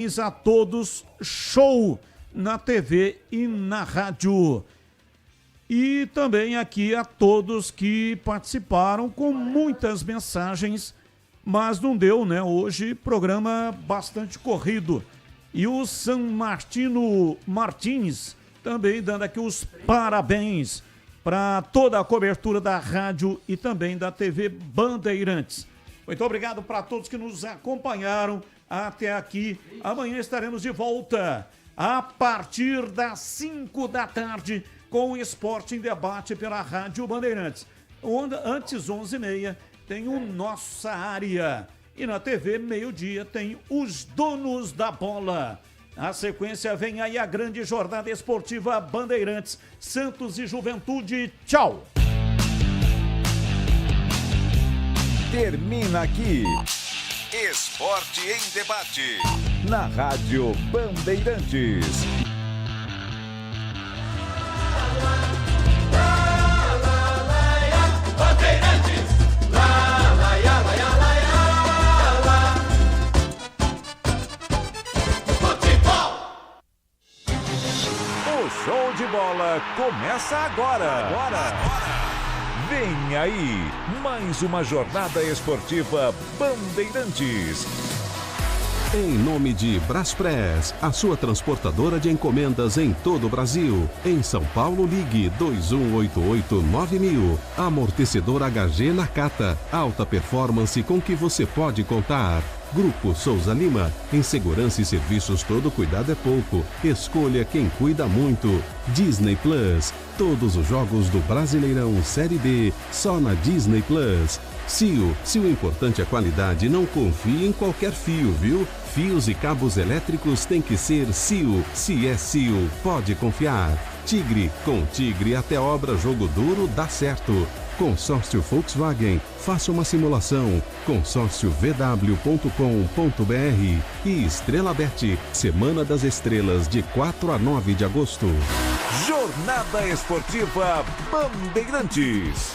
A todos, show na TV e na rádio. E também aqui a todos que participaram com muitas mensagens, mas não deu, né? Hoje, programa bastante corrido. E o San Martino Martins também dando aqui os parabéns para toda a cobertura da rádio e também da TV Bandeirantes. Muito obrigado para todos que nos acompanharam até aqui. Amanhã estaremos de volta a partir das 5 da tarde com o Esporte em Debate pela Rádio Bandeirantes. Antes 11h30 tem o Nossa Área e na TV meio-dia tem os Donos da Bola. Na sequência vem aí a grande jornada esportiva Bandeirantes, Santos e Juventude. Tchau! Termina aqui Esporte em Debate na Rádio Bandeirantes. O show de bola começa agora. Vem aí, mais uma jornada esportiva Bandeirantes. Em nome de Braspress, a sua transportadora de encomendas em todo o Brasil. Em São Paulo, ligue 2188-9000. Amortecedor HG Nakata, alta performance com que você pode contar. Grupo Souza Lima, em segurança e serviços todo cuidado é pouco. Escolha quem cuida muito. Disney Plus, todos os jogos do Brasileirão Série D, só na Disney Plus. CIO, se o importante é qualidade, não confie em qualquer fio, viu? Fios e cabos elétricos tem que ser CIO. Se é CIO, pode confiar. Tigre, com Tigre até obra jogo duro dá certo. Consórcio Volkswagen, faça uma simulação. consórciovw.com.br e Estrela Bet, Semana das Estrelas de 4 a 9 de agosto. Jornada Esportiva Bandeirantes.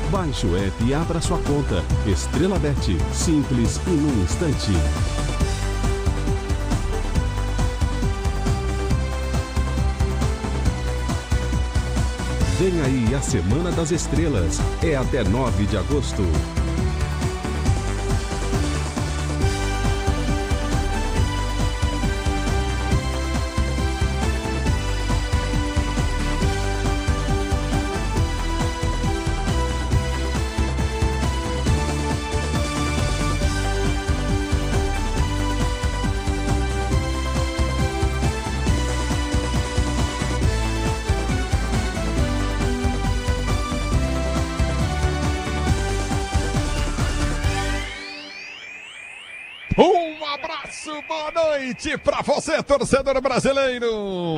Baixe o app e abra sua conta. Estrela Bet, simples e num instante. Vem aí a Semana das Estrelas. É até 9 de agosto. Um abraço, boa noite pra você, torcedor brasileiro.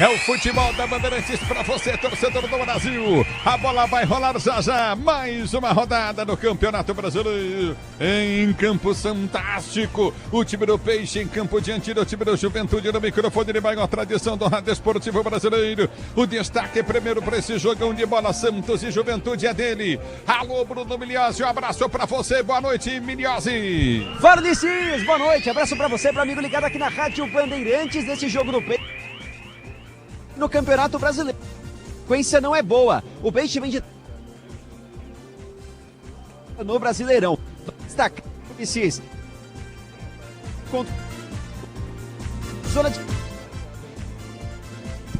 É o futebol da Bandeirantes pra você, torcedor do Brasil. A bola vai rolar já já. Mais uma rodada no Campeonato Brasileiro. Em campo fantástico. O time do Peixe em campo diante do time do Juventude no microfone de maior tradição do rádio esportivo brasileiro. O destaque primeiro pra esse jogão de bola. Santos e Juventude é dele. Alô, Bruno Milhozzi, um abraço pra você. Boa noite, Milhozzi. Varnicis, boa noite. Abraço pra você, pra amigo ligado aqui na Rádio Bandeirantes. Nesse jogo do Peixe no Campeonato Brasileiro. A sequência não é boa. O Peixe vem de no Brasileirão. Destaca Varnicis. Zona de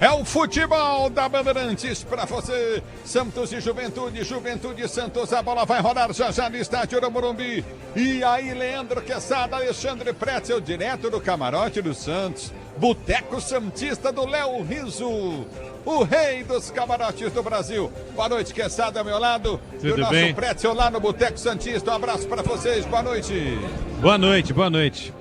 É o futebol da Bandeirantes pra você. Santos e Juventude, Juventude e Santos. A bola vai rolar já já no estádio do Morumbi. E aí, Leandro Quesada, Alexandre Pretzel, direto do camarote do Santos. Boteco Santista do Léo Riso, o rei dos camarotes do Brasil. Boa noite, Quesada, ao meu lado. Tudo e o nosso bem? Pretzel lá no Boteco Santista. Um abraço pra vocês, boa noite. Boa noite, boa noite.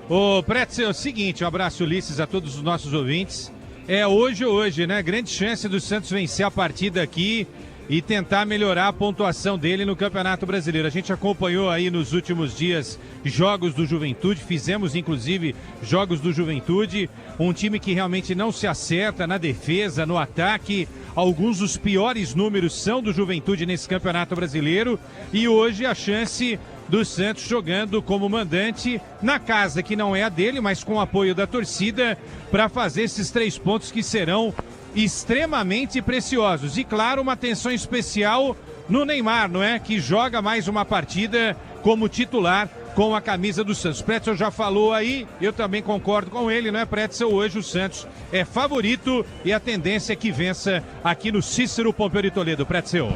Ô, Pretzel, é o seguinte, um abraço, Ulisses, a todos os nossos ouvintes. É hoje, né? Grande chance do Santos vencer a partida aqui e tentar melhorar a pontuação dele no Campeonato Brasileiro. A gente acompanhou aí nos últimos dias jogos do Juventude, fizemos inclusive jogos do Juventude, um time que realmente não se acerta na defesa, no ataque. Alguns dos piores números são do Juventude nesse Campeonato Brasileiro, e hoje a chance do Santos jogando como mandante na casa que não é a dele, mas com o apoio da torcida, para fazer esses 3 pontos que serão extremamente preciosos. E claro, uma atenção especial no Neymar, não é? Que joga mais uma partida como titular com a camisa do Santos. Pretzel já falou aí, eu também concordo com ele, não é, Pretzel? Hoje o Santos é favorito e a tendência é que vença aqui no Cícero Pompeu de Toledo. Pretzel.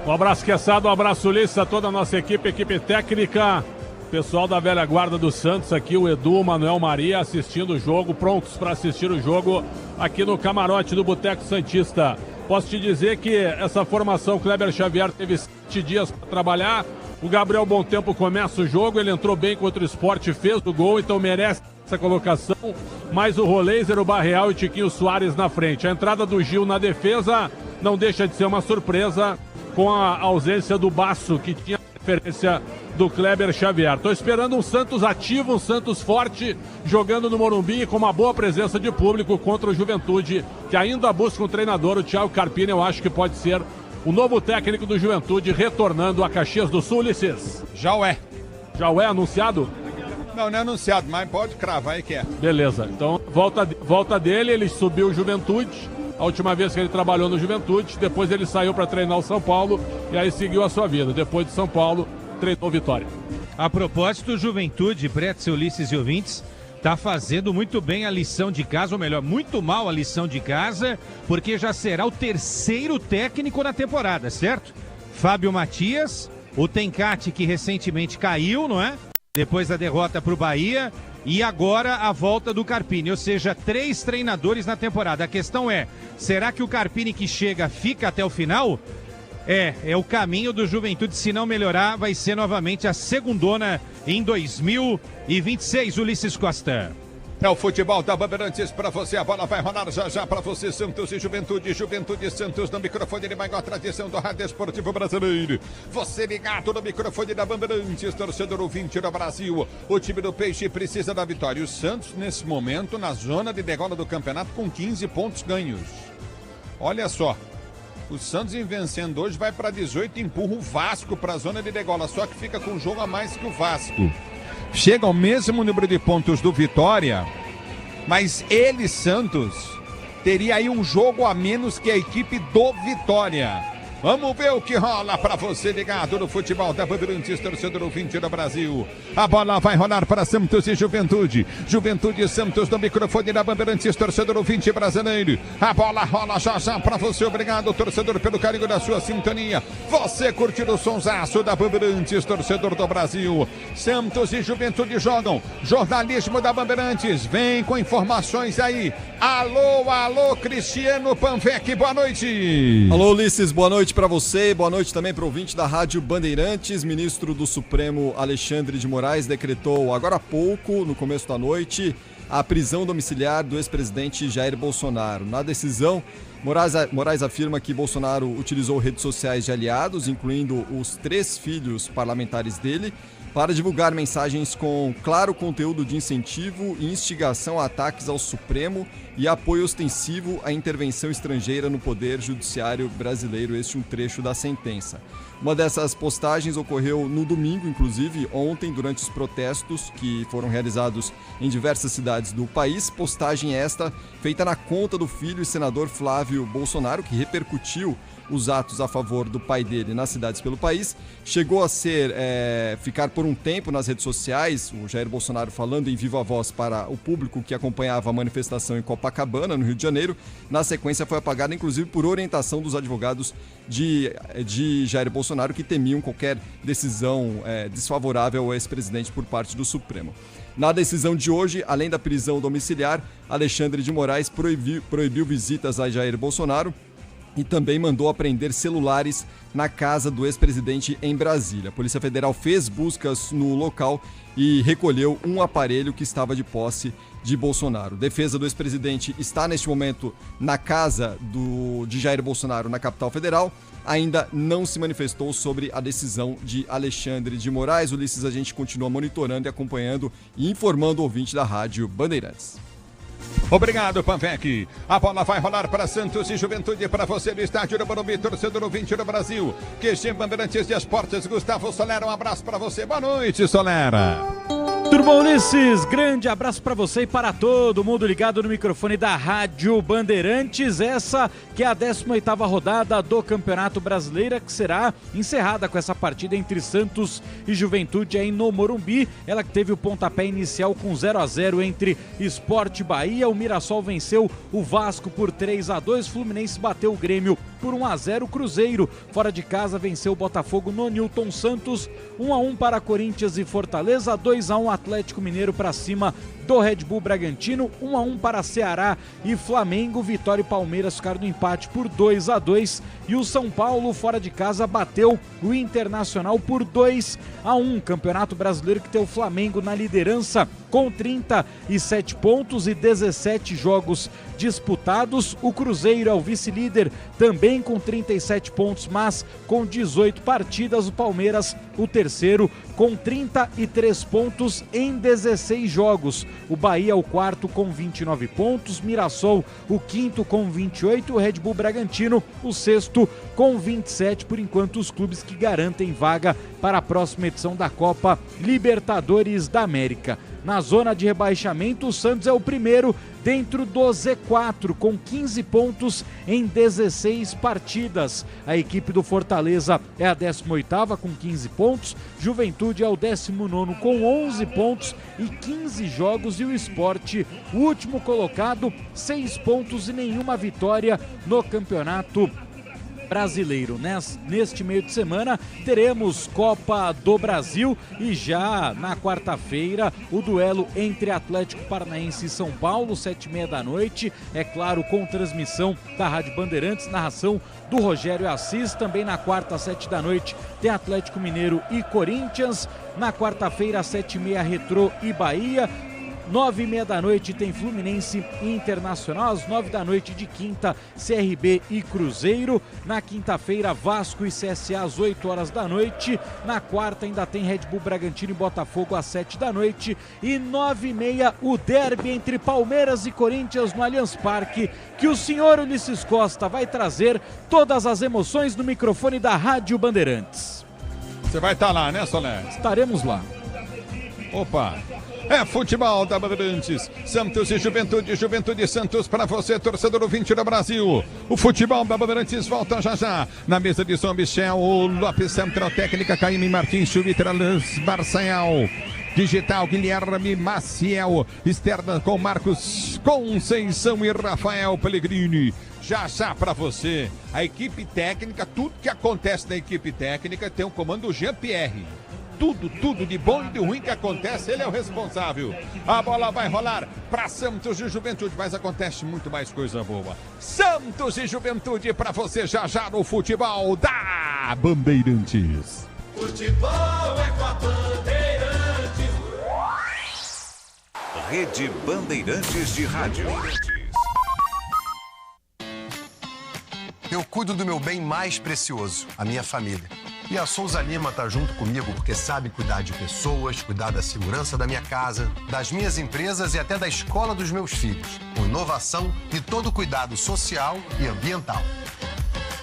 Um abraço, Queçado, um abraço, Ulisses, a toda a nossa equipe técnica, pessoal da velha guarda do Santos aqui, o Edu, o Manuel Maria assistindo o jogo, prontos para assistir o jogo aqui no camarote do Boteco Santista. Posso te dizer que essa formação, Kleber Xavier teve 7 dias para trabalhar, o Gabriel Bom Tempo começa o jogo, ele entrou bem contra o Sport, fez o gol, então merece essa colocação, mais o Roleiser, o Barreal e o Tiquinho Soares na frente. A entrada do Gil na defesa não deixa de ser uma surpresa, com a ausência do Basso, que tinha referência do Kleber Xavier. Estou esperando um Santos ativo, um Santos forte, jogando no Morumbi com uma boa presença de público contra o Juventude, que ainda busca um treinador, o Thiago Carpini. Eu acho que pode ser o novo técnico do Juventude, retornando a Caxias do Sul, Ulisses. Já é. Já é anunciado? Não é anunciado, mas pode cravar aí que é. Beleza, então volta dele, ele subiu o Juventude. A última vez que ele trabalhou no Juventude, depois ele saiu para treinar o São Paulo e aí seguiu a sua vida. Depois de São Paulo, treinou Vitória. A propósito, Juventude, Pretzel, Ulisses e ouvintes, está fazendo muito bem a lição de casa, ou melhor, muito mal a lição de casa, porque já será o 3º técnico na temporada, certo? Fábio Matias, o Tencate, que recentemente caiu, não é? Depois da derrota para o Bahia. E agora a volta do Carpini, ou seja, 3 treinadores na temporada. A questão é, será que o Carpini que chega fica até o final? É o caminho do Juventude. Se não melhorar, vai ser novamente a segundona em 2026, Ulisses Costa. É o futebol da Bandeirantes para você, a bola vai rolar já para você, Santos e Juventude, Juventude e Santos no microfone de maior tradição do rádio esportivo brasileiro. Você ligado no microfone da Bandeirantes, torcedor ouvinte do Brasil, o time do Peixe precisa da vitória. O Santos, nesse momento, na zona de degola do campeonato, com 15 pontos ganhos. Olha só, o Santos em vencendo hoje vai para 18, empurra o Vasco para a zona de degola, só que fica com um jogo a mais que o Vasco. Chega ao mesmo número de pontos do Vitória, mas ele, Santos, teria aí um jogo a menos que a equipe do Vitória. Vamos ver o que rola para você ligado no futebol da Bandeirantes, torcedor ouvinte do Brasil. A bola vai rolar para Santos e Juventude. Juventude e Santos no microfone da Bandeirantes, torcedor ouvinte brasileiro. A bola rola já para você. Obrigado, torcedor, pelo carinho da sua sintonia. Você curtindo o sonsaço da Bandeirantes, torcedor do Brasil. Santos e Juventude jogam. Jornalismo da Bandeirantes. Vem com informações aí. Alô, Cristiano Panvec, boa noite. Alô, Ulisses, boa noite para você, boa noite também para o ouvinte da Rádio Bandeirantes. Ministro do Supremo Alexandre de Moraes decretou agora há pouco, no começo da noite, a prisão domiciliar do ex-presidente Jair Bolsonaro. Na decisão, Moraes afirma que Bolsonaro utilizou redes sociais de aliados, incluindo os 3 filhos parlamentares dele, para divulgar mensagens com claro conteúdo de incentivo e instigação a ataques ao Supremo e apoio ostensivo à intervenção estrangeira no Poder Judiciário brasileiro. Este é um trecho da sentença. Uma dessas postagens ocorreu no domingo, inclusive, ontem, durante os protestos que foram realizados em diversas cidades do país. Postagem esta feita na conta do filho e senador Flávio Bolsonaro, que repercutiu os atos a favor do pai dele nas cidades pelo país. Chegou a ficar por um tempo nas redes sociais, o Jair Bolsonaro falando em viva voz para o público que acompanhava a manifestação em Copacabana, no Rio de Janeiro. Na sequência foi apagada, inclusive, por orientação dos advogados de Jair Bolsonaro, que temiam qualquer decisão desfavorável ao ex-presidente por parte do Supremo. Na decisão de hoje, além da prisão domiciliar, Alexandre de Moraes proibiu visitas a Jair Bolsonaro e também mandou apreender celulares na casa do ex-presidente em Brasília. A Polícia Federal fez buscas no local e recolheu um aparelho que estava de posse de Bolsonaro. Defesa do ex-presidente está neste momento na casa de Jair Bolsonaro, na capital federal. Ainda não se manifestou sobre a decisão de Alexandre de Moraes. Ulisses, a gente continua monitorando e acompanhando e informando o ouvinte da Rádio Bandeirantes. Obrigado, Panvec. A bola vai rolar para Santos e Juventude para você no estádio do Morumbi, torcedor ouvinte do Brasil. QG Bandeirantes de Esportes, Gustavo Solera, um abraço para você. Boa noite, Solera. Tudo bom, Ulisses? Grande abraço para você e para todo mundo ligado no microfone da Rádio Bandeirantes. Essa que é a 18ª rodada do Campeonato Brasileiro, que será encerrada com essa partida entre Santos e Juventude aí no Morumbi. Ela que teve o pontapé inicial com 0-0 entre Sport e Bahia. O Mirassol venceu o Vasco por 3-2. Fluminense bateu o Grêmio por 1-0. Cruzeiro, fora de casa, venceu o Botafogo no Newton Santos. 1-1 para Corinthians e Fortaleza. 2-1 Atlético Mineiro para cima do Red Bull Bragantino. 1-1 para Ceará e Flamengo. Vitória e Palmeiras ficaram no empate por 2-2. E o São Paulo, fora de casa, bateu o Internacional por 2-1. Campeonato Brasileiro que tem o Flamengo na liderança com 37 pontos e 17 jogos disputados. O Cruzeiro é o vice-líder também com 37 pontos, mas com 18 partidas. O Palmeiras, o terceiro, com 33 pontos em 16 jogos. O Bahia, o quarto, com 29 pontos. Mirassol, o quinto, com 28. O Red Bull Bragantino, o sexto, com 27. Por enquanto, os clubes que garantem vaga para a próxima edição da Copa Libertadores da América. Na zona de rebaixamento, o Santos é o primeiro dentro do Z4, com 15 pontos em 16 partidas. A equipe do Fortaleza é a 18ª com 15 pontos, Juventude é o 19º com 11 pontos e 15 jogos, e o Sport, o último colocado, 6 pontos e nenhuma vitória no Campeonato Brasileiro. Neste meio de semana teremos Copa do Brasil e já na quarta-feira o duelo entre Atlético Paranaense e São Paulo, 7h30 da noite, é claro, com transmissão da Rádio Bandeirantes, narração do Rogério Assis. Também na quarta, às 7 da noite, tem Atlético Mineiro e Corinthians. Na quarta-feira, às 7h30, Retrô e Bahia. 9h30 da noite tem Fluminense e Internacional. Às 9 da noite de quinta, CRB e Cruzeiro. Na quinta-feira, Vasco e CSA às 8 horas da noite. Na quarta ainda tem Red Bull Bragantino e Botafogo às 7 da noite. E 9h30, o derby entre Palmeiras e Corinthians no Allianz Parque, que o senhor Ulisses Costa vai trazer todas as emoções no microfone da Rádio Bandeirantes. Você vai estar lá, né, Soler? Estaremos lá. Opa! É futebol da Bandeirantes, Santos e Juventude, Juventude e Santos para você, torcedor ouvinte do Brasil. O futebol da Bandeirantes volta já já. Na mesa de São Michel, o Lopes, Central Técnica, Caíme Martins, Chuvitra, Lance, Barçanhal. Digital, Guilherme Maciel, externa com Marcos Conceição e Rafael Pellegrini. Já já para você, a equipe técnica, tudo que acontece na equipe técnica tem o comando do Jean-Pierre. Tudo de bom e de ruim que acontece, ele é o responsável. A bola vai rolar para Santos e Juventude, mas acontece muito mais coisa boa. Santos e Juventude para você já já no futebol da Bandeirantes. Futebol é com a Bandeirantes. Rede Bandeirantes de Rádio. Eu cuido do meu bem mais precioso, a minha família. E a Souza Lima tá junto comigo porque sabe cuidar de pessoas, cuidar da segurança da minha casa, das minhas empresas e até da escola dos meus filhos, com inovação e todo cuidado social e ambiental.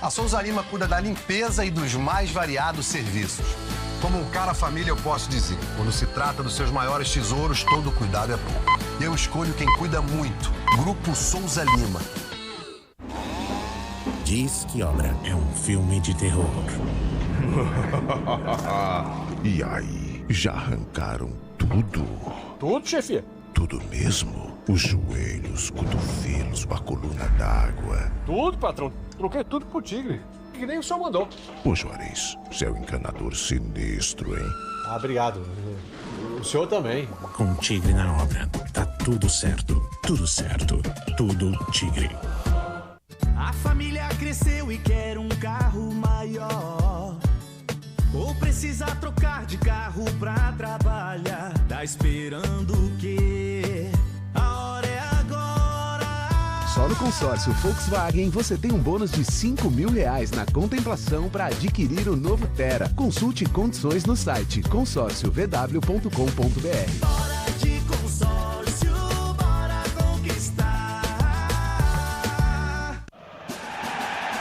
A Souza Lima cuida da limpeza e dos mais variados serviços. Como um cara família, eu posso dizer, quando se trata dos seus maiores tesouros, todo cuidado é bom. Eu escolho quem cuida muito, Grupo Souza Lima. Diz que Obra é um filme de terror. E aí, já arrancaram tudo? Tudo, chefia? Tudo mesmo? Os joelhos, cotovelos, a coluna d'água. Tudo, patrão. Troquei tudo pro Tigre. Que nem o senhor mandou. Ô, Juarez, você é um encanador sinistro, hein? Ah, obrigado. O senhor também. Com Tigre na obra, tá tudo certo. Tudo certo. Tudo Tigre. A família cresceu e quer um carro maior. Ou precisa trocar de carro pra trabalhar. Tá esperando o quê? A hora é agora. Só no consórcio Volkswagen você tem um bônus de R$5.000 na contemplação para adquirir o novo Tera. Consulte condições no site consórciovw.com.br. Bora de consórcio, bora conquistar.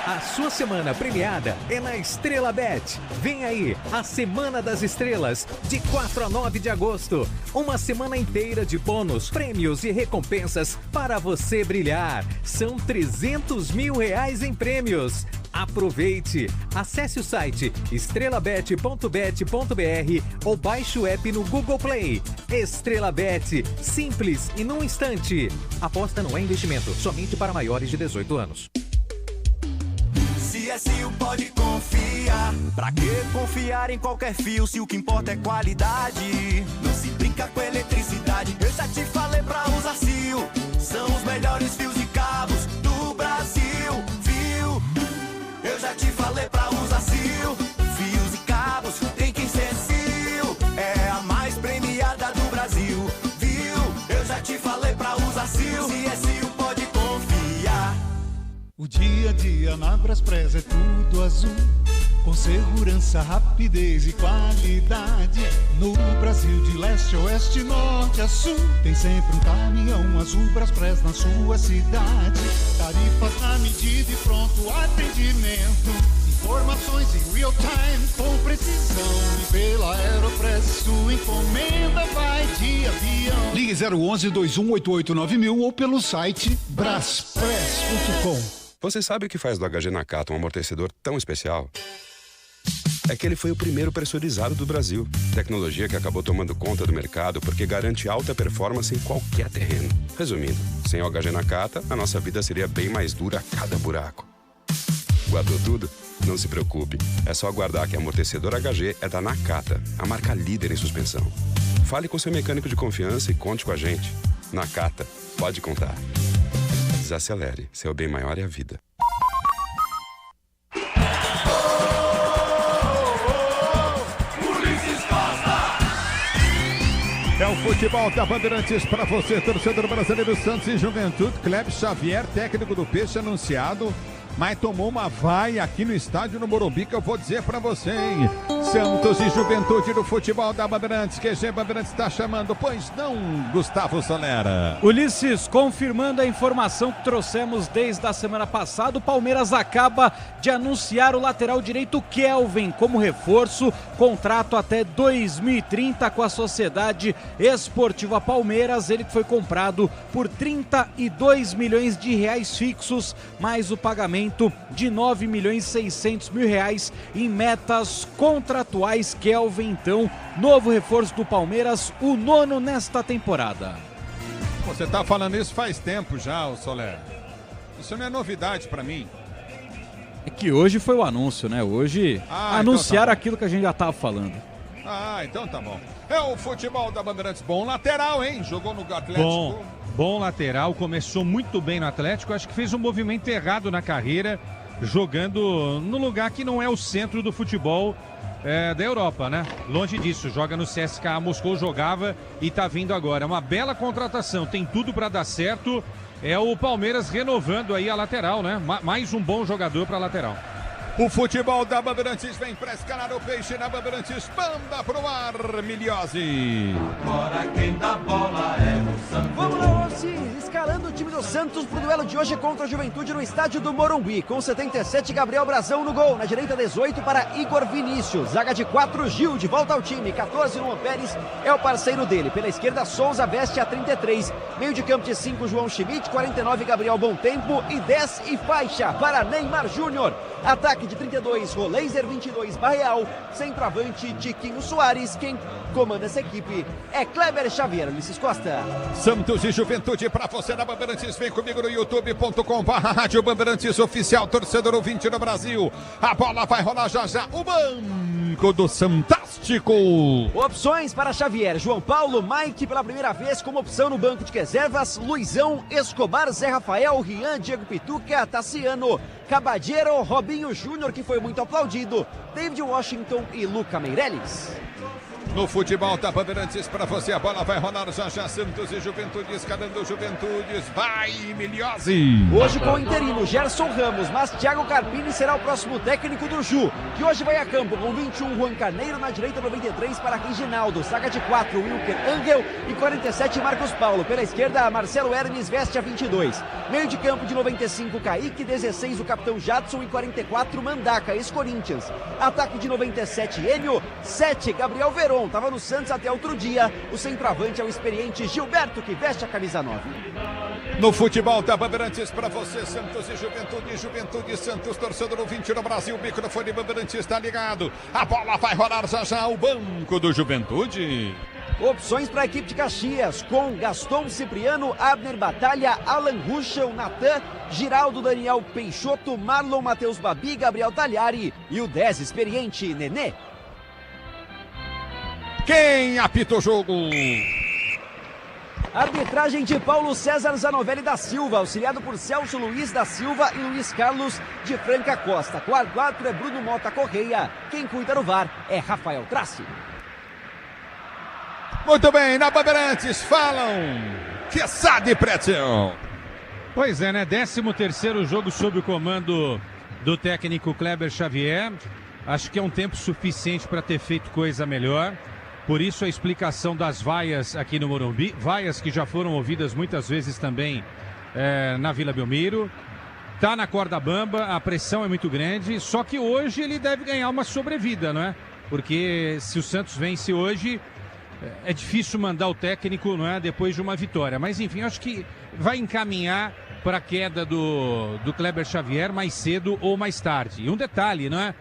A sua semana premiada é na Estrela Bet. Vem aí, a Semana das Estrelas, de 4 a 9 de agosto. Uma semana inteira de bônus, prêmios e recompensas para você brilhar. São R$300 mil em prêmios. Aproveite! Acesse o site estrelabet.bet.br ou baixe o app no Google Play. Estrela Bet, simples e num instante. Aposta não é investimento, somente para maiores de 18 anos. CSU pode confiar. Pra que confiar em qualquer fio se o que importa é qualidade? Não se brinca com eletricidade. Eu já te falei pra usar CSU. São os melhores fios e cabos do Brasil. Viu? Eu já te falei pra usar CSU. Fios e cabos tem que ser CSU. É a mais premiada do Brasil. Viu? Eu já te falei pra usar CSU. CSU pode confiar. O dia a dia na Braspress é tudo azul, com segurança, rapidez e qualidade. No Brasil de leste a oeste, norte a sul, tem sempre um caminhão azul Braspress na sua cidade. Tarifas na medida e pronto atendimento. Informações em real time com precisão. E pela Aeropress sua encomenda vai de avião. Ligue 011-2188-9000 ou pelo site braspress.com. Você sabe o que faz do HG Nakata um amortecedor tão especial? É que ele foi o primeiro pressurizado do Brasil. Tecnologia que acabou tomando conta do mercado porque garante alta performance em qualquer terreno. Resumindo, sem o HG Nakata, a nossa vida seria bem mais dura a cada buraco. Guardou tudo? Não se preocupe. É só aguardar que amortecedor HG é da Nakata, a marca líder em suspensão. Fale com seu mecânico de confiança e conte com a gente. Nakata, pode contar. Desacelere, seu bem maior é a vida. É o futebol da Bandeirantes para você, torcedor brasileiro. Santos e Juventude. Kleber Xavier, técnico do Peixe, anunciado, mas tomou uma vaia aqui no estádio no Morumbi que eu vou dizer pra você, hein? Santos e Juventude no futebol da Bandeirantes. QG Bandeirantes está chamando, pois não, Gustavo Solera. Ulisses, confirmando a informação que trouxemos desde a semana passada, o Palmeiras acaba de anunciar o lateral direito Kelvin como reforço, contrato até 2030 com a Sociedade Esportiva Palmeiras. Ele que foi comprado por 32 milhões de reais fixos, mais o pagamento de 9.600.000 reais em metas contratuais. Kelvin, então, novo reforço do Palmeiras, o 9º nesta temporada. Você tá falando isso faz tempo já, o Soler. Isso não é novidade pra mim. É que hoje foi o anúncio, né? Hoje anunciaram então aquilo que a gente já tava falando. Ah, então tá bom. É o futebol da Bandeirantes. Bom lateral, hein? Jogou no Atlético. Bom lateral, começou muito bem no Atlético, acho que fez um movimento errado na carreira, jogando no lugar que não é o centro do futebol da Europa, né? Longe disso, joga no CSKA Moscou, jogava e tá vindo agora. Uma bela contratação, tem tudo para dar certo, é o Palmeiras renovando aí a lateral, né? Mais um bom jogador para lateral. O futebol da Bandeirantes vem pra escalar o Peixe na Bandeirantes, manda pro ar, Miliose. Agora quem dá bola é o Santos. Vamos lá, escalando o time do Santos pro duelo de hoje contra a Juventude no estádio do Morumbi. Com 77, Gabriel Brazão no gol. Na direita, 18 para Igor Vinícius. Zaga de 4, Gil de volta ao time. 14, Luan Pérez é o parceiro dele. Pela esquerda, Souza veste a 33. Meio de campo de 5, João Schmidt. 49, Gabriel Bom Tempo. E 10 e faixa para Neymar Júnior. Ataque de 32, Roleiser 22, Barreal, centroavante Tiquinho Soares. Quem comanda essa equipe é Kleber Xavier, Ulisses Costa. Santos e Juventude para você na Bandeirantes. Vem comigo no youtube.com/Rádio Bandeirantes Oficial, torcedor ouvinte no Brasil. A bola vai rolar já já. O banco do Santástico. Opções para Xavier: João Paulo, Mike pela primeira vez como opção no banco de reservas, Luizão, Escobar, Zé Rafael, Rian, Diego Pituca, Tassiano, Cabadeiro, Robinho Júnior, que foi muito aplaudido, David Washington e Luca Meireles. No futebol da Bandeirantes para você, a bola vai rolar já já. Santos e Juventude, escalando Juventudes, vai Miliose. Hoje com o interino Gerson Ramos, mas Thiago Carpini será o próximo técnico do Ju, que hoje vai a campo com 21, Juan Carneiro, na direita 93 para Reginaldo, saga de 4, Wilker Angel e 47, Marcos Paulo. Pela esquerda, Marcelo Hermes veste a 22. Meio de campo de 95, Kaique, 16, o capitão Jadson e 44, Mandaca, ex-Corinthians. Ataque de 97, Enio, 7, Gabriel Veron. Estava no Santos até outro dia. O centroavante é o experiente Gilberto, que veste a camisa 9. No futebol da Bandeirantes para você, Santos e Juventude, Juventude e Santos, torcedor ouvinte no Brasil, o microfone Bandeirantes está ligado. A bola vai rolar já já, o banco do Juventude. Opções para a equipe de Caxias, com Gaston Cipriano, Abner Batalha, Alan Ruschel, Natan, Giraldo, Daniel Peixoto, Marlon, Matheus Babi, Gabriel Talhari e o 10 experiente Nenê. Quem apita o jogo? Arbitragem de Paulo César Zanovelli da Silva, auxiliado por Celso Luiz da Silva e Luiz Carlos de Franca Costa. O árbitro é Bruno Mota Correia. Quem cuida no VAR é Rafael Traci. Muito bem, na Bandeirantes falam que sabe, Pretzel. Pois é, né? 13º jogo sob o comando do técnico Kleber Xavier. Acho que é um tempo suficiente para ter feito coisa melhor. Por isso a explicação das vaias aqui no Morumbi, vaias que já foram ouvidas muitas vezes também na Vila Belmiro. Tá na corda bamba, a pressão é muito grande, só que hoje ele deve ganhar uma sobrevida, não é? Porque se o Santos vence hoje, é difícil mandar o técnico, não é, depois de uma vitória. Mas enfim, acho que vai encaminhar para a queda do Kleber Xavier mais cedo ou mais tarde. E um detalhe, não é?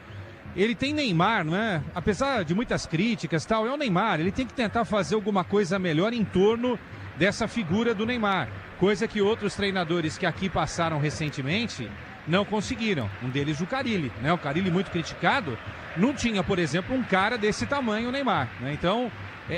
Ele tem Neymar, não é? Apesar de muitas críticas e tal, é o Neymar. Ele tem que tentar fazer alguma coisa melhor em torno dessa figura do Neymar. Coisa que outros treinadores que aqui passaram recentemente não conseguiram. Um deles o Carille, né? O Carille muito criticado. Não tinha, por exemplo, um cara desse tamanho, o Neymar, né? Então,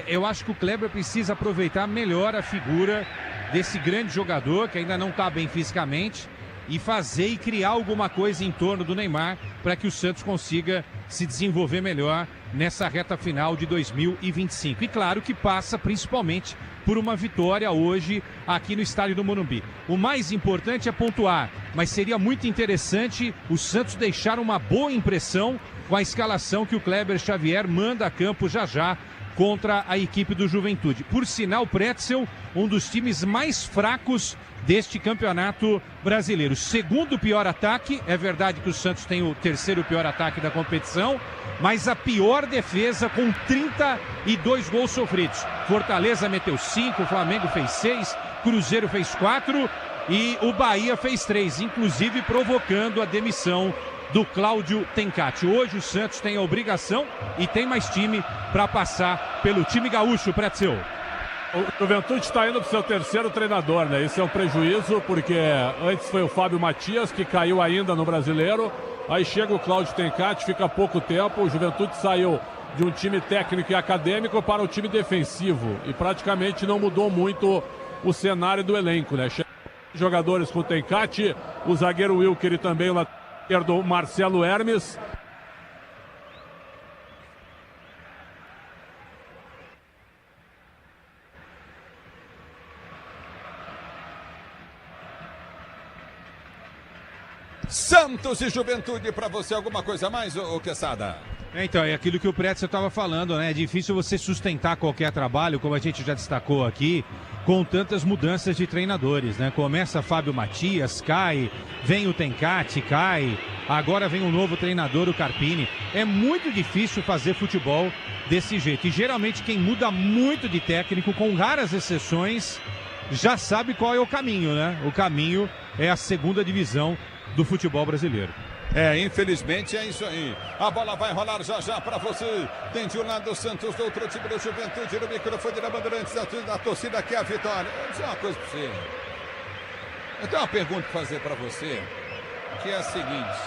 eu acho que o Kleber precisa aproveitar melhor a figura desse grande jogador, que ainda não está bem fisicamente, e fazer e criar alguma coisa em torno do Neymar para que o Santos consiga se desenvolver melhor nessa reta final de 2025. E claro que passa principalmente por uma vitória hoje aqui no estádio do Morumbi. O mais importante é pontuar, mas seria muito interessante o Santos deixar uma boa impressão com a escalação que o Kleber Xavier manda a campo já já contra a equipe do Juventude. Por sinal, Pretzel, um dos times mais fracos deste campeonato brasileiro. Segundo pior ataque, é verdade que o Santos tem o terceiro pior ataque da competição, mas a pior defesa com 32 gols sofridos. Fortaleza meteu 5, o Flamengo fez 6, Cruzeiro fez 4 e o Bahia fez 3, inclusive provocando a demissão do Cláudio Tencati. Hoje o Santos tem a obrigação e tem mais time para passar pelo time gaúcho, Pretzel. O Juventude está indo para o seu terceiro treinador, né? Isso é um prejuízo, porque antes foi o Fábio Matias, que caiu ainda no Brasileiro. Aí chega o Cláudio Tencati, fica pouco tempo. O Juventude saiu de um time técnico e acadêmico para o time defensivo. E praticamente não mudou muito o cenário do elenco, né? Chegam jogadores com o Tencati, o zagueiro Wilker e também o lateral esquerdo Marcelo Hermes. Santos e Juventude para você, alguma coisa a mais, ô Quesada? Então, é aquilo que o Pretzel estava falando, né? É difícil você sustentar qualquer trabalho, como a gente já destacou aqui, com tantas mudanças de treinadores, né? Começa Fábio Matias, cai, vem o Tencati, cai, agora vem um novo treinador, o Carpini. É muito difícil fazer futebol desse jeito. E geralmente quem muda muito de técnico, com raras exceções, já sabe qual é o caminho, né? O caminho é a segunda divisão do futebol brasileiro. Infelizmente é isso aí. A bola vai rolar já para você. Tem de um lado o Santos, do outro time do Juventude, no microfone da Bandeirantes, da torcida que é a vitória. Eu vou dizer uma coisa para você. Eu tenho uma pergunta para fazer para você, que é a seguinte.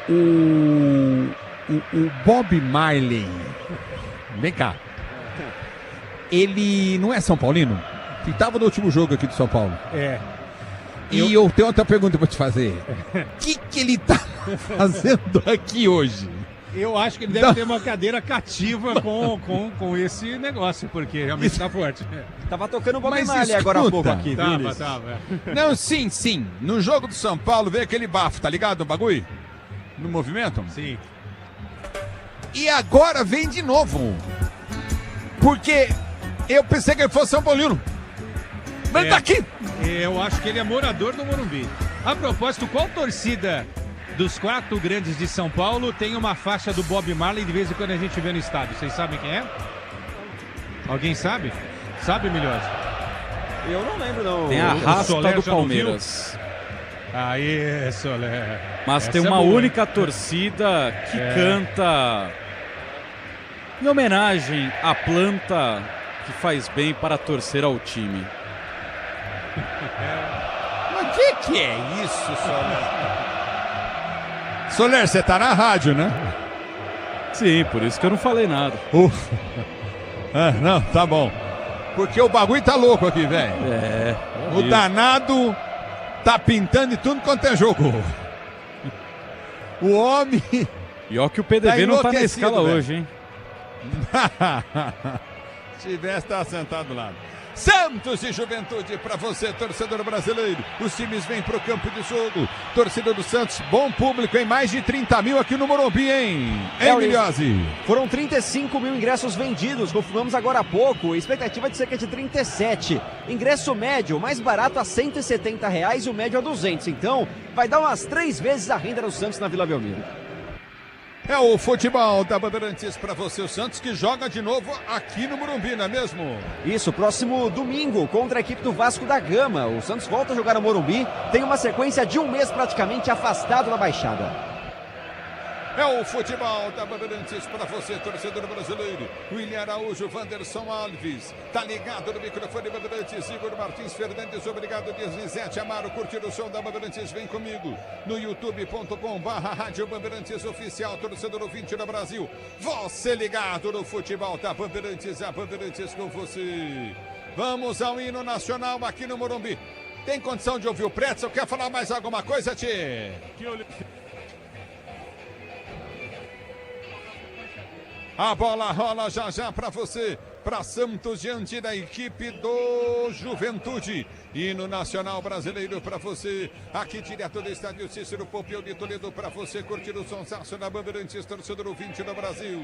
O Bob Marley, vem cá, ele não é São Paulino? Que estava no último jogo aqui do São Paulo. E eu tenho outra pergunta para te fazer. O que ele tá fazendo aqui hoje? Eu acho que ele deve ter uma cadeira cativa com esse negócio, porque realmente tá forte. Tava tocando o Bob Marley agora há pouco aqui, Tava. Não, sim. No jogo do São Paulo veio aquele bafo, tá ligado? O bagulho? No movimento? Sim. E agora vem de novo. Porque eu pensei que ele fosse São Paulino. Mas tá aqui. Eu acho que ele é morador do Morumbi. A propósito, qual torcida dos 4 grandes de São Paulo tem uma faixa do Bob Marley de vez em quando a gente vê no estádio? Vocês sabem quem é? Alguém sabe? Sabe, Milhosa? Eu não lembro, não. Tem a Rasta do Palmeiras. Aê, Soler. Mas tem uma única torcida que canta em homenagem à planta que faz bem para torcer ao time. Mas que é isso, Soler? Soler, você tá na rádio, né? Sim, por isso que eu não falei nada. Não, tá bom. Porque o bagulho tá louco aqui, velho. O danado tá pintando e tudo quanto é jogo. O homem... E ó que o PDV não tá na escala véio. Hoje, hein? Se tivesse, tá sentado do lado. Santos e Juventude para você, torcedor brasileiro. Os times vêm pro campo de jogo. Torcida do Santos, bom público, em mais de 30 mil aqui no Morumbi, hein? Milhose? Foram 35 mil ingressos vendidos, confirmamos agora há pouco. Expectativa de cerca de 37. Ingresso médio, mais barato a R$170 e o médio a 200. Então, vai dar umas 3 vezes a renda do Santos na Vila Belmiro. É o futebol da Bandeirantes para você, o Santos, que joga de novo aqui no Morumbi, não é mesmo? Isso, próximo domingo, contra a equipe do Vasco da Gama. O Santos volta a jogar no Morumbi, tem uma sequência de um mês praticamente afastado da Baixada. É o futebol da Bandeirantes para você, torcedor brasileiro. William Araújo, Wanderson Alves. Tá ligado no microfone Bandeirantes. Igor Martins Fernandes, obrigado. Disnizete Amaro, curtir o som da Bandeirantes. Vem comigo no youtube.com/Rádio Bandeirantes Oficial, torcedor ouvinte do Brasil. Você ligado no futebol da Bandeirantes, a Bandeirantes com você. Vamos ao hino nacional aqui no Morumbi. Tem condição de ouvir o Pretzel? Quer falar mais alguma coisa, Tchê? A bola rola já para você, para Santos, diante da equipe do Juventude. Hino nacional brasileiro para você, aqui direto do estádio Cícero Pompeu de Toledo, para você curtir o sonsaço da Bandeirantes, torcedor ouvinte do Brasil.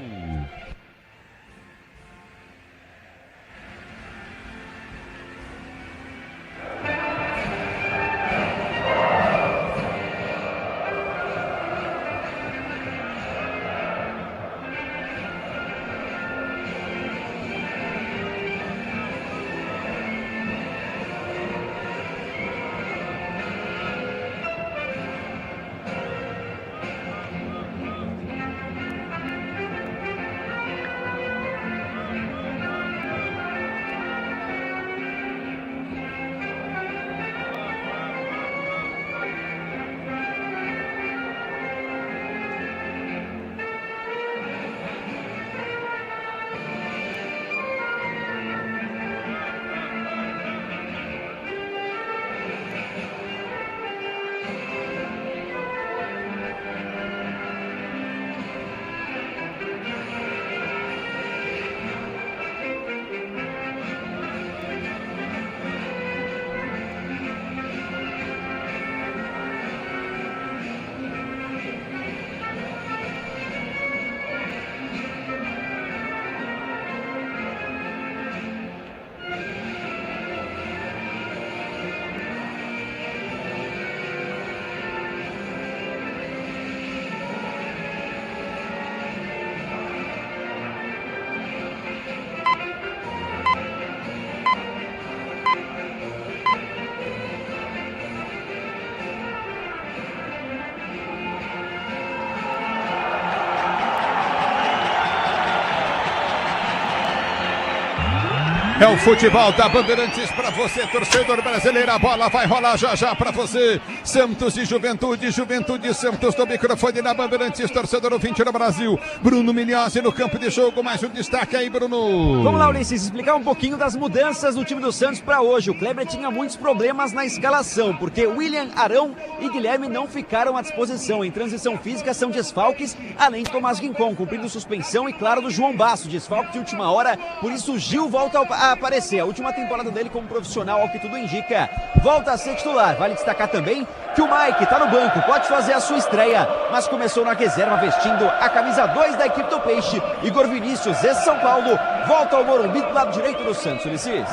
É o futebol da Bandeirantes para você, torcedor brasileiro. A bola vai rolar já já para você. Santos e Juventude, Juventude e Santos no microfone da Bandeirantes, torcedor ouvinte do Brasil. Bruno Milhazzi no campo de jogo, mais um destaque aí, Bruno. Vamos lá, Ulisses, explicar um pouquinho das mudanças no time do Santos para hoje. O Kleber tinha muitos problemas na escalação, porque William, Arão e Guilherme não ficaram à disposição. Em transição física são desfalques, além de Tomás Rincon, cumprindo suspensão, e claro, do João Basso, desfalque de última hora. Por isso, Gil volta a aparecer. A última temporada dele como profissional, ao que tudo indica, volta a ser titular. Vale destacar também que o Mike está no banco, pode fazer a sua estreia, mas começou na reserva vestindo a camisa 2 da equipe do Peixe. Igor Vinícius, ex-São Paulo, volta ao Morumbi do lado direito do Santos, Ulisses.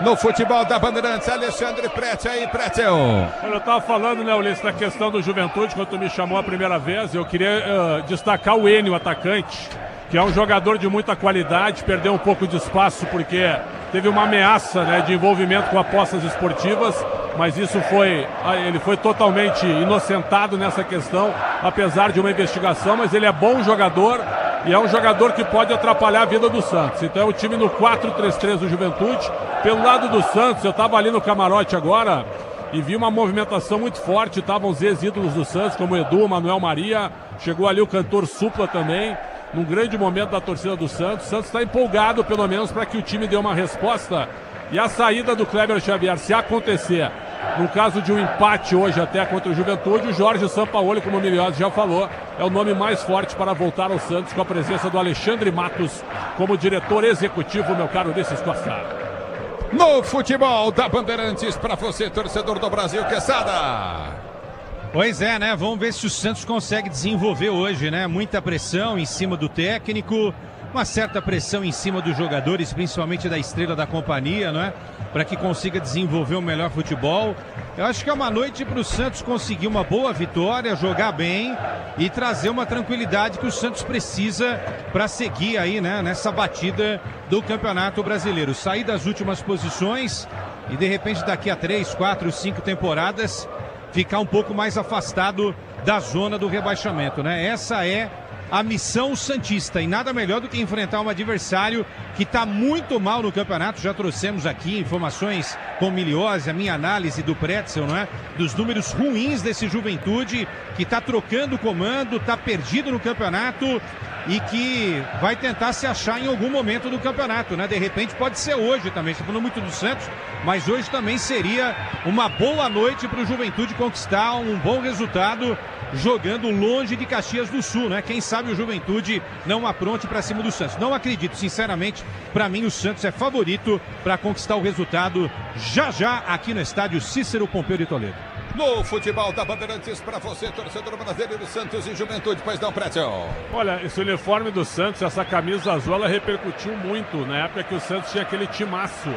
No futebol da Bandeirantes, Alexandre Pretzel aí, Pretzel. Eu estava falando, né, Ulisses, da questão do Juventude, quando tu me chamou a primeira vez, eu queria destacar o Enio, atacante, que é um jogador de muita qualidade, perdeu um pouco de espaço porque teve uma ameaça, né, de envolvimento com apostas esportivas, mas ele foi totalmente inocentado nessa questão, apesar de uma investigação, mas ele é bom jogador e é um jogador que pode atrapalhar a vida do Santos. Então é o time no 4-3-3 do Juventude. Pelo lado do Santos, eu estava ali no camarote agora e vi uma movimentação muito forte, estavam os ex-ídolos do Santos, como o Edu, o Manuel Maria, chegou ali o cantor Supla também, num grande momento da torcida do Santos. O Santos está empolgado, pelo menos, para que o time dê uma resposta. E a saída do Kleber Xavier, se acontecer, no caso de um empate hoje até contra o Juventude, o Jorge Sampaoli, como o Milhazzi já falou, é o nome mais forte para voltar ao Santos, com a presença do Alexandre Matos como diretor executivo, meu caro Ulisses Costa. No futebol da Bandeirantes, para você, torcedor do Brasil, Quesada. Pois é, né? Vamos ver se o Santos consegue desenvolver hoje, né? Muita pressão em cima do técnico, uma certa pressão em cima dos jogadores, principalmente da estrela da companhia, não é? Para que consiga desenvolver o melhor futebol. Eu acho que é uma noite para o Santos conseguir uma boa vitória, jogar bem e trazer uma tranquilidade que o Santos precisa para seguir aí, né? Nessa batida do Campeonato Brasileiro. Sair das últimas posições e de repente daqui a 3, 4, 5 temporadas ficar um pouco mais afastado da zona do rebaixamento, né? Essa é a missão santista e nada melhor do que enfrentar um adversário que está muito mal no campeonato. Já trouxemos aqui informações com Milhazzi, a minha análise do Pretzel, não é? Dos números ruins desse Juventude, que está trocando o comando, está perdido no campeonato e que vai tentar se achar em algum momento do campeonato, né? De repente pode ser hoje também, estou falando muito do Santos, mas hoje também seria uma boa noite para o Juventude conquistar um bom resultado jogando longe de Caxias do Sul, né? Quem sabe o Juventude não apronte para cima do Santos. Não acredito, sinceramente, para mim o Santos é favorito para conquistar o resultado já já aqui no estádio Cícero Pompeu de Toledo. No futebol da Bandeirantes, para você, torcedor brasileiro do Santos e Juventude, pois não, Pretzel. Olha, esse uniforme do Santos, essa camisa azul, ela repercutiu muito na época que o Santos tinha aquele timaço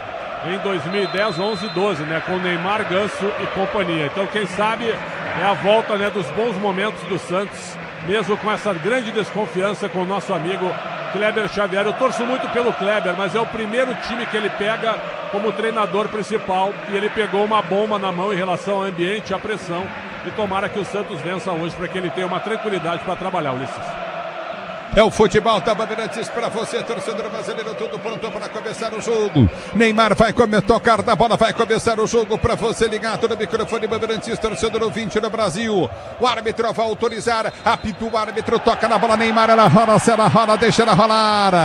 em 2010, 11 e 12, né? Com Neymar, Ganso e companhia. Então, quem sabe é a volta, né, dos bons momentos do Santos, mesmo com essa grande desconfiança com o nosso amigo Kleber Xavier. Eu torço muito pelo Kleber, mas é o primeiro time que ele pega como treinador principal e ele pegou uma bomba na mão em relação ao ambiente, à pressão, e tomara que o Santos vença hoje para que ele tenha uma tranquilidade para trabalhar, Ulisses. É o futebol da Bandeirantes para você, torcedor brasileiro, tudo pronto para começar o jogo. Neymar vai tocar na bola, vai começar o jogo para você ligado no microfone Bandeirantes, torcedor ouvinte do Brasil. O árbitro vai autorizar, apita o árbitro, toca na bola, Neymar, ela rola, se ela rola, deixa ela rolar.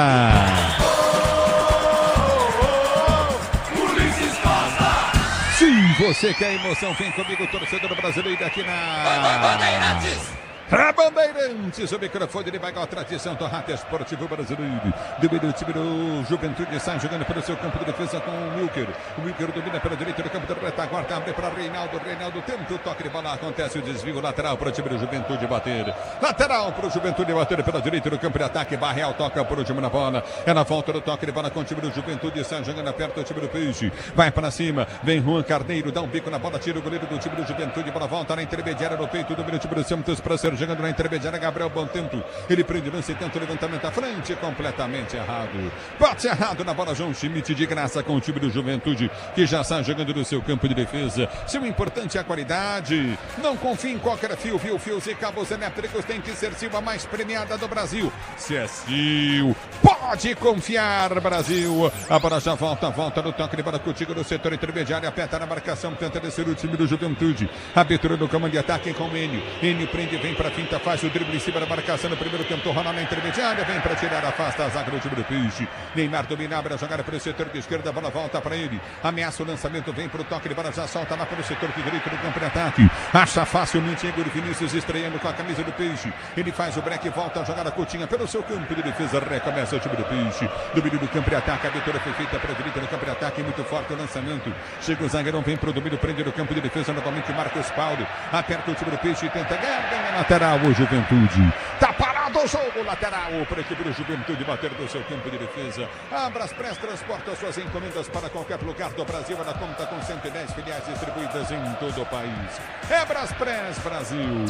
Sim, você quer emoção, vem comigo, torcedor brasileiro, aqui na Bandeirantes. Pra Bandeirantes, o microfone de Bagal, tradição do Rádio Esportivo Brasileiro. Domina o time do Juventude, sai jogando pelo seu campo de defesa com o Wilker. O Wilker domina pela direita do campo da retaguarda, abre para Reinaldo. Reinaldo tenta o toque de bola, acontece o desvio lateral para o time do Juventude bater. Lateral para o Juventude bater pela direita do campo de ataque. Barreal toca por último na bola. É na volta do toque de bola com o time do Juventude, sai jogando perto do time do Peixe. Vai para cima, vem Juan Carneiro, dá um bico na bola, tira o goleiro do time do Juventude. Bola volta na intermediária no peito do time do Santos para ser ser jogando na intermediária. Gabriel, bom tempo. Ele prende o lance e tenta o levantamento à frente. Completamente errado. Bate errado na bola. João Schmidt de graça com o time do Juventude, que já está jogando no seu campo de defesa. Se o importante é a qualidade, não confie em qualquer fio. Fios e cabos elétricos tem que ser Sil, a mais premiada do Brasil. Se é Sil, pode confiar, Brasil. A bola já volta no toque de bola contigo no setor intermediário. Aperta na marcação, tenta descer o time do Juventude. Abertura do comando de ataque com o Enio. Enio prende, vem pra finta, faz o drible em cima da marcação no primeiro tempo. Rola na intermediária, vem pra tirar, afasta a zaga do time do Peixe. Neymar domina, abre a jogada pelo setor de esquerda, a bola volta pra ele. Ameaça o lançamento, vem pro toque de bola, já solta lá pelo setor de direito do campo de ataque. Acha facilmente Igor Vinícius estreando com a camisa do Peixe. Ele faz o break, volta a jogada curtinha pelo seu campo de defesa. Recomeça o time do Peixe. Domínio do campo de ataque, a abertura foi feita para a direita no campo de ataque, muito forte o lançamento. Chega o zagueirão, vem pro domínio, prende no campo de defesa novamente Marcos Paulo. Aperta o time do Peixe e tenta ganha lateral o Juventude. Tá parado o jogo, lateral para a equipe do Juventude bater do seu campo de defesa. A Braspress transporta suas encomendas para qualquer lugar do Brasil. Ela conta com 110 filiais distribuídas em todo o país. É Braspress Brasil.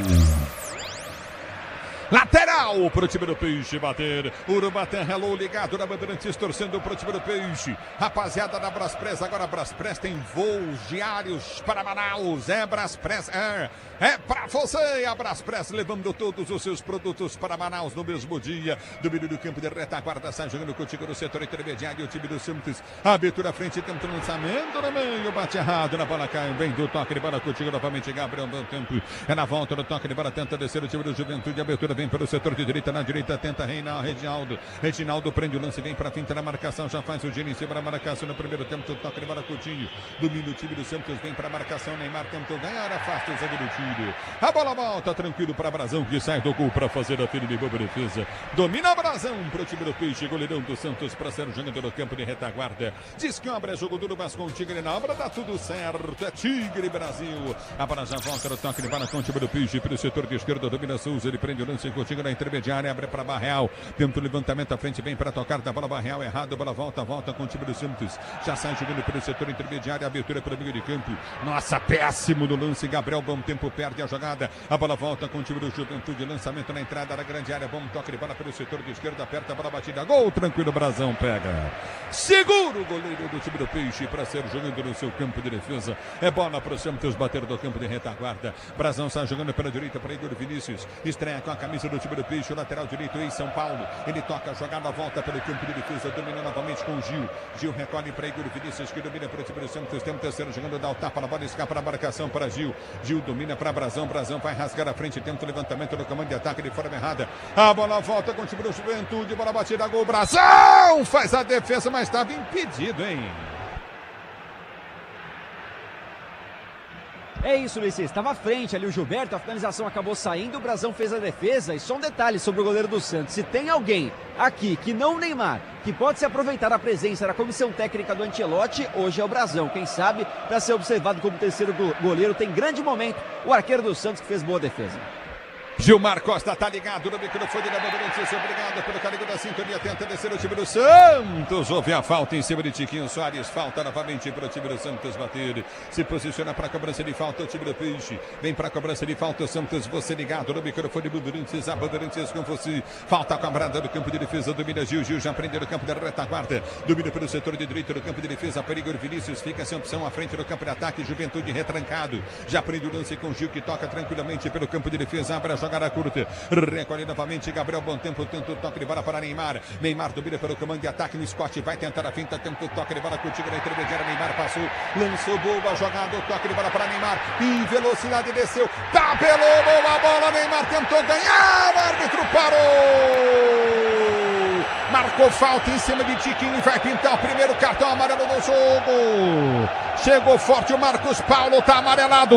Lateral para o time do Peixe bater. Urubatã, hello, ligado na Bandeirantes, torcendo para o time do Peixe. Rapaziada da Braspress, agora a Braspress tem voos diários para Manaus. É Braspress, é para você. A Braspress levando todos os seus produtos para Manaus no mesmo dia. Domínio do campo de retaguarda, sai jogando contigo no setor intermediário. O time do Santos, abertura à frente, tenta o lançamento no meio, bate errado na bola, cai, vem do toque de bola contigo novamente. Gabriel, bom tempo. É na volta do toque de bola, tenta descer o time do Juventude. Abertura vem pelo setor de direita, na direita tenta reinar Reginaldo. Reginaldo prende o lance, vem para finta na marcação, já faz o giro em cima da marcação no primeiro tempo, o toque de bola Coutinho, domina o time do Santos, vem para a marcação, Neymar tentou ganhar, afasta o zagueiro tiro. A bola volta tranquilo para Brazão, que sai do gol para fazer a firme boa defesa. Domina Brazão para o time do Peixe, goleirão do Santos para ser o jogador do campo de retaguarda. Diz que obra é jogo duro, mas com o Tigre na obra dá tudo certo. É Tigre Brasil. A bola já volta no toque de bola com o time do Peixe pelo setor de esquerda, domina Souza, ele prende o lance com o Tigre na intermediária, abre para Barreal, tenta o levantamento à frente, vem para tocar da bola, Barreal errado, a bola volta com o time do Santos, já sai jogando pelo setor intermediário, abertura para o meio de campo, nossa, péssimo no lance, Gabriel, bom tempo, perde a jogada, a bola volta com o time do Juventude, lançamento na entrada da grande área, bom toque de bola pelo setor de esquerda, aperta a bola batida, gol, tranquilo, Brazão pega, segura o goleiro do time do Peixe para ser jogando no seu campo de defesa, é bola para o Santos bater do campo de retaguarda, Brazão sai jogando pela direita para Igor Vinícius, estreia com a camisa do time do Peixe, o lateral direito em São Paulo, ele toca a jogada, volta pelo campo de defesa, domina novamente com o Gil recolhe para Igor Vinícius, que domina para o time do Santos, tem um terceiro jogando, dá o tapa na bola, escapa na marcação para Gil domina para Brazão vai rasgar a frente, tenta o levantamento no comando de ataque de forma errada, a bola volta com o time do Juventude, bola batida, gol, Brazão faz a defesa, mas estava impedido, hein? É isso, Luiz, estava à frente ali o Gilberto, a finalização acabou saindo, o Brazão fez a defesa. E só um detalhe sobre o goleiro do Santos, se tem alguém aqui que não o Neymar, que pode se aproveitar da presença da comissão técnica do Ancelotti, hoje é o Brazão, quem sabe para ser observado como terceiro goleiro, tem grande momento o arqueiro do Santos que fez boa defesa. Gilmar Costa tá ligado no microfone da Bandeirantes, obrigado pelo carinho da sintonia, tenta descer o time do Santos, houve a falta em cima de Tiquinho Soares, falta novamente para o time do Santos bater, se posiciona para a cobrança de falta o time do Peixe, vem para a cobrança de falta o Santos, você ligado no microfone Bandeirantes, a Bandeirantes com você, falta cobrada do campo de defesa, domina Gil já prende no campo da retaguarda, domina pelo setor de direito do campo de defesa, para Igor Vinícius, fica sem opção à frente do campo de ataque, Juventude retrancado, já prende o lance com Gil que toca tranquilamente pelo campo de defesa, abre a jogada curta, recolhe novamente Gabriel, bom tempo, tenta o toque de bola para Neymar domina pelo comando de ataque no Scott, vai tentar a finta, tenta o toque de bola contigo na intermediária, Neymar passou, lançou boa jogada, o toque de bola para Neymar, em velocidade desceu, tabelou, boa bola, Neymar tentou ganhar, o árbitro parou, marcou falta em cima de Tiquinho e vai pintar o primeiro cartão amarelo do jogo, chegou forte o Marcos Paulo, tá amarelado.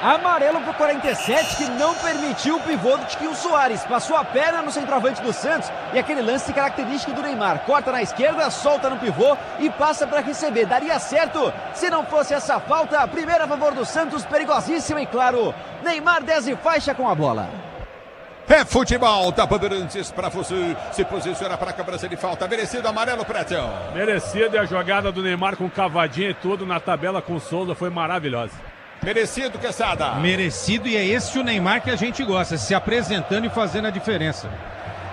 Amarelo pro 47, que não permitiu o pivô do Tiquinho Soares. Passou a perna no centroavante do Santos e aquele lance característico do Neymar. Corta na esquerda, solta no pivô e passa para receber. Daria certo se não fosse essa falta. A primeira a favor do Santos, perigosíssima e claro, Neymar 10 e faixa com a bola. É futebol da Bandeirantes para você, se posiciona para a cobrança de falta, merecido amarelo, Pretão. Merecido, e a jogada do Neymar com cavadinha e tudo na tabela com o Souza foi maravilhosa. Merecido, Quesada. Merecido, e é esse o Neymar que a gente gosta, se apresentando e fazendo a diferença.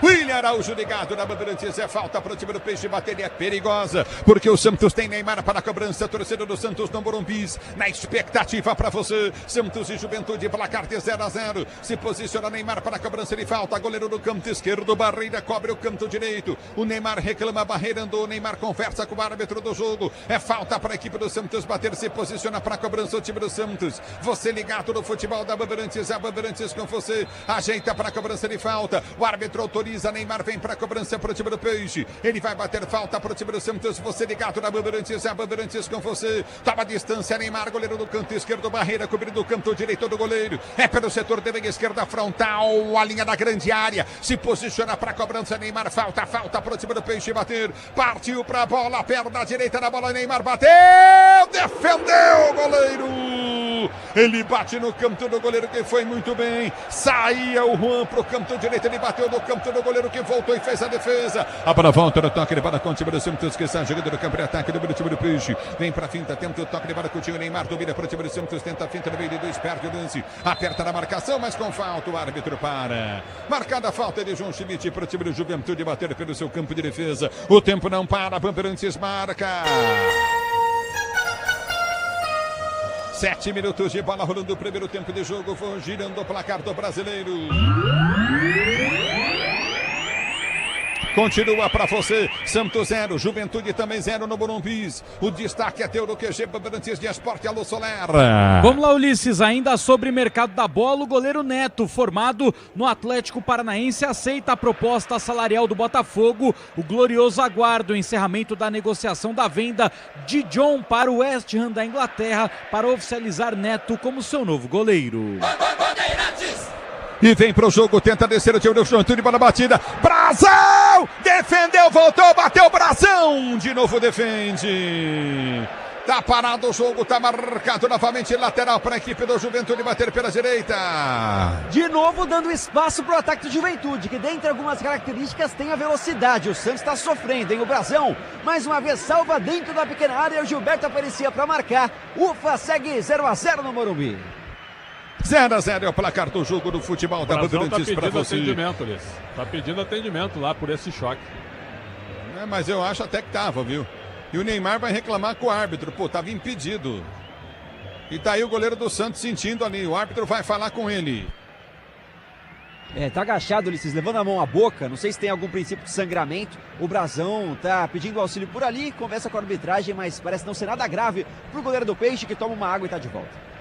William Araújo ligado na Bandeirantes, é falta para o time do Peixe, bateria perigosa, porque o Santos tem Neymar para a cobrança, torcedor do Santos no Morumbi, na expectativa para você, Santos e Juventude, placar de 0-0, se posiciona Neymar para a cobrança de falta, goleiro no canto esquerdo, Barreira cobre o canto direito, o Neymar reclama a barreira, andou, o Neymar conversa com o árbitro do jogo, é falta para a equipe do Santos bater, se posiciona para a cobrança o time do Santos, você ligado no futebol da Bandeirantes, a Bandeirantes com você, ajeita para a cobrança de falta, o árbitro autoriza, Neymar vem para a cobrança para o time do Peixe. Ele vai bater falta para o time do Santos. Você ligado na Bandeirantes, a Bandeirantes com você. Toma a distância, Neymar, goleiro do canto esquerdo, barreira cobrindo o canto direito do goleiro. É pelo setor de meia esquerda frontal, a linha da grande área. Se posiciona para a cobrança, Neymar. Falta para o time do Peixe bater. Partiu para a bola, perna direita na bola, Neymar bateu, defendeu o goleiro. Ele bate no canto do goleiro que foi muito bem. Saía o Juan para o canto direito, ele bateu no canto do goleiro que voltou e fez a defesa. A bola volta no toque de bola com o time do Santos que está jogando no campo de ataque do time do Peixe. Vem para a finta, tenta o toque de bola com o time Neymar, domina para o time do Santos, tenta a finta no meio de dois, perde o lance, aperta na marcação, mas com falta o árbitro para. Marcada a falta de João Schmidt para o time do Juventude bater pelo seu campo de defesa. O tempo não para, Bandeirantes marca. 7 minutos de bola rolando o primeiro tempo de jogo, vão girando o placar do brasileiro. Continua para você, Santos 0, Juventude também 0 no Morumbi. O destaque é teu no QG Bandeirantes de Esporte, alô Soler. Vamos lá, Ulisses, ainda sobre mercado da bola, o goleiro Neto, formado no Atlético Paranaense, aceita a proposta salarial do Botafogo. O Glorioso aguarda o encerramento da negociação da venda de John para o West Ham da Inglaterra para oficializar Neto como seu novo goleiro. E vem pro jogo, tenta descer o time do Juventude, bola batida, Brasão! Defendeu, voltou, bateu, Brasão! De novo defende. Tá parado o jogo, tá marcado novamente, lateral para a equipe do Juventude bater pela direita. De novo dando espaço para o ataque do Juventude, que dentre algumas características tem a velocidade. O Santos está sofrendo, hein? O Brasão, mais uma vez, salva dentro da pequena área. O Gilberto aparecia para marcar. Ufa, segue 0-0 no Morumbi. 0-0 é o placar do jogo do futebol da Bandeirantes para você. Tá pedindo atendimento lá por esse choque. É, mas eu acho até que tava, viu? E o Neymar vai reclamar com o árbitro. Pô, tava impedido. E tá aí o goleiro do Santos sentindo ali. O árbitro vai falar com ele. Tá agachado, Ulisses, levando a mão à boca. Não sei se tem algum princípio de sangramento. O Brasão tá pedindo auxílio por ali. Conversa com a arbitragem, mas parece não ser nada grave pro goleiro do Peixe, que toma uma água e tá de volta.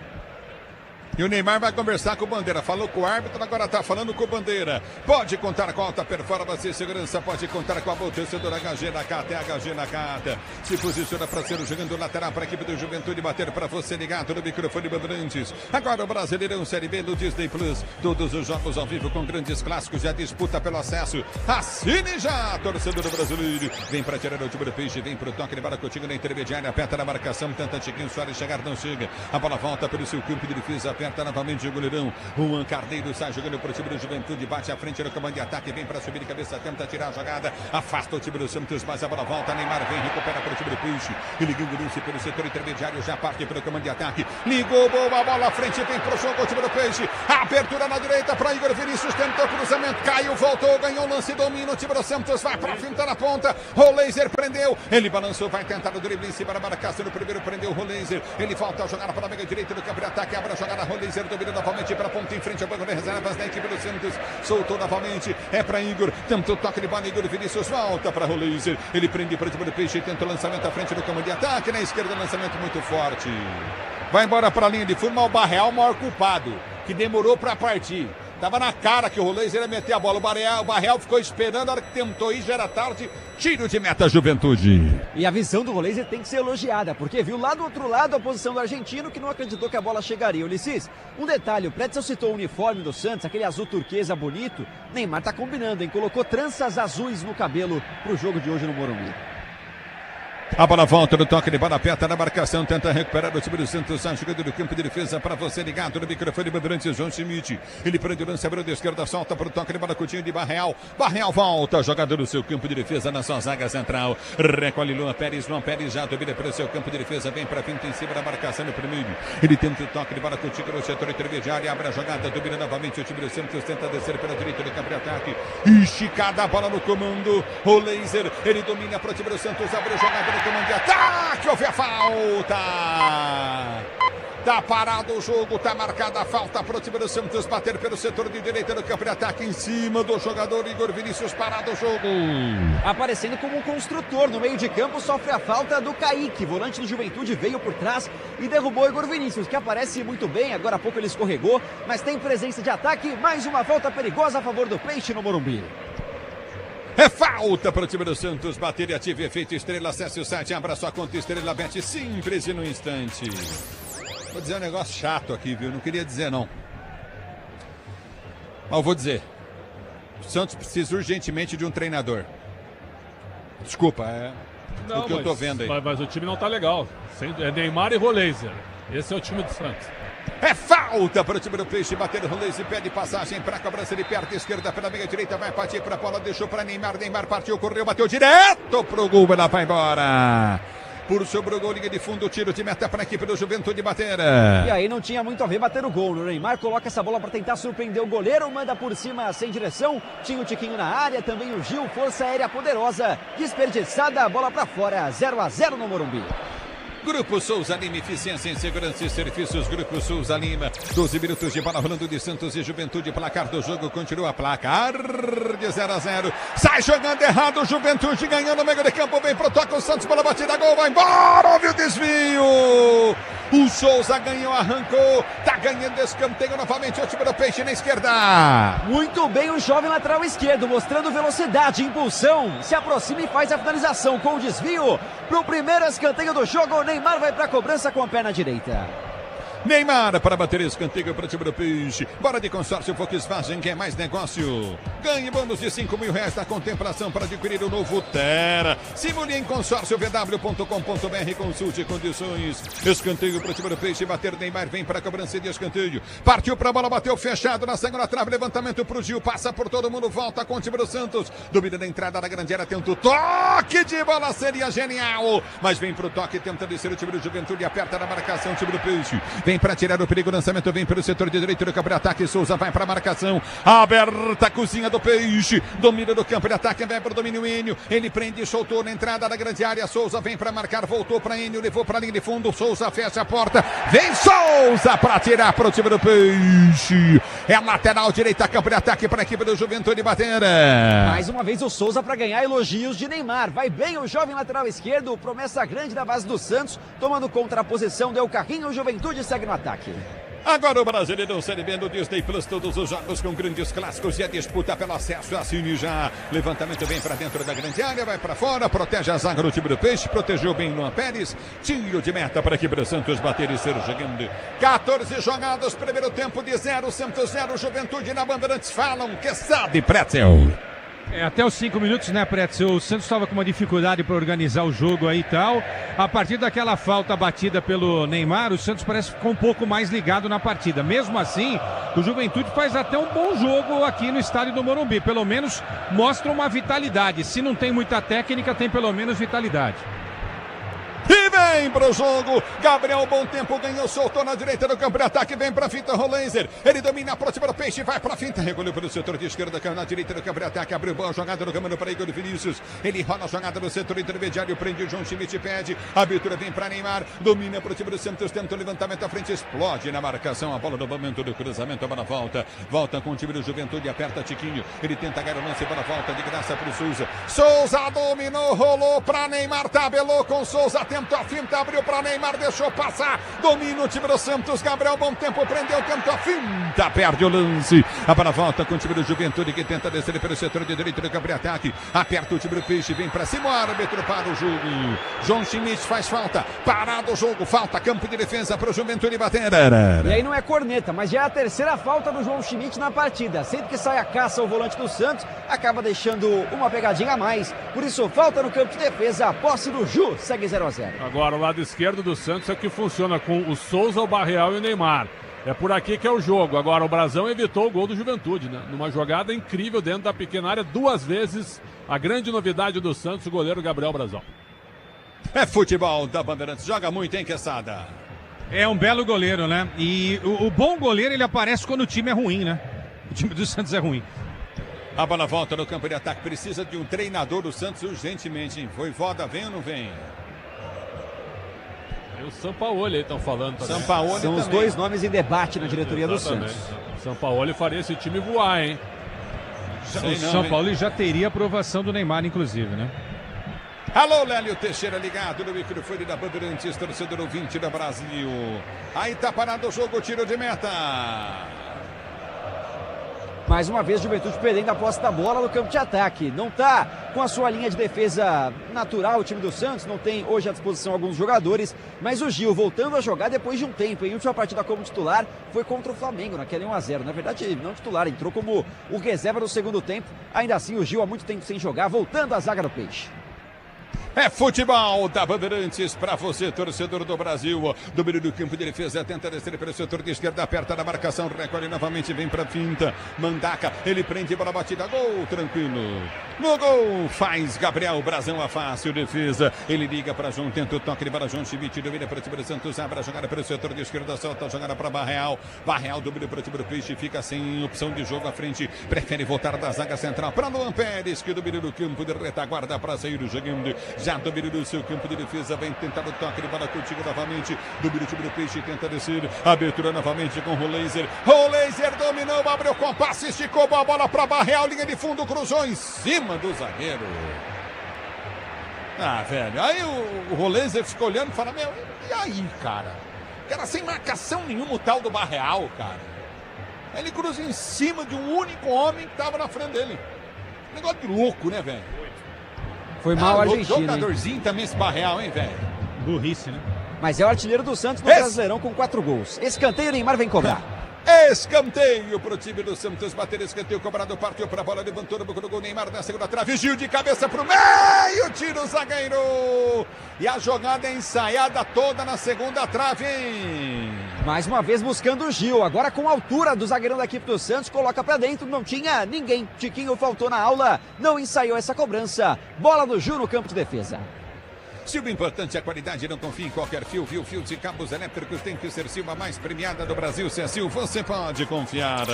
E o Neymar vai conversar com o Bandeira. Falou com o árbitro, agora tá falando com o Bandeira. Pode contar com alta performance e segurança. Pode contar com a amortecedora HG Nakata. É HG Nakata. Se posiciona para ser jogando lateral para a equipe do Juventude. Bater para você ligado no microfone Bandeirantes. Agora o Brasileirão Série B do Disney Plus. Todos os jogos ao vivo com grandes clássicos. E a disputa pelo acesso. Assine já, torcedor brasileiro. Vem para tirar o time do Peixe. Vem para o toque de bola contigo na intermediária. Aperta na marcação. Tenta Chiquinho Soares chegar. Não chega. A bola volta pelo seu campo de defesa. Aperta novamente o goleirão. Juan Carneiro sai jogando para o time do Juventude. Bate à frente no comando de ataque. Vem para subir de cabeça. Tenta tirar a jogada. Afasta o time do Santos. Mas a bola volta. Neymar vem. Recupera para o time do Peixe. E ligando o lance pelo setor intermediário. Já parte pelo comando de ataque. Ligou. Boa bola à frente. Vem para o jogo o time do Peixe. Abertura na direita para Igor Vinícius. Tentou cruzamento. Caiu. Voltou. Ganhou o lance. Domina o time do Santos. Vai para a finta na ponta. Roleiser prendeu. Ele balançou. Vai tentar o drible em cima da marcação. No primeiro prendeu o Roleiser. Ele volta a jogar para a meia direita do campo de ataque. Abre a jogada. Roleiser domina novamente para a ponta em frente ao banco de reservas da equipe do Santos. Soltou novamente. É para Igor. Tentou toque de bola. Igor Vinícius volta para Roleiser. Ele prende para o time do Peixe. Tenta o lançamento à frente do campo de ataque. Na esquerda, lançamento muito forte. Vai embora para a linha de fundo. Mas o Barreal, o maior culpado, que demorou para partir. Tava na cara que o Roleiser ia meter a bola. O Barreal ficou esperando, a hora que tentou ir, já era tarde. Tiro de meta, Juventude. E a visão do Roleiser tem que ser elogiada, porque viu lá do outro lado a posição do argentino, que não acreditou que a bola chegaria. Ulisses, um detalhe, o Pretzel citou o uniforme do Santos, aquele azul turquesa bonito. Neymar tá combinando, hein? Colocou tranças azuis no cabelo pro jogo de hoje no Morumbi. A bola volta no toque de bola, aperta na marcação, tenta recuperar o time do Santos, a jogada do campo de defesa para você ligado no microfone Bandeirantes, João Schmidt. Ele prende o lance, abriu da esquerda, solta para o toque de bola, Coutinho de Barreal. Barreal volta, jogador do seu campo de defesa na sua zaga central. Recolhe Luan Pérez já domina para o seu campo de defesa, vem para finta em cima da marcação no primeiro. Ele tenta o toque de bola, Coutinho no setor intermediário, abre a jogada, domina novamente o time do Santos, tenta descer pela direita do campo de ataque. Esticada a bola no comando, o Laser, ele domina para o time do Santos, abre a jogada no comando de ataque. Houve a falta. Tá parado o jogo, tá marcada a falta para o time do Santos bater pelo setor de direita do campo de ataque em cima do jogador Igor Vinícius, parado o jogo. Aparecendo como um construtor no meio de campo, sofre a falta do Kaique, volante do Juventude, veio por trás e derrubou Igor Vinícius, que aparece muito bem, agora há pouco ele escorregou, mas tem presença de ataque, mais uma falta perigosa a favor do Peixe no Morumbi. É falta para o time do Santos, bater e ative efeito Estrela, acesse o site, abra sua conta Estrela Bet, simples e no instante. Vou dizer um negócio chato aqui, viu? Não queria dizer não. Mas eu vou dizer. O Santos precisa urgentemente de um treinador. Desculpa, o que eu tô vendo aí. Mas o time não tá legal. É Neymar e Roleiser. Esse é o time do Santos. É falta para o time do Peixe, bater o Roleiser, pede passagem para a cobrança de perto, esquerda pela meia direita, vai partir para a bola, deixou para Neymar, Neymar partiu, correu, bateu direto pro gol, ela vai embora. Por sobre o gol, linha de fundo, tiro de meta para a equipe do Juventude bater. E aí não tinha muito a ver bater o gol. O Neymar coloca essa bola para tentar surpreender o goleiro, manda por cima sem direção. Tinha o Tiquinho na área, também o Gil, força aérea poderosa. Desperdiçada, a bola para fora, 0-0 no Morumbi. Grupo Souza Lima, eficiência em segurança e serviços. Grupo Souza Lima, 12 minutos de bola rolando de Santos e Juventude. Placar do jogo continua placar de 0-0. Sai jogando errado, Juventude ganhando no meio de campo. Vem pro toque o Santos, bola batida, gol, vai embora. Houve o desvio. O Souza ganhou, arrancou. Tá ganhando escanteio novamente o time do Peixe na esquerda. Muito bem o jovem lateral esquerdo, mostrando velocidade, impulsão. Se aproxima e faz a finalização com o desvio. Pro primeiro escanteio do jogo, Neymar vai pra cobrança com a perna direita. Neymar para bater escanteio para o time do Peixe. Bora de consórcio Volkswagen, que é mais negócio. Ganhe bônus de R$5.000 da contemplação para adquirir o novo Tera. Simule em consórciovw.com.br, consulte condições. Escanteio para o time do Peixe, bater Neymar, vem para a cobrança de escanteio. Partiu para a bola, bateu fechado na segunda trave, levantamento para o Gil, passa por todo mundo, volta com o time do Santos. Domina da entrada da grande área, tenta o toque de bola, seria genial. Mas vem para o toque, tenta descer o time do Juventude, aperta na marcação o time do Peixe. Vem para tirar o perigo, lançamento vem pelo setor de direito do campo de ataque, Souza vai para a marcação, aberta a cozinha do Peixe, domínio do campo de ataque, vai para o domínio Enio, ele prende, soltou na entrada da grande área, Souza vem para marcar, voltou para Enio, levou para a linha de fundo, Souza fecha a porta, vem Souza para tirar para o time do Peixe, é a lateral direita, campo de ataque para a equipe do Juventude bater. Mais uma vez o Souza para ganhar elogios de Neymar, vai bem o jovem lateral esquerdo, promessa grande da base do Santos, tomando contra a posição, deu carrinho, o Juventude segue no ataque. Agora o Brasileirão Série B no Disney Plus, todos os jogos com grandes clássicos e a disputa pelo acesso, assine já. Levantamento vem para dentro da grande área, vai para fora, protege a zaga do time do Peixe, protegeu bem Luan Pérez, tiro de meta para a equipe do Santos bater e ser jogando. 14 jogadas, primeiro tempo de 0, Santos 0, Juventude na Bandeirantes falam que sabe, Pretzel. Até os 5 minutos, né, Pretzel? O Santos estava com uma dificuldade para organizar o jogo aí e tal. A partir daquela falta batida pelo Neymar, o Santos parece que ficou um pouco mais ligado na partida. Mesmo assim, o Juventude faz até um bom jogo aqui no estádio do Morumbi. Pelo menos mostra uma vitalidade. Se não tem muita técnica, tem pelo menos vitalidade. E vem pro jogo, Gabriel, bom tempo, ganhou, soltou na direita do campo de ataque, vem pra finta, Roleiser, ele domina a próxima do Peixe, vai pra finta, recolheu pelo setor de esquerda, na direita do campo de ataque, abriu boa jogada no caminho para Igor Vinícius, ele rola a jogada no setor intermediário, prende o João Schmidt, pede, a abertura vem pra Neymar, domina pro time do Santos, tenta o levantamento à frente, explode na marcação, a bola no momento do cruzamento, a bola volta com o time do Juventude, aperta Tiquinho, ele tenta ganhar o lance, bola volta de graça pro Souza, Souza dominou, rolou pra Neymar, tabelou com Souza, tentou a finta, abriu para Neymar, deixou passar. Domina o time do Santos. Gabriel, bom tempo, prendeu, tentou a finta, perde o lance. A bola volta com o time do Juventude que tenta descer pelo setor de direito do campo de ataque. Aperta o time do Peixe, vem para cima. O árbitro para o jogo. João Schmidt faz falta. Parado o jogo, falta, campo de defesa para o Juventude bater. E aí não é corneta, mas já é a terceira falta do João Schmidt na partida. Sempre que sai a caça ao volante do Santos, acaba deixando uma pegadinha a mais. Por isso, falta no campo de defesa. A posse do Ju segue 0-0. Agora, o lado esquerdo do Santos é que funciona com o Souza, o Barreal e o Neymar. É por aqui que é o jogo. Agora, o Brasão evitou o gol do Juventude, né? Numa jogada incrível dentro da pequena área, 2 vezes. A grande novidade do Santos, o goleiro Gabriel Brasão. É futebol da Bandeirantes. Joga muito, hein, Quesada? É um belo goleiro, né? E o bom goleiro, ele aparece quando o time é ruim, né? O time do Santos é ruim. A bola volta no campo de ataque. Precisa de um treinador do Santos urgentemente, hein? Voivoda, vem ou não vem? E o Sampaoli aí estão falando também. São também os dois nomes em debate na diretoria do Santos. O Sampaoli faria esse time voar, hein? O São Paulo já teria aprovação do Neymar, inclusive, né? Alô, Lélio Teixeira ligado no microfone da Bandeirantes, torcedor ouvinte da Brasil. Aí tá parado o jogo, tiro de meta. Mais uma vez, Juventude perdendo a posse da bola no campo de ataque. Não tá com a sua linha de defesa natural o time do Santos, não tem hoje à disposição alguns jogadores, mas o Gil voltando a jogar depois de um tempo. Em última partida como titular foi contra o Flamengo, naquele 1-0. Na verdade, não titular, entrou como o reserva no segundo tempo. Ainda assim, o Gil há muito tempo sem jogar, voltando à zaga do Peixe. É futebol da Bandeirantes para você, torcedor do Brasil. Domínio do campo de defesa, tenta descer pelo setor de esquerda, aperta na marcação, recolhe novamente, vem para finta. Mandaca, ele prende para a batida, gol, tranquilo. No gol, faz Gabriel Brasão a fácil defesa. Ele liga para João, tenta o toque de bola, João Schmidt, domina para o time do Santos, abre a jogada pelo setor de esquerda, solta a jogada para Barreal. Barreal domina para o time do Peixe, fica sem opção de jogo à frente, prefere voltar da zaga central para Luan Pérez, que domina no campo de retaguarda para sair jogando. Já domina no seu campo de defesa, vem tentar o toque de bola contigo novamente. Domina o time do Peixe, tenta descer. Abertura novamente com o Roleiser. Roleiser dominou, abriu com passe, esticou a bola para Barreal, linha de fundo, cruzou em cima do zagueiro. Ah, velho, aí o Roleiser ficou olhando e fala, meu, e aí, cara? Cara, sem marcação nenhuma o tal do Barreal, cara. Ele cruza em cima de um único homem que estava na frente dele. Negócio de louco, né, velho? Foi mal a Argentina. Jogadorzinho também esse Barreal, hein, velho? Burrice, né? Mas é o artilheiro do Santos no Brasileirão com 4 gols. Escanteio, o Neymar vem cobrar. Escanteio pro time do Santos, bater escanteio, cobrado, partiu pra bola, levantou no boca do gol, Neymar na segunda trave, Gil de cabeça pro meio, tira o zagueiro. E a jogada é ensaiada toda na segunda trave, hein? Mais uma vez buscando o Gil, agora com a altura do zagueirão da equipe do Santos, coloca pra dentro, não tinha ninguém. Tiquinho faltou na aula, não ensaiou essa cobrança. Bola do Gil no campo de defesa. Se o importante é a qualidade, não confie em qualquer fio. Fios e cabos elétricos tem que ser Silva, mais premiada do Brasil. Se é Sil, você pode confiar.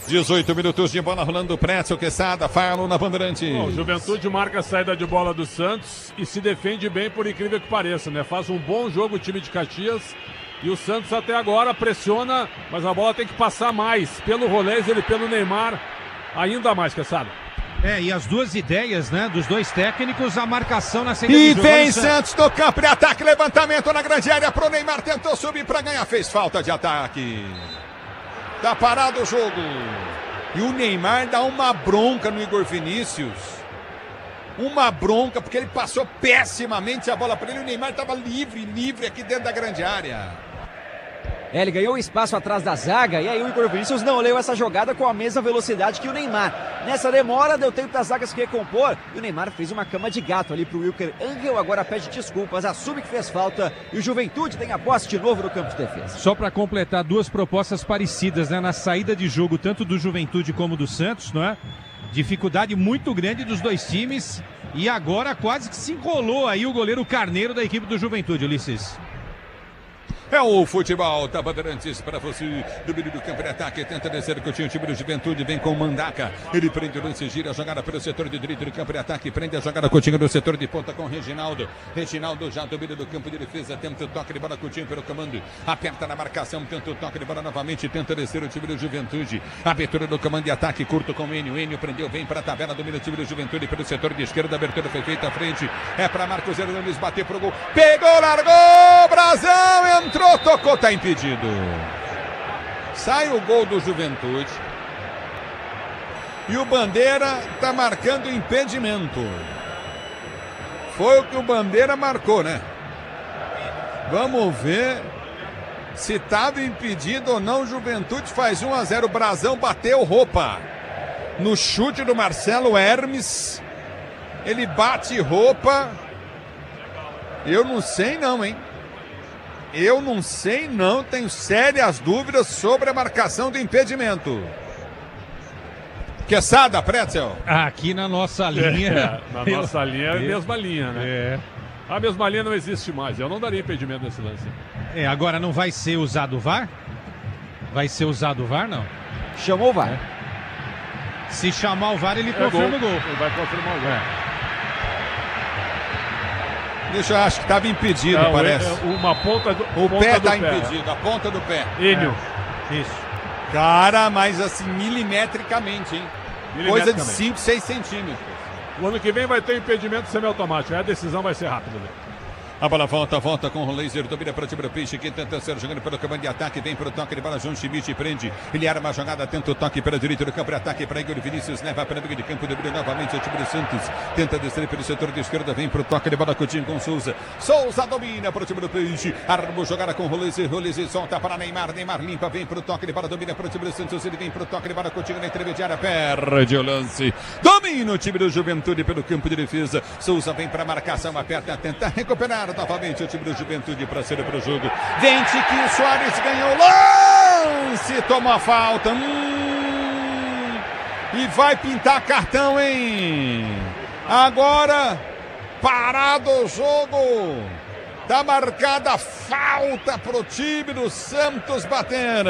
18 minutos de bola rolando, Précio, Quesada, Falo na Bandeirante. Bom, Juventude marca a saída de bola do Santos e se defende bem, por incrível que pareça, né? Faz um bom jogo o time de Caxias e o Santos até agora pressiona, mas a bola tem que passar mais pelo Roleiser e pelo Neymar, ainda mais, Quesada. E as duas ideias, né, dos dois técnicos, a marcação na saída e do vem Santos no campo de ataque, levantamento na grande área pro Neymar, tentou subir para ganhar, fez falta de ataque. Tá parado o jogo. E o Neymar dá uma bronca no Igor Vinícius. Uma bronca, porque ele passou pessimamente a bola para ele, o Neymar estava livre aqui dentro da grande área. Ele ganhou espaço atrás da zaga e aí o Igor Vinícius não leu essa jogada com a mesma velocidade que o Neymar. Nessa demora, deu tempo das zagas se recompor e o Neymar fez uma cama de gato ali pro Wilker Angel, agora pede desculpas, assume que fez falta e o Juventude tem a posse de novo no campo de defesa. Só para completar, duas propostas parecidas, né, na saída de jogo, tanto do Juventude como do Santos, não é? Dificuldade muito grande dos dois times e agora quase que se enrolou aí o goleiro Carneiro da equipe do Juventude, Ulisses. É o futebol da Bandeirantes para você. Domínio do campo de ataque, tenta descer o time do Juventude, vem com o Mandaca. Ele prende o lance, gira a jogada pelo setor de direito do campo de ataque, prende a jogada Coutinho do setor de ponta com o Reginaldo. Reginaldo já domina do campo de defesa, tenta o toque de bola, Coutinho pelo comando. Aperta na marcação, tenta o toque de bola novamente, tenta descer o time do Juventude. Abertura do comando de ataque, curto com o Enio. Enio prendeu, vem para a tabela, domina o time do Juventude pelo setor de esquerda. A abertura foi feita à frente. É para Marcos Hernandes bater pro gol. Pegou, largou, Brasão, entrou, tocou, tá impedido. Sai o gol do Juventude. E o Bandeira tá marcando impedimento. Foi o que o Bandeira marcou, né? Vamos ver se estava impedido ou não. Juventude faz 1-0. Brasão bateu roupa. No chute do Marcelo Hermes. Ele bate roupa. Eu não sei não, hein? Eu não sei não. Tenho sérias dúvidas sobre a marcação do impedimento. Quesada, Pretzel. Aqui na nossa linha. Na nossa linha é a mesma linha, né? A mesma linha não existe mais. Eu não daria impedimento nesse lance. Agora não vai ser usado o VAR? Vai ser usado o VAR, não? Chamou o VAR. Se chamar o VAR, ele confirma o gol. Ele vai confirmar o gol. Deixa eu acho que estava impedido, não, parece. Uma ponta do O ponta pé do está impedido, a ponta do pé. Enio. Isso. Cara, mas assim, milimetricamente, hein? Coisa de 5, 6 centímetros. O ano que vem vai ter impedimento semiautomático. A decisão vai ser rápida, né? A bola volta com o laser, domina para o time do Peixe, que tenta ser jogando pelo comando de ataque, vem para o toque de bola, João Schmidt prende, ele arma a jogada, tenta o toque pela direita do campo de ataque, para Igor Vinícius, leva para a briga de campo, domina novamente o time do Santos, tenta descer pelo setor de esquerda, vem para o toque de bola, Coutinho com Souza, Souza domina para o time do Peixe, arma a jogada com o laser, solta para Neymar, Neymar limpa, vem para o toque de bola, domina para o time do Santos, ele vem para o toque de bola, Coutinho na intermediária, perde o lance, domina o time do Juventude pelo campo de defesa, Souza vem para a marcação, aperta, tenta recuperar novamente o time do Juventude para ser para o jogo. Vem Tiquinho Soares, ganhou o lance, tomou a falta. E vai pintar cartão, hein? Agora, parado o jogo. Tá marcada falta pro time do Santos bater.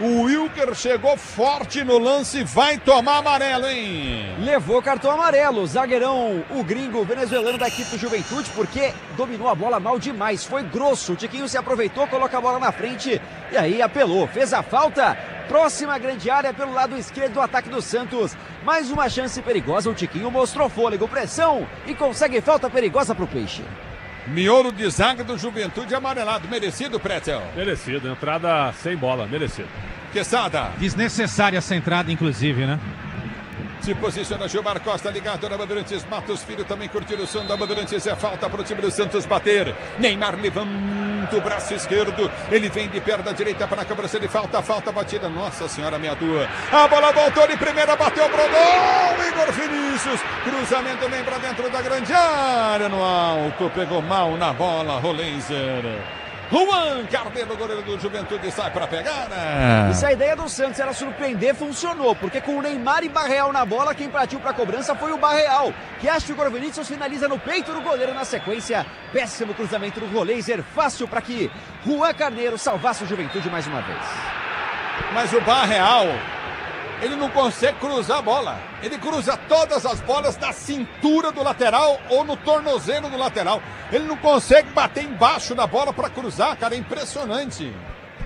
O Wilker chegou forte no lance, vai tomar amarelo, hein? Levou cartão amarelo, zagueirão, o gringo venezuelano da equipe do Juventude, porque dominou a bola mal demais, foi grosso, o Tiquinho se aproveitou, coloca a bola na frente e aí apelou, fez a falta, próxima grande área pelo lado esquerdo do ataque do Santos, mais uma chance perigosa, o Tiquinho mostrou fôlego, pressão e consegue falta perigosa pro Peixe. Miolo de zaga do Juventude amarelado, merecido, Pretzel? Merecido, entrada sem bola, merecido. Quesada. Desnecessária essa entrada, inclusive, né? Se posiciona Gilmar Costa, ligado na Bandeirantes. Matos Filho também curtindo o som da Bandeirantes. É falta para o time do Santos bater. Neymar levanta o braço esquerdo. Ele vem de perna direita para a cobrança de falta. Falta batida. Nossa Senhora, meia tua. A bola voltou de primeira, bateu pro gol. Igor Vinícius. Cruzamento vem para dentro da grande área. No alto, pegou mal na bola. Rolenzer. Juan Carneiro, goleiro do Juventude, sai para pegar, né? E se a ideia do Santos era surpreender, funcionou, porque com o Neymar e Barreal na bola, quem partiu para a cobrança foi o Barreal, que acha que o Igor Vinícius finaliza no peito do goleiro na sequência. Péssimo cruzamento do Rolenzer, fácil para que Juan Carneiro salvasse o Juventude mais uma vez. Mas o Barreal, ele não consegue cruzar a bola. Ele cruza todas as bolas na cintura do lateral ou no tornozelo do lateral. Ele não consegue bater embaixo da bola para cruzar, cara, é impressionante.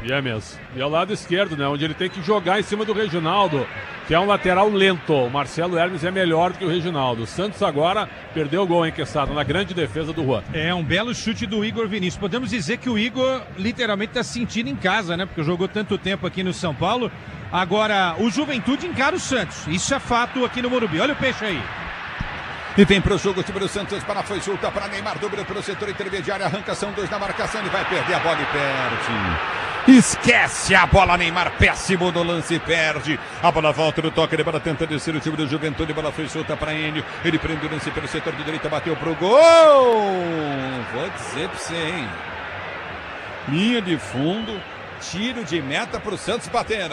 E é mesmo. E ao lado esquerdo, né, onde ele tem que jogar em cima do Reginaldo, que é um lateral lento. O Marcelo Hermes é melhor do que o Reginaldo. O Santos agora perdeu o gol, hein, Quesada, na grande defesa do Juan. É um belo chute do Igor Vinícius. Podemos dizer que o Igor literalmente está sentindo em casa, né, porque jogou tanto tempo aqui no São Paulo. Agora, o Juventude encara o Santos. Isso é fato aqui no Morumbi. Olha o Peixe aí. E vem para o jogo o time do Santos, para foi solta para Neymar, dobra pelo setor intermediário, arranca, são dois na marcação, ele vai perder a bola e perde. Esquece a bola, Neymar, péssimo no lance, perde. A bola volta no toque de bola, tenta descer o time do Juventude, a bola foi solta para Enio, ele prende o lance pelo setor de direita, bateu pro gol. Vou dizer para você, hein? Linha de fundo, tiro de meta para o Santos bater.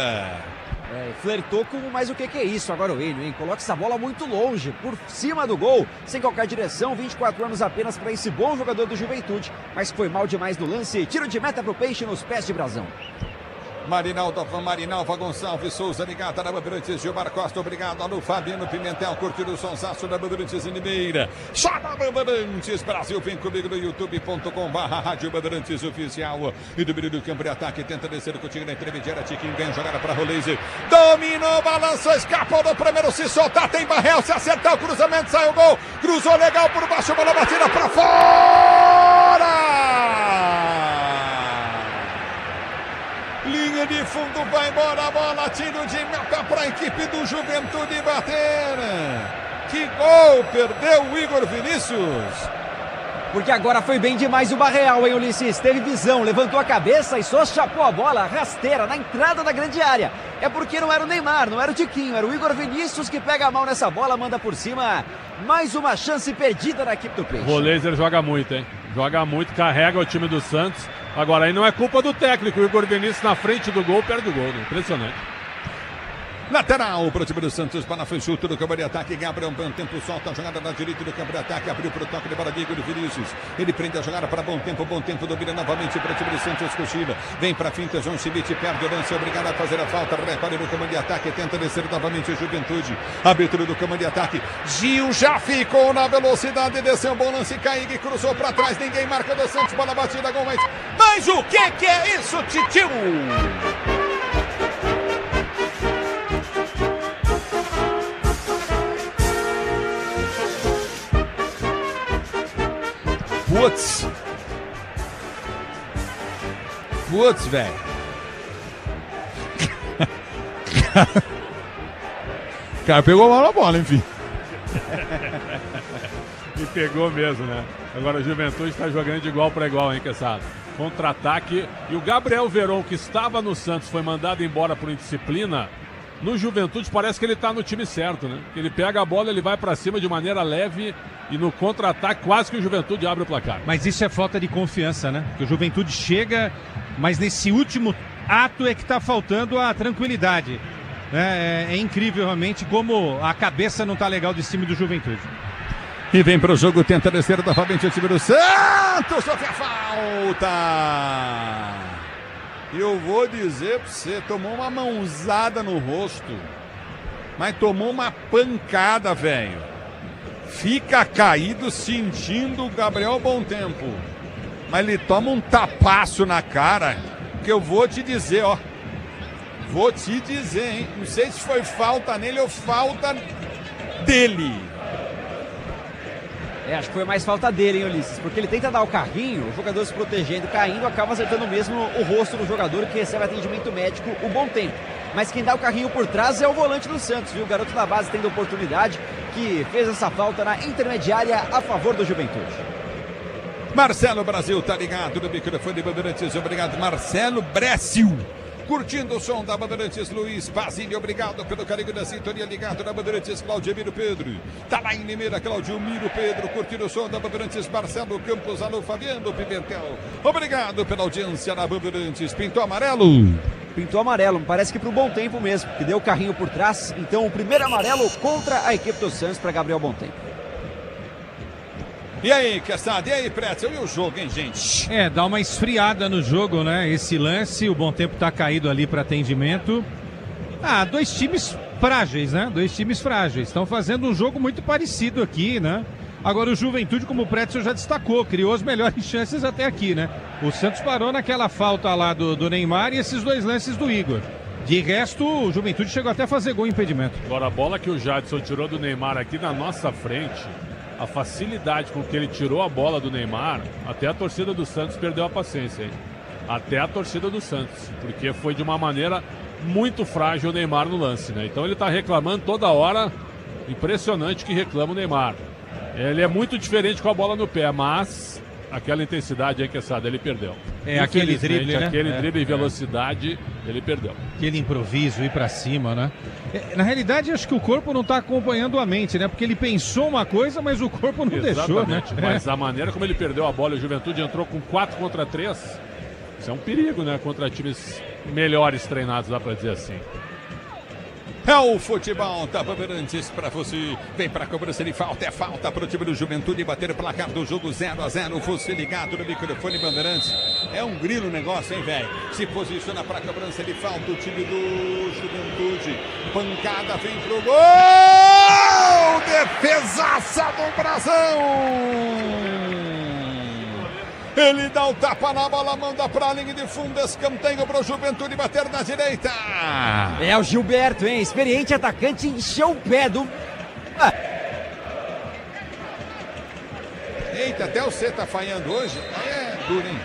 Flertou com mais o que é isso agora o Enio, hein? Coloca essa bola muito longe, por cima do gol, sem qualquer direção, 24 anos apenas para esse bom jogador do Juventude, mas foi mal demais no lance, tiro de meta pro Peixe nos pés de Brazão. Marinalva Gonçalves Souza, ligada na Bandeirantes, Gilmar Costa, obrigado. Alô, Fabiano Pimentel, curtindo o sonsaço da Bandeirantes em Limeira. Chama Bandeirantes Brasil, vem comigo no youtube.com/Rádio Bandeirantes Oficial. E do meio do campo de ataque, tenta descer com o time na intermediária, Tiquinho vem jogada para Roleze. Dominou, balançou, escapou do primeiro, se soltar, tem Barrel, se acertar o cruzamento, sai o gol. Cruzou legal por baixo, bola batida para fora. Linha de fundo, vai embora a bola, tiro de meta para a equipe do Juventude bater. Que gol, perdeu o Igor Vinícius. Porque agora foi bem demais o Barreal, hein, Ulisses? Teve visão, levantou a cabeça e só chapou a bola rasteira na entrada da grande área. É porque não era o Neymar, não era o Tiquinho, era o Igor Vinícius que pega a mão nessa bola, manda por cima. Mais uma chance perdida na equipe do Peixe. O Roleze joga muito, hein? Joga muito, carrega o time do Santos. Agora aí não é culpa do técnico, o Igor Vinícius na frente do gol, perde o gol, né? Impressionante. Lateral para o time do Santos, para frente, chuta do campo de ataque, Gabriel, bom tempo, solta a jogada na direita do campo de ataque, abriu para o toque de bola de Igor Vinícius, ele prende a jogada para bom tempo, domina novamente para o time do Santos, cochila, vem para a finta, João Schmidt perde o lance, obrigado a fazer a falta, repare no campo de ataque, tenta descer novamente o Juventude, abertura do campo de ataque, Gil já ficou na velocidade, desceu, bom lance, Kaique cruzou para trás, ninguém marca do Santos, bola batida, gol, mas o que é isso, Titio? Putz, velho. O cara pegou mal na bola, enfim. E pegou mesmo, né? Agora o Juventude está jogando de igual para igual, hein, Quesada? Contra-ataque. E o Gabriel Veron, que estava no Santos, foi mandado embora por indisciplina. No Juventude parece que ele está no time certo, né? Ele pega a bola, ele vai para cima de maneira leve e no contra-ataque quase que o Juventude abre o placar. Mas isso é falta de confiança, né? Porque o Juventude chega, mas nesse último ato é que está faltando a tranquilidade. É incrível realmente como a cabeça não está legal desse time do Juventude. E vem para o jogo, tenta descer novamente o time do Santos, sofre a falta. Eu vou dizer pra você, tomou uma mãozada no rosto, mas tomou uma pancada, velho. Fica caído sentindo o Gabriel Bom Tempo, mas ele toma um tapaço na cara, que eu vou te dizer, ó. Vou te dizer, hein. Não sei se foi falta nele ou falta dele. Acho que foi mais falta dele, hein, Ulisses? Porque ele tenta dar o carrinho, o jogador se protegendo, caindo, acaba acertando mesmo o rosto do jogador que recebe atendimento médico o Bom Tempo. Mas quem dá o carrinho por trás é o volante do Santos, viu? O garoto da base tendo oportunidade, que fez essa falta na intermediária a favor do Juventude. Marcelo Brasil tá ligado no microfone Bandeirantes, obrigado. Marcelo Brasil. Curtindo o som da Bandeirantes, Luiz Basílio, obrigado pelo carinho da sintonia, ligado na Bandeirantes, Claudio Miro Pedro. Tá lá em Limeira, Claudio Miro Pedro, curtindo o som da Bandeirantes, Marcelo Campos, alô, Fabiano Pimentel. Obrigado pela audiência na Bandeirantes. Pintou amarelo? Pintou amarelo, parece que pro Bom Tempo mesmo, que deu o carrinho por trás. Então o primeiro amarelo contra a equipe do Santos para Gabriel Bom Tempo. E aí, Quesada, e aí, Pretzel, e o jogo, hein, gente? Dá uma esfriada no jogo, né? Esse lance, o Bom Tempo tá caído ali para atendimento. Dois times frágeis, né? Dois times frágeis. Estão fazendo um jogo muito parecido aqui, né? Agora o Juventude, como o Pretzel já destacou, criou as melhores chances até aqui, né? O Santos parou naquela falta lá do Neymar e esses dois lances do Igor. De resto, o Juventude chegou até a fazer gol em impedimento. Agora a bola que o Jadson tirou do Neymar aqui na nossa frente, a facilidade com que ele tirou a bola do Neymar, até a torcida do Santos perdeu a paciência, hein? Até a torcida do Santos, porque foi de uma maneira muito frágil o Neymar no lance, né? Então ele tá reclamando toda hora, impressionante que reclama o Neymar. Ele é muito diferente com a bola no pé, mas aquela intensidade aí, Quesada, ele perdeu. Aquele drible, né? Aquele drible e velocidade, ele perdeu. Aquele improviso, ir pra cima, né? Na realidade, acho que o corpo não tá acompanhando a mente, né? Porque ele pensou uma coisa, mas o corpo não deixou, né? Mas a maneira como ele perdeu a bola, o Juventude entrou com 4 contra 3, isso é um perigo, né? Contra times melhores treinados, dá pra dizer assim. É o futebol da Bandeirantes pra você. Vem pra cobrança de falta. É falta pro time do Juventude bater o placar do jogo 0-0. Você ligado no microfone Bandeirantes. É um grilo o negócio, hein, velho? Se posiciona pra cobrança de falta o time do Juventude. Pancada vem pro gol! Defesaça do Brasão! Ele dá o tapa na bola, manda pra linha de fundo, escanteio pro Juventude bater na direita. É o Gilberto, hein? Experiente atacante, encheu o pé do... Eita, até o C tá falhando hoje. É duro, hein?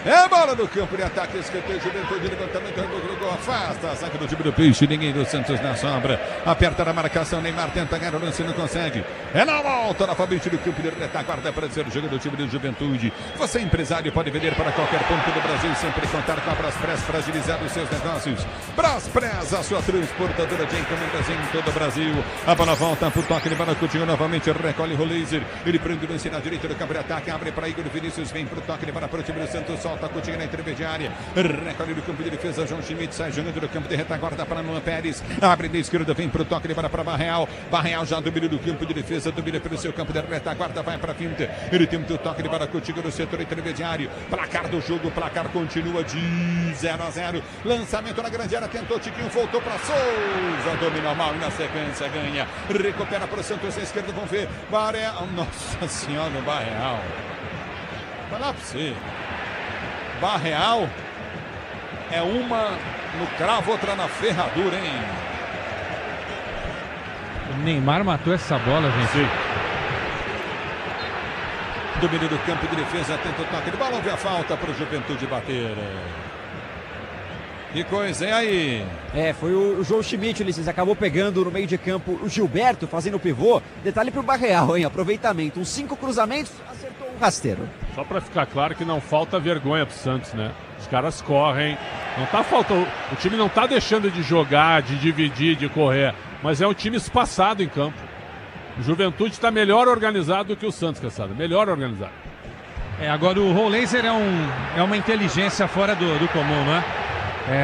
É bola no campo de ataque, escanteio, Juventude, levantamento, gol, afasta a zaga do time do Peixe, ninguém do Santos na sombra, aperta na marcação, Neymar tenta ganhar o lance, não consegue, é na volta, novamente do campo de retaguarda para ser o jogo do time do Juventude. Você empresário pode vender para qualquer ponto do Brasil, sempre contar com a Braspress para agilizar os seus negócios. Braspress, a sua transportadora de encomendas em todo o Brasil. A bola volta pro toque de bola, Coutinho novamente recolhe o laser, ele prende o lance na direita do campo de ataque, abre para Igor Vinícius, vem pro toque de bola para o time do Santos, solta Coutinho na intermediária, recolhe do campo de defesa, João Schmidt sai jogando do campo de retaguarda para Luan Pérez, abre da esquerda, vem pro toque de bola para Barreal, Barreal já domina do campo de defesa, domina pelo seu campo de retaguarda, vai para a finta, ele tem o toque de bola, Coutinho no setor intermediário, placar do jogo, placar continua de 0-0, lançamento na grande área, tentou Tiquinho, voltou para Souza, dominou mal e na sequência ganha, recupera para o Santos à esquerda, vamos ver, Barreal, nossa senhora, o Barreal, vai lá para você. Barreal é uma no cravo, outra na ferradura, hein? O Neymar matou essa bola, gente. Sim. Domínio do campo de defesa, tenta o toque de bola, houve a falta para o Juventude bater. Que coisa, hein aí? Foi o João Schmidt, Ulisses, acabou pegando no meio de campo o Gilberto, fazendo o pivô. Detalhe pro Barreal, hein? Aproveitamento, uns 5 cruzamentos, acertou um rasteiro. Só pra ficar claro que não falta vergonha pro Santos, né? Os caras correm, não tá faltando, o time não tá deixando de jogar, de dividir, de correr, mas é um time espaçado em campo. O Juventude está melhor organizado do que o Santos, caçada, melhor organizado. Agora o Raul Laser é uma inteligência fora do comum, né?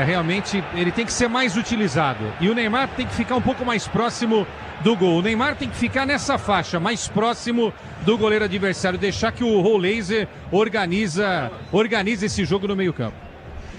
Realmente ele tem que ser mais utilizado. E o Neymar tem que ficar um pouco mais próximo do gol. O Neymar tem que ficar nessa faixa, mais próximo do goleiro adversário. Deixar que o Raul Laser organiza esse jogo no meio campo.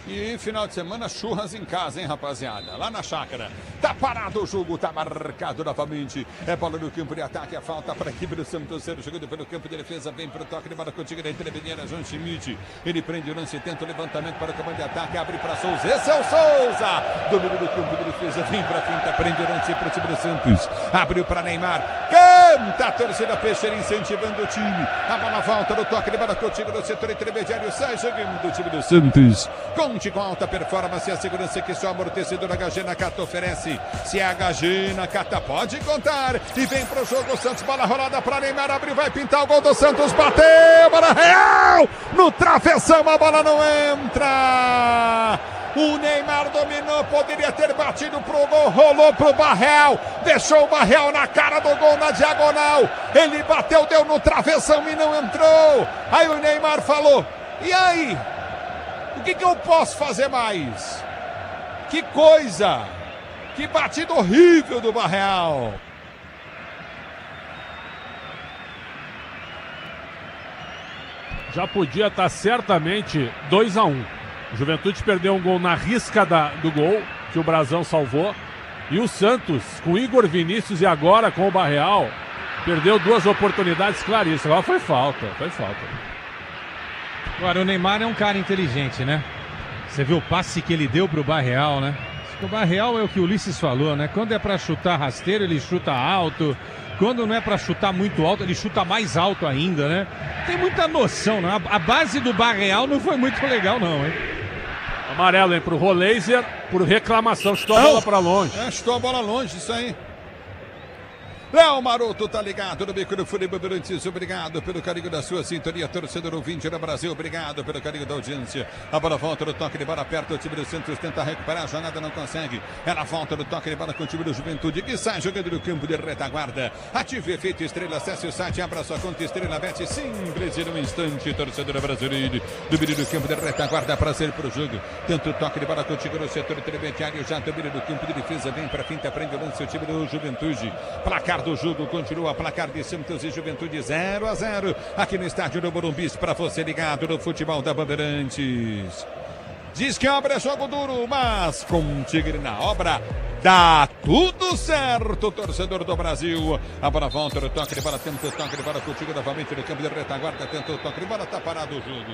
E final de semana, churras em casa, hein, rapaziada? Lá na chácara. Tá parado o jogo, tá marcado novamente. É bola no campo de ataque, a falta para a equipe do Santos, jogando pelo campo de defesa, vem pro toque de bola contigo na intermediária, João Schmidt. Ele prende o lance, tenta o levantamento para o comando de ataque, abre para Souza. Esse é o Souza! Domínio do campo de defesa, vem pra finta, prende o lance pro time do Santos. Abriu para Neymar. Canta a torcida Peixeira incentivando o time. A bola volta no toque de bola contigo no setor intermediário, sai jogando o time do Santos. Conte com alta performance e a segurança que só amortecedor HG Nakata oferece. Se é HG Nakata, pode contar. E vem pro jogo o Santos, bola rolada para Neymar, abriu, vai pintar o gol do Santos, bateu, bola real! No travessão, a bola não entra! O Neymar dominou, poderia ter batido pro gol, rolou pro Barreal, deixou o Barreal na cara do gol na diagonal. Ele bateu, deu no travessão e não entrou. Aí o Neymar falou: e aí? O que eu posso fazer mais? Que coisa! Que batida horrível do Barreal! Já podia estar certamente 2-1. O Juventude perdeu um gol na risca do gol, que o Brasão salvou. E o Santos, com Igor Vinícius e agora com o Barreal, perdeu 2 oportunidades claríssimas. Agora foi falta. Agora, o Neymar é um cara inteligente, né? Você viu o passe que ele deu pro Barreal, né? O Barreal é o que o Ulisses falou, né? Quando é pra chutar rasteiro, ele chuta alto. Quando não é pra chutar muito alto, ele chuta mais alto ainda, né? Tem muita noção, né? A base do Barreal não foi muito legal, não, hein? Amarelo, hein? Pro Rolaser, por reclamação. Chutou a bola pra longe. Chutou a bola longe, isso aí. Léo Maroto tá ligado no microfone Bandeirantes, obrigado pelo carinho da sua sintonia, torcedor ouvinte no Brasil, obrigado pelo carinho da audiência. A bola volta no toque de bola perto, o time do Santos tenta recuperar, a jornada não consegue. Ela volta no toque de bola com o time do Juventude, que sai jogando no campo de retaguarda. Ative efeito Estrela, acesse o site, abra sua conta Estrela Bet, simples e num instante, torcedor brasileiro. Domínio do campo de retaguarda para ser pro jogo. Tenta o toque de bola contigo no setor intermediário, já domina do campo de defesa, vem pra finta, prende o lance, o time do Juventude. Placar do jogo continua, placar de Santos e Juventude 0-0 aqui no estádio do Morumbi, para você ligado no futebol da Bandeirantes. Diz que a obra é jogo duro, mas com Tigre na obra dá tudo certo, torcedor do Brasil. A bola volta no toque de bola, tenta o toque de bola contigo novamente no campo de retaguarda, tenta o toque de bola, tá parado o jogo.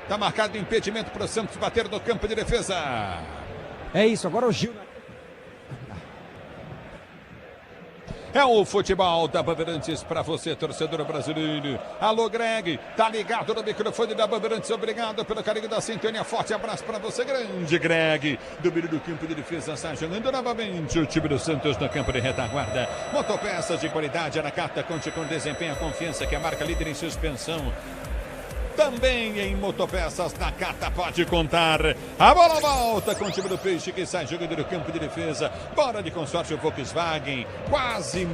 Tá marcado impedimento para o Santos bater no campo de defesa. É isso, agora o Gil. É o futebol da Bandeirantes para você, torcedor brasileiro. Alô, Greg, tá ligado no microfone da Bandeirantes. Obrigado pelo carinho da sintonia. Forte abraço para você, grande Greg. Domínio do campo de defesa, sai jogando novamente o time do Santos no campo de retaguarda. Motopeças de qualidade, Anacata, conte com desempenho, a confiança que a marca líder em suspensão. Também em motopeças na Cata pode contar. A bola volta com o time do Peixe que sai jogando no campo de defesa. Bora de consórcio Volkswagen. Quase,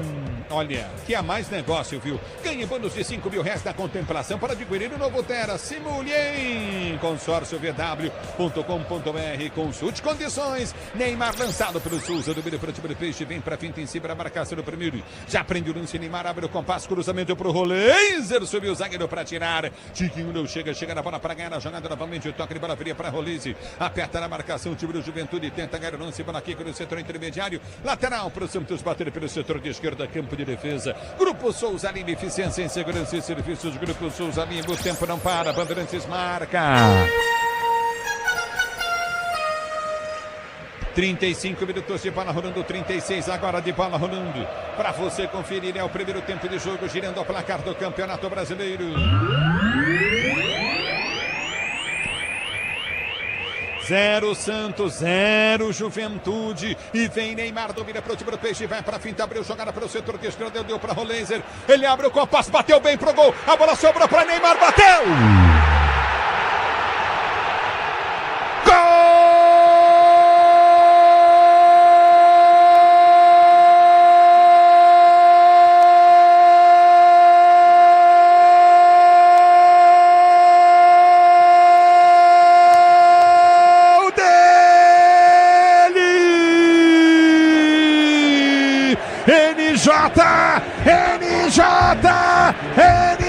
olha, que há mais negócio, viu? Ganhe bônus de R$5.000 na contemplação para adquirir o novo Tera. Simule em consórciovw.com.br. Consulte condições. Neymar lançado pelo Souza. Domínio para o time do Peixe. Vem para finta em cima da marcação do primeiro. Já prende o lance. Neymar abre o compasso. Cruzamento para o Roleiser. Subiu o zagueiro para tirar. Tiquinho não chega na bola para ganhar a jogada novamente, o toque de bola viria para Rolise, aperta na marcação, o time do Juventude tenta ganhar o lance, bola aqui no setor intermediário, lateral para o Santos bater pelo setor de esquerda, campo de defesa. Grupo Souza Lima, eficiência em segurança e serviços, Grupo Souza Lima, o tempo não para, Bandeirantes marca. 35 minutos de bola rolando, 36 agora de bola rolando. Para você conferir, é o primeiro tempo de jogo, girando ao placar do Campeonato Brasileiro. 0 Santos, 0 Juventude. E vem Neymar, domina para o time do Peixe, vai para a finta, abriu jogada para o setor de esquerda, deu para Roleiser. Ele abre o compasso, bateu bem pro gol. A bola sobrou para Neymar, bateu! Gol!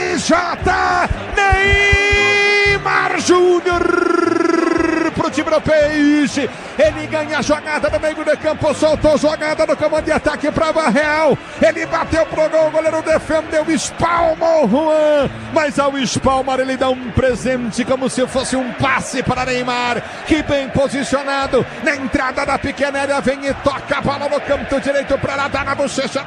NJ Neymar Júnior pro time do Peixe. Ele ganha a jogada no meio do campo, soltou jogada no comando de ataque para Barreal. Ele bateu pro gol, o goleiro defendeu, espalmou o Juan, mas ao espalmar ele dá um presente como se fosse um passe para Neymar, que bem posicionado na entrada da pequena área, vem e toca a bola no canto direito para lá, dá na bochecha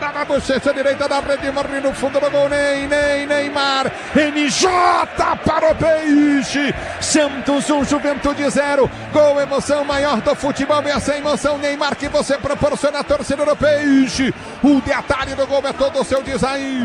direita da rede, morre no fundo do gol, Neymar, NJ para o Peixe. Santos 1, Juventude 0, gol, emoção maior do futebol, essa emoção, Neymar, que você proporciona a torcida do Peixe. O detalhe do gol é todo o seu, diz aí.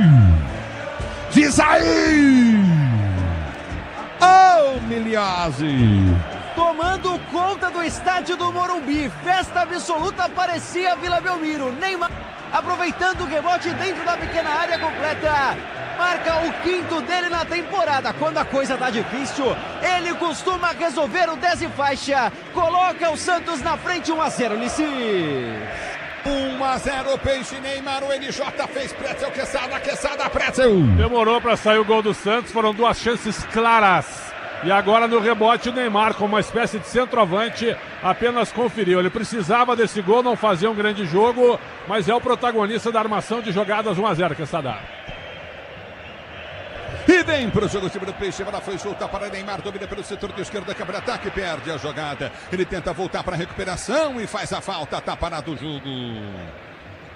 Oh, Miliazzi. Tomando conta do estádio do Morumbi, festa absoluta, parecia Vila Belmiro. Neymar aproveitando o rebote dentro da pequena área, completa, marca o 5º dele na temporada. Quando a coisa tá difícil, ele costuma resolver o 10 e faixa, coloca o Santos na frente, 1-0, Lissi. 1-0 Peixe, Neymar, o NJ fez Pretzel, Quesada, Pretzel. Demorou para sair o gol do Santos, foram duas chances claras. E agora no rebote o Neymar, como uma espécie de centroavante, apenas conferiu. Ele precisava desse gol, não fazia um grande jogo, mas é o protagonista da armação de jogadas. 1-0, Quesada. E vem para o jogo o time do Peixe, ela foi solta para Neymar, domina pelo setor de esquerda, câmara ataque, perde a jogada. Ele tenta voltar para a recuperação e faz a falta, tá parado o jogo.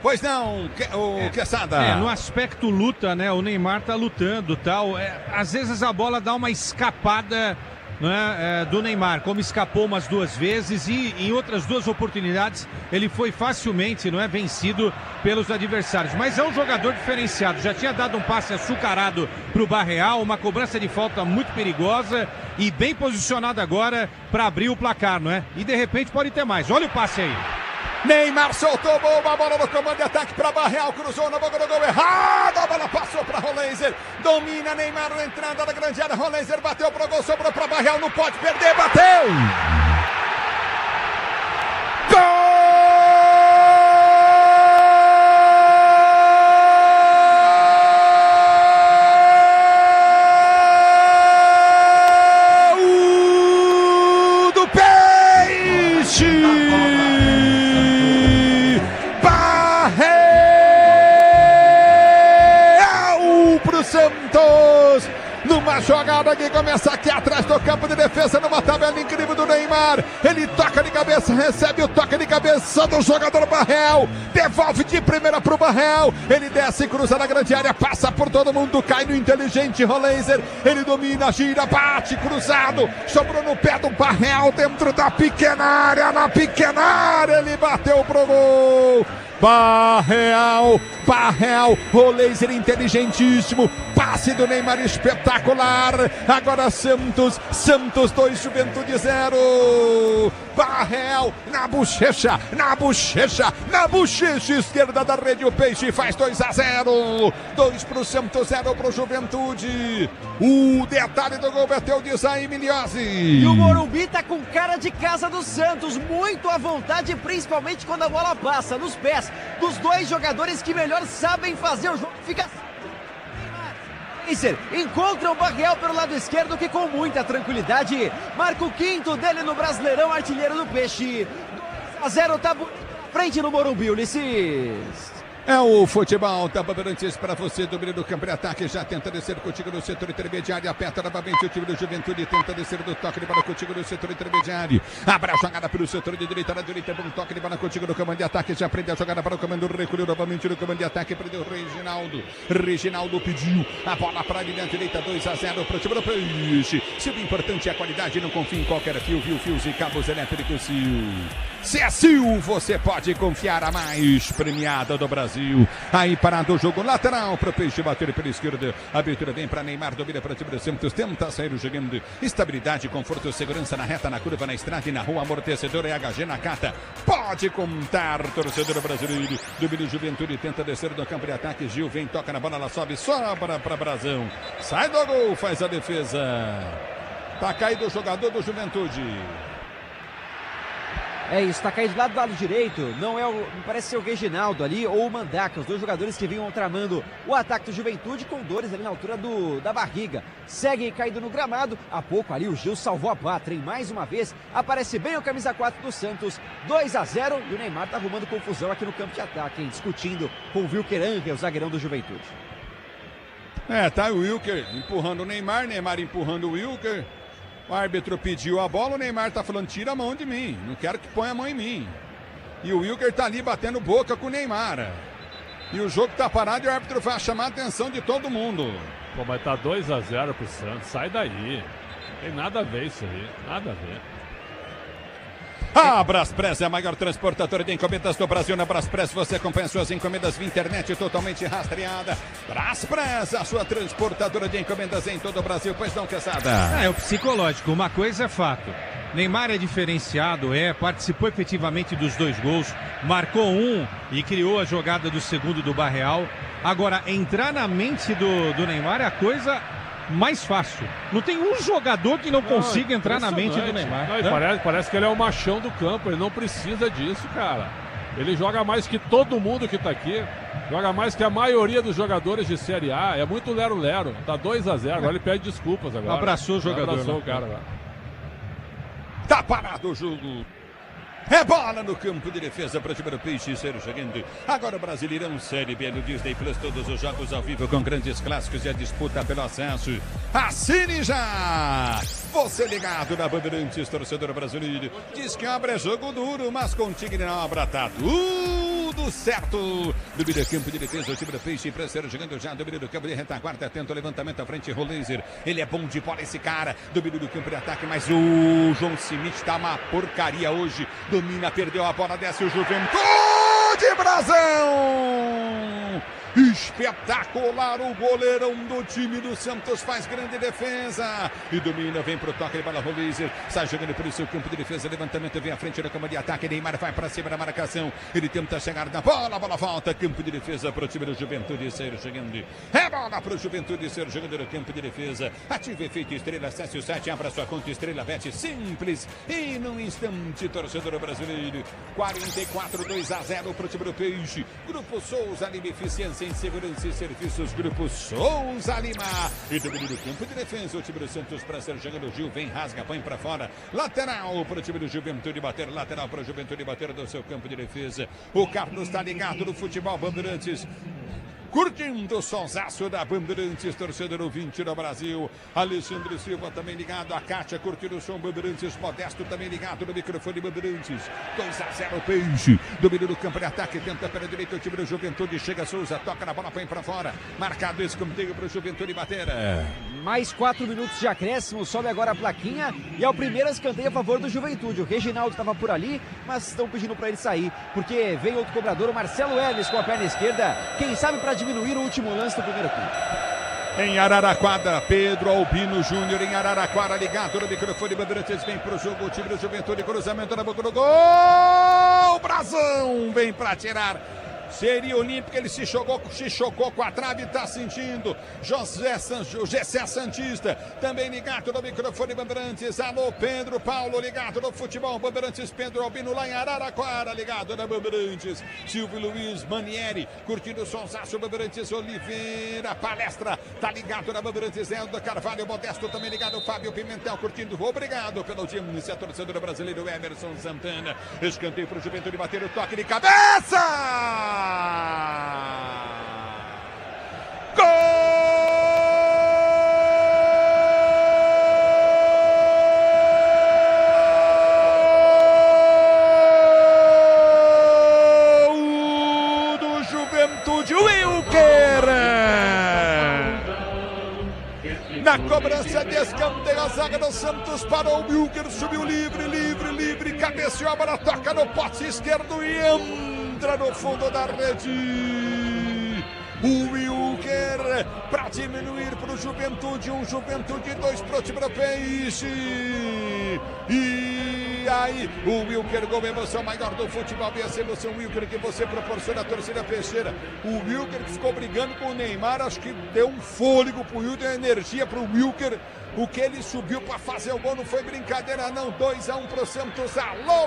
Pois não, o Quesada. No aspecto luta, né? O Neymar tá lutando, tal. Às vezes a bola dá uma escapada não é, do Neymar, como escapou umas 2 vezes e em outras 2 oportunidades ele foi facilmente, não é, vencido pelos adversários. Mas é um jogador diferenciado, já tinha dado um passe açucarado para o Barreal, uma cobrança de falta muito perigosa e bem posicionado agora para abrir o placar, não é? E de repente pode ter mais. Olha o passe aí. Neymar soltou uma bola no comando de ataque para Barreal, cruzou na boca do gol errado, a bola passou para Rolenzer, domina Neymar na entrada da grande área, Rolenzer bateu pro gol, sobrou para Barreal, não pode perder, bateu! Gol! Do Peixe! Santos, numa jogada que começa aqui atrás do campo de defesa, numa tabela incrível do Neymar, ele toca de cabeça, recebe o toque de cabeça do jogador Barreal, devolve de primeira pro Barreal, ele desce, cruza na grande área, passa por todo mundo, cai no inteligente Rolenzer, ele domina, gira, bate, cruzado, sobrou no pé do Barreal, dentro da pequena área, na pequena área, ele bateu pro gol. Barreal, Rolenzer inteligentíssimo, passe do Neymar espetacular, agora Santos 2, Juventude 0, Barreal na bochecha esquerda da rede, o Peixe faz 2-0, 2 pro Santos, 0 pro Juventude, o detalhe do gol bateu de Zayn Miliose. E o Morumbi tá com cara de casa do Santos, muito à vontade, principalmente quando a bola passa nos pés dos 2 jogadores que melhor sabem fazer o jogo. Fica encontra o Barreal pelo lado esquerdo, que com muita tranquilidade marca o 5º dele no Brasileirão, artilheiro do Peixe. 2-0, tá frente no Morumbi, Ulisses. É o futebol da Bandeirantes para você, domínio do campo de ataque, já tenta descer contigo no setor intermediário, aperta novamente o time do Juventude, tenta descer do toque de bola contigo no setor intermediário, abre a jogada pelo setor de direita, na direita, bom toque de bola contigo no comando de ataque, já prende a jogada para o comando, recolheu novamente no comando de ataque, prendeu o Reginaldo pediu a bola para ali na direita, 2-0 para o time do Peixe. Se o importante é a qualidade, não confie em qualquer fio, fios e cabos elétricos Sil. Se é Sil, você pode confiar, a mais premiada do Brasil. Aí parado o jogo lateral para o Peixe bater pela esquerda. A abertura vem para Neymar, domina para o time do Santos, tenta sair jogando. Estabilidade, conforto, segurança na reta, na curva, na estrada e na rua. Amortecedor é HG Nakata. Pode contar, torcedor brasileiro. Domina o Juventude, tenta descer do campo de ataque. Gil vem, toca na bola, ela sobe, sobra para Brazão. Sai do gol, faz a defesa. Tá caído o jogador do Juventude. É isso, tá caído lá do lado direito, não é o, parece ser o Reginaldo ali ou o Mandaca, os 2 jogadores que vinham tramando o ataque do Juventude com dores ali na altura da barriga. Segue caído no gramado, há pouco ali o Gil salvou a pátria e mais uma vez aparece bem o camisa 4 do Santos, 2-0, e o Neymar tá arrumando confusão aqui no campo de ataque, hein, discutindo com o Wilker Angel, o zagueirão do Juventude. Tá o Wilker empurrando o Neymar empurrando o Wilker. O árbitro pediu a bola, o Neymar tá falando, tira a mão de mim, não quero que ponha a mão em mim. E o Wilker tá ali batendo boca com o Neymar. E o jogo tá parado e o árbitro vai chamar a atenção de todo mundo. Pô, mas tá 2-0 pro Santos, sai daí. Não tem nada a ver isso aí, nada a ver. A Braspress é a maior transportadora de encomendas do Brasil. Na Braspress você acompanha suas encomendas via internet totalmente rastreada. Braspress, a sua transportadora de encomendas em todo o Brasil. Pois não, Quesada? É o psicológico, uma coisa é fato. Neymar é diferenciado, participou efetivamente dos 2 gols, marcou um e criou a jogada do segundo do Barreal. Agora, entrar na mente do Neymar é a coisa mais fácil. Não tem um jogador que não consiga entrar na mente do Neymar. Não, parece que ele é o machão do campo, ele não precisa disso, cara. Ele joga mais que todo mundo que tá aqui, joga mais que a maioria dos jogadores de Série A, é muito lero-lero. Tá 2-0, agora ele pede desculpas agora. Abraçou o jogador. Abraçou o cara agora. Tá parado o jogo. É bola no campo de defesa para o time do Peixe, ser chegando. Agora o Brasileirão Série B no Disney Plus, todos os jogos ao vivo com grandes clássicos e a disputa pelo acesso. Assine já! Você ligado na Bandeirantes, torcedor brasileiro. Diz que obra é jogo duro, mas contigo na obra tá tudo tudo certo. Domina o campo de defesa, o time do Peixe, Pranceiro jogando já, domina do campo de retaguarda, tenta o levantamento à frente, Rolaser. Ele é bom de bola esse cara, domina do campo de ataque, mas o João Smith tá uma porcaria hoje. Domina, perdeu a bola, desce o Juventude, Brasão! Espetacular, o goleirão do time do Santos faz grande defesa e domina, vem pro toque de bola, Rolaser sai jogando pelo seu campo de defesa, levantamento, vem à frente da cama de ataque, Neymar vai para cima da marcação, ele tenta chegar na bola, a bola volta, campo de defesa pro time do Juventude, Ser chegando, é bola pro Juventude, Ser jogando no campo de defesa, ative efeito Estrela, acesse o site, abra sua conta Estrela Bet, simples e num instante, torcedor brasileiro, 44, 2-0 pro time do Peixe, Grupo Souza, Lima Eficiência em Segurança e Serviços, Grupo Souza Lima. E domínio do campo de defesa, o time do Santos para ser jogando, Gil vem, rasga, põe para fora. Lateral para o time do Juventude bater, lateral para o Juventude bater do seu campo de defesa. O Carlos está ligado no futebol Bandeirantes. Curtindo o sonsaço da Bandeirantes, torcedor ouvinte do Brasil. Alexandre Silva também ligado, a Kátia curtindo o som Bandeirantes, Modesto também ligado no microfone Bandeirantes. 2-0 Peixe, domínio do campo de ataque, tenta pela direita o time do Juventude, chega Souza, toca na bola, põe para fora. Marcado escanteio para o Juventude bater. Mais 4 minutos de acréscimo, sobe agora a plaquinha e é o primeiro escanteio a favor do Juventude. O Reginaldo estava por ali, mas estão pedindo para ele sair, porque vem outro cobrador, o Marcelo Hermes com a perna esquerda, quem sabe para diminuir o último lance do primeiro tempo. Em Araraquara, Pedro Albino Júnior em Araraquara, ligado no microfone Bandeirantes, vem pro jogo, o time do Juventude, cruzamento na boca do gol, Brasão vem para tirar. Seria olímpico, ele se chocou com a trave, está sentindo. Gessé Santista, também ligado no microfone Bandeirantes. Alô, Pedro Paulo, ligado no futebol Bandeirantes. Pedro Albino lá em Araraquara, ligado na Bandeirantes. Silvio Luiz Manieri, curtindo o sonsaço Bandeirantes. Oliveira, palestra, tá ligado na Bandeirantes. Elda Carvalho, Modesto, também ligado. Fábio Pimentel, curtindo. Obrigado pelo audiência, torcedor brasileiro Emerson Santana. Escanteio para o Juventude bater o toque de cabeça. Gol do Juventude, Wilker! Na cobrança de escanteio, a zaga do Santos parou, o Wilker subiu livre, cabeceou a bola, toca no poste esquerdo e entra no fundo da rede. O Wilker para diminuir para o Juventude, um Juventude 2 para o time do Peixe. E aí, o Wilker, gol, emoção maior do futebol, e essa emoção, Wilker, que você proporciona à torcida peixeira. O Wilker que ficou brigando com o Neymar, acho que deu um fôlego pro Wilker, deu energia pro Wilker. O que ele subiu para fazer o gol não foi brincadeira, não. 2-1 pro Santos. Alô,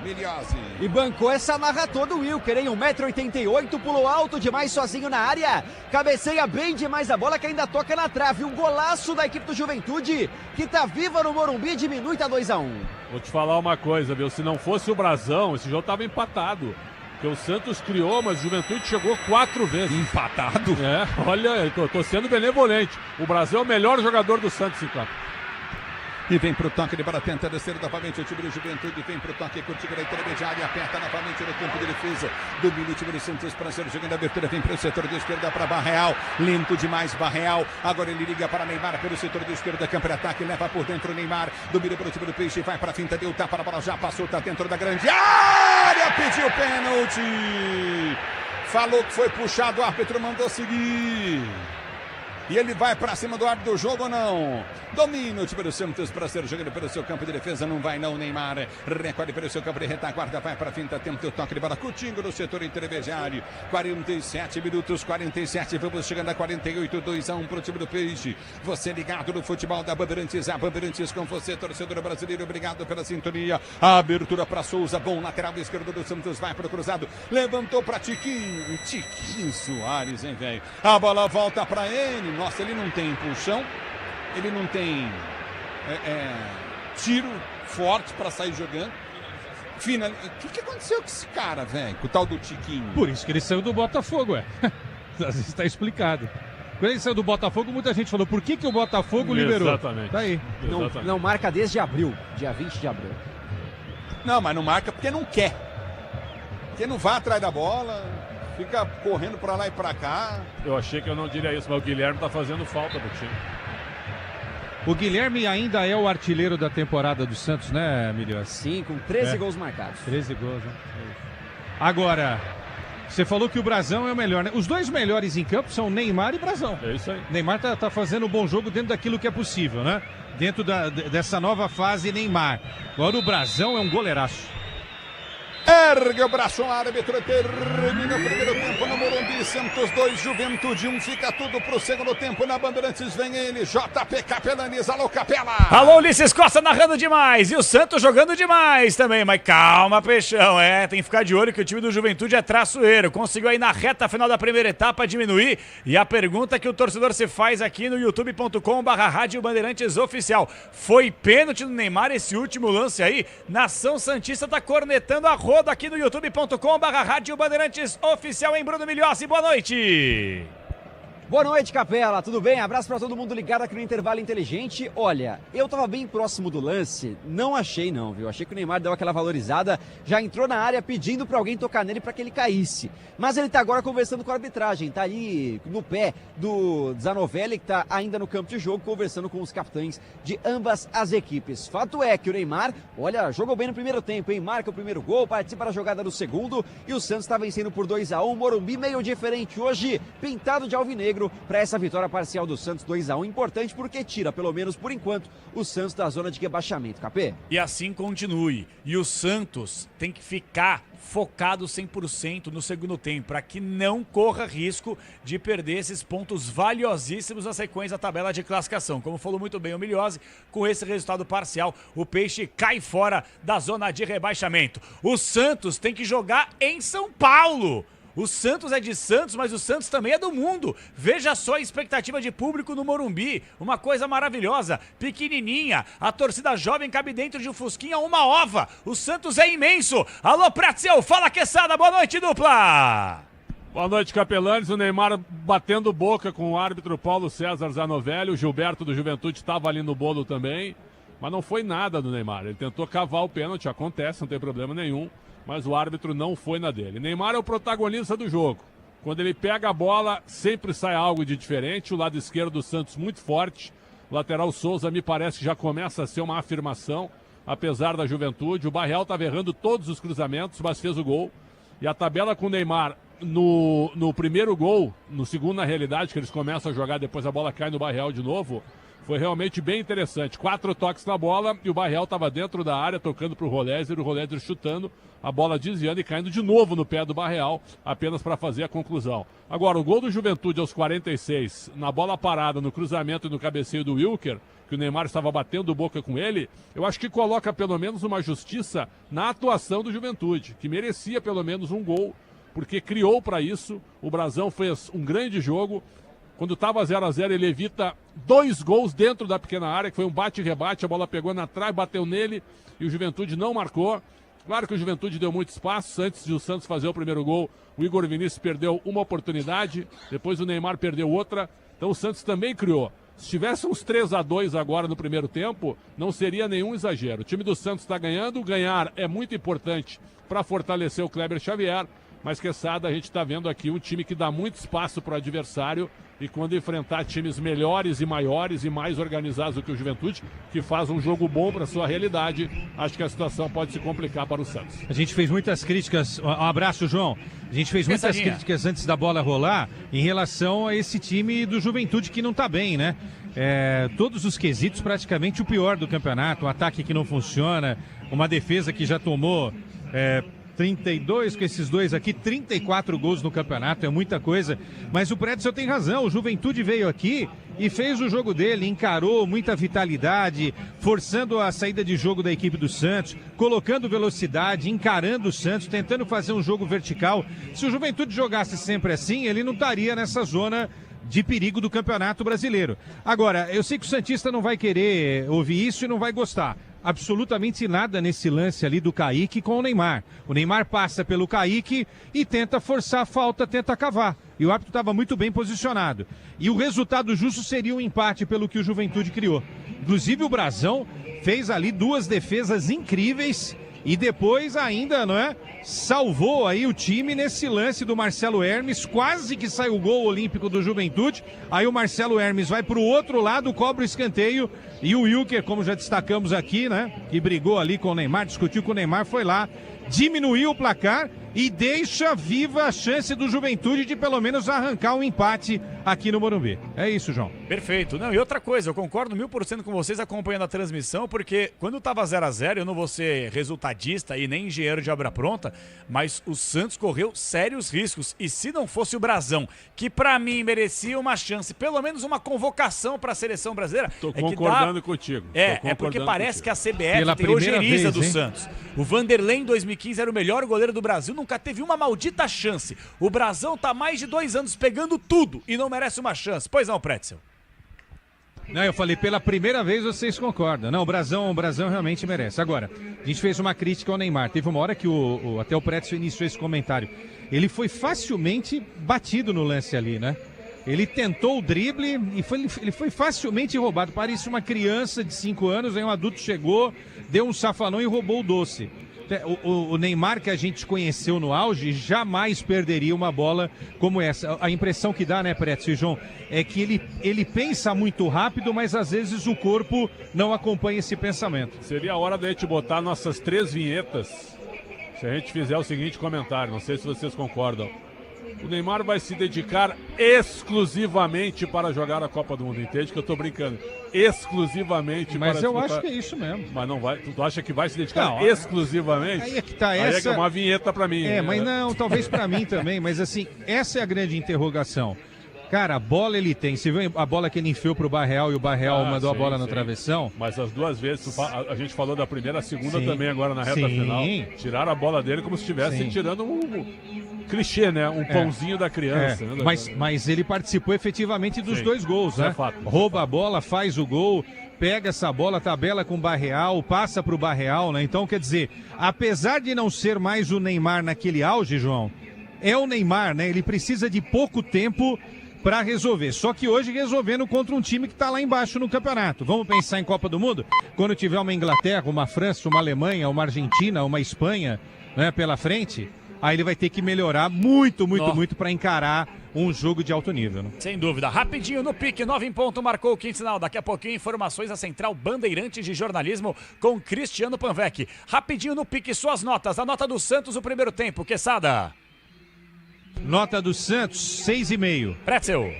Miliose. E bancou essa marra toda o Wilker, hein? 1,88 m, pulou alto demais sozinho na área. Cabeceia bem demais a bola que ainda toca na trave. Um golaço da equipe do Juventude, que tá viva no Morumbi, diminui, tá 2-1. Vou te falar uma coisa, viu? Se não fosse o Brasão, esse jogo tava empatado. Porque o Santos criou, mas o Juventude chegou 4 vezes. Empatado? É, olha, tô sendo benevolente. O Brasil é o melhor jogador do Santos em campo. E vem pro toque de bola, tenta descer novamente o time do Juventude, vem pro toque, curtindo a intermediária, aperta novamente no campo de defesa, domina o time do Santos para ser jogando a abertura, vem pro setor de esquerda para Barreal, lento demais Barreal, agora ele liga para Neymar pelo setor de esquerda, campo de ataque, leva por dentro o Neymar, domina pelo time do Peixe, vai para a finta, deu tapa, a bola já passou, tá dentro da grande área, pediu pênalti, falou que foi puxado, o árbitro mandou seguir. E ele vai para cima do árbitro do jogo ou não? Domina o time do Santos para ser jogando pelo seu campo de defesa. Não vai não, Neymar. Recolhe pelo seu campo de retaguarda. Vai para a finta. Tenta o toque de bola. Coutinho no setor intermediário. 47 minutos, 47. Vamos chegando a 48. 2-1 para o time do Peixe. Você ligado no futebol da Bandeirantes. A Bandeirantes com você, torcedor brasileiro. Obrigado pela sintonia. A abertura para Souza. Bom lateral esquerdo do Santos. Vai para o cruzado. Levantou para Tiquinho. Tiquinho Soares, hein, velho? A bola volta para ele. Nossa, ele não tem impulsão, ele não tem tiro forte para sair jogando. Final... O que aconteceu com esse cara, velho? Com o tal do Tiquinho? Por isso que ele saiu do Botafogo, Às vezes está explicado. Quando ele saiu do Botafogo, muita gente falou, por que o Botafogo liberou? Exatamente. Tá aí. Não marca desde abril, dia 20 de abril. Não, mas não marca porque não quer. Porque não vai atrás da bola, fica correndo pra lá e pra cá. Eu achei que eu não diria isso, mas o Guilherme tá fazendo falta pro time. O Guilherme ainda é o artilheiro da temporada do Santos, né, Emílio? Sim, com 13 gols marcados. 13 gols, né? Agora, você falou que o Brazão é o melhor, né? Os dois melhores em campo são Neymar e Brazão. É isso aí. Neymar tá fazendo um bom jogo dentro daquilo que é possível, né? Dentro dessa nova fase Neymar. Agora o Brazão é um goleiraço. Ergue o braço, o árbitro termina o primeiro tempo no Morumbi. Santos 2, Juventude 1. Fica tudo pro segundo tempo na Bandeirantes. Vem ele, JP Capelanes. Alô, Capela! Alô, Ulisses Costa narrando demais. E o Santos jogando demais também. Mas calma, Peixão. Tem que ficar de olho que o time do Juventude é traçoeiro. Conseguiu aí na reta final da primeira etapa diminuir. E a pergunta que o torcedor se faz aqui no youtube.com/Rádio Bandeirantes Oficial. Foi pênalti do Neymar esse último lance aí? Nação Santista tá cornetando a roda aqui no youtube.com/Rádio Bandeirantes Oficial em Bruno Milhossi. Boa noite! Boa noite, Capela, tudo bem? Abraço pra todo mundo ligado aqui no Intervalo Inteligente. Olha, eu tava bem próximo do lance, não achei não, viu? Achei que o Neymar deu aquela valorizada, já entrou na área pedindo pra alguém tocar nele pra que ele caísse. Mas ele tá agora conversando com a arbitragem, tá ali no pé do Zanovelli, que tá ainda no campo de jogo, conversando com os capitães de ambas as equipes. Fato é que o Neymar, olha, jogou bem no primeiro tempo, hein? Marca o primeiro gol, participa da jogada do segundo, e o Santos tá vencendo por 2-1, Morumbi meio diferente hoje, pintado de alvinegro, para essa vitória parcial do Santos 2-1, importante porque tira, pelo menos por enquanto, o Santos da zona de rebaixamento, Capê. E assim continue. E o Santos tem que ficar focado 100% no segundo tempo, para que não corra risco de perder esses pontos valiosíssimos na sequência da tabela de classificação. Como falou muito bem o Milhose, com esse resultado parcial, o Peixe cai fora da zona de rebaixamento. O Santos tem que jogar em São Paulo. O Santos é de Santos, mas o Santos também é do mundo. Veja só a expectativa de público no Morumbi. Uma coisa maravilhosa, pequenininha. A torcida jovem cabe dentro de um fusquinha, uma ova. O Santos é imenso. Alô, Pratsel, fala, Queçada. Boa noite, dupla. Boa noite, Capelanes. O Neymar batendo boca com o árbitro Paulo César Zanovelli. O Gilberto do Juventude estava ali no bolo também. Mas não foi nada do Neymar. Ele tentou cavar o pênalti, acontece, não tem problema nenhum. Mas o árbitro não foi na dele. Neymar é o protagonista do jogo. Quando ele pega a bola, sempre sai algo de diferente. O lado esquerdo do Santos muito forte. O lateral Souza me parece que já começa a ser uma afirmação, apesar da Juventude. O Barreal estava errando todos os cruzamentos, mas fez o gol. E a tabela com o Neymar no primeiro gol, no segundo na realidade, que eles começam a jogar, depois a bola cai no Barreal de novo, foi realmente bem interessante. 4 toques na bola e o Barreal estava dentro da área, tocando para o Rolézer chutando, a bola desviando e caindo de novo no pé do Barreal, apenas para fazer a conclusão. Agora, o gol do Juventude aos 46, na bola parada, no cruzamento e no cabeceio do Wilker, que o Neymar estava batendo boca com ele, eu acho que coloca pelo menos uma justiça na atuação do Juventude, que merecia pelo menos um gol, porque criou para isso. O Brazão fez um grande jogo. Quando estava 0-0, ele evita 2 gols dentro da pequena área, que foi um bate-rebate, a bola pegou na trave, bateu nele e o Juventude não marcou. Claro que o Juventude deu muito espaço. Antes de o Santos fazer o primeiro gol, o Igor Vinícius perdeu uma oportunidade, depois o Neymar perdeu outra, então o Santos também criou. Se tivesse uns 3-2 agora no primeiro tempo, não seria nenhum exagero. O time do Santos está ganhando, ganhar é muito importante para fortalecer o Kleber Xavier, mas Queçada, a gente está vendo aqui um time que dá muito espaço para o adversário e quando enfrentar times melhores e maiores e mais organizados do que o Juventude, que faz um jogo bom para sua realidade, acho que a situação pode se complicar para o Santos. A gente fez muitas críticas, um abraço, João, a gente fez muitas críticas antes da bola rolar em relação a esse time do Juventude que não está bem, né? Todos os quesitos, praticamente o pior do campeonato, um ataque que não funciona, uma defesa que já tomou 32 com esses dois aqui, 34 gols no campeonato, é muita coisa. Mas o Prédio tem razão, o Juventude veio aqui e fez o jogo dele, encarou muita vitalidade, forçando a saída de jogo da equipe do Santos, colocando velocidade, encarando o Santos, tentando fazer um jogo vertical. Se o Juventude jogasse sempre assim, ele não estaria nessa zona de perigo do Campeonato Brasileiro. Agora, eu sei que o Santista não vai querer ouvir isso e não vai gostar. Absolutamente nada nesse lance ali do Kaique com o Neymar. O Neymar passa pelo Kaique e tenta forçar a falta, tenta cavar. E o árbitro estava muito bem posicionado. E o resultado justo seria um empate pelo que o Juventude criou. Inclusive o Brazão fez ali 2 defesas incríveis E depois ainda, não é? Salvou aí o time nesse lance do Marcelo Hermes, quase que saiu o gol olímpico do Juventude. Aí o Marcelo Hermes vai pro outro lado, cobra o escanteio. E o Wilker, como já destacamos aqui, né? Que brigou ali com o Neymar, discutiu com o Neymar, foi lá, diminuiu o placar e deixa viva a chance do Juventude de pelo menos arrancar um empate aqui no Morumbi. É isso, João. Perfeito. Não, e outra coisa, eu concordo 1000% com vocês acompanhando a transmissão, porque quando tava 0x0, eu não vou ser resultadista e nem engenheiro de obra pronta, mas o Santos correu sérios riscos. E se não fosse o Brasão, que pra mim merecia uma chance, pelo menos uma convocação pra seleção brasileira... Tô concordando contigo. É porque parece que a CBF tem ojeriza do Santos. O Vanderlei em 2015 era o melhor goleiro do Brasil, nunca teve uma maldita chance. O Brasão tá há mais de 2 anos pegando tudo e não merece uma chance. Pois não, Pretzel? Não, eu falei, pela primeira vez vocês concordam. Não, o Brasão realmente merece. Agora, a gente fez uma crítica ao Neymar. Teve uma hora que até o Pretzel iniciou esse comentário. Ele foi facilmente batido no lance ali, né? Ele tentou o drible e ele foi facilmente roubado. Parecia uma criança de 5 anos, aí um adulto chegou, deu um safanão e roubou o doce. O Neymar, que a gente conheceu no auge, jamais perderia uma bola como essa. A impressão que dá, né, Pretzel e João, é que ele pensa muito rápido, mas às vezes o corpo não acompanha esse pensamento. Seria a hora da gente botar nossas 3 vinhetas, se a gente fizer o seguinte comentário, não sei se vocês concordam. O Neymar vai se dedicar exclusivamente para jogar a Copa do Mundo. Entende que eu tô brincando? Exclusivamente mas para eu acho que é isso mesmo. Mas não vai. Tu acha que vai se dedicar não, exclusivamente? Aí é que tá aí essa... é que é uma vinheta para mim. Mas não, talvez para mim também. Mas assim, essa é a grande interrogação. Cara, a bola ele tem. Você viu a bola que ele enfiou pro Barreal e o Barreal mandou a bola na travessão? Mas as 2 vezes, a gente falou da primeira, a segunda também agora na reta final. Tiraram a bola dele como se estivesse tirando um clichê, né? Um pãozinho da criança. Né? Mas ele participou efetivamente dos 2 gols, né? É fato, rouba a bola, faz o gol, pega essa bola, tabela com o Barreal, passa pro Barreal, né? Então, quer dizer, apesar de não ser mais o Neymar naquele auge, João, é o Neymar, né? Ele precisa de pouco tempo para resolver. Só que hoje resolvendo contra um time que está lá embaixo no campeonato. Vamos pensar em Copa do Mundo? Quando tiver uma Inglaterra, uma França, uma Alemanha, uma Argentina, uma Espanha, né, pela frente, aí ele vai ter que melhorar muito para encarar um jogo de alto nível. Né? Sem dúvida. Rapidinho no pique, 9 em ponto, marcou o quinto sinal. Daqui a pouquinho, informações da Central Bandeirantes de Jornalismo com Cristiano Panvec. Rapidinho no pique, suas notas. A nota do Santos, o primeiro tempo. Quesada. Nota do Santos, 6,5. Pretzel.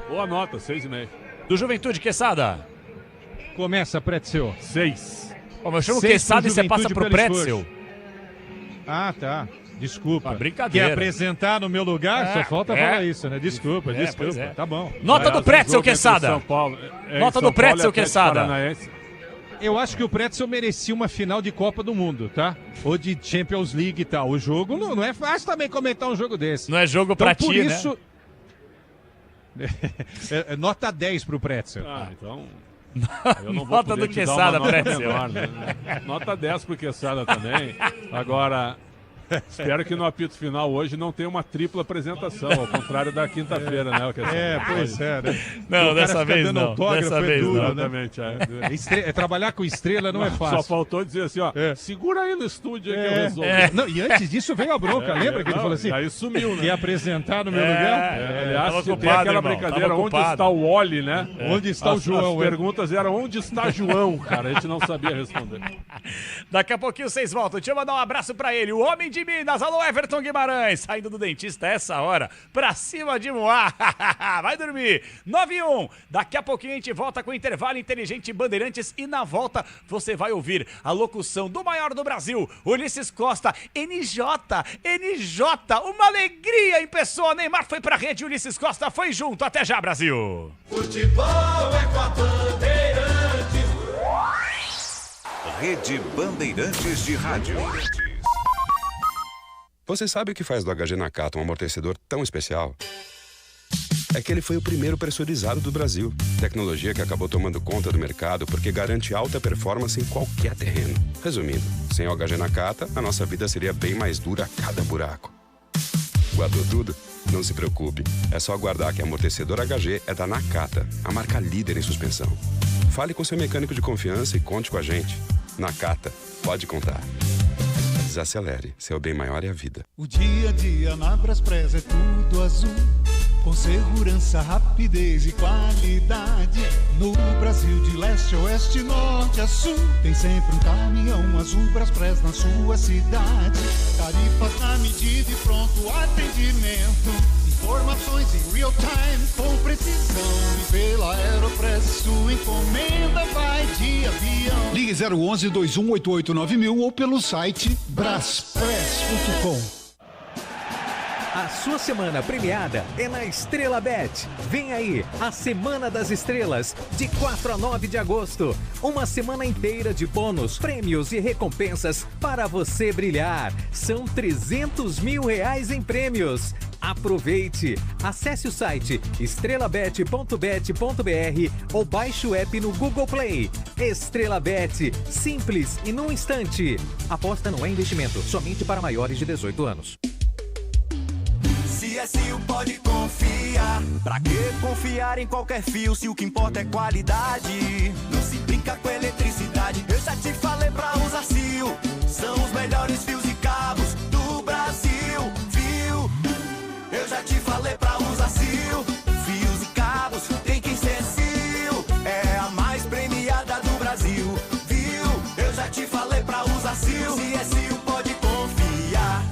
Boa nota, 6,5. Do Juventude, Quesada. Começa, Pretzel. 6. Pô, eu chamo Quesada e você passa pro Pretzel. Ah, tá. Desculpa. Brincadeira. Quer apresentar no meu lugar? Só falta falar isso, né? Desculpa. Tá bom. Nota do Pretzel, Quesada. Nota do Pretzel, Quesada. Eu acho que o Pretzel merecia uma final de Copa do Mundo, tá? Ou de Champions League e tal. O jogo não é fácil também comentar um jogo desse. Não é jogo pra por ti, isso... né? Nota 10 pro Pretzel. Então... Eu não nota do Quesada, Pretzel. Menor, né? Nota 10 pro Quesada também. Agora... Espero que no apito final hoje não tenha uma tripla apresentação, ao contrário da quinta-feira, né? Pois é, né? Não, dessa vez não. Dessa vez não. Exatamente. Trabalhar com estrela não é fácil. Só faltou dizer assim, ó, segura aí no estúdio que eu resolvo. Não, e antes disso veio a bronca, lembra que ele falou assim? Aí sumiu, né? Ia apresentar no meu lugar? Aliás, tem aquela brincadeira, onde está o Oli, né? Onde está o João? As perguntas eram, onde está João, cara? A gente não sabia responder. Daqui a pouquinho vocês voltam. Deixa eu mandar um abraço pra ele, o homem de Minas. Alô, Everton Guimarães, saindo do dentista essa hora, pra cima de Moá. Vai dormir. 9-1. Daqui a pouquinho a gente volta com o intervalo inteligente Bandeirantes e na volta você vai ouvir a locução do maior do Brasil, Ulisses Costa, NJ, uma alegria em pessoa. Neymar foi pra rede, Ulisses Costa foi junto. Até já, Brasil. Futebol é com a Bandeirantes. Rede Bandeirantes de Rádio. Você sabe o que faz do HG Nakata um amortecedor tão especial? É que ele foi o primeiro pressurizado do Brasil. Tecnologia que acabou tomando conta do mercado porque garante alta performance em qualquer terreno. Resumindo, sem o HG Nakata, a nossa vida seria bem mais dura a cada buraco. Guardou tudo? Não se preocupe. É só aguardar que amortecedor HG é da Nakata, a marca líder em suspensão. Fale com seu mecânico de confiança e conte com a gente. Nakata, pode contar. Desacelere. Seu bem maior é a vida. O dia a dia na Braspress é tudo azul, com segurança, rapidez e qualidade. No Brasil de leste a oeste, norte a sul, tem sempre um caminhão azul Braspress na sua cidade. Tarifas na medida e pronto atendimento. Informações em real time com precisão. E pela Aeropress sua encomenda vai de avião. Ligue 011-2188-9000 ou pelo site braspress.com. A sua semana premiada é na Estrela Bet. Vem aí, a Semana das Estrelas, de 4 a 9 de agosto. Uma semana inteira de bônus, prêmios e recompensas para você brilhar. São 300 mil reais em prêmios. Aproveite! Acesse o site estrelabet.bet.br ou baixe o app no Google Play. Estrela Bet, simples e num instante. Aposta não é investimento, somente para maiores de 18 anos. CSU pode confiar. Pra que confiar em qualquer fio se o que importa é qualidade? Não se brinca com eletricidade. Eu já te falei pra usar CSU. São os melhores fios e cabos do Brasil. Viu? Eu já te falei pra usar CSU. Fios e cabos tem que ser CSU. É a mais premiada do Brasil. Viu? Eu já te falei pra usar CSU. CSU pode confiar.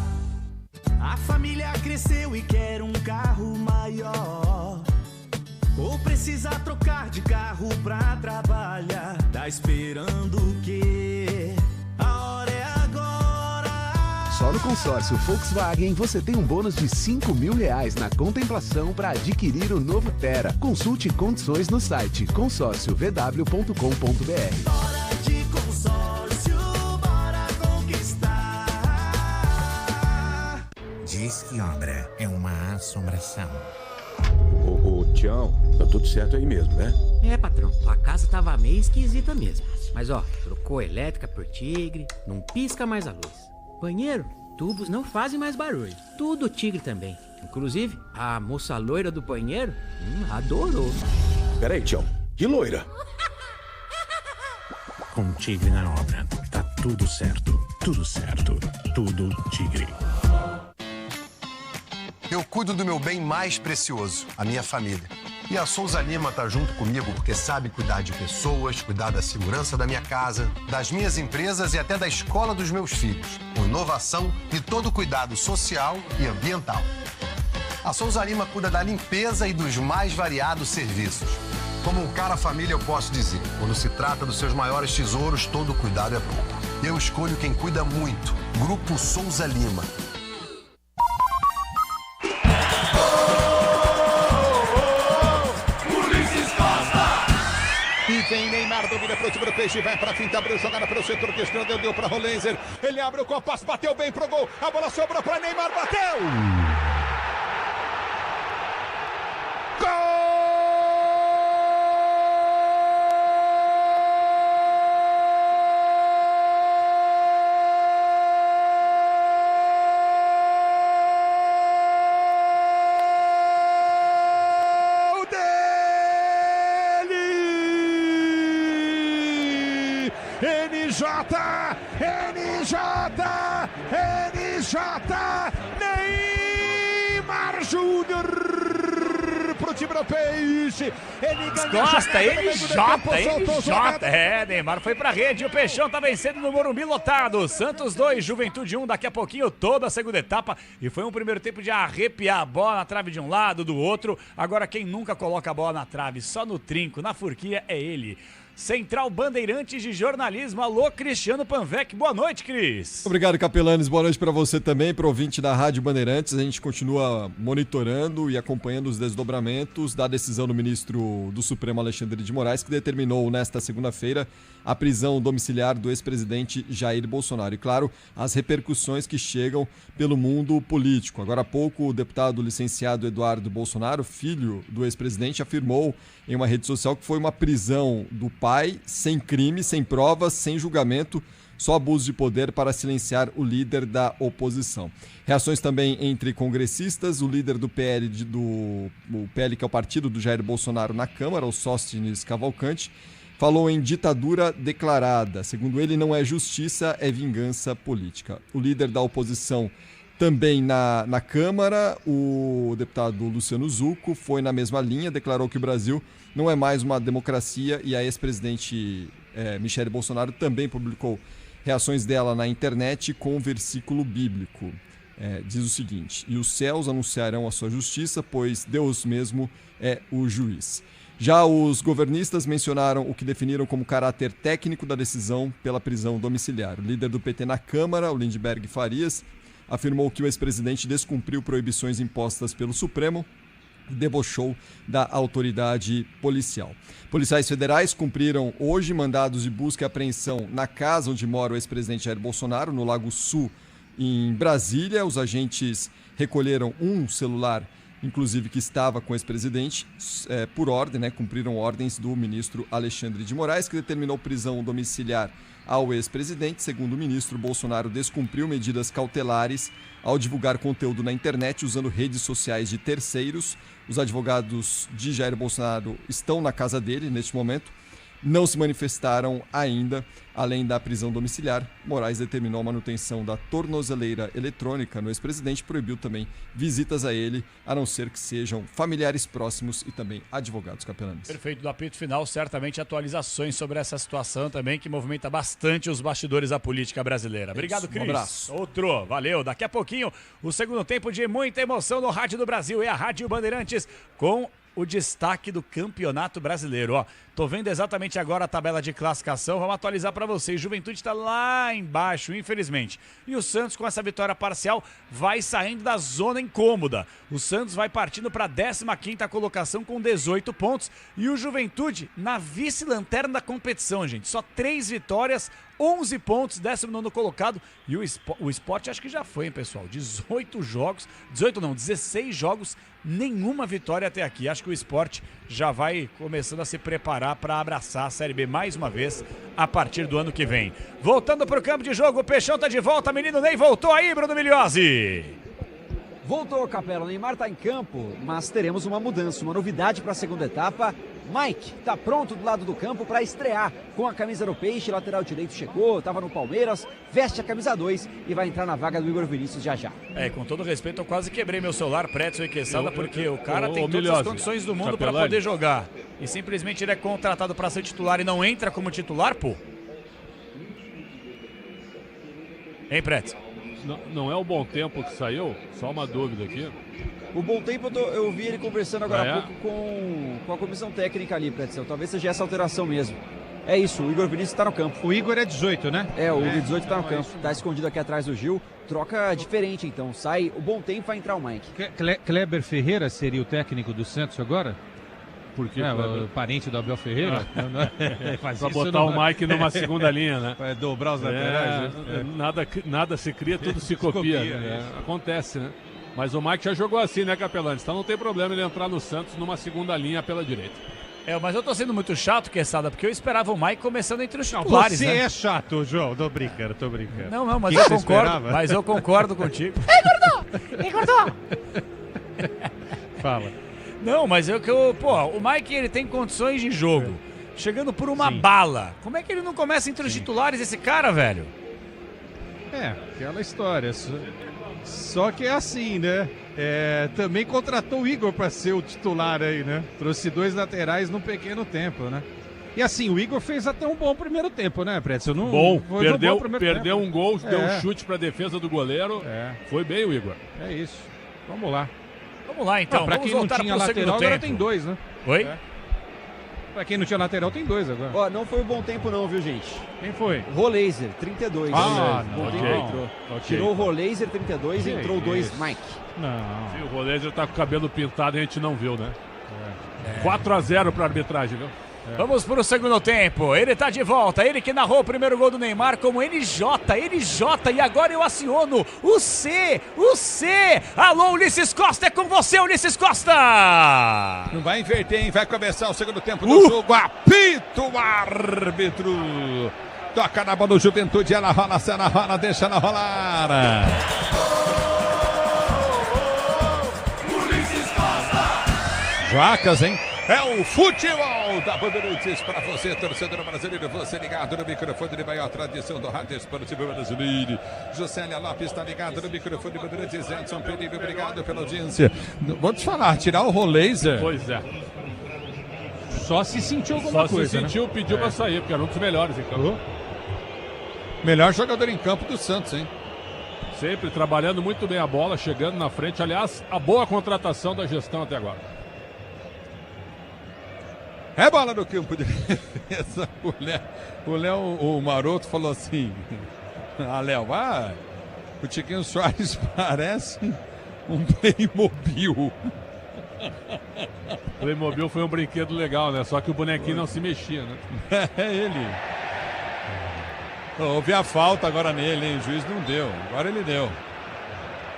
A família cresceu e quer um carro maior, ou precisa trocar de carro pra trabalhar. Tá esperando o quê? A hora é agora. Só no consórcio Volkswagen você tem um bônus de 5 mil reais na contemplação para adquirir o novo Tera. Consulte condições no site consórciovw.com.br. Bora de consórcio, bora conquistar. Diz que obra é uma assombração. Ô, Tião, tá tudo certo aí mesmo, né? É, patrão, a casa tava meio esquisita mesmo. Mas ó, trocou a elétrica por Tigre, não pisca mais a luz. Banheiro, tubos não fazem mais barulho. Tudo Tigre também. Inclusive, a moça loira do banheiro adorou. Peraí, Tião, que loira? Com Tigre na obra, tá tudo certo, tudo certo, tudo Tigre. Eu cuido do meu bem mais precioso, a minha família. E a Souza Lima tá junto comigo porque sabe cuidar de pessoas, cuidar da segurança da minha casa, das minhas empresas e até da escola dos meus filhos, com inovação e todo cuidado social e ambiental. A Souza Lima cuida da limpeza e dos mais variados serviços. Como um cara família, eu posso dizer, quando se trata dos seus maiores tesouros, todo cuidado é bom. Eu escolho quem cuida muito, Grupo Souza Lima. E vem Neymar, domina pro time do Peixe, vai pra finta, abriu jogada pelo setor que escondeu, deu pra Rolenzer. Ele abre o compasso, bateu bem pro gol, a bola sobrou pra Neymar, bateu! Gol! NJ, Neymar Júnior pro time do Peixe. Ele Costa, NJ. É, Neymar foi pra rede. O Peixão tá vencendo no Morumbi lotado. Santos 2, Juventude 1. Daqui a pouquinho toda a segunda etapa. E foi um primeiro tempo de arrepiar a bola na trave de um lado, do outro. Agora quem nunca coloca a bola na trave, só no trinco, na furquia, é ele. Central Bandeirantes de Jornalismo. Alô, Cristiano Panvec. Boa noite, Cris. Obrigado, Capelanes. Boa noite para você também, para o ouvinte da Rádio Bandeirantes. A gente continua monitorando e acompanhando os desdobramentos da decisão do ministro do Supremo, Alexandre de Moraes, que determinou nesta segunda-feira a prisão domiciliar do ex-presidente Jair Bolsonaro. E, claro, as repercussões que chegam pelo mundo político. Agora há pouco, o deputado licenciado Eduardo Bolsonaro, filho do ex-presidente, afirmou em uma rede social que foi uma prisão do pai, sem crime, sem provas, sem julgamento, só abuso de poder para silenciar o líder da oposição. Reações também entre congressistas, o líder do PL, o PL, que é o partido do Jair Bolsonaro na Câmara, o Sóstenes Cavalcante, falou em ditadura declarada. Segundo ele, não é justiça, é vingança política. O líder da oposição também na Câmara, o deputado Luciano Zucco, foi na mesma linha, declarou que o Brasil não é mais uma democracia, e a ex-presidente Michele Bolsonaro também publicou reações dela na internet com um versículo bíblico. Diz o seguinte: e os céus anunciarão a sua justiça, pois Deus mesmo é o juiz. Já os governistas mencionaram o que definiram como caráter técnico da decisão pela prisão domiciliar. O líder do PT na Câmara, o Lindbergh Farias, afirmou que o ex-presidente descumpriu proibições impostas pelo Supremo e debochou da autoridade policial. Policiais federais cumpriram hoje mandados de busca e apreensão na casa onde mora o ex-presidente Jair Bolsonaro, no Lago Sul, em Brasília. Os agentes recolheram um celular, inclusive, que estava com o ex-presidente, por ordem, né? Cumpriram ordens do ministro Alexandre de Moraes, que determinou prisão domiciliar ao ex-presidente. Segundo o ministro, Bolsonaro descumpriu medidas cautelares ao divulgar conteúdo na internet usando redes sociais de terceiros. Os advogados de Jair Bolsonaro estão na casa dele neste momento. Não se manifestaram ainda. Além da prisão domiciliar, Moraes determinou a manutenção da tornozeleira eletrônica no ex-presidente, proibiu também visitas a ele, a não ser que sejam familiares próximos e também advogados capelanes. Perfeito, do apito final, certamente atualizações sobre essa situação também, que movimenta bastante os bastidores da política brasileira. Obrigado, Cris. Um abraço. Outro, valeu. Daqui a pouquinho, o segundo tempo de muita emoção no Rádio do Brasil, é a Rádio Bandeirantes, com o destaque do Campeonato Brasileiro. Ó, tô vendo exatamente agora a tabela de classificação, vamos atualizar para vocês. Juventude está lá embaixo, infelizmente. E o Santos, com essa vitória parcial, vai saindo da zona incômoda. O Santos vai partindo para a 15ª colocação com 18 pontos. E o Juventude na vice-lanterna da competição, gente. Só 3 vitórias, 11 pontos, 19º colocado. E o Sport acho que já foi, hein, pessoal? 16 jogos, nenhuma vitória até aqui. Acho que o Sport já vai começando a se preparar para abraçar a Série B mais uma vez a partir do ano que vem. Voltando para o campo de jogo, o Peixão tá de volta, menino Ney voltou aí, Bruno Migliozzi. Voltou, Capela. O Neymar está em campo, mas teremos uma mudança, uma novidade para a segunda etapa. Mike está pronto do lado do campo para estrear com a camisa do Peixe, lateral direito chegou, estava no Palmeiras, veste a camisa 2 e vai entrar na vaga do Igor Vinícius já. Com todo respeito, eu quase quebrei meu celular, Pretzel e Quesada, porque o cara tem todas as condições do mundo para poder jogar. E simplesmente ele é contratado para ser titular e não entra como titular, pô. Hein, Pretzel? Não é o Bom Tempo que saiu? Só uma dúvida aqui. O Bom Tempo, eu vi ele conversando agora há pouco com a comissão técnica ali, Pretzel. Talvez seja essa alteração mesmo. É isso, o Igor Vinícius está no campo. O Igor é 18, né? O Igor 18 está no campo. Está escondido aqui atrás do Gil. Troca diferente, então. Sai o Bom Tempo, vai entrar o Mike. Kleber Ferreira seria o técnico do Santos agora? Porque o parente do Abel Ferreira. Para botar o Mike numa segunda linha, né? Para dobrar os laterais. Nada se cria, tudo se copia. Acontece, né? Mas o Mike já jogou assim, né, Capelani? Então não tem problema ele entrar no Santos numa segunda linha pela direita. Mas eu tô sendo muito chato, Quesada, porque eu esperava o Mike começando entre os titulares, Você né? é chato, João. Tô brincando. Não, mas eu concordo contigo. Ei, Gordô! Fala. Não, mas o Mike, ele tem condições de jogo. Chegando por uma bala. Como é que ele não começa entre os titulares, esse cara, velho? Aquela história. Só que é assim, né? Também contratou o Igor para ser o titular aí, né? Trouxe 2 laterais num pequeno tempo, né? E assim, o Igor fez até um bom primeiro tempo, né, Pretzel? Perdeu um gol, deu um chute para a defesa do goleiro. Foi bem o Igor. É isso. Vamos lá. Vamos lá, então. Para quem não tinha lateral, agora tem 2, né? Oi? Pra quem não tinha lateral, tem 2 agora. Não foi o Bom Tempo não, viu, gente? Quem foi? Roleiser, 32. Bom Tempo entrou. Tirou o Roleiser, 32, e entrou 2, Mike. Não. Sim, o Roleiser tá com o cabelo pintado e a gente não viu, né? 4-0 pra arbitragem, viu? Vamos pro segundo tempo. Ele tá de volta. Ele que narrou o primeiro gol do Neymar como NJ. E agora eu aciono o C. Alô, Ulisses Costa, é com você, Ulisses Costa. Não vai inverter, hein? Vai começar o segundo tempo do jogo. Apita o árbitro. Toca na bola do Juventude. Ela rola, deixa ela rolar. Jacas, hein? É o futebol da Bandeirantes para você, torcedor brasileiro. Você ligado no microfone de maior tradição do rádio esportivo brasileiro. Josélia Lopes está ligado no microfone de Bandeirantes. Edson Pereira, obrigado pela audiência. Vou te falar, tirar o Roleiser. Pois é. Só se sentiu alguma coisa, Só se sentiu, pediu pra sair, porque era um dos melhores em campo. Melhor jogador em campo do Santos, hein? Sempre trabalhando muito bem a bola, chegando na frente. Aliás, a boa contratação da gestão até agora. É bola no campo de defesa. O Léo, o Maroto falou assim: Léo, vai. O Tiquinho Soares parece um Playmobil. Playmobil foi um brinquedo legal, né? Só que o bonequinho não se mexia, né? É ele. Houve a falta agora nele, hein? O juiz não deu. Agora ele deu.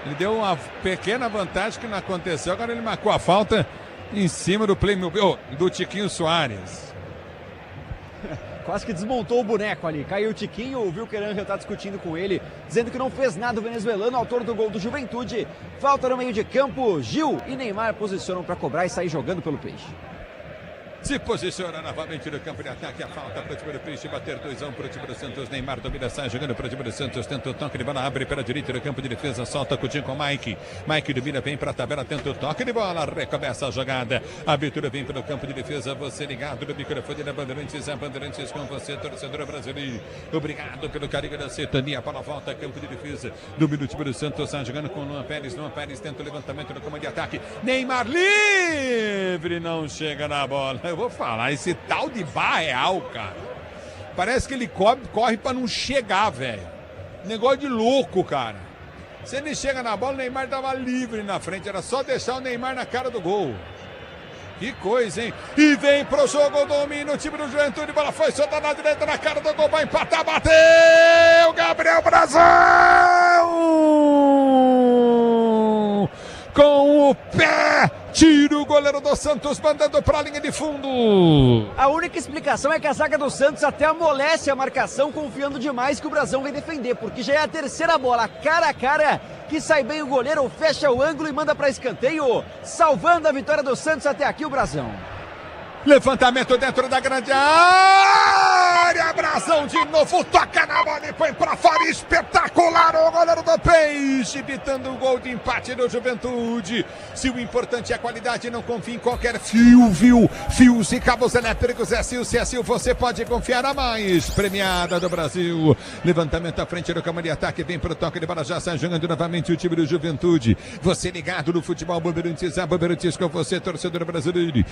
Ele deu uma pequena vantagem que não aconteceu. Agora ele marcou a falta em cima do Playmobil, do Tiquinho Soares. Quase que desmontou o boneco ali. Caiu o Tiquinho, o Wilker já está discutindo com ele, dizendo que não fez nada o venezuelano, autor do gol do Juventude. Falta no meio de campo, Gil e Neymar posicionam para cobrar e sair jogando pelo Peixe. Se posiciona novamente no campo de ataque. A falta para o time do Peixe. Bater 2-1 para o time do Santos. Neymar domina, sai jogando para o time do Santos. Tenta o toque de bola, abre pela direita no campo de defesa. Solta Coutinho com o Mike. Mike domina, vem para a tabela. Tenta o toque de bola. Recomeça a jogada. A abertura vem pelo campo de defesa. Você ligado no microfone da Bandeirantes. A Bandeirantes com você, torcedor brasileiro. Obrigado pelo carinho da sintonia. Para a volta, campo de defesa. Domina o time do Santos. Sai jogando com o Luan Pérez. Luan Pérez tenta o levantamento no campo de ataque. Neymar livre. Não chega na bola. Eu vou falar, esse tal de Barreal, cara, parece que ele corre pra não chegar, velho. Negócio de louco, cara. Se ele chega na bola, o Neymar tava livre na frente, era só deixar o Neymar na cara do gol. Que coisa, hein? E vem pro jogo, domina o time do Juventude, bola foi soltada na direita, na cara do gol, vai empatar, bateu! Gabriel Brasil! Com o pé, tira o goleiro do Santos, mandando para a linha de fundo. A única explicação é que a zaga do Santos até amolece a marcação, confiando demais que o Brasão vai defender, porque já é a terceira bola, cara a cara, que sai bem o goleiro, fecha o ângulo e manda para escanteio, salvando a vitória do Santos até aqui o Brasão. Levantamento dentro da grande área, Brasão de novo, toca na bola e põe pra fora, espetacular o goleiro do Peixe, evitando o gol de empate do Juventude. Se o importante é a qualidade, não confie em qualquer fios e cabos elétricos, é Sil, você pode confiar a mais premiada do Brasil. Levantamento à frente do campo de ataque, vem pro toque de bola, já sai jogando novamente o time do Juventude. Você ligado no futebol Bandeirantes, a Bandeirantes com você, torcedor brasileiro.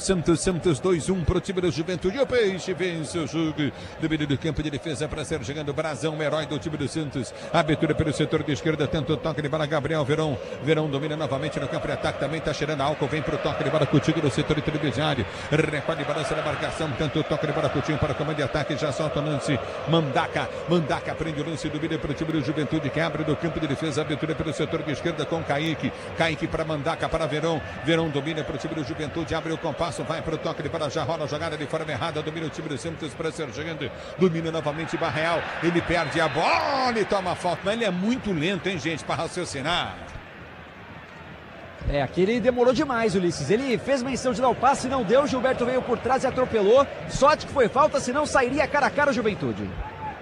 Santos 2-1 para o time do Juventude. O Peixe vence o jogo. Domínio do campo de defesa para ser chegando. Brasão, herói do time do Santos. Abertura pelo setor de esquerda. Tenta o toque de bola. Gabriel Verão. Verão domina novamente no campo de ataque. Também está cheirando álcool. Vem para o toque de bola. Coutinho no setor intermediário. Recolhe balança na marcação. Tenta o toque de bola. Coutinho para o comando de ataque. Já solta o lance. Mandaca prende o lance. Domina para o time do Juventude que abre do campo de defesa. Abertura pelo setor de esquerda com Kaique. Kaique para Mandaca para Verão. Verão domina para o time do Juventude. Abre o compasso. Vai para o toque de bola, já rola a jogada de forma errada, domina o time do Santos para ser chegando, domina novamente Barreal, ele perde a bola e toma falta, mas ele é muito lento, hein, gente, para raciocinar. Aqui ele demorou demais, Ulisses, ele fez menção de dar o passe, não deu, Gilberto veio por trás e atropelou, sorte que foi falta, senão sairia cara a cara o Juventude.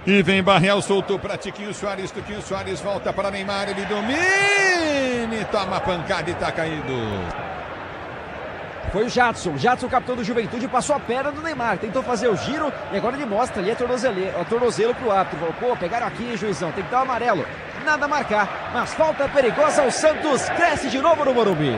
E vem Barreal, soltou para Tiquinho Soares volta para Neymar, ele domina e toma a pancada e tá caído. Foi o Jadson, capitão do Juventude, passou a perna do Neymar, tentou fazer o giro e agora ele mostra ali a tornozelo pro árbitro. Falou, pô, pegaram aqui, juizão, tem que dar o amarelo. Nada a marcar, mas falta perigosa, o Santos cresce de novo no Morumbi.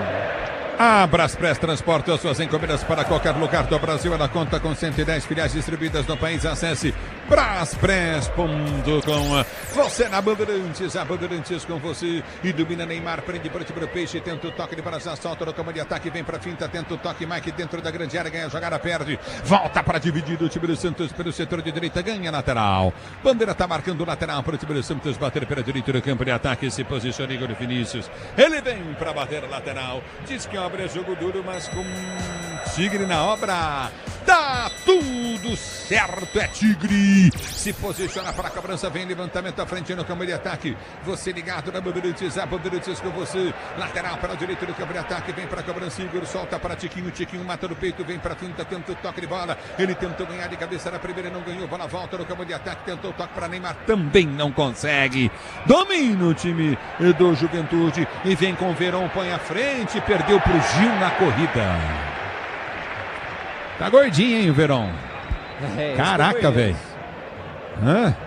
A Braspress transporta as suas encomendas para qualquer lugar do Brasil. Ela conta com 110 filiais distribuídas no país. Acesse braspress.com. Você na Bandeirantes, a Bandeirantes com você. E domina Neymar, prende para o time do Peixe. Tenta o toque de bola, já solta no campo de ataque. Vem para a finta, tenta o toque. Mike dentro da grande área, ganha a jogada, perde. Volta para dividir o time do Santos pelo setor de direita, ganha lateral. Bandeira está marcando o lateral para o time do Santos bater pela direita no campo de ataque. Se posiciona Igor Vinícius. Ele vem para bater lateral. Diz que obra é jogo duro, mas com Tigre na obra. Tá tudo certo, é Tigre. Se posiciona para a cobrança, vem levantamento à frente no campo de ataque. Você ligado na Bandeirantes, a Bandeirantes com você. Lateral para a direita do campo de ataque, vem para a cobrança, Igor solta para Tiquinho, Tiquinho mata no peito, vem para a finta, tenta o toque de bola. Ele tentou ganhar de cabeça na primeira, não ganhou, bola volta no campo de ataque, tentou o toque para Neymar, também não consegue. Domina o time do Juventude e vem com o Verón, põe à frente, perdeu para o Gil na corrida. Tá gordinho, hein, o Verón? Caraca, velho.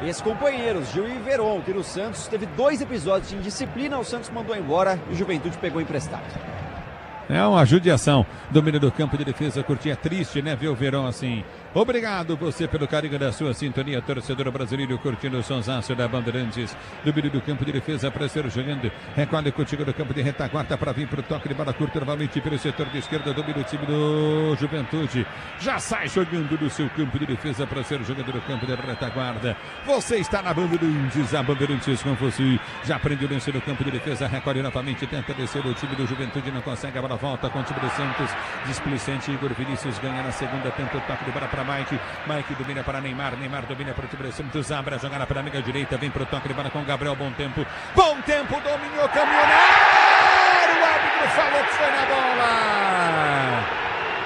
Ex-companheiros, Gil e Verón, que no Santos teve 2 episódios de indisciplina, o Santos mandou embora e o Juventude pegou emprestado. É uma judiação. Domínio do campo de defesa, curtir. É triste, né, ver o Verón assim. Obrigado você pelo carinho da sua sintonia, torcedor brasileiro, curtindo o sonsaço da Bandeirantes. Domínio do campo de defesa, para ser jogando. Recolhe contigo do campo de retaguarda para vir para o toque de bola curta novamente pelo setor de esquerda. Domínio o time do Juventude. Já sai jogando do seu campo de defesa para ser jogando no campo de retaguarda. Você está na Bandeirantes, a Bandeirantes com você. Já prende o lance do campo de defesa, recolhe novamente, tenta descer o time do Juventude, não consegue, a bola volta com o time do Santos. Displicente, Igor Vinícius ganha na segunda, tenta o toque de bola para Mike. Mike domina para Neymar. Neymar domina para o time do Santos. Abre a jogada para a amiga direita. Vem para o toque de bola com o Gabriel. Bom tempo. Bom tempo. Dominou. Caminhoneiro. O árbitro falou que foi na bola.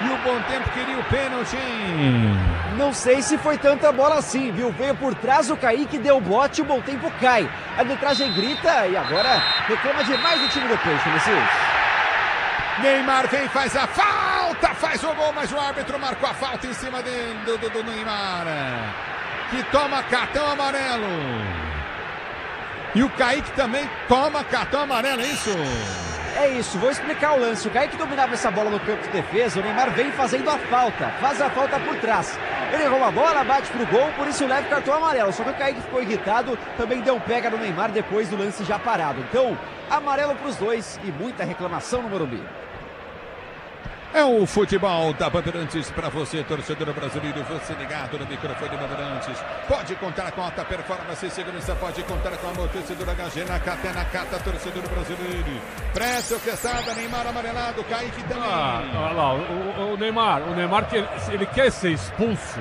E o Bom Tempo queria o pênalti, hein? Não sei se foi tanta bola assim, viu? Veio por trás o Kaique, deu bote e o Bom Tempo cai. A arbitragem grita e agora reclama demais do time do Peixe, Messias. Neymar vem, faz a falta, faz o gol, mas o árbitro marcou a falta em cima do Neymar, que toma cartão amarelo. E o Kaique também toma cartão amarelo, é isso? É isso, vou explicar o lance. O Kaique dominava essa bola no campo de defesa, o Neymar vem fazendo a falta, faz a falta por trás. Ele errou a bola, bate pro gol, por isso leva o cartão amarelo. Só que o Kaique ficou irritado, também deu um pega no Neymar depois do lance já parado. Então, amarelo pros dois e muita reclamação no Morumbi. É o futebol da Bandeirantes para você, torcedor brasileiro, você ligado no microfone Bandeirantes. Pode contar com alta performance e segurança, pode contar com amortecedor HG na Cata, torcedor brasileiro. Presta o Quesada, Neymar amarelado, Kaique também. Olha lá, o Neymar, ele quer ser expulso.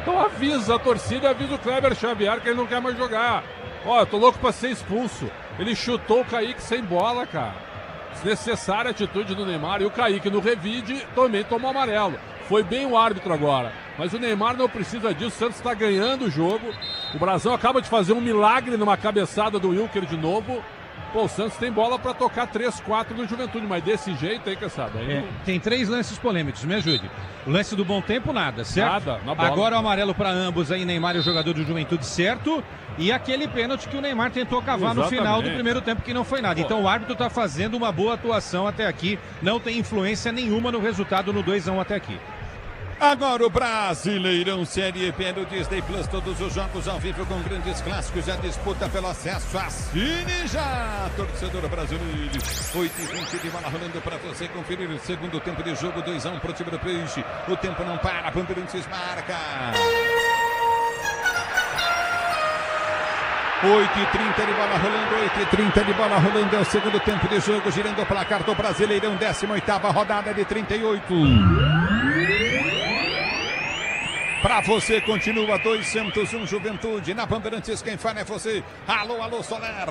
Então avisa a torcida, avisa o Kleber Xavier que ele não quer mais jogar. Ó, eu tô louco para ser expulso. Ele chutou o Kaique sem bola, cara. Desnecessária a atitude do Neymar e o Kaique no revide também tomou amarelo. Foi bem o árbitro agora, mas o Neymar não precisa disso. O Santos está ganhando o jogo. O Brasil acaba de fazer um milagre numa cabeçada do Wilker de novo. Pô, o Santos tem bola para tocar 3-4 no Juventude, mas desse jeito aí, caçada. Tem 3 lances polêmicos, me ajude. O lance do Bom Tempo, nada, certo? Nada, na bola. Agora o amarelo para ambos aí, Neymar e o jogador do Juventude, certo? E aquele pênalti que o Neymar tentou cavar no final do primeiro tempo, que não foi nada. Então o árbitro está fazendo uma boa atuação até aqui, não tem influência nenhuma no resultado no 2-1 até aqui. Agora o Brasileirão Série B no Disney Plus, todos os jogos ao vivo com grandes clássicos, a disputa pelo acesso. Assine já, torcedor brasileiro. 8h20 de bola rolando para você conferir o segundo tempo de jogo, 2-1 para o time do Peixe. O tempo não para, Bandeirantes marca. 8h30 de bola rolando, 8h30 de bola rolando, é o segundo tempo de jogo, girando o placar do Brasileirão, 18ª rodada de 38. Pra você continua 2 Santos, 1 Juventude. Na Bandeirantes quem fala é você. Alô, Soler.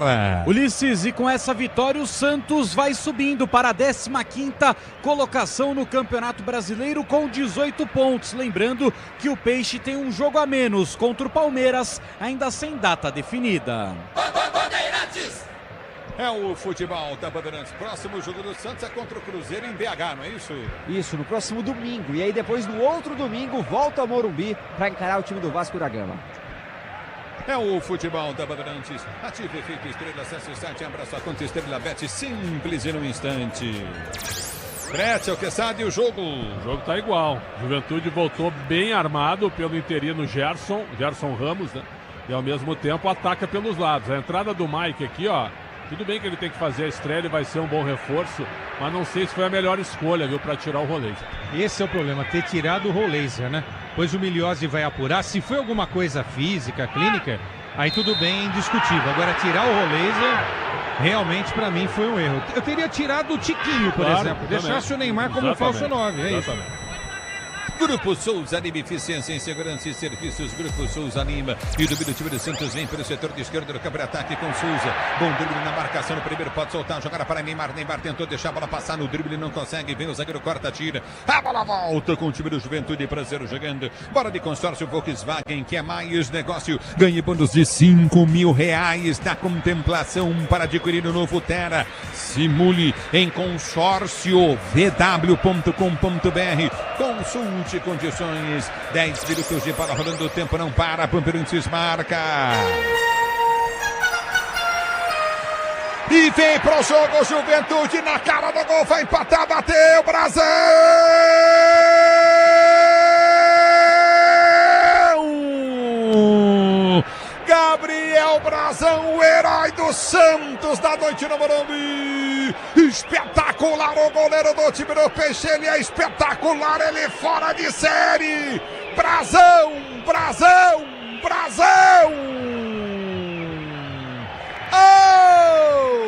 Ulisses, e com essa vitória o Santos vai subindo para a 15ª colocação no Campeonato Brasileiro com 18 pontos. Lembrando que o Peixe tem um jogo a menos contra o Palmeiras, ainda sem data definida. Bandeirantes! É o futebol da Bandeirantes. Próximo jogo do Santos é contra o Cruzeiro em BH, não é isso? Isso, no próximo domingo. E aí depois no outro domingo volta ao Morumbi para encarar o time do Vasco da Gama. É o futebol da Bandeirantes. Ative efeito estrela, acesse o site, abra sua conta Estrela Bet, simples e num instante. Preste o Quesada e o jogo. O jogo tá igual. Juventude voltou bem armado pelo interino Gerson Ramos, né? E ao mesmo tempo ataca pelos lados. A entrada do Mike aqui, ó. Tudo bem que ele tem que fazer a estreia e vai ser um bom reforço, mas não sei se foi a melhor escolha, viu, para tirar o Roleiser. Esse é o problema, ter tirado o Roleiser, né? Pois o Miliose vai apurar. Se foi alguma coisa física, clínica, aí tudo bem, indiscutível. Agora, tirar o Roleiser, realmente, para mim, foi um erro. Eu teria tirado o Tiquinho, por exemplo. Deixasse o Neymar como falso 9, é isso. Grupo Souza Lima, eficiência em segurança e serviços. Grupo Souza Lima. E do time do Santos vem pelo setor de esquerda do campo de ataque com Souza. Bom drible na marcação no primeiro, pode soltar, jogar para Neymar. Neymar tentou deixar a bola passar no drible, não consegue. Vem o zagueiro, corta, tira. A bola volta com o time do Juventude Brasileiro jogando. Bora de consórcio Volkswagen, que é mais negócio. Ganhe bônus de R$5.000 na contemplação para adquirir o novo Tera. Simule em consórcio vw.com.br. Consulte condições. 10 minutos de bola rolando, o tempo não para. Bandeirantes marca. E vem pro jogo Juventude na cara do gol, vai empatar, bateu, Brasil! Gabriel Brazão, o herói do Santos da noite no Morumbi. Espetacular o goleiro do time do Peixe, ele é espetacular, ele é fora de série. Brazão, Brazão, Brazão! Oh!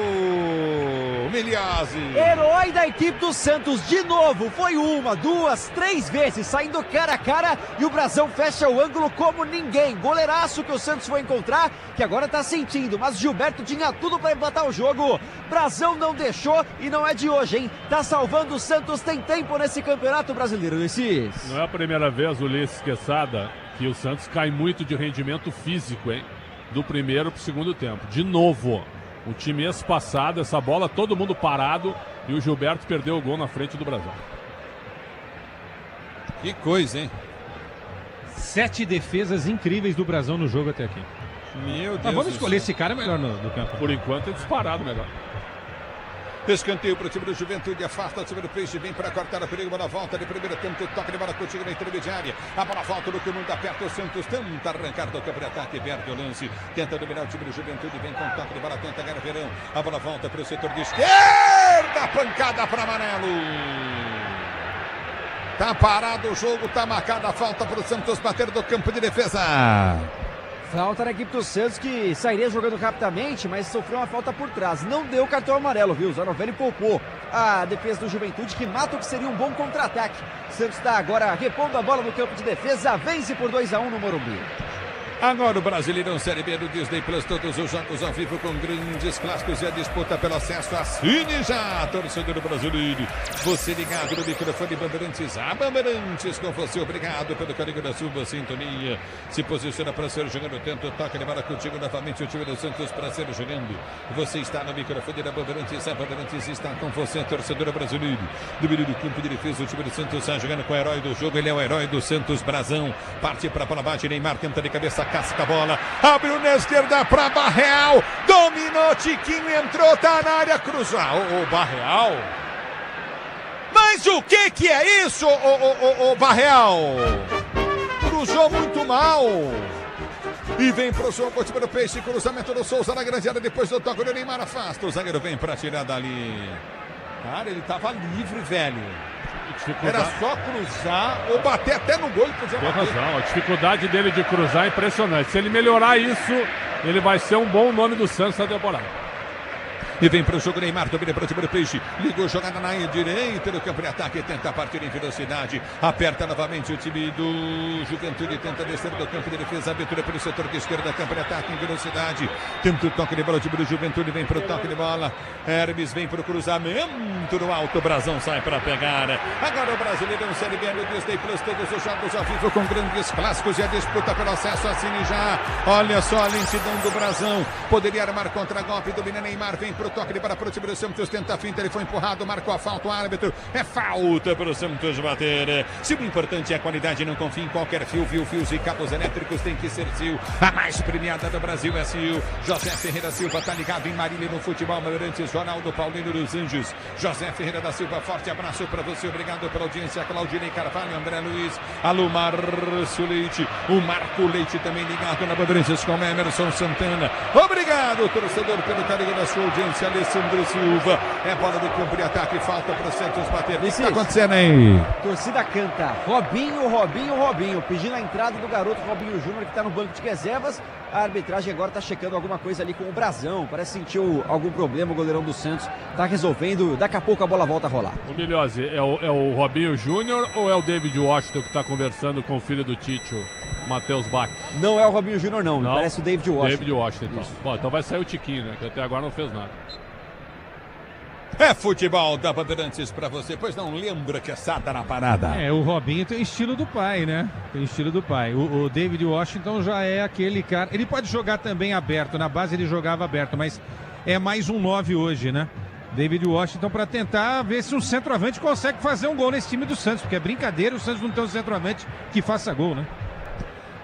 Miliazzi. Herói da equipe do Santos de novo. Foi uma, duas, três vezes saindo cara a cara e o Brazão fecha o ângulo como ninguém. Goleiraço que o Santos foi encontrar, que agora tá sentindo, mas Gilberto tinha tudo para empatar o jogo. Brazão não deixou e não é de hoje, hein? Tá salvando o Santos, tem tempo nesse Campeonato Brasileiro, Ulisses. Não é a primeira vez, Ulisses Quesada, que o Santos cai muito de rendimento físico, hein? Do primeiro pro segundo tempo. De novo, o time espaçado, essa bola, todo mundo parado e o Gilberto perdeu o gol na frente do Brasil. Que coisa, hein? 7 defesas incríveis do Brasão no jogo até aqui. Meu Deus. Mas vamos escolher esse cara melhor no campo. Por enquanto é disparado melhor. Escanteio para o time do Juventude, afasta o time do Peixe, vem para cortar o perigo, bola volta de primeiro tempo, toque de bola contigo na intermediária, a bola volta no comando, aperta o Santos, tenta arrancar do campo de ataque, perde o lance, tenta dominar o time do Juventude, vem com toque de bola, tenta ganhar Verão, a bola volta para o setor de esquerda, pancada para Amarelo. Tá parado o jogo, tá marcada a falta para o Santos bater do campo de defesa. Falta na equipe do Santos, que sairia jogando rapidamente, mas sofreu uma falta por trás. Não deu cartão amarelo, viu? Zanovelli poupou a defesa do Juventude, que mata o que seria um bom contra-ataque. Santos está agora repondo a bola no campo de defesa, vence por 2-1 no Morumbi. Agora o Brasileirão Série B do Disney Plus, todos os jogos ao vivo com grandes clássicos e a disputa pelo acesso. Assine já, torcedor brasileiro. Você ligado no microfone Bandeirantes, a Bandeirantes com você. Obrigado pelo carinho da sua sintonia. Se posiciona para ser jogando, tenta o toque de bola contigo novamente o time do Santos para ser jogando. Você está no microfone da Bandeirantes, a Bandeirantes está com você, torcedor brasileiro. Do meio do campo de defesa, o time do Santos está jogando com o herói do jogo, ele é o herói do Santos, Brazão. Parte para a bola bate, Neymar tenta de cabeça, casca a bola, abriu na esquerda para Barreal, dominou, Tiquinho entrou, tá na área, cruzou, o Barreal. Mas o que é isso, o Barreal? Cruzou muito mal. E vem pro jogo o time do Peixe, cruzamento do Souza na grande área, depois do toque do Neymar, afasta, o zagueiro vem para tirar dali. Cara, ele tava livre, velho. Era só cruzar ou bater até no gol e podia bater. Tem razão, a dificuldade dele de cruzar é impressionante. Se ele melhorar isso, ele vai ser um bom nome do Santos na temporada. E vem para o jogo Neymar, domina para o time do Peixe, ligou jogada na direita do campo de ataque, tenta partir em velocidade, aperta novamente o time do Juventude, tenta descer do campo de defesa, abertura pelo setor de esquerda, campo de ataque em velocidade, tenta o toque de bola, o time do Juventude vem para o toque de bola, Hermes vem para o cruzamento no alto, Brazão sai para pegar. Agora o Brasileirão Série B no Disney Plus, todos os jogos ao vivo com grandes clássicos e a disputa pelo acesso, assine já. Olha só a lentidão do Brazão, poderia armar contra-golpe, domina Neymar, vem para o toque de bola para o time do Santos, tenta a finta, ele foi empurrado, marcou a falta, o árbitro, é falta para o Santos bater. Se o importante é a qualidade, não confie em qualquer fio, fios e cabos elétricos, tem que ser Sil, a mais premiada do Brasil é Sil. José Ferreira Silva tá ligado em Marília no futebol, Bandeirantes, Ronaldo Paulino dos Anjos, José Ferreira da Silva, forte abraço para você, obrigado pela audiência, Claudinei Carvalho, André Luiz, alô Márcio Leite, o Marco Leite também ligado na Bandeirantes com Emerson Santana, obrigado torcedor pelo carinho da sua audiência. cobrança, Alessandro Silva. É bola do campo de ataque, falta para o Santos bater. O que está acontecendo aí? Torcida canta Robinho, Robinho, Robinho, pedindo a entrada do garoto Robinho Júnior, que está no banco de reservas. A arbitragem agora está checando alguma coisa ali com o Brazão. Parece que sentiu algum problema, o goleirão do Santos está resolvendo. Daqui a pouco a bola volta a rolar. O Milhose, é o Robinho Júnior ou é o David Washington que está conversando com o filho do Tite, Matheus Bach? Não é o Robinho Júnior, não. Parece o David Washington. David Washington, então. Bom, então vai sair o Tiquinho, né? Que até agora não fez nada. É futebol da Bandeirantes pra você, pois não lembra que é Sada na parada. O Robinho tem estilo do pai, né? Tem estilo do pai. O David Washington já é aquele cara. Ele pode jogar também aberto, na base ele jogava aberto, mas é mais um 9 hoje, né? David Washington para tentar ver se um centroavante consegue fazer um gol nesse time do Santos, porque é brincadeira o Santos não tem um centroavante que faça gol, né?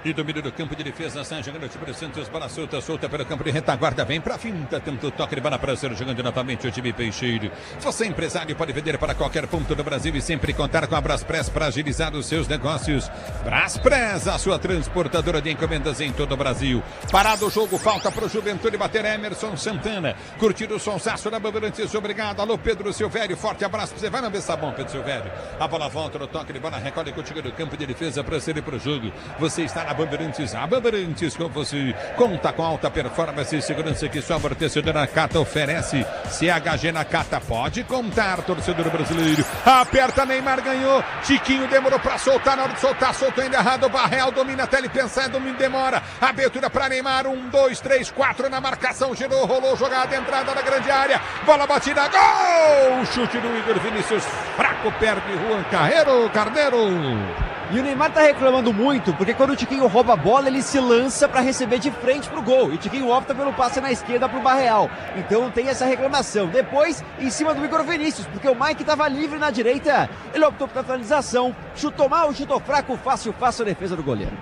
E domínio do campo de defesa, sai jogando o time do Santos, bola solta pelo campo de retaguarda, vem pra finta, tenta o toque de bola para ser jogando novamente o time Peixeiro. Você empresário pode vender para qualquer ponto do Brasil e sempre contar com a Braspress para agilizar os seus negócios. Braspress, a sua transportadora de encomendas em todo o Brasil. Parado o jogo, falta para o Juventude bater Emerson Santana. Curtir o sonsaço da Bandeirantes, obrigado. Alô Pedro Silvério, forte abraço pra você. Vai não ver sabão, Pedro Silvério. A bola volta no toque de bola, recolhe contigo do campo de defesa para ser para o jogo. Você está a Bandeirantes com você, conta com alta performance e segurança que sua amortecedora Nakata oferece. CHG Nakata pode contar, torcedor brasileiro. Aperta, Neymar ganhou, Tiquinho demorou para soltar, na hora de soltar, soltou ainda errado, Barreal domina até ele pensar, demora, abertura para Neymar, 1, 2, 3, 4 na marcação, girou, rolou, jogada, entrada na grande área, bola batida, gol! Chute do Igor Vinícius, fraco, perde Juan Carneiro. E o Neymar tá reclamando muito, porque quando o Tiquinho rouba a bola, ele se lança para receber de frente pro gol. E o Tiquinho opta pelo passe na esquerda pro Barreal. Então tem essa reclamação. Depois, em cima do Igor Vinícius, porque o Mike tava livre na direita. Ele optou pela finalização. Chutou mal, chutou fraco, fácil a defesa do goleiro.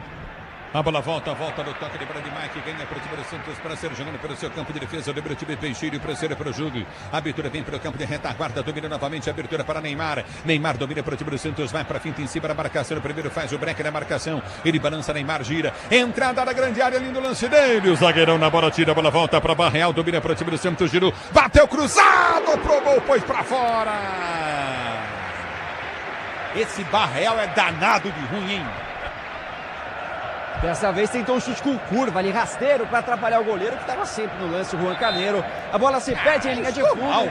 A bola volta no toque de Brand Mike, ganha para o time do Santos para ser jogando pelo seu campo de defesa, libera o time Peixeiro para ser para o jogo. A abertura vem pelo campo de retaguarda, domina novamente a abertura para Neymar. Neymar domina para o time do Santos, vai para finta em cima da marcação, o primeiro faz o break na marcação, ele balança, Neymar gira, entrada na grande área, lindo lance dele, o zagueirão na bola tira, a bola volta para Barreal, domina para o time do Santos, girou, bateu cruzado, pro gol, pôs para fora. Esse Barreal é danado de ruim, hein? Dessa vez tentou um chute com curva ali, rasteiro, para atrapalhar o goleiro, que estava sempre no lance, o Juan Carneiro. A bola se perde em linha de fundo.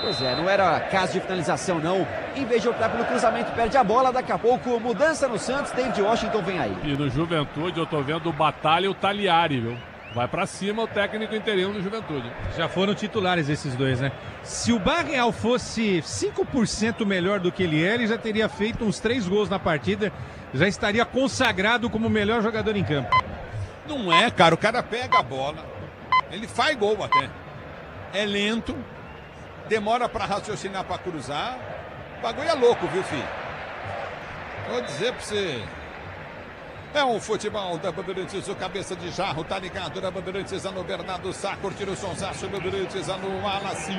Pois é, não era caso de finalização, não. Em vez de optar pelo cruzamento, perde a bola. Daqui a pouco, mudança no Santos, David Washington vem aí. E no Juventude, eu tô vendo o Batalha e o Taliari, viu? Vai pra cima o técnico interino do Juventude. Já foram titulares esses dois, né? Se o Barreal fosse 5% melhor do que ele é, ele já teria feito uns 3 gols na partida. Já estaria consagrado como o melhor jogador em campo. Não é, cara. O cara pega a bola. Ele faz gol até. É lento. Demora pra raciocinar, pra cruzar. O bagulho é louco, viu, filho? Vou dizer pra você... É um futebol da Bandeirantes, o cabeça de jarro, tá ligado na Bandeirantes, no Bernardo Sá, curtir o sonsaço, Bandeirantes, no Alassim.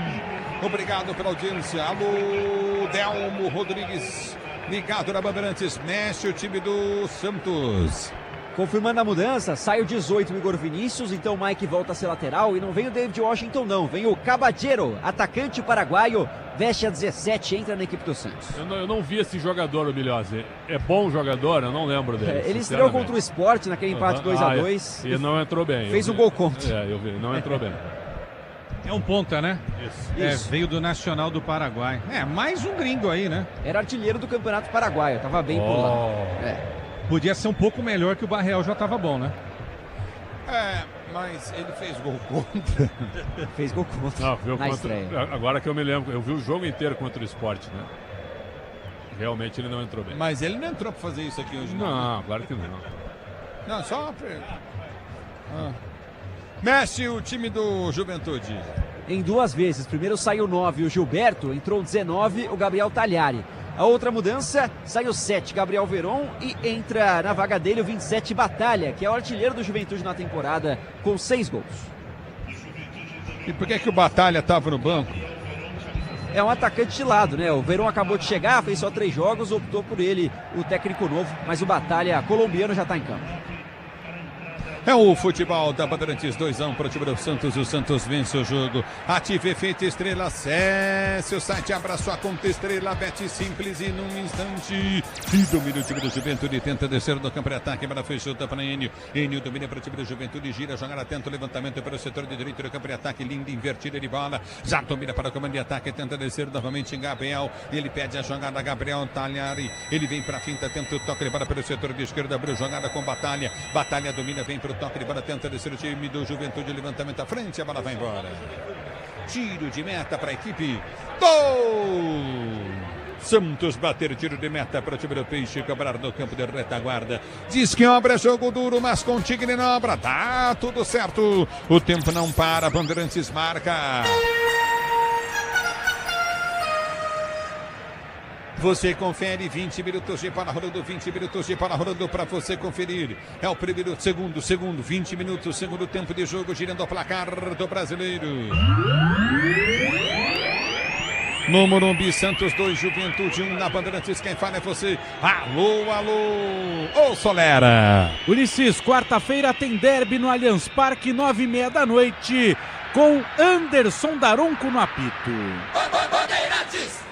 Obrigado pela audiência. Alô, Delmo Rodrigues, ligado na Bandeirantes, mexe o time do Santos. Confirmando a mudança, sai o 18, o Igor Vinícius, então o Mike volta a ser lateral e não vem o David Washington não, vem o Caballero, atacante paraguaio, veste a 17, entra na equipe do Santos. Eu não vi esse jogador, o Milhose. É bom jogador? Eu não lembro dele. Ele estreou contra o Sport naquele empate 2-2. E não entrou bem. Fez um gol contra. Eu vi, não entrou bem. É um ponta, né? Isso. Veio do Nacional do Paraguai. Mais um gringo aí, né? Era artilheiro do Campeonato Paraguaio, tava bem por lá. Podia ser um pouco melhor que o Barreal, já estava bom, né? Mas ele fez gol contra. Fez gol contra na estreia. Agora que eu me lembro, eu vi o jogo inteiro contra o Sport, né? Realmente ele não entrou bem. Mas ele não entrou para fazer isso aqui hoje, não. Não, claro que não. Não, só... Mexe o time do Juventude. Em 2 vezes. Primeiro saiu 9, o Gilberto. Entrou 19, o Gabriel Taliari. A outra mudança, sai o 7, Gabriel Veron, e entra na vaga dele o 27, Batalha, que é o artilheiro do Juventude na temporada, com 6 gols. E por que o Batalha estava no banco? É um atacante de lado, né? O Veron acabou de chegar, fez só 3 jogos, optou por ele, o técnico novo, mas o Batalha colombiano já está em campo. É o futebol da Bandeirantes 2-1 para o time do Santos. O Santos vence o jogo. Ative efeito estrela. Acesse o site, abra sua conta estrela. Bet simples e num instante. E domina o time do Juventude. Tenta descer do campo de ataque. Para fechou para Enio. Enio domina para o time do Juventude. Gira, jogar atento. Levantamento para o setor de direito do campo de ataque. Linda invertida de bola. Já domina para o comando de ataque. Tenta descer novamente em Gabriel. Ele pede a jogada. Gabriel Talhari. Ele vem para a finta. Tenta o toque de bola pelo setor de esquerda. Abriu jogada com Batalha. Batalha domina. Vem para o toque de bola, tenta descer o time do Juventude, levantamento à frente, a bola vai embora. Tiro de meta para a equipe. Gol! Santos bater tiro de meta para o time do Peixe, cobrar no campo de retaguarda. Diz que obra é jogo duro, mas com Tigre na obra. Tá tudo certo. O tempo não para, Bandeirantes marca. Você confere 20 minutos de bola rolando, 20 minutos de bola rolando para você conferir. É o primeiro, segundo, 20 minutos, segundo tempo de jogo, girando o placar do Brasileiro. No Morumbi, Santos 2, Juventude 1, na Bandeirantes, quem fala é você. Alô, alô, ô Solera. Ulisses, quarta-feira tem derby no Allianz Parque, 9h30 da noite, com Anderson Daronco no apito. Bandeirantes!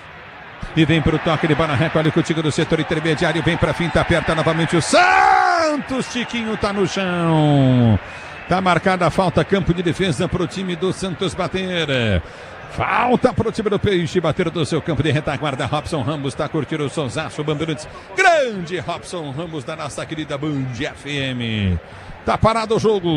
E vem para o toque de bola, recolhe contigo do setor intermediário, vem para a finta, aperta novamente o Santos, Tiquinho tá no chão. Tá marcada a falta, campo de defesa para o time do Santos bater. Falta para o time do Peixe bater do seu campo de retaguarda. Robson Ramos está curtindo o sonsaço, Bandeirantes. Grande Robson Ramos da nossa querida Band FM. Tá parado o jogo.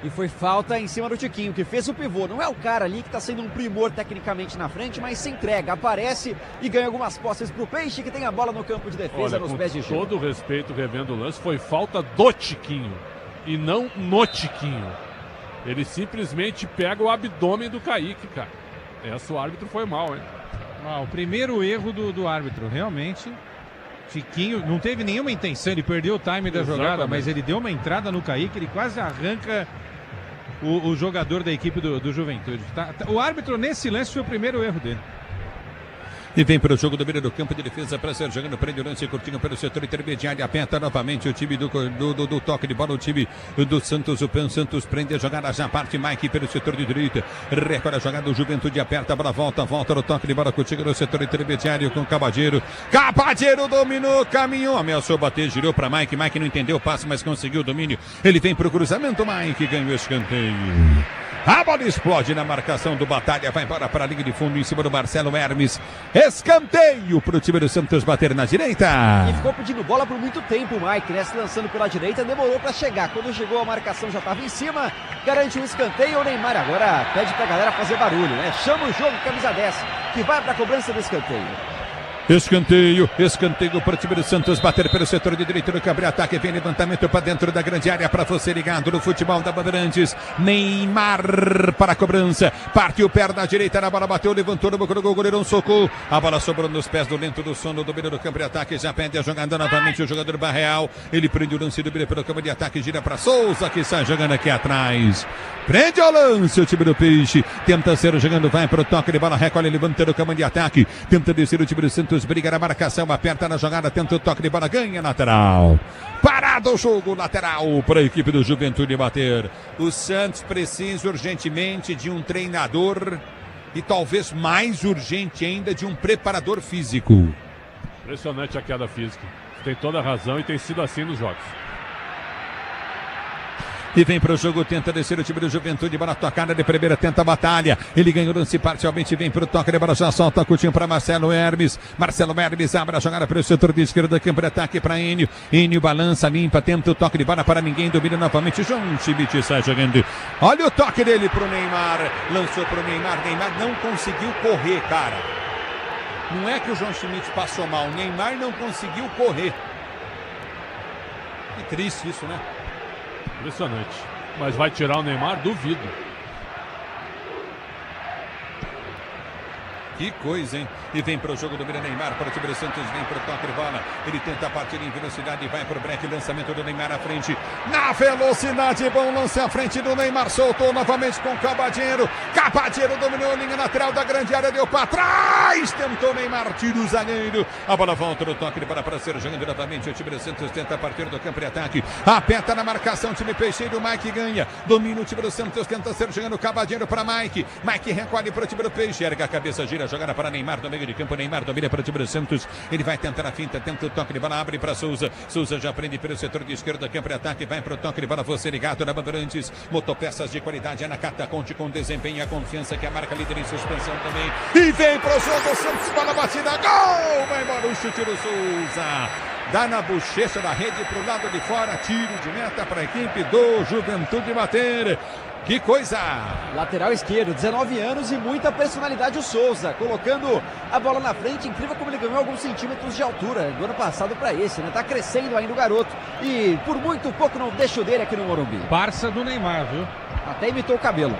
E foi falta em cima do Tiquinho, que fez o pivô. Não é o cara ali que está sendo um primor tecnicamente na frente, mas se entrega, aparece e ganha algumas posses pro Peixe, que tem a bola no campo de defesa. Olha, nos pés de Gil. Com todo respeito, revendo o lance, foi falta do Tiquinho e não no Tiquinho. Ele simplesmente pega o abdômen do Kaique, cara. Essa o árbitro foi mal, hein? O primeiro erro do árbitro, realmente. Tiquinho não teve nenhuma intenção, ele perdeu o time da jogada, mas ele deu uma entrada no Kaique, ele quase arranca o jogador da equipe do Juventude. O árbitro nesse lance foi o primeiro erro dele. E vem para o jogo do meio do campo de defesa para ser jogando, prende o lance curtinho pelo setor intermediário, aperta novamente o time do toque de bola, o time do Santos, o Santos prende a jogada, já parte Mike pelo setor de direita, recolhe a jogada do Juventude, aperta a bola, volta no toque de bola contigo no setor intermediário com Cabadeiro dominou, caminhou, ameaçou bater, girou para Mike não entendeu o passe, mas conseguiu o domínio, ele vem para o cruzamento, Mike ganhou o escanteio. A bola explode na marcação do Batalha, vai embora para a linha de fundo em cima do Marcelo Hermes. Escanteio para o time do Santos bater na direita. E ficou pedindo bola por muito tempo o Mike, né? Se lançando pela direita, demorou para chegar. Quando chegou a marcação já estava em cima, garante um escanteio. O Neymar agora pede para a galera fazer barulho, né? Chama o jogo, camisa 10, que vai para a cobrança do escanteio. Escanteio para o time do Santos bater pelo setor de direito do campo de ataque, vem levantamento para dentro da grande área para você ligado no futebol da Bandeirantes. Neymar para a cobrança, partiu perna direita na bola, bateu, levantou no boca do gol, goleirão socou, a bola sobrou nos pés do lento do sono do meio do campo de ataque, já pede a jogada novamente o jogador Barreal, ele prende o lance do meio pelo campo de ataque, gira para Souza que sai jogando aqui atrás, prende o lance o time do Peixe, tenta ser jogando, vai para o toque de bola, recolhe, levanta no campo de ataque, tenta descer o time do Santos, briga na marcação, aperta na jogada, tenta o toque de bola, ganha lateral. Parado o jogo, lateral para a equipe do Juventude bater. O Santos precisa urgentemente de um treinador e talvez mais urgente ainda de um preparador físico. Impressionante a queda física. Tem toda a razão e tem sido assim nos jogos. E vem para o jogo, tenta descer o time do Juventude, bola tocada de primeira, tenta a Batalha, ele ganhou o lance parcialmente, vem para o toque de bola, já solta curtinho para Marcelo Hermes abre a jogada pelo setor de esquerda, campo de ataque para Enio balança, limpa, tenta o toque de bola para ninguém, domina novamente, João Schmidt sai jogando, olha o toque dele para o Neymar, lançou para o Neymar não conseguiu correr, cara, não é que o João Schmidt passou mal, o Neymar não conseguiu correr, que triste isso, né? Impressionante. Mas vai tirar o Neymar? Duvido. Que coisa, hein? E vem pro jogo do Neymar, para o time do Santos, vem pro toque de bola. Ele tenta partir em velocidade, vai pro break, lançamento do Neymar à frente. Na velocidade, bom lance à frente do Neymar, soltou novamente com Cabadeiro. Cabadeiro dominou a linha lateral da grande área, deu para trás. Tentou Neymar, tira o zagueiro. A bola volta no toque de bola para ser jogando novamente. O time do Santos tenta partir do campo de ataque. Aperta na marcação, time Peixeiro, o Mike ganha. Domina o time do Santos, tenta ser jogando Cabadeiro para Mike. Mike recolhe para o time do Peixe, erga a cabeça, gira, jogada para Neymar do meio de campo. Neymar domina para o time do Santos. Ele vai tentar a finta, tenta o toque de bola, abre para Souza. Souza já prende pelo setor de esquerda, campo de ataque, vai para o toque de bola. Você ligado na Bandeirantes. Motopeças de qualidade, Nakata, conte com desempenho e a confiança que a marca líder em suspensão também. E vem pro jogo do Santos, bola batida, gol! Vai embora o chute do Souza. Dá na bochecha da rede pro lado de fora, tiro de meta para a equipe do Juventude bater. Que coisa! Lateral esquerdo, 19 anos e muita personalidade o Souza, colocando a bola na frente. Incrível como ele ganhou alguns centímetros de altura do ano passado para esse, né? Tá crescendo ainda o garoto e por muito pouco não deixo dele aqui no Morumbi. Parça do Neymar, viu? Até imitou o cabelo.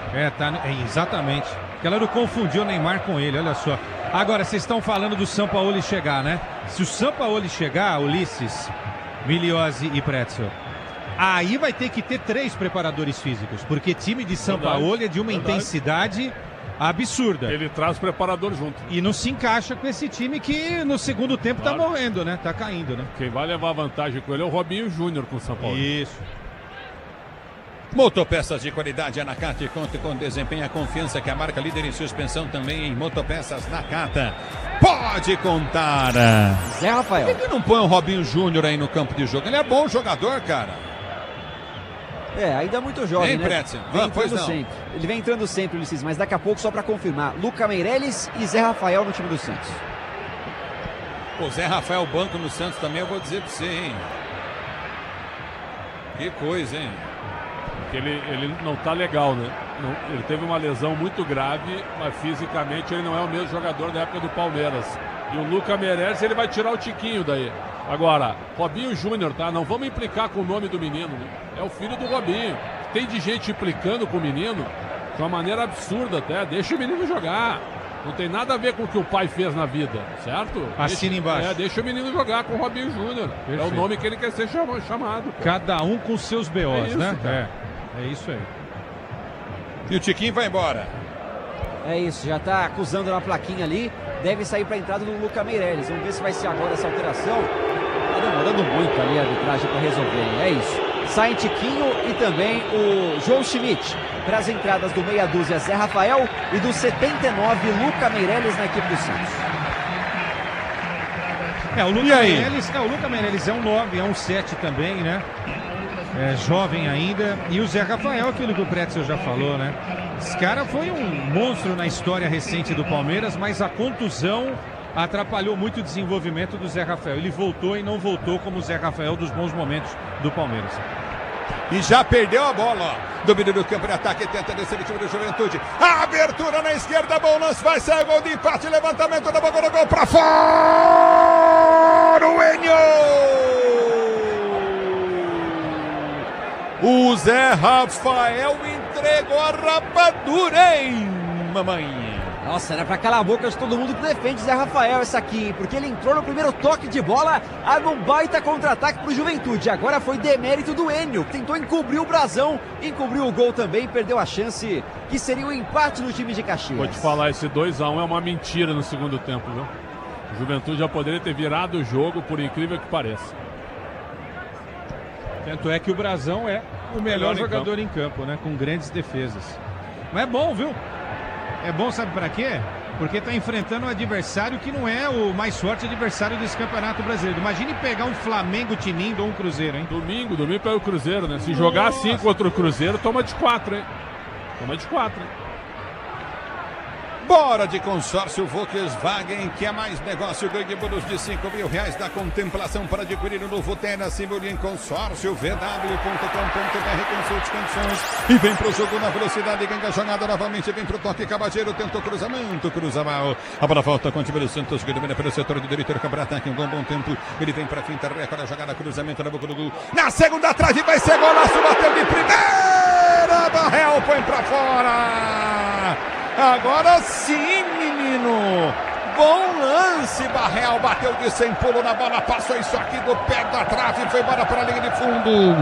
Exatamente. Aquela não confundiu o Neymar com ele, olha só. Agora, vocês estão falando do Sampaoli chegar, né? Se o Sampaoli chegar, Ulisses, Miliozzi e Pretzel, aí vai ter que ter 3 preparadores físicos, porque time de Sampaoli é de uma intensidade absurda. Ele traz o preparador junto. E não se encaixa com esse time que no segundo tempo tá morrendo, né? Tá caindo, né? Quem vai levar vantagem com ele é o Robinho Júnior com o São Paulo. Isso. Motopeças de qualidade, a Nakata, conta com desempenho, a confiança que a marca líder em suspensão também em Motopeças Nakata. Pode contar. Zé Rafael. Por que não põe o Robinho Júnior aí no campo de jogo? Ele é bom jogador, cara. Ainda é muito jovem, né? Pretzel? Vem entrando sempre. Ele vem entrando sempre, Ulisses, mas daqui a pouco, só para confirmar, Luca Meireles e Zé Rafael no time do Santos. O Zé Rafael banco no Santos também, eu vou dizer para você, hein? Que coisa, hein? Porque ele não tá legal, né? Ele teve uma lesão muito grave, mas fisicamente ele não é o mesmo jogador da época do Palmeiras. E o Luca Meireles, ele vai tirar o Tiquinho daí. Agora, Robinho Júnior, tá? Não vamos implicar com o nome do menino, né? É o filho do Robinho. Tem de gente implicando com o menino de uma maneira absurda até. Deixa o menino jogar. Não tem nada a ver com o que o pai fez na vida, certo? Assina embaixo. Deixa o menino jogar com o Robinho Júnior. É o nome que ele quer ser chamado. Cada um com seus BOs, isso, né? É isso aí. E o Tiquinho vai embora. É isso, já tá acusando na plaquinha ali. Deve sair para a entrada do Luca Meireles. Vamos ver se vai ser agora essa alteração. Tá demorando muito ali a arbitragem para resolver. É isso. Sai Tiquinho e também o João Schmidt. Para as entradas do meia dúzia Zé Rafael e do 79 Luca Meireles na equipe do Santos. O Luca Meireles é um 9, é um 7 também, né? É jovem ainda. E o Zé Rafael, aquilo que o Pretzel já falou, né? Esse cara foi um monstro na história recente do Palmeiras, mas a contusão atrapalhou muito o desenvolvimento do Zé Rafael. Ele voltou e não voltou como o Zé Rafael dos bons momentos do Palmeiras. E já perdeu a bola, ó. Domínio do campo de ataque, tenta descer o time do Juventude. A abertura na esquerda, bom lance, vai sair gol de empate, levantamento da boca do gol pra fora, o Enio! O Zé Rafael entregou a rapadura, hein, mamãe? Nossa, era pra calar a boca de todo mundo que defende Zé Rafael essa aqui, hein? Porque ele entrou no primeiro toque de bola, abre um baita contra-ataque pro Juventude. Agora foi demérito do Enio, que tentou encobrir o brasão, encobriu o gol também, perdeu a chance que seria um empate no time de Caxias. Vou te falar, esse 2-1 é uma mentira no segundo tempo, viu? O Juventude já poderia ter virado o jogo, por incrível que pareça. Tanto é que o brasão é o melhor jogador em campo, né? Com grandes defesas. Mas é bom, viu? É bom, sabe pra quê? Porque tá enfrentando um adversário que não é o mais forte adversário desse Campeonato Brasileiro. Imagine pegar um Flamengo tinindo ou um Cruzeiro, hein? Domingo pega o Cruzeiro, né? Se jogar assim contra o Cruzeiro, toma de 4, hein? Toma de 4, hein? Bora de consórcio Volkswagen, que é mais negócio, ganhe bônus de R$5.000 da contemplação para adquirir o novo Tera, simule em consórcio vw.com.br, consulte condições e vem pro jogo na velocidade, ganha a jogada novamente, vem pro toque, Cabadeiro, tentou cruzamento, cruza mal, a bola volta com o time do Santos, que domina pelo setor de direito, câmara ataque, um bom tempo, ele vem pra finta, recolhe a jogada, cruzamento na boca do gol, na segunda trave, vai ser golaço, bateu de primeira, Barrel põe pra fora. Agora sim, menino! Nino. Bom lance, Barreal bateu de 100 pulo na bola, passou isso aqui do pé da trave e foi embora para a linha de fundo.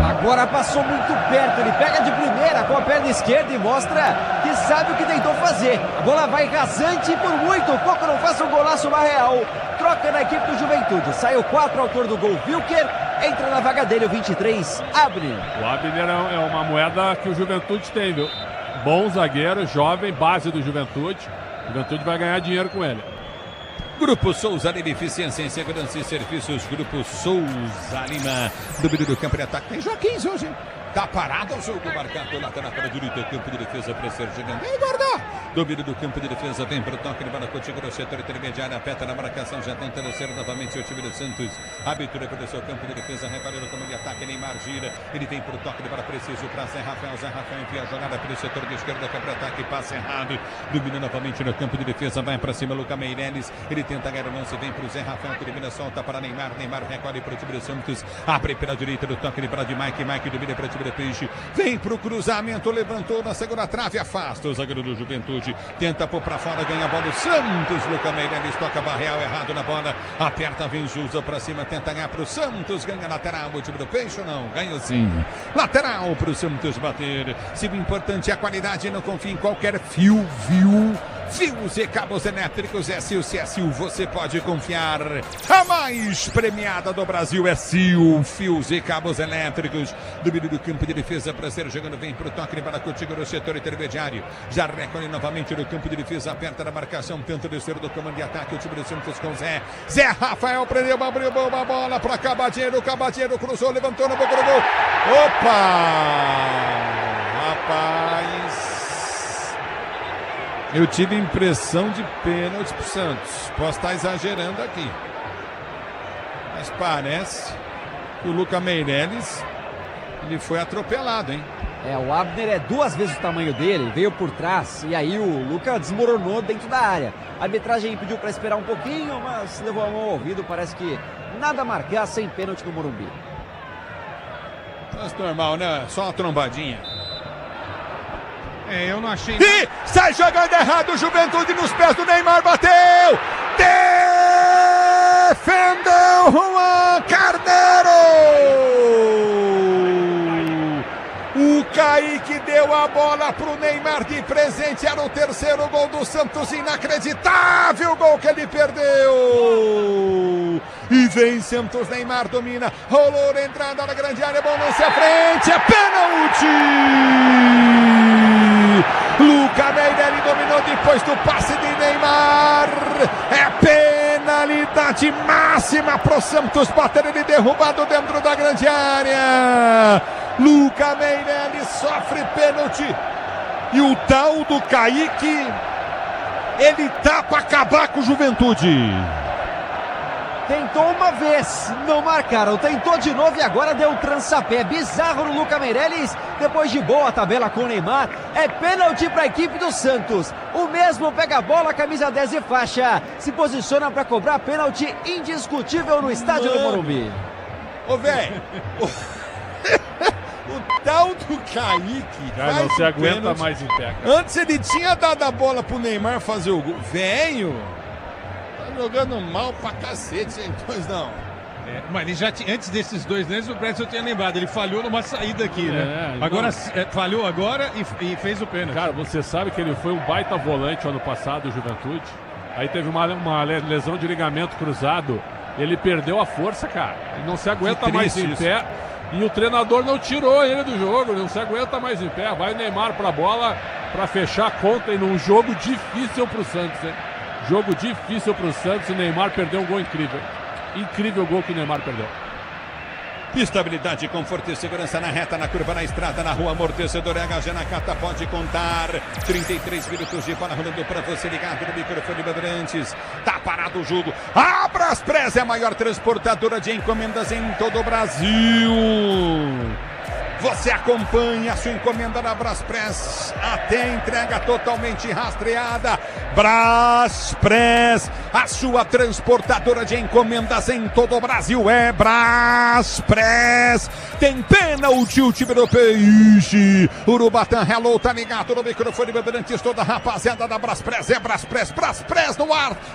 Agora passou muito perto, ele pega de primeira com a perna esquerda e mostra que sabe o que tentou fazer. A bola vai rasante por muito pouco, não faça um golaço, Barreal. Troca na equipe do Juventude, saiu 4, autor do gol, Wilker. Entra na vaga dele o 23, Abner. O Abner é uma moeda que o Juventude tem, viu? Bom zagueiro, jovem, base do Juventude. O Juventude vai ganhar dinheiro com ele. Grupo Souza Lima, Eficiência em Segurança e Serviços. Grupo Souza Lima. Domínio do campo de ataque. Tem Joaquim hoje, hein? Tá parado o jogo, marcado lateral para a direita, campo de defesa para ser chegando. Ei, guarda! Domínio do campo de defesa, vem para o toque, ele vai contigo no setor intermediário, aperta na marcação, já tentando ser novamente o time do Santos. Abertura para o seu campo de defesa, reparando como de ataque, Neymar gira, ele vem para o toque, ele vai preciso para Zé Rafael envia a jogada para o setor de esquerda, contra-ataque, passe errado. Domina novamente no campo de defesa, vai para cima, Luca Meireles, ele tenta ganhar o lance, vem para o Zé Rafael, termina, solta para Neymar recolhe para o time do Santos, abre pela direita do toque, ele para de Mike domina para o time do Peixe, vem pro cruzamento, levantou na segunda trave, afasta o zagueiro do Juventude, tenta pôr pra fora, ganha a bola o Santos, Luca Meireles toca Barreal errado na bola, aperta, vem Jusa pra cima, tenta ganhar pro Santos, ganha lateral, o time do Peixe ou não? Ganha sim, lateral pro Santos bater, se o importante é a qualidade, não confia em qualquer fio, fios e cabos elétricos SIL, você pode confiar. A mais premiada do Brasil é SIL, fios e cabos elétricos. Domínio do campo de defesa para ser jogando, vem para o toque, para contigo no setor intermediário. Já recolhe novamente no campo de defesa, aperta na marcação, tenta descer do comando de ataque, o time do Santos com Zé Rafael, prendeu, abriu uma bola para Cabadeiro cruzou, levantou no boca do gol. Opa! Rapaz! Eu tive impressão de pênalti pro Santos. Posso estar exagerando aqui. Mas parece que o Luca Meireles, ele foi atropelado, hein? O Abner é 2 vezes o tamanho dele, veio por trás e aí o Luca desmoronou dentro da área. A arbitragem pediu para esperar um pouquinho, mas levou a mão ao ouvido. Parece que nada a marcar, sem pênalti no Morumbi. Mas normal, né? Só uma trombadinha. Eu não achei. E sai jogando errado, Juventude nos pés do Neymar, bateu! Defendeu Juan Carneiro! O Kaique deu a bola pro Neymar de presente, era o 3º gol do Santos, inacreditável gol que ele perdeu! E vem Santos, Neymar domina, rolou na entrada da grande área, bom lance à frente, é pênalti! Luca Meireles dominou depois do passe de Neymar, é penalidade máxima pro Santos bater, ele derrubado dentro da grande área. Luca Meireles sofre pênalti e o tal do Kaique, ele tá para acabar com o Juventude. Tentou uma vez, não marcaram, tentou de novo e agora deu um trançapé bizarro no Luca Meireles, depois de boa tabela com o Neymar, é pênalti para a equipe do Santos. O mesmo pega a bola, camisa 10 e faixa, se posiciona para cobrar pênalti indiscutível no estádio do Morumbi. Ô, velho, o tal do Kaique, cara, não se aguenta pênalti. Mais em pé. Antes ele tinha dado a bola pro Neymar fazer o gol. Velho, tá jogando mal pra cacete, hein? Pois não. Mas ele já tinha, antes desses 2 lances, o Preston tinha lembrado, ele falhou numa saída aqui, né? Agora falhou agora e fez o pênalti. Cara, você sabe que ele foi um baita volante ano passado, o Juventude. Aí teve uma lesão de ligamento cruzado. Ele perdeu a força, cara. Ele não se aguenta mais em pé. E o treinador não tirou ele do jogo, não se aguenta mais em pé. Vai o Neymar pra bola pra fechar a conta e num jogo difícil pro Santos, hein? Jogo difícil pro Santos e o Neymar perdeu um gol incrível. Incrível gol que o Neymar perdeu. Estabilidade, conforto e segurança na reta, na curva, na estrada, na rua, amortecedor HG Nakata pode contar. 33 minutos de bola rolando para você ligado no microfone Bandeirantes. Tá parado o jogo. A Braspress é a maior transportadora de encomendas em todo o Brasil. Você acompanha a sua encomenda na Braspress até a entrega totalmente rastreada. Braspress, a sua transportadora de encomendas em todo o Brasil é Braspress. Tem pênalti, o time do Peixe. Urubatã, hello, tá ligado no microfone Bandeirantes, toda a rapaziada da Braspress. É Braspress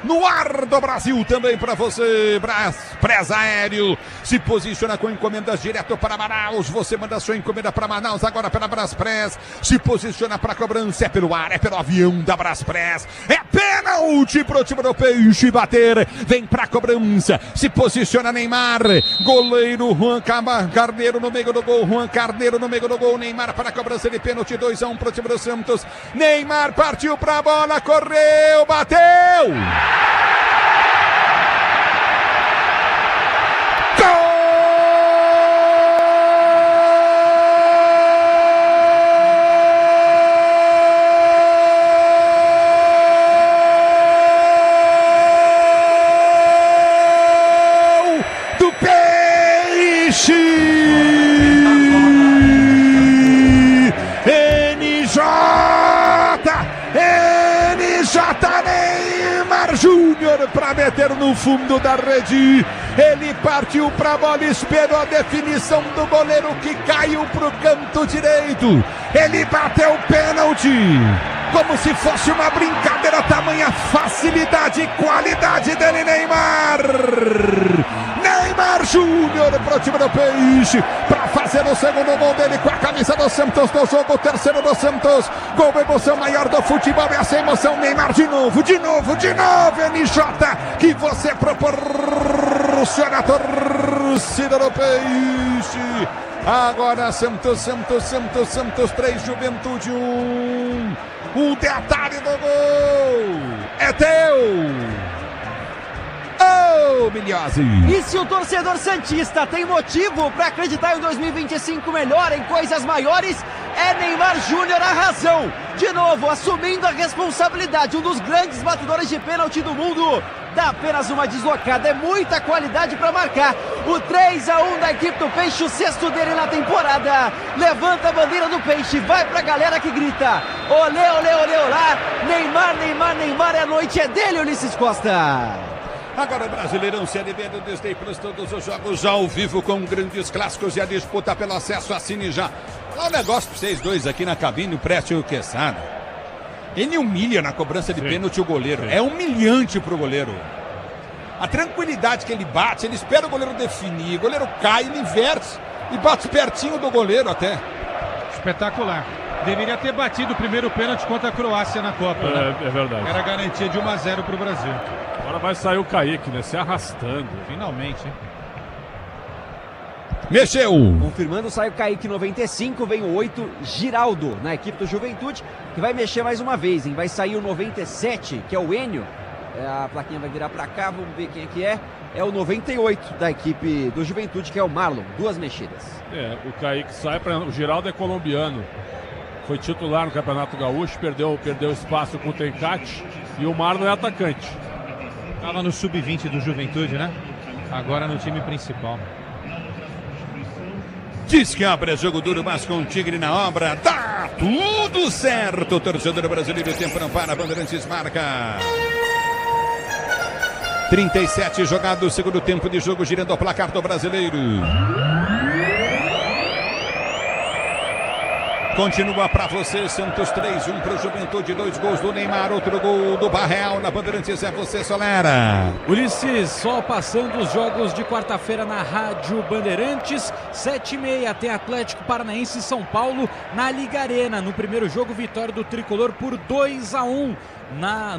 no ar do Brasil também para você. Braspress Aéreo se posiciona com encomendas direto para Manaus. Você manda sua encomenda para Manaus agora pela Braspress. Se posiciona para cobrança, é pelo ar, é pelo avião da Braspress. É pênalti pro time do Peixe bater. Vem pra cobrança. Se posiciona Neymar. Goleiro Juan Carneiro no meio do gol. Juan Carneiro no meio do gol. Neymar para a cobrança de pênalti. 2-1 pro time do Santos. Neymar partiu pra bola. Correu. Bateu. Neymar Júnior para meter no fundo da rede. Ele partiu para a bola, esperou a definição do goleiro que caiu para o canto direito. Ele bateu o pênalti como se fosse uma brincadeira, tamanha facilidade e qualidade dele, Neymar Júnior pro time do Peixe, para fazer o segundo gol dele com a camisa do Santos no jogo, o terceiro do Santos. Gol, emoção maior do futebol, essa emoção. Neymar de novo, NJ, que você proporciona a torcida do Peixe. Agora Santos 3, Juventude 1. O detalhe do gol é teu. Milhose. E se o torcedor santista tem motivo para acreditar em 2025 melhor, em coisas maiores, é Neymar Júnior a razão. De novo, assumindo a responsabilidade, um dos grandes batedores de pênalti do mundo. Dá apenas uma deslocada, é muita qualidade para marcar. O 3-1 da equipe do Peixe, o sexto dele na temporada. Levanta a bandeira do Peixe, vai pra galera que grita: olê, olê, olê, olá. Neymar, a noite é dele, Ulisses Costa. Agora Brasileirão Série B do Disney Plus, todos os jogos já ao vivo com grandes clássicos e a disputa pelo acesso. Assine já. Olha um negócio pra vocês dois aqui na cabine, o Préstio Quesada. Ele humilha na cobrança de pênalti o goleiro. É humilhante pro goleiro. A tranquilidade que ele bate, ele espera o goleiro definir, o goleiro cai, ele inverte e bate pertinho do goleiro até. Espetacular. Deveria ter batido o primeiro pênalti contra a Croácia na Copa. É verdade. Era garantia de 1-0 pro Brasil. Agora vai sair o Kaique, né? Se arrastando. Finalmente, hein? Mexeu! Confirmando, sai o Kaique 95, vem o 8, Giraldo, na equipe do Juventude, que vai mexer mais uma vez, hein? Vai sair o 97, que é o Enio. A plaquinha vai virar pra cá, vamos ver quem é que é. É o 98 da equipe do Juventude, que é o Marlon. Duas mexidas. O Kaique sai, o Giraldo é colombiano. Foi titular no Campeonato Gaúcho, perdeu espaço com o Tencate, e o Marlon é atacante. Estava no sub-20 do Juventude, né? Agora no time principal. Diz que abre jogo duro, mas com o Tigre na obra. Tá tudo certo, torcedor brasileiro. O tempo não para, Bandeirantes marca. 37 jogados, segundo tempo de jogo, girando o placar do Brasileiro. Continua para você, Santos 3-1 para o Juventude, 2 gols do Neymar, outro gol do Barreal na Bandeirantes, é você, Solera. Ulisses, só passando os jogos de quarta-feira na Rádio Bandeirantes, 7h30 tem Atlético Paranaense e São Paulo na Liga Arena. No primeiro jogo, vitória do Tricolor por 2-1.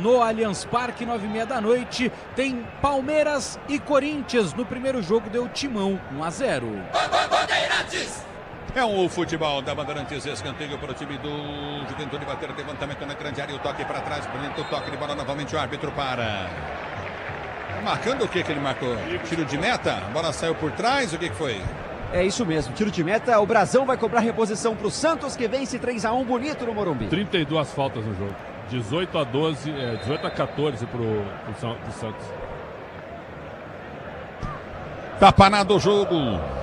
No Allianz Parque, 9h30 da noite, tem Palmeiras e Corinthians. No primeiro jogo deu Timão, 1-0. Bandeirantes! É o futebol da Bandeirantes, escanteio para o time do Juventude bater, levantamento na grande área, o toque para trás, bonito toque de bola novamente, o árbitro para. Marcando o que ele marcou? Tiro de meta? A bola saiu por trás, o que foi? É isso mesmo, tiro de meta, o Brasão vai cobrar reposição para o Santos, que vence 3-1 bonito no Morumbi. 32 faltas no jogo, 18-14 pro Santos. Tá parado o jogo.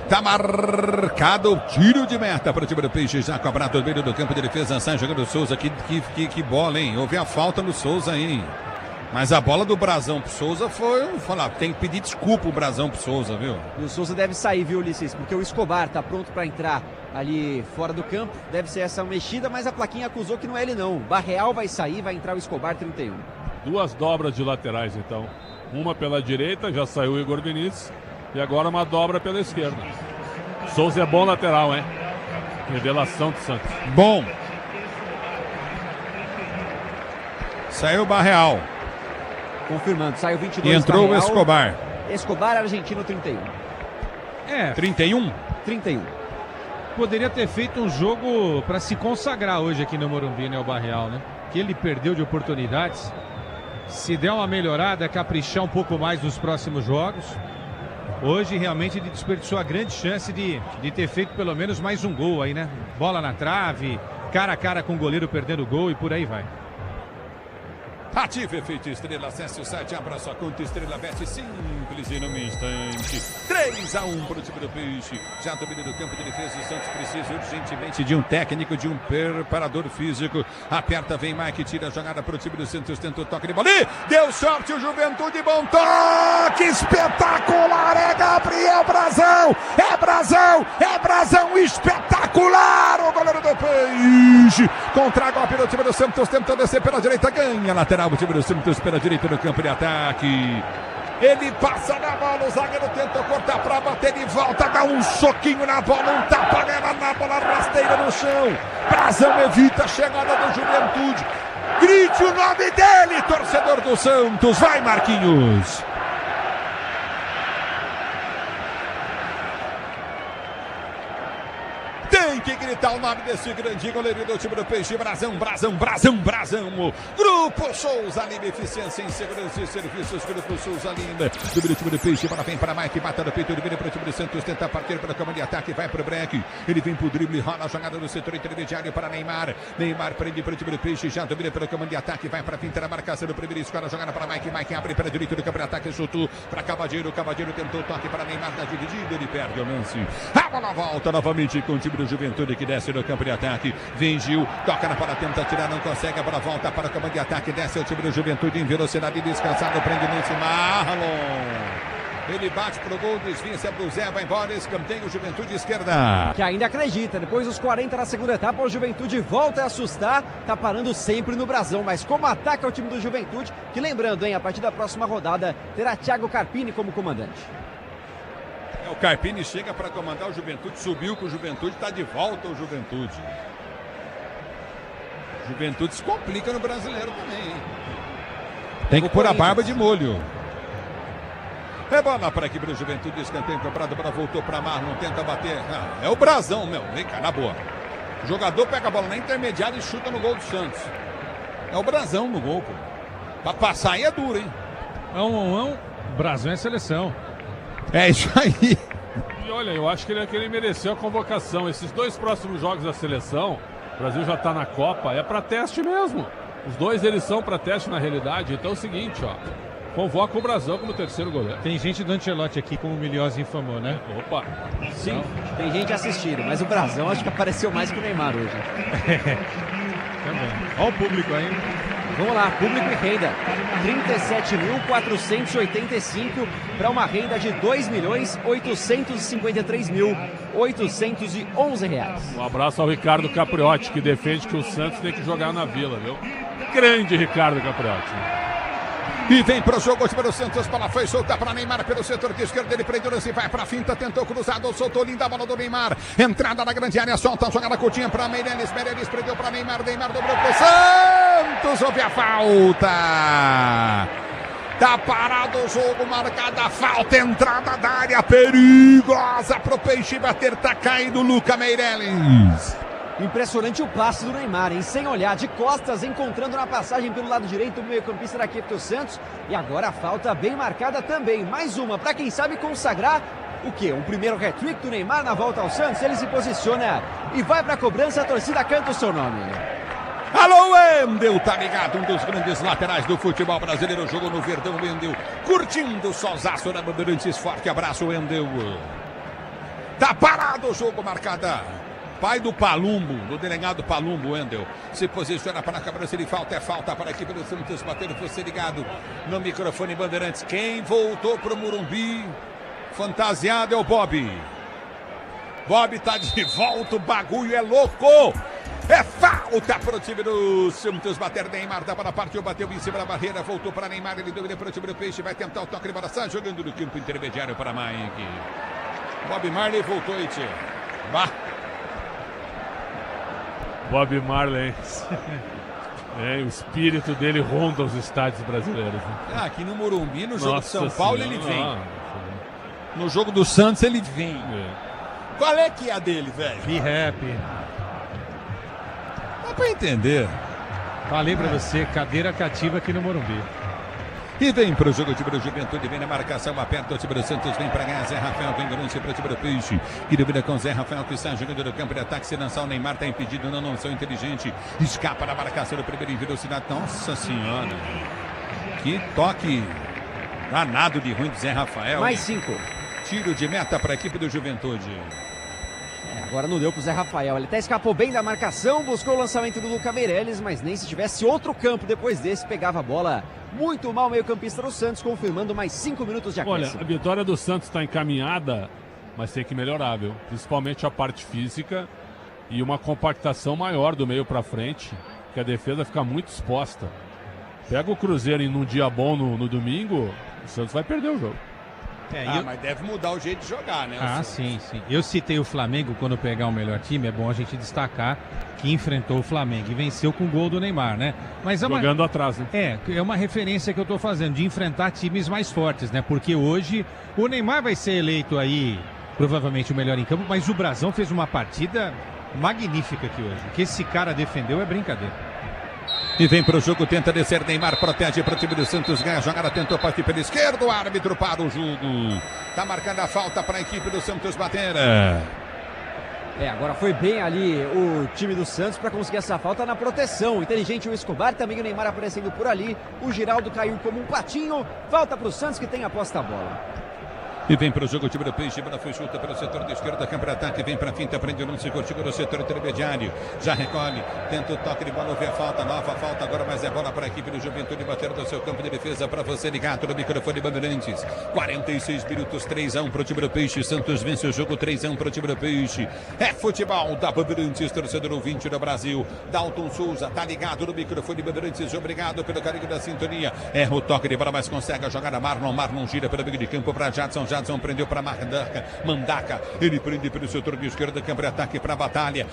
Tá marcado o tiro de meta para o time do Peixe. Já cobrado no meio do campo de defesa. Sai jogando o Souza. Que bola, hein? Houve a falta no Souza, hein? Mas a bola do Brazão pro Souza foi... Falar, tem que pedir desculpa o Brazão pro Souza, viu? E o Souza deve sair, viu, Ulisses? Porque o Escobar tá pronto para entrar ali fora do campo. Deve ser essa mexida, mas a plaquinha acusou que não é ele, não. Barreal vai sair, vai entrar o Escobar 31. 2 dobras de laterais, então. Uma pela direita, já saiu o Igor Vinícius. E agora uma dobra pela esquerda. Souza é bom lateral, hein? Revelação do Santos. Bom. Saiu o Barreal. Confirmando, saiu 22. E entrou Barreal. o Escobar. Escobar, argentino, 31. 31? 31. Poderia ter feito um jogo para se consagrar hoje aqui no Morumbi, né, o Barreal, né? Que ele perdeu de oportunidades. Se der uma melhorada, caprichar um pouco mais nos próximos jogos. Hoje realmente ele desperdiçou a grande chance de ter feito pelo menos mais um gol aí, né? Bola na trave, cara a cara com o goleiro perdendo o gol e por aí vai. Ative efeito Estrela, acesse o site, abra sua conta Estrela Bet, simples e num instante. 3-1 para o time do Peixe. Já domina do campo de defesa, o Santos precisa urgentemente de um técnico, de um preparador físico. Aperta, vem Mike, tira a jogada para o time do Santos, tenta o toque de bola. Deu sorte o Juventude, bom toque, espetacular, é Gabriel Brazão, é Brazão, espetacular, o goleiro do Peixe. Contra-golpe do time do Santos, tenta descer pela direita, ganha lateral. O time do Santos pela direita no campo de ataque. Ele passa na bola, o zagueiro tenta cortar para bater de volta, dá um soquinho na bola, um tapa nela na bola, rasteira no chão. Brazão evita a chegada do Juventude. Grite o nome dele, torcedor do Santos. Vai, Marquinhos. Tem que gritar o nome desse grande goleiro do time do Peixe. Brazão. Grupo Souza Lima, eficiência em segurança e serviços. Grupo Souza Lima, do time do Peixe. Bola vem para Mike, bata no peito, domina para o time do Santos. Tenta partir pela cama de ataque, vai para o break. Ele vem para o drible, rola a jogada do setor intermediário para Neymar. Neymar prende para o time do Peixe, já domina pela cama de ataque, vai para a finta na marcação do primeiro. Escola a jogada para Mike. Mike abre para a direita do campo de ataque, chutou para Cavadeiro. Cavadeiro tentou toque para Neymar, na dividida, ele perde o lance. A bola volta novamente com o time do Juventude que desce no campo de ataque. Vem Gil, toca na bola, tenta tirar, não consegue. A bola volta para o campo de ataque, desce o time do Juventude em velocidade, descansado, prende nesse Marlon. Ele bate pro gol, desvia-se pro Zé, vai embora, escanteio, Juventude esquerda. Que ainda acredita, depois dos 40 na segunda etapa, o Juventude volta a assustar, tá parando sempre no Brazão, mas como ataca o time do Juventude, que lembrando, hein, a partir da próxima rodada, terá Thiago Carpini como comandante. O Carpini chega para comandar o Juventude, subiu com o Juventude, está de volta o Juventude. Juventude se complica no brasileiro também, hein? Tem que pôr a barba de molho. É bola para aqui para o Juventude, escanteio cobrado, para voltou para Marlon, tenta bater. É o Brazão, meu, vem cá, na boa. O jogador pega a bola na intermediária e chuta no gol do Santos. É o Brazão no gol, pô. Para passar aí é duro, hein? Brazão é seleção. É isso aí. E olha, eu acho que ele mereceu a convocação. Esses 2 próximos jogos da seleção, o Brasil já está na Copa, é para teste mesmo. Os 2 eles são para teste na realidade. Então é o seguinte, ó. Convoca o Brazão como terceiro goleiro. Tem gente do Ancelotti aqui, como o Miliosi informou, né? Opa! Sim, tem gente assistindo, mas o Brazão acho que apareceu mais que o Neymar hoje. Também. Olha o público aí. Vamos lá, público e renda. 37.485 para uma renda de R$ 2.853.811. Um abraço ao Ricardo Capriotti, que defende que o Santos tem que jogar na Vila, viu? Grande Ricardo Capriotti. E vem pro jogo o time do Santos, bola foi solta para Neymar pelo setor de esquerda, ele prendeu o lance, vai pra finta, tentou cruzado, soltou, linda a bola do Neymar, entrada na grande área, solta a jogada curtinha para Meirelles prendeu para Neymar, Neymar dobrou pro Santos, houve a falta. Tá parado o jogo, marcada a falta, entrada da área perigosa pro Peixe bater, tá caindo Luca Meirelles. Impressionante o passe do Neymar, hein? Sem olhar, de costas, encontrando na passagem pelo lado direito o meio-campista da equipe do Santos. E agora a falta bem marcada também. Mais uma, para quem sabe consagrar o quê? Um primeiro hat-trick do Neymar na volta ao Santos. Ele se posiciona e vai para a cobrança, a torcida canta o seu nome. Alô, Wendel, tá ligado? Um dos grandes laterais do futebol brasileiro. Jogou no Verdão, Wendel. Curtindo o solzaço da Bandeirantes. Forte abraço, Wendel. Tá parado o jogo, marcada. Pai do Palumbo, do delegado Palumbo, Wendel. Se posiciona para a câmera, se ele falta, é falta para a equipe do Santos. Batendo, você ligado no microfone Bandeirantes. Quem voltou pro Morumbi, fantasiado, é o Bob. Bob tá de volta, o bagulho é louco. É falta para o time do Santos. Bater Neymar, dá para partiu, bateu em cima da barreira, voltou para Neymar, ele domina para o time do Peixe, vai tentar o toque de bola, está jogando no campo intermediário para Mike. Bob Marley voltou e tira. Bah. Bob Marley, o espírito dele ronda os estádios brasileiros. Né? Aqui no Morumbi, no jogo de São Paulo, ele vem. No jogo do Santos, ele vem. Qual é que é a dele, velho? Be happy. Dá pra entender. Falei pra você, cadeira cativa aqui no Morumbi. E vem pro jogo, o time do Juventude, vem na marcação, aperta o time do Santos, vem pra cá, Zé Rafael, vem grande pro time do Peixe, que domina com Zé Rafael, que está jogando no campo de ataque, se lançar o Neymar, tá impedido, não são inteligente, escapa da marcação do primeiro em velocidade, nossa senhora, que toque danado de ruim do Zé Rafael. Mais 5. Tiro de meta para a equipe do Juventude. Agora não deu pro Zé Rafael, ele até escapou bem da marcação, buscou o lançamento do Luca Meirelles, mas nem se tivesse outro campo depois desse, pegava a bola. Muito mal meio-campista do Santos, confirmando mais 5 minutos de acréscimo. Olha, a vitória do Santos está encaminhada, mas tem que melhorar, viu? Principalmente a parte física e uma compactação maior do meio para frente, que a defesa fica muito exposta. Pega o Cruzeiro num dia bom no domingo, o Santos vai perder o jogo. Mas deve mudar o jeito de jogar, né? Sim. Eu citei o Flamengo quando pegar o melhor time, é bom a gente destacar que enfrentou o Flamengo e venceu com o gol do Neymar, né? Mas jogando atrás, né? É uma referência que eu tô fazendo, de enfrentar times mais fortes, né? Porque hoje o Neymar vai ser eleito aí, provavelmente o melhor em campo, mas o Brasão fez uma partida magnífica aqui hoje. O que esse cara defendeu é brincadeira. E vem para o jogo, tenta descer, Neymar protege para o time do Santos, ganha a jogada, tentou partir pela esquerda, o árbitro para o jogo. Tá marcando a falta para a equipe do Santos bater. Agora foi bem ali o time do Santos para conseguir essa falta na proteção. Inteligente o Escobar, também o Neymar aparecendo por ali. O Giraldo caiu como um patinho. Falta para o Santos que tem a posse da bola. E vem para o jogo o time do Peixe, bola foi chuta pelo setor da esquerda, campo de ataque, vem para a finta, prende o lance, chegou no setor intermediário, já recolhe, tenta o toque de bola, ouve a falta, nova falta, agora mais é bola para a equipe do Juventude, bater do seu campo de defesa para você ligado no microfone Bandeirantes. 46 minutos, 3-1 para o time do Peixe, Santos vence o jogo, 3-1 para o time do Peixe. É futebol da Bandeirantes, torcedor ouvinte do Brasil. Dalton Souza, tá ligado no microfone Bandeirantes, obrigado pelo carinho da sintonia. Erra o toque de bola, mas consegue a jogada, Marlon gira pelo meio de campo para Jadson prendeu para Mandaca, ele prende pelo setor de esquerda, campo de ataque para Batalha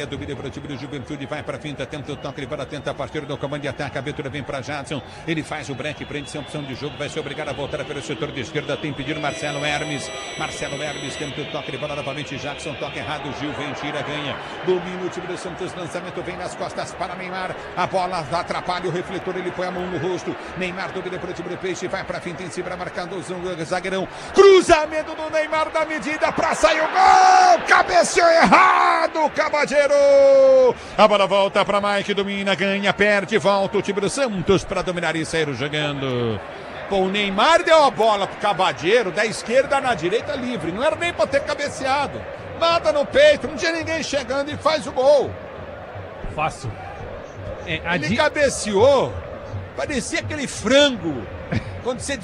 domina para o time do Juventude, vai para a finta, tenta o toque, ele tenta a partir do comando de ataque, a abertura vem para Jadson, ele faz o break, prende sem opção de jogo, vai ser obrigado a voltar pelo setor de esquerda, tem pedido Marcelo Hermes, tenta o toque, ele novamente Jackson, toque errado, Gil vem, tira, ganha, domina o time do Santos, lançamento vem nas costas para Neymar, a bola atrapalha o refletor, ele põe a mão no rosto, Neymar domina para o time do Peixe, vai para a finta em cima, marcando o zagueirão, cruzamento do Neymar da medida para sair o gol, cabeceou errado, Cabadeiro, a bola volta para Mike, domina, ganha, perde, volta o time do Santos para dominar e sair jogando. Pô, o Neymar deu a bola pro Cabadeiro da esquerda na direita livre, não era nem para ter cabeceado, mata no peito, não tinha ninguém chegando e faz o gol. Fácil. Ele cabeceou, parecia aquele frango, quando você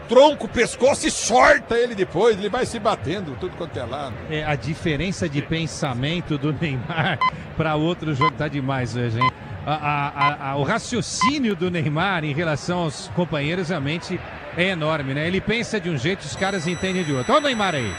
tronco, pescoço e sorta ele depois, ele vai se batendo, tudo quanto é lado. A diferença de pensamento do Neymar para outro jogo tá demais hoje, hein? O raciocínio do Neymar em relação aos companheiros realmente é enorme, né? Ele pensa de um jeito, os caras entendem de outro. Olha o Neymar aí.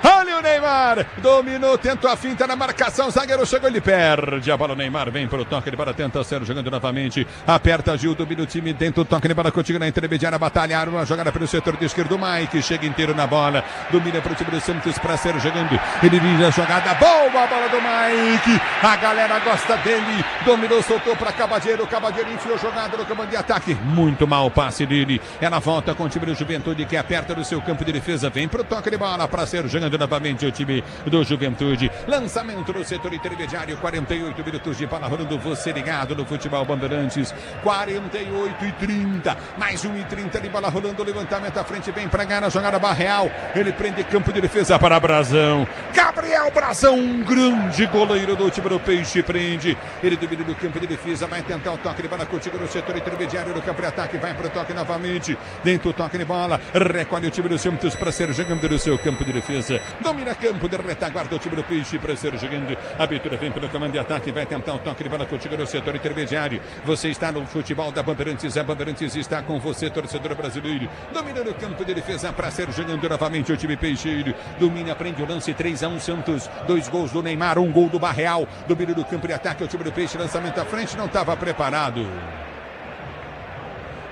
Olha o Neymar, dominou, tentou a finta na marcação, zagueiro chegou, ele perde a bola, o Neymar vem para o toque de bola, tenta ser jogando novamente, aperta Gil, domina o time, dentro do toque de bola, contigo na intermediária, batalharam, uma jogada pelo setor de esquerdo, Mike chega inteiro na bola, domina para o time do Santos para ser jogando, ele vira a jogada, boa a bola do Mike, a galera gosta dele, dominou, soltou para Cabadeiro, Cabadeiro enfiou jogada no comando de ataque, muito mal o passe dele, ela volta com o time do Juventude que aperta no seu campo de defesa, vem para o toque de bola para ser jogando novamente. novamente o time do Juventude. Lançamento no setor intermediário, 48 minutos de bola rolando, você ligado no Futebol Bandeirantes, 48:30, mais 1:30 de bola rolando, levantamento à frente, vem pra ganhar a jogada Barreal, ele prende campo de defesa para Brazão, Gabriel Brazão, um grande goleiro do time do Peixe, prende, ele domina no campo de defesa, vai tentar o toque de bola contigo no setor intermediário do campo de ataque, vai pro toque novamente, dentro do toque de bola, recolhe o time do Santos para ser jogando no seu campo de defesa, domina campo de retaguarda o time do Peixe para ser jogando, a abertura vem pelo comando de ataque, vai tentar o toque de bola contigo no setor intermediário, você está no futebol da Bandeirantes, a Bandeirantes está com você, torcedor brasileiro, domina no campo de defesa para ser jogando novamente o time Peixeiro, domina, prende o lance, 3-1 Santos, 2 gols do Neymar, 1 gol do Barreal, domina no campo de ataque o time do Peixe, lançamento à frente, não estava preparado.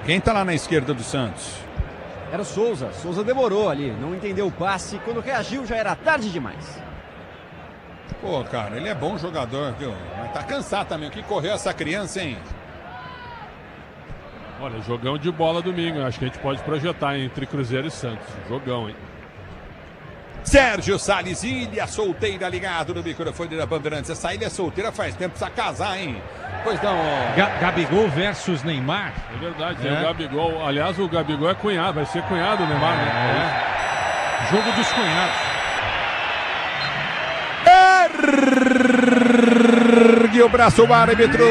Quem tá lá na esquerda do Santos? Era o Souza. Souza demorou ali, não entendeu o passe. Quando reagiu já era tarde demais. Pô, cara, ele é bom jogador, viu? Mas tá cansado também. O que correu essa criança, hein? Olha, jogão de bola domingo. Acho que a gente pode projetar entre Cruzeiro e Santos. Jogão, hein? Sérgio Salles, ilha solteira ligado no microfone da Bandeirantes. Essa ilha solteira faz tempo, precisa casar, hein? Pois não. Gabigol versus Neymar. É verdade, o Gabigol. Aliás, o Gabigol é cunhado, vai ser cunhado do Neymar, né? Jogo dos cunhados. Ergue o braço, o árbitro.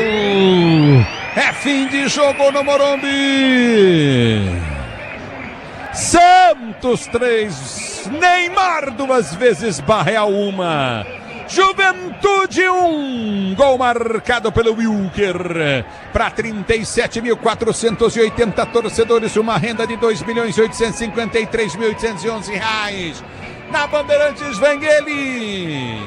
É fim de jogo no Morumbi. Santos 3, Neymar 2 vezes, Barreal 1. Juventude 1, gol marcado pelo Wilker, para 37.480 torcedores, uma renda de R$2.853.811. Na Bandeirantes vem ele.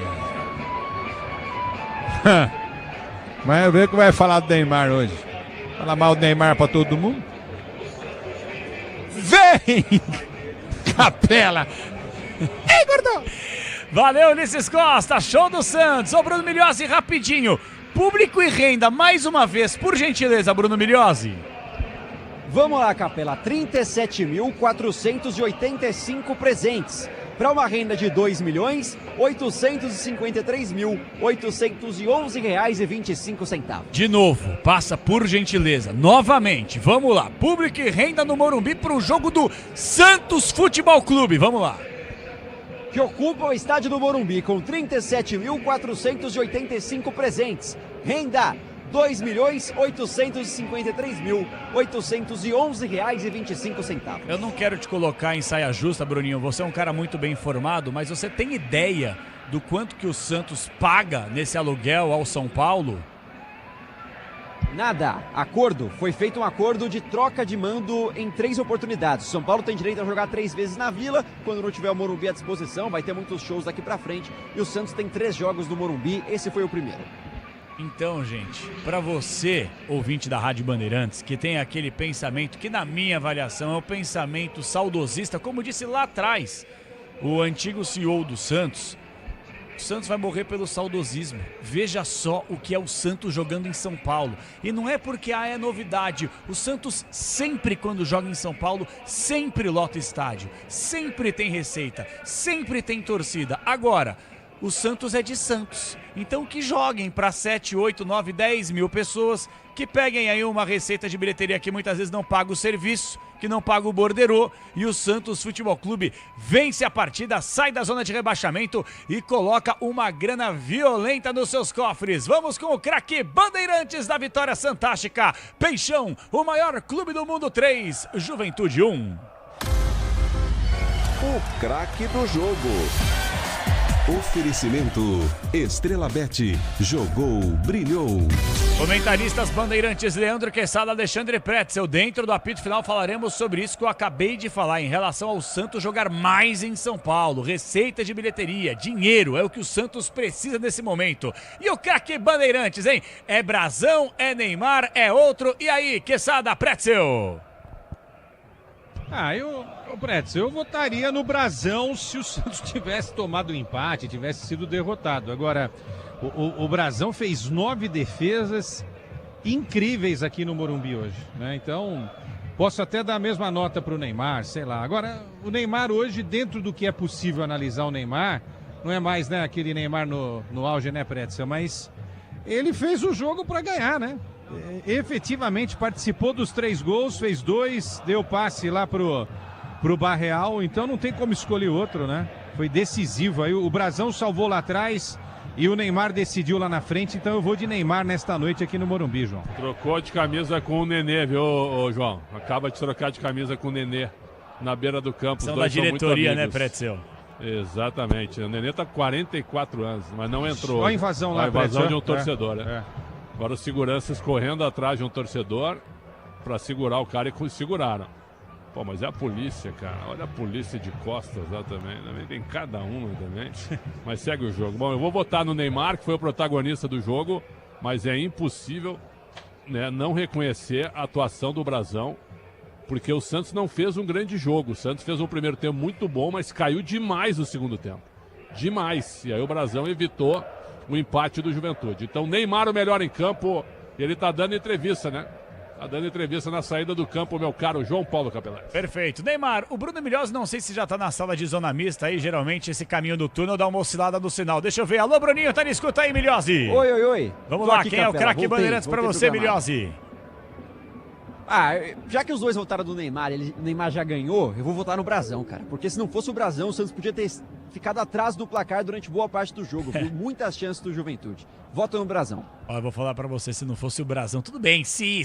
Mas eu vejo que vai falar do Neymar hoje. Falar mal do Neymar para todo mundo. Vem! Capela! Ei, gordão! Valeu, Ulisses Costa, show do Santos. Ô, Bruno Migliozzi, rapidinho. Público e renda, mais uma vez, por gentileza, Bruno Migliozzi. Vamos lá, Capela. 37.485 presentes. Para uma renda de R$2.853.811,25. De novo, passa por gentileza. Novamente, vamos lá. Público e renda no Morumbi para o jogo do Santos Futebol Clube. Vamos lá. Que ocupa o estádio do Morumbi com 37.485 presentes. Renda R$2.853.811,25. Eu não quero te colocar em saia justa, Bruninho. Você é um cara muito bem informado, mas você tem ideia do quanto que o Santos paga nesse aluguel ao São Paulo? Nada. Acordo. Foi feito um acordo de troca de mando em 3 oportunidades. São Paulo tem direito a jogar 3 vezes na Vila. Quando não tiver o Morumbi à disposição, vai ter muitos shows daqui pra frente. E o Santos tem 3 jogos no Morumbi. Esse foi o primeiro. Então, gente, para você, ouvinte da Rádio Bandeirantes, que tem aquele pensamento que, na minha avaliação, é um pensamento saudosista, como disse lá atrás o antigo CEO do Santos, o Santos vai morrer pelo saudosismo. Veja só o que é o Santos jogando em São Paulo. E não é porque é novidade. O Santos sempre, quando joga em São Paulo, sempre lota estádio. Sempre tem receita. Sempre tem torcida. Agora, o Santos é de Santos. Então que joguem para 7, 8, 9, 10 mil pessoas, que peguem aí uma receita de bilheteria que muitas vezes não paga o serviço, que não paga o borderô, e o Santos Futebol Clube vence a partida, sai da zona de rebaixamento e coloca uma grana violenta nos seus cofres. Vamos com o craque Bandeirantes da Vitória Fantástica. Peixão, o maior clube do mundo 3, Juventude 1. O craque do jogo. Oferecimento Estrela Bet. Jogou, brilhou. Comentaristas Bandeirantes Leandro Quesada, Alexandre Pretzel. Dentro do apito final falaremos sobre isso que eu acabei de falar em relação ao Santos jogar mais em São Paulo. Receita de bilheteria, dinheiro, é o que o Santos precisa nesse momento. E o craque Bandeirantes, hein? É Brazão, é Neymar, é outro. E aí, Quesada, Pretzel? Pretzel, eu votaria no Brazão se o Santos tivesse tomado um empate, tivesse sido derrotado. Agora, o Brazão fez 9 defesas incríveis aqui no Morumbi hoje, né? Então, Posso até dar a mesma nota para o Neymar, sei lá. Agora, o Neymar hoje, dentro do que é possível analisar o Neymar, não é mais, né, aquele Neymar no auge, né, Pretzel? Mas ele fez o jogo para ganhar, né? Efetivamente participou dos 3 gols, fez 2, deu passe lá pro Barreal, então não tem como escolher outro, né? Foi decisivo. Aí o Brasão salvou lá atrás e o Neymar decidiu lá na frente, então eu vou de Neymar nesta noite aqui no Morumbi, João. Trocou de camisa com o Nenê, viu, João? Acaba de trocar de camisa com o Nenê na beira do campo. São da diretoria, né, Pretzel? Exatamente. O Nenê tá com 44 anos, mas não entrou. Olha a invasão lá, a invasão Pretzel. de um torcedor, né? Agora os seguranças correndo atrás de um torcedor para segurar o cara e seguraram. Pô, mas é a polícia, cara. Olha a polícia de costas lá também. Tem cada uma também. Mas segue o jogo. Bom, eu vou votar no Neymar, que foi o protagonista do jogo, mas é impossível, né, não reconhecer a atuação do Brasão, porque o Santos não fez um grande jogo. O Santos fez um primeiro tempo muito bom, mas caiu demais no segundo tempo. Demais. E aí o Brasão evitou o empate do Juventude. Então, Neymar o melhor em campo. Ele tá dando entrevista, né? Tá dando entrevista na saída do campo, meu caro João Paulo Capelé. Perfeito. Neymar, o Bruno Milhões não sei se já tá na sala de zona mista aí, geralmente esse caminho do túnel dá uma oscilada no sinal. Deixa eu ver. Alô, Bruninho, tá na escuta aí, Milhose? Oi. Vamos Tô lá, aqui, quem é o Capela. craque Bandeirantes pra você, Milhose? Já que os dois votaram no Neymar, o Neymar já ganhou, eu vou votar no Brasão, cara. Porque se não fosse o Brasão, o Santos podia ter ficado atrás do placar durante boa parte do jogo. Viu muitas chances do Juventude. Voto no Brasão. Ó, eu vou falar pra você, se não fosse o Brasão, tudo bem, sim,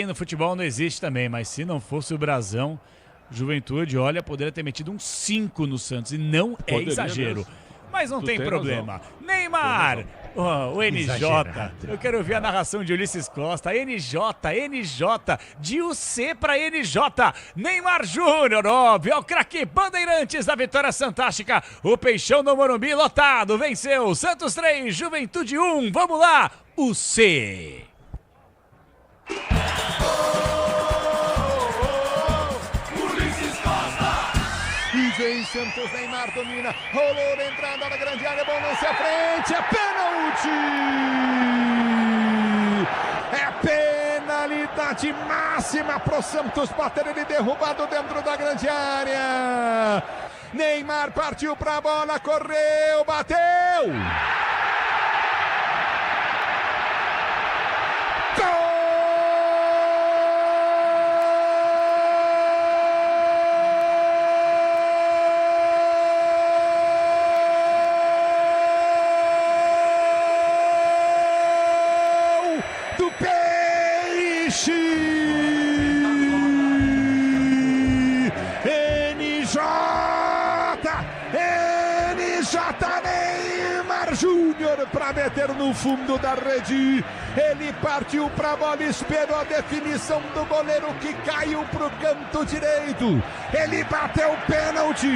no futebol não existe também, mas se não fosse o Brasão, Juventude, olha, poderia ter metido um 5 no Santos, e não é exagero. Mesmo. Mas não tem problema. Razão. Neymar, o NJ, exagerado. Eu quero ouvir a narração de Ulisses Costa. NJ, de UC pra NJ. Neymar Júnior, óbvio, é o craque Bandeirantes da vitória fantástica. O Peixão no Morumbi lotado, venceu. Santos 3, Juventude 1. Vamos lá, UC. E vem Santos, Neymar domina, rolou na entrada da grande área, bom lance à frente, é pênalti! É penalidade máxima pro Santos bater ele derrubado dentro da grande área. Neymar partiu pra bola, correu, bateu! Gol! Neymar Júnior para meter no fundo da rede. Ele partiu para a bola, esperou a definição do goleiro que caiu para o canto direito. Ele bateu o pênalti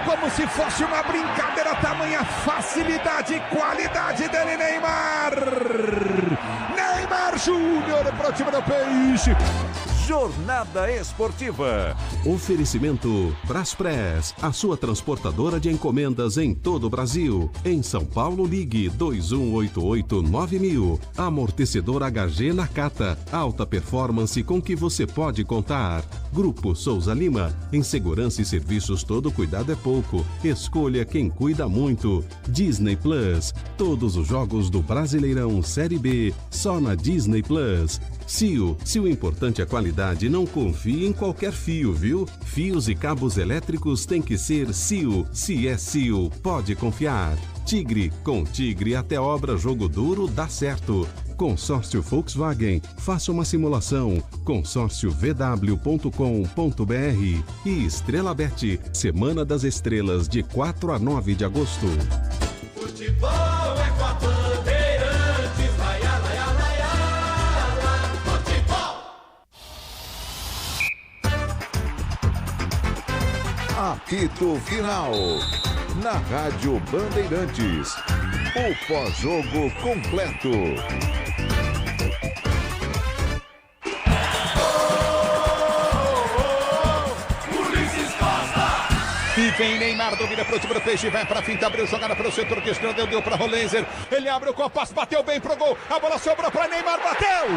como se fosse uma brincadeira, tamanha facilidade e qualidade dele, Neymar. Neymar Júnior para o time do Peixe. Jornada Esportiva. Oferecimento Braspress, a sua transportadora de encomendas em todo o Brasil. Em São Paulo, ligue 2188-9000. Amortecedor HG Nakata, alta performance com que você pode contar. Grupo Souza Lima, em segurança e serviços todo cuidado é pouco. Escolha quem cuida muito. Disney Plus, todos os jogos do Brasileirão Série B, só na Disney Plus. CIO, se o importante é a qualidade, não confie em qualquer fio, viu? Fios e cabos elétricos tem que ser CIO. Se é CIO, pode confiar. Tigre, com Tigre até obra jogo duro dá certo. Consórcio Volkswagen, faça uma simulação. consórciovw.com.br. E Estrela Bet, Semana das Estrelas, de 4 a 9 de agosto. Futebol é com a Bandeirantes, laia, laia, laia, futebol. Apito Final, na Rádio Bandeirantes. O pós-jogo completo. E vem Neymar, domina pro time do Peixe, vai pra finta, abriu jogada pelo setor de esquerda, deu pra Rolenzer. Ele abre o compasso, bateu bem pro gol. A bola sobrou pra Neymar, bateu!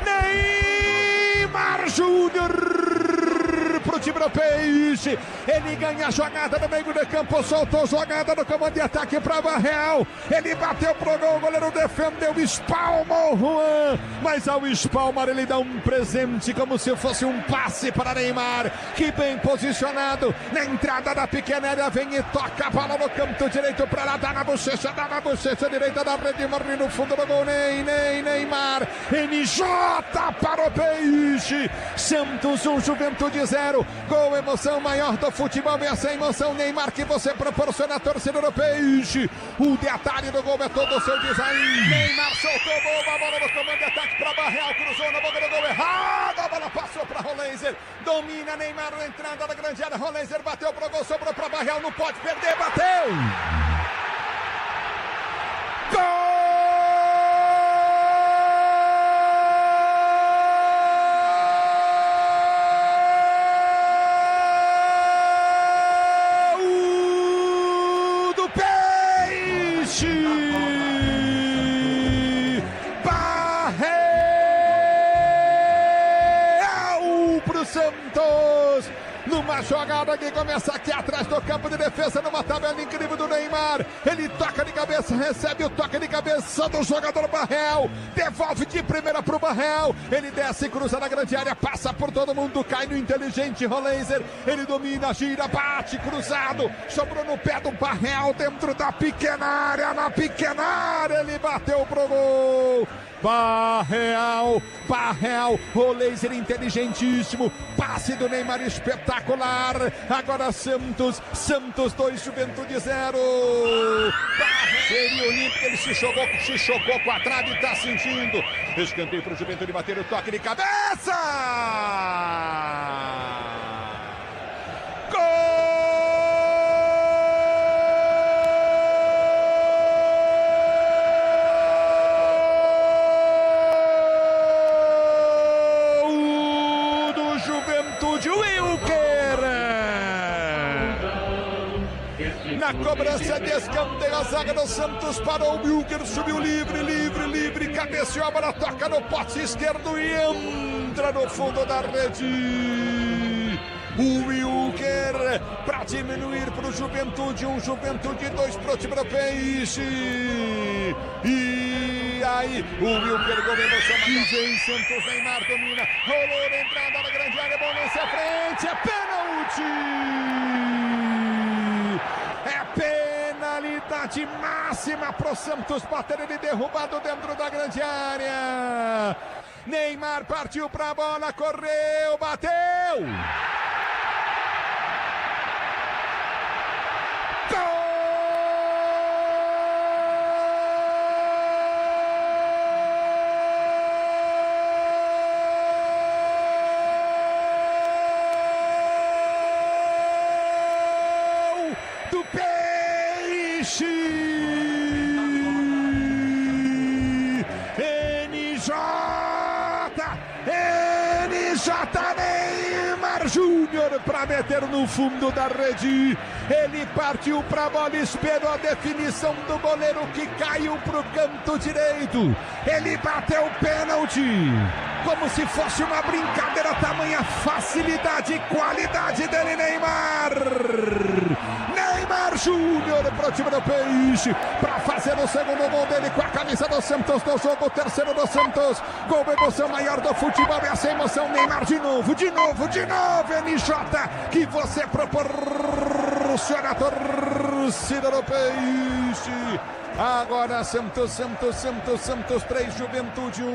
Neymar Júnior pro time do Peixe, ele ganha a jogada no meio de campo, soltou jogada no comando de ataque para Barreal, ele bateu pro gol, o goleiro defendeu, espalmou o Juan, mas ao espalmar ele dá um presente como se fosse um passe para Neymar, que bem posicionado na entrada da pequena área, vem e toca a bola no canto direito para lá, dá na bochecha direita da rede, morre no fundo do gol, Neymar, NJ para o Peixe, Santos 1, Juventude 0, gol, emoção maior do futebol, essa emoção, Neymar, que você proporciona a torcida do Peixe, o detalhe do gol é todo o seu design, Neymar soltou a bola no comando de ataque para Barreal, cruzou na boca do gol errado, a bola passou para Rolenzer, domina Neymar na entrada da grande área, Rolenzer bateu pro gol, sobrou para Barreal, não pode perder, bateu! Gol! Santos, numa jogada que começa aqui atrás do campo de defesa, numa tabela incrível do Neymar, ele toca de cabeça, recebe o toque de cabeça do jogador Barreal, devolve de primeira pro Barreal, ele desce, cruza na grande área, passa por todo mundo, cai no inteligente Rolenzer, ele domina, gira, bate, cruzado, sobrou no pé do Barreal, dentro da pequena área, na pequena área, ele bateu pro gol. Barreal, Rolenzer inteligentíssimo, passe do Neymar espetacular, agora Santos 2, Juventude 0, seria olímpico, ele se chocou com a trave e tá sentindo, escanteio pro Juventude bater o toque de cabeça, gol! Na cobrança de escanteio, a zaga do Santos parou, o Wilker subiu livre, cabeceou, a bola toca no poste esquerdo e entra no fundo da rede. O Wilker para diminuir para o Juventude 1, Juventude 2 para o time do Peixe. E aí, o Wilker governou sua mão, vem Santos, Neymar domina, rolou na entrada da grande área, bom lance à frente, é pênalti! É penalidade máxima pro Santos bater, ele derrubado dentro da grande área. Neymar partiu pra bola, correu, bateu! Do Peixe, NJ Neymar Júnior para meter no fundo da rede, ele partiu para a bola, esperou a definição do goleiro que caiu para o canto direito, ele bateu o pênalti, como se fosse uma brincadeira, tamanha facilidade e qualidade dele, Neymar Júnior para o time do Peixe, para fazer o segundo gol dele com a camisa do Santos no jogo, o terceiro do Santos, gol, emoção maior do futebol, essa emoção, Neymar de novo, NJ, que você proporciona a torcida do Peixe. Agora Santos 3, Juventude 1.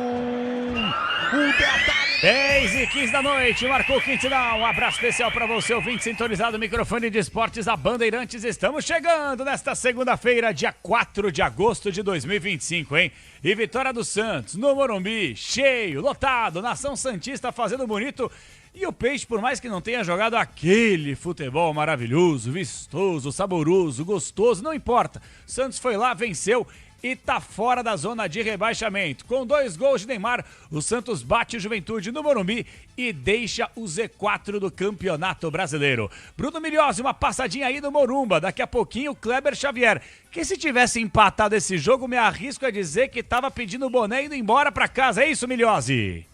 O detalhe. 10h15 da noite, marcou o quintal. Um abraço especial para você, ouvinte sintonizado no microfone de esportes da Bandeirantes. Estamos chegando nesta segunda-feira, dia 4 de agosto de 2025, hein? E vitória do Santos no Morumbi, cheio, lotado, nação santista fazendo bonito. E o Peixe, por mais que não tenha jogado aquele futebol maravilhoso, vistoso, saboroso, gostoso, não importa. Santos foi lá, venceu e tá fora da zona de rebaixamento. Com 2 gols de Neymar, o Santos bate o Juventude no Morumbi e deixa o Z4 do Campeonato Brasileiro. Bruno Milhozzi, uma passadinha aí no Morumba. Daqui a pouquinho, o Kleber Xavier, que se tivesse empatado esse jogo, me arrisco a dizer que tava pedindo o boné e indo embora pra casa. É isso, Milhozzi?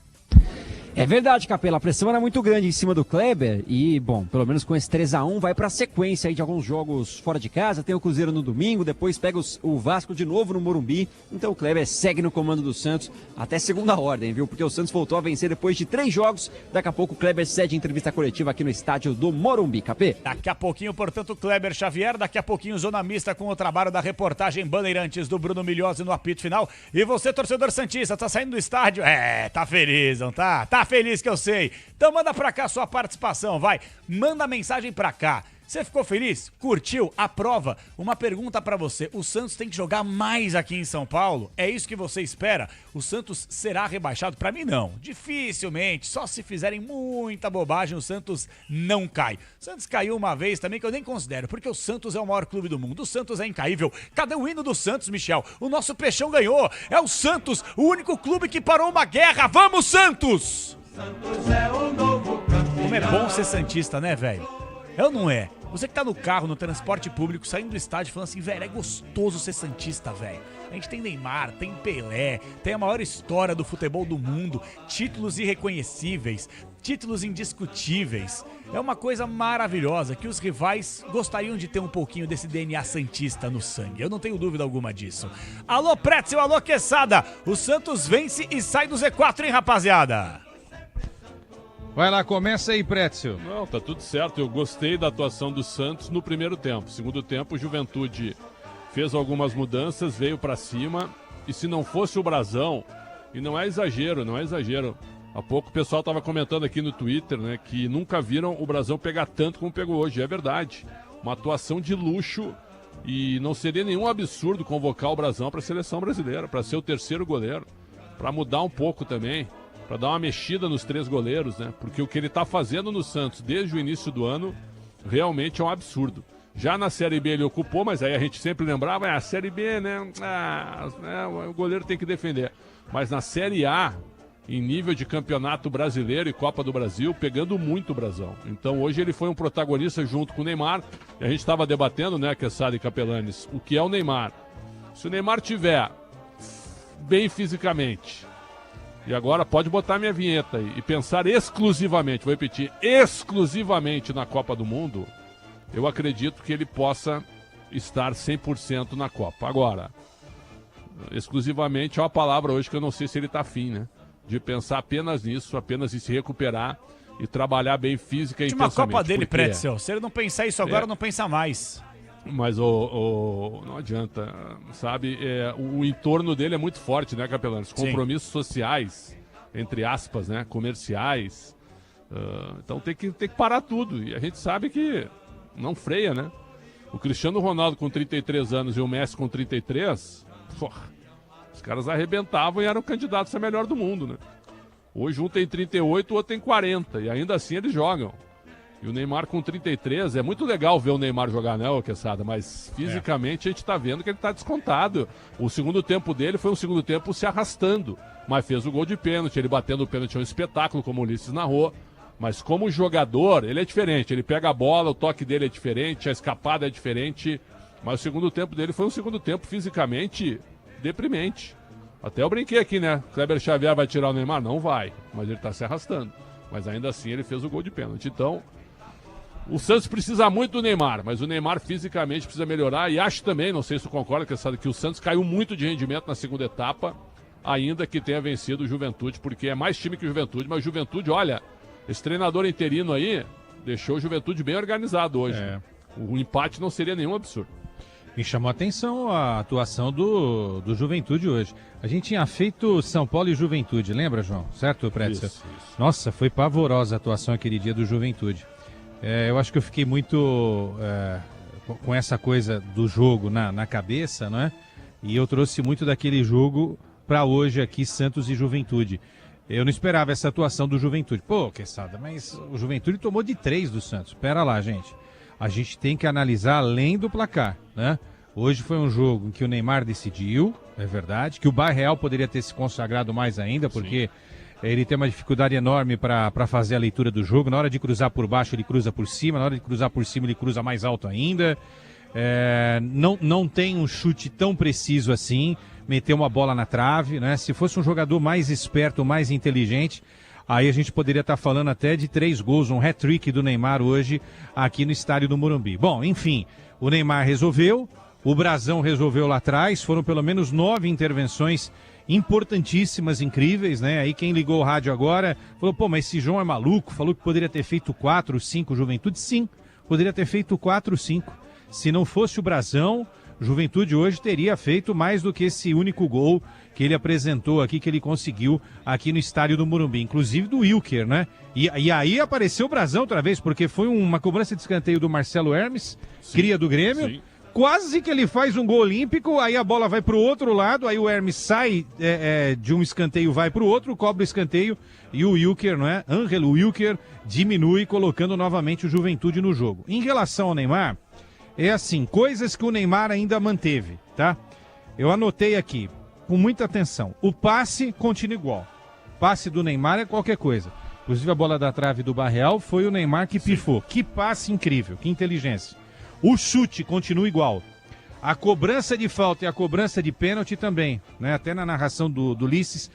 É verdade, Capela, a pressão era muito grande em cima do Kleber e, bom, pelo menos com esse 3-1 vai pra sequência aí de alguns jogos fora de casa, tem o Cruzeiro no domingo, depois pega o Vasco de novo no Morumbi, então o Kleber segue no comando do Santos até segunda ordem, viu? Porque o Santos voltou a vencer depois de 3 jogos, daqui a pouco o Kleber cede entrevista coletiva aqui no estádio do Morumbi, Capê. Daqui a pouquinho, portanto, o Kleber Xavier, daqui a pouquinho Zona Mista com o trabalho da reportagem Bandeirantes do Bruno Milhozzi no apito final. E você, torcedor santista, tá saindo do estádio? Tá feliz, não tá? Tá feliz que eu sei. Então manda pra cá a sua participação, vai. Manda mensagem pra cá. Você ficou feliz? Curtiu? Aprova? Uma pergunta pra você. O Santos tem que jogar mais aqui em São Paulo? É isso que você espera? O Santos será rebaixado? Pra mim, não. Dificilmente. Só se fizerem muita bobagem, o Santos não cai. O Santos caiu uma vez também, que eu nem considero, porque o Santos é o maior clube do mundo. O Santos é incaível. Cadê o hino do Santos, Michel? O nosso Peixão ganhou. É o Santos, o único clube que parou uma guerra. Vamos, Santos! Santos é o novo campeão. Como é bom ser santista, né, velho? É ou não é? Você que tá no carro, no transporte público, saindo do estádio, falando assim, velho, é gostoso ser santista, velho. A gente tem Neymar, tem Pelé, tem a maior história do futebol do mundo, títulos irreconhecíveis, títulos indiscutíveis. É uma coisa maravilhosa que os rivais gostariam de ter um pouquinho desse DNA santista no sangue. Eu não tenho dúvida alguma disso. Alô, Pretzel, alô, Quesada. O Santos vence e sai do Z4, hein, rapaziada? Vai lá, começa aí, Pretzel. Não, tá tudo certo. Eu gostei da atuação do Santos no primeiro tempo. Segundo tempo, o Juventude fez algumas mudanças, veio pra cima. E se não fosse o Brasão, e não é exagero, há pouco o pessoal tava comentando aqui no Twitter, né, que nunca viram o Brasão pegar tanto como pegou hoje. É verdade. Uma atuação de luxo e não seria nenhum absurdo convocar o Brasão pra seleção brasileira, pra ser o terceiro goleiro, pra mudar um pouco também. Para dar uma mexida nos 3 goleiros, né? Porque o que ele tá fazendo no Santos desde o início do ano realmente é um absurdo. Já na Série B ele ocupou, mas aí a gente sempre lembrava, a Série B, né? O goleiro tem que defender. Mas na Série A, em nível de campeonato brasileiro e Copa do Brasil, pegando muito o Brasão. Então hoje ele foi um protagonista junto com o Neymar. E a gente estava debatendo, né, Quesada e Capelanes, o que é o Neymar. Se o Neymar tiver bem fisicamente... E agora pode botar minha vinheta aí e pensar exclusivamente, vou repetir, exclusivamente na Copa do Mundo, eu acredito que ele possa estar 100% na Copa. Agora, exclusivamente é uma palavra hoje que eu não sei se ele está afim, né? De pensar apenas nisso, apenas em se recuperar e trabalhar bem física e intensamente. Última Copa dele, Pretzel. Se ele não pensar isso agora, não pensa mais. Mas não adianta, sabe? O entorno dele é muito forte, né, Capelano? Os compromissos sociais, entre aspas, né, comerciais. Então tem que parar tudo. E a gente sabe que não freia, né? O Cristiano Ronaldo com 33 anos e o Messi com 33, os caras arrebentavam e eram candidatos a melhor do mundo, né? Hoje um tem 38, o outro tem 40 e ainda assim eles jogam. E o Neymar com 33, é muito legal ver o Neymar jogar, né, Quesada? Mas fisicamente a gente tá vendo que ele tá descontado. O segundo tempo dele foi um segundo tempo se arrastando, mas fez o gol de pênalti, ele batendo o pênalti é um espetáculo, como o Ulisses narrou. Mas como jogador, ele é diferente, ele pega a bola, o toque dele é diferente, a escapada é diferente. Mas o segundo tempo dele foi um segundo tempo fisicamente deprimente. Até eu brinquei aqui, né? Kleber Xavier vai tirar o Neymar? Não vai, mas ele tá se arrastando. Mas ainda assim ele fez o gol de pênalti. Então... o Santos precisa muito do Neymar, mas o Neymar fisicamente precisa melhorar. E acho também, não sei se tu concorda, que o Santos caiu muito de rendimento na segunda etapa, ainda que tenha vencido o Juventude, porque é mais time que o Juventude. Mas o Juventude, olha, esse treinador interino aí deixou o Juventude bem organizado hoje. O empate não seria nenhum absurdo. Me chamou a atenção a atuação do Juventude hoje. A gente tinha feito São Paulo e Juventude, lembra, João? Certo, Pretzel? Isso. Nossa, foi pavorosa a atuação aquele dia do Juventude. Eu acho que eu fiquei muito com essa coisa do jogo na cabeça, né? E eu trouxe muito daquele jogo para hoje aqui, Santos e Juventude. Eu não esperava essa atuação do Juventude. Pô, Quesada, mas o Juventude tomou de 3 do Santos. Pera lá, gente. A gente tem que analisar além do placar, né? Hoje foi um jogo em que o Neymar decidiu, é verdade, que o Barreal poderia ter se consagrado mais ainda, porque ele tem uma dificuldade enorme para fazer a leitura do jogo. Na hora de cruzar por baixo, ele cruza por cima, na hora de cruzar por cima, ele cruza mais alto ainda. Não tem um chute tão preciso assim, meter uma bola na trave, né? Se fosse um jogador mais esperto, mais inteligente, aí a gente poderia estar falando até de 3 gols, um hat-trick do Neymar hoje aqui no estádio do Morumbi. Bom, enfim, o Neymar resolveu, o Brasão resolveu lá atrás, foram pelo menos 9 intervenções importantíssimas, incríveis, né? Aí quem ligou o rádio agora falou, pô, mas esse João é maluco, falou que poderia ter feito 4, 5 Juventude. Sim, poderia ter feito 4, 5. Se não fosse o Brasão, Juventude hoje teria feito mais do que esse único gol que ele apresentou aqui, que ele conseguiu aqui no estádio do Morumbi, inclusive do Wilker, né? E aí apareceu o Brasão outra vez, porque foi uma cobrança de escanteio do Marcelo Hermes, cria do Grêmio. Sim. Quase que ele faz um gol olímpico, aí a bola vai pro outro lado, aí o Hermes sai de um escanteio, vai pro outro, cobra o escanteio, e o Wilker, não é? Ângelo Wilker diminui, colocando novamente o Juventude no jogo. Em relação ao Neymar, é assim, coisas que o Neymar ainda manteve, tá? Eu anotei aqui, com muita atenção. O passe continua igual. Passe do Neymar é qualquer coisa. Inclusive a bola da trave do Barreal foi o Neymar que pifou. Que passe incrível, que inteligência. O chute continua igual. A cobrança de falta e a cobrança de pênalti também, né? Até na narração do Ulisses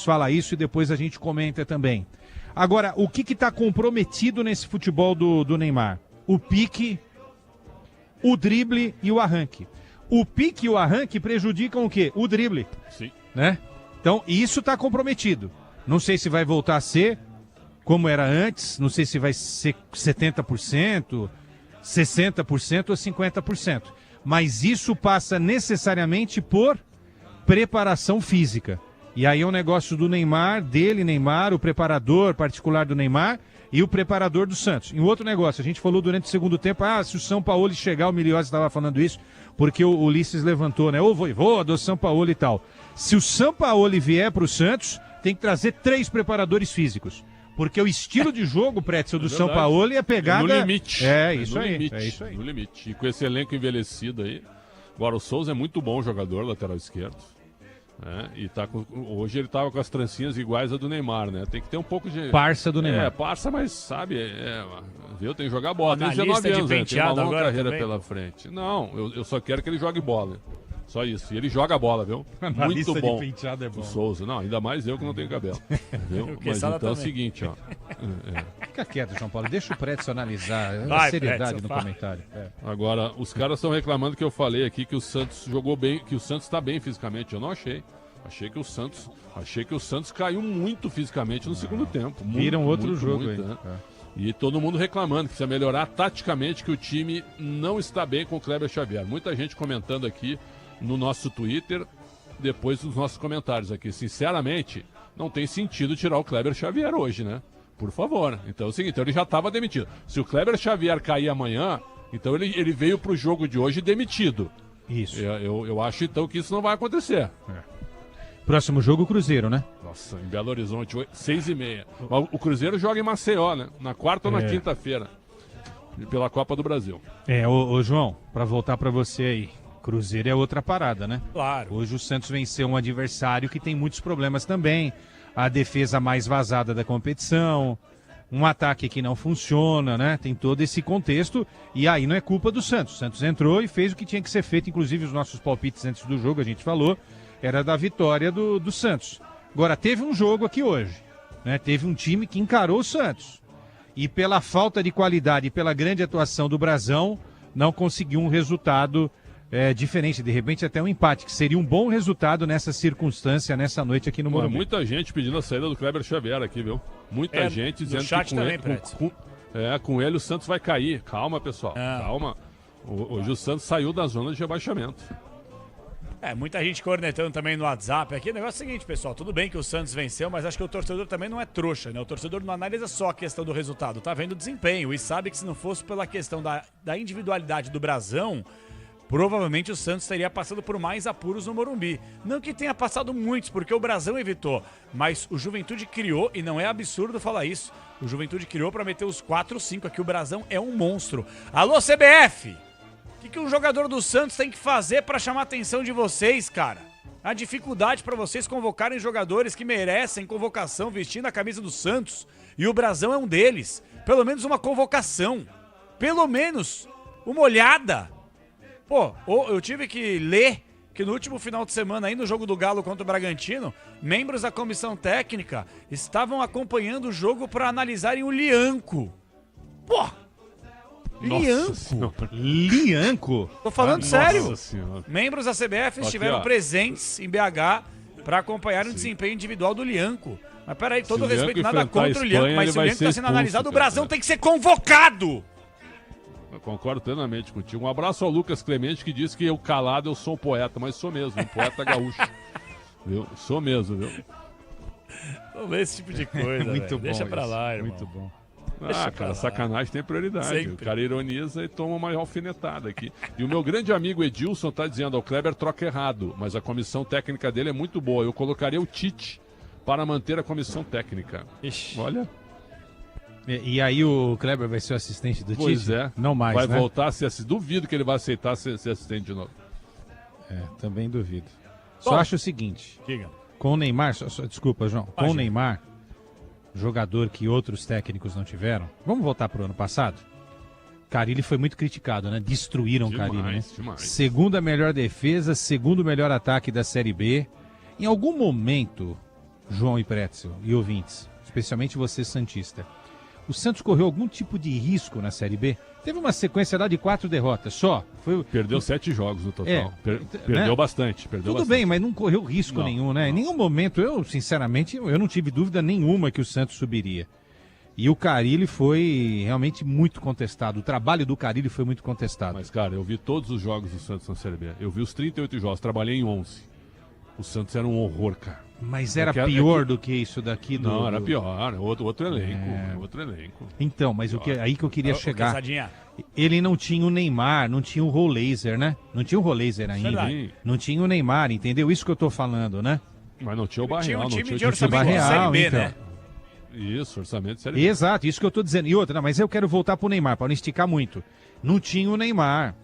fala isso e depois a gente comenta também. Agora, o que está comprometido nesse futebol do Neymar? O pique, o drible e o arranque. O pique e o arranque prejudicam o quê? O drible. Sim. Né? Então, isso está comprometido. Não sei se vai voltar a ser como era antes, não sei se vai ser 70%, 60% ou 50%. Mas isso passa necessariamente por preparação física. E aí é um negócio do Neymar, Neymar, o preparador particular do Neymar e o preparador do Santos. E um outro negócio, a gente falou durante o segundo tempo, se o São Paulo chegar, o Miliose estava falando isso, porque o Ulisses levantou, né? Ô voivoda do São Paulo e tal. Se o São Paulo vier para o Santos, tem que trazer 3 preparadores físicos. Porque o estilo de jogo, Pretzel, do São Paulo é pegada... No limite. É isso aí. No limite. E com esse elenco envelhecido aí... Agora, o Souza é muito bom jogador, lateral esquerdo. E hoje ele tava com as trancinhas iguais a do Neymar, né? Tem que ter um pouco de... Parça do Neymar. Parça, mas sabe... viu? Tem que jogar bola. Tem Analista 19 anos, de tem uma longa carreira também. pela frente. Não, eu só quero que ele jogue bola. Só isso. E ele joga a bola, viu? Analista muito bom. de penteado é bom. O Souza. Não, ainda mais eu que não tenho cabelo. Viu? Mas então também. é o seguinte, ó. Fica quieto, João Paulo. Deixa o Pretzel analisar. Vai, Seriedade Pretzel, no fala. comentário. Agora, os caras estão reclamando que eu falei aqui que o Santos jogou bem, que o Santos está bem fisicamente. Eu não achei. Achei que o Santos caiu muito fisicamente no segundo tempo. Viram outro jogo aí. né? E todo mundo reclamando que precisa melhorar taticamente, que o time não está bem com o Kleber Xavier. Muita gente comentando aqui no nosso Twitter, depois dos nossos comentários aqui. Sinceramente, não tem sentido tirar o Kleber Xavier hoje, né? Por favor. Então é o seguinte, ele já estava demitido. Se o Kleber Xavier cair amanhã, então ele veio para o jogo de hoje demitido. Isso. Eu acho então que isso não vai acontecer. Próximo jogo, o Cruzeiro, né? Nossa, em Belo Horizonte, 6h30. O Cruzeiro joga em Maceió, né? Na quarta ou na quinta-feira. Pela Copa do Brasil. Ô João, para voltar para você aí. Cruzeiro é outra parada, né? Claro. Hoje o Santos venceu um adversário que tem muitos problemas também. A defesa mais vazada da competição, um ataque que não funciona, né? Tem todo esse contexto e aí não é culpa do Santos. O Santos entrou e fez o que tinha que ser feito, inclusive os nossos palpites antes do jogo, a gente falou, era da vitória do Santos. Agora, teve um jogo aqui hoje, né? Teve um time que encarou o Santos e pela falta de qualidade e pela grande atuação do Brasão, não conseguiu um resultado diferente, de repente até um empate, que seria um bom resultado nessa circunstância, nessa noite aqui no Morumbi. Muita gente pedindo a saída do Kleber Xavier aqui, viu? Muita gente dizendo que com ele o Santos vai cair. Calma, pessoal, calma. Hoje o Santos saiu da zona de rebaixamento. Muita gente cornetando também no WhatsApp aqui. O negócio é o seguinte, pessoal, tudo bem que o Santos venceu, mas acho que o torcedor também não é trouxa, né? O torcedor não analisa só a questão do resultado, tá vendo o desempenho e sabe que se não fosse pela questão da individualidade do Brasão, provavelmente o Santos teria passado por mais apuros no Morumbi. Não que tenha passado muitos, porque o Brasão evitou. Mas o Juventude criou, e não é absurdo falar isso, o Juventude criou para meter os 4-5 aqui. O Brasão é um monstro. Alô, CBF! O que um jogador do Santos tem que fazer para chamar a atenção de vocês, cara? A dificuldade para vocês convocarem jogadores que merecem convocação vestindo a camisa do Santos. E o Brasão é um deles. Pelo menos uma convocação. Pelo menos uma olhada. Pô, eu tive que ler que no último final de semana aí no jogo do Galo contra o Bragantino, membros da comissão técnica estavam acompanhando o jogo para analisarem o Lianco. Pô! Lianco? Tô falando sério. Senhora. Membros da CBF estiveram presentes em BH para acompanhar o desempenho individual do Lianco. Mas peraí, todo respeito, nada contra o Lianco, mas se o Lianco tá sendo analisado, o Brasão tem que ser convocado! Eu concordo plenamente contigo. Um abraço ao Lucas Clemente, que diz que eu calado eu sou um poeta, mas sou mesmo, um poeta gaúcho. Viu? Sou mesmo, viu? Vamos ver esse tipo de coisa, Muito bom. Deixa pra lá, irmão. Muito bom. Cara, sacanagem tem prioridade. Sempre. O cara ironiza e toma uma alfinetada aqui. E o meu grande amigo Edilson tá dizendo, o Kleber troca errado, mas a comissão técnica dele é muito boa. Eu colocaria o Tite para manter a comissão técnica. Ixi. Olha. E aí o Kleber vai ser o assistente do Tite? Pois é. Não mais, vai né? voltar a ser assistente. Duvido que ele vai aceitar ser assistente de novo. Também duvido. Bom, Só acho o seguinte. Diga. Com o Neymar, desculpa, João. Com o Neymar, jogador que outros técnicos não tiveram. Vamos voltar pro ano passado? Carille foi muito criticado, né? Destruíram o Carille, né? Demais. Segunda melhor defesa, segundo melhor ataque da Série B. Em algum momento, João e Pretzel e ouvintes, especialmente você, santista, o Santos correu algum tipo de risco na Série B? Teve uma sequência lá de 4 derrotas só. Perdeu 7 jogos no total. Perdeu né? bastante. Tudo bem, mas não correu risco nenhum, né? Em nenhum momento, sinceramente, eu não tive dúvida nenhuma que o Santos subiria. E o Carille foi realmente muito contestado. O trabalho do Carille foi muito contestado. Mas, cara, eu vi todos os jogos do Santos na Série B. Eu vi os 38 jogos, trabalhei em 11. O Santos era um horror, cara. Mas era pior do que isso daqui do... Não, era pior. Outro elenco. Outro elenco. Então, mas aí que eu queria chegar. Casadinha. Ele não tinha o Neymar, não tinha o Rolaser, né? Não tinha o Rolaser ainda. Verdade. Não tinha o Neymar, entendeu? Isso que eu tô falando, né? Mas não tinha o Barreal. Tinha um time não tinha de orçamento de Série B, então. né? Isso, orçamento de Série B. Exato, isso que eu tô dizendo. E outra, não, mas eu quero voltar pro Neymar, para não esticar muito. Não tinha o Neymar.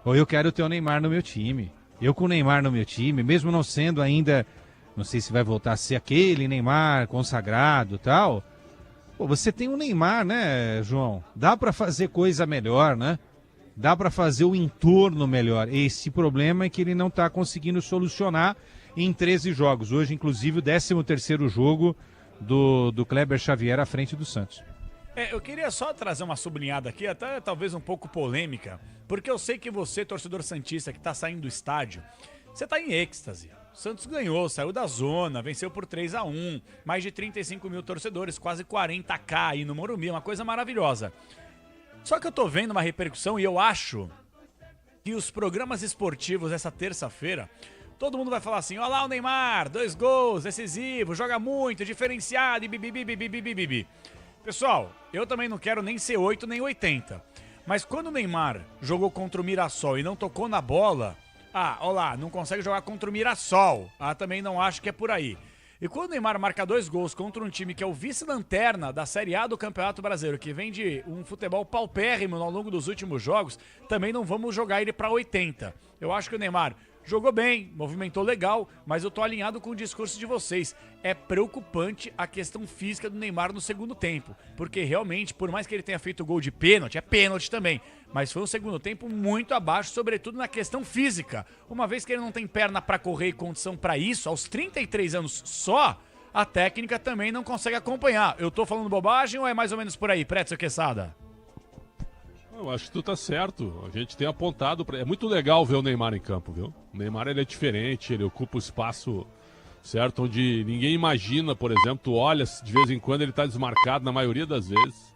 Ou eu quero ter o Neymar no meu time. Eu com o Neymar no meu time, mesmo não sendo ainda, não sei se vai voltar a ser aquele Neymar consagrado e tal. Pô, você tem o Neymar, né, João? Dá pra fazer coisa melhor, né? Dá pra fazer o entorno melhor. Esse problema é que ele não tá conseguindo solucionar em 13 jogos. Hoje, inclusive, o 13º jogo do Kleber Xavier à frente do Santos. Eu queria só trazer uma sublinhada aqui, até talvez um pouco polêmica, porque eu sei que você, torcedor santista que tá saindo do estádio, você tá em êxtase. O Santos ganhou, saiu da zona, venceu por 3-1, mais de 35 mil torcedores, quase 40k aí no Morumbi, uma coisa maravilhosa. Só que eu tô vendo uma repercussão e eu acho que os programas esportivos essa terça-feira, todo mundo vai falar assim, olha lá o Neymar, 2 gols, decisivo, joga muito, diferenciado e bibibibibibibibi. Pessoal, eu também não quero nem ser 8 nem 80. Mas quando o Neymar jogou contra o Mirassol e não tocou na bola, olha lá, não consegue jogar contra o Mirassol. Também não acho que é por aí. E quando o Neymar marca 2 gols contra um time que é o vice-lanterna da Série A do Campeonato Brasileiro, que vem de um futebol paupérrimo ao longo dos últimos jogos, também não vamos jogar ele para 80. Eu acho que o Neymar jogou bem, movimentou legal, mas eu tô alinhado com o discurso de vocês. É preocupante a questão física do Neymar no segundo tempo, porque realmente, por mais que ele tenha feito gol de pênalti, é pênalti também, mas foi um segundo tempo muito abaixo, sobretudo na questão física. Uma vez que ele não tem perna pra correr e condição pra isso, aos 33 anos só, a técnica também não consegue acompanhar. Eu tô falando bobagem ou é mais ou menos por aí, Pretzel Quesada? Eu acho que tu tá certo. A gente tem apontado. É muito legal ver o Neymar em campo, viu? O Neymar ele é diferente, ele ocupa o espaço, certo? Onde ninguém imagina, por exemplo, tu olha, de vez em quando ele tá desmarcado, na maioria das vezes.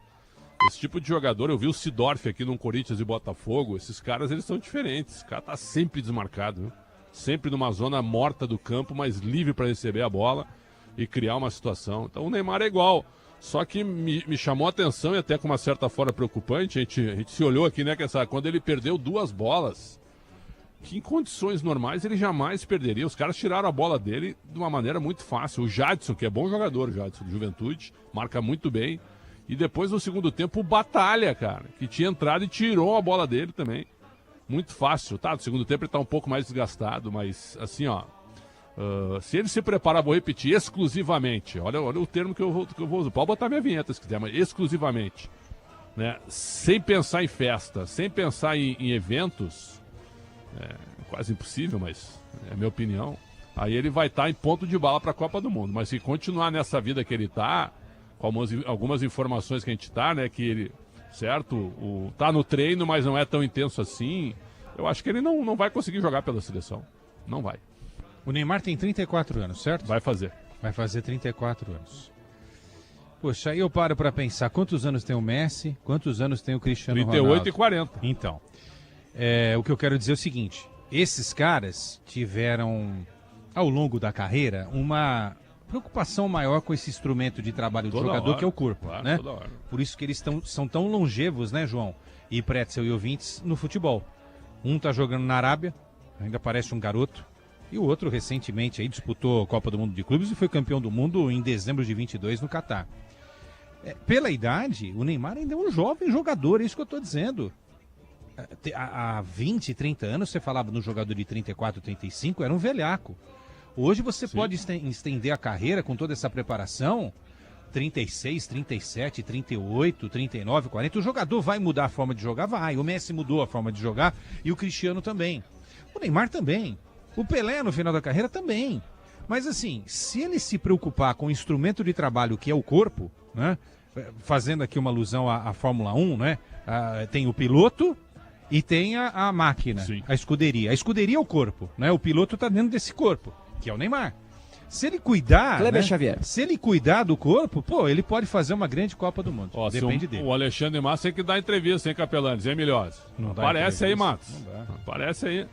Esse tipo de jogador, eu vi o Sidorf aqui no Corinthians e Botafogo, esses caras eles são diferentes. O cara tá sempre desmarcado, viu? Sempre numa zona morta do campo, mas livre para receber a bola e criar uma situação. Então o Neymar é igual. Só que me chamou a atenção e até com uma certa forma preocupante, a gente se olhou aqui, né, quando ele perdeu 2 bolas, que em condições normais ele jamais perderia. Os caras tiraram a bola dele de uma maneira muito fácil. O Jadson, que é bom jogador, o Jadson de Juventude, marca muito bem. E depois no segundo tempo o Batalha, cara, que tinha entrado e tirou a bola dele também. muito fácil, tá? No segundo tempo ele tá um pouco mais desgastado, mas assim, ó, se ele se preparar, vou repetir, exclusivamente, olha o termo que eu vou usar, pode botar minha vinheta se quiser, mas exclusivamente, né? Sem pensar em festa, sem pensar em eventos, quase impossível, mas é a minha opinião, aí ele vai estar em ponto de bala para a Copa do Mundo, mas se continuar nessa vida que ele tá, com algumas informações que a gente tá, né, que ele, certo, tá no treino, mas não é tão intenso assim, eu acho que ele não vai conseguir jogar pela seleção, não vai. O Neymar tem 34 anos, certo? Vai fazer 34 anos. Poxa, aí eu paro para pensar, quantos anos tem o Messi, quantos anos tem o Cristiano Ronaldo? 38 e 40. Então, o que eu quero dizer é o seguinte, esses caras tiveram, ao longo da carreira, uma preocupação maior com esse instrumento de trabalho do jogador, hora, que é o corpo, claro, né? Toda hora. Por isso que eles são tão longevos, né, João? E Pretzel e ouvintes no futebol. Um tá jogando na Arábia, ainda parece um garoto, e o outro recentemente aí disputou a Copa do Mundo de Clubes e foi campeão do mundo em dezembro de 22 no Catar. Pela idade, o Neymar ainda é um jovem jogador, é isso que eu tô dizendo. Há 20, 30 anos, você falava no jogador de 34, 35, era um velhaco. Hoje você pode estender a carreira com toda essa preparação, 36, 37, 38, 39, 40. O jogador vai mudar a forma de jogar? Vai. O Messi mudou a forma de jogar e o Cristiano também. O Neymar também. O Pelé no final da carreira também. Mas assim, se ele se preocupar com o instrumento de trabalho que é o corpo, né? Fazendo aqui uma alusão à Fórmula 1, né? Tem o piloto e tem a máquina, a escuderia. A escuderia é o corpo, né? O piloto está dentro desse corpo, que é o Neymar. Se ele cuidar, Kleber né? Xavier. Se ele cuidar do corpo, pô, ele pode fazer uma grande Copa do Mundo. Depende dele. O Alexandre Matos tem que dar entrevista, hein, Capelanes, hein, Milhões? Aparece aí, Matos. Aparece aí.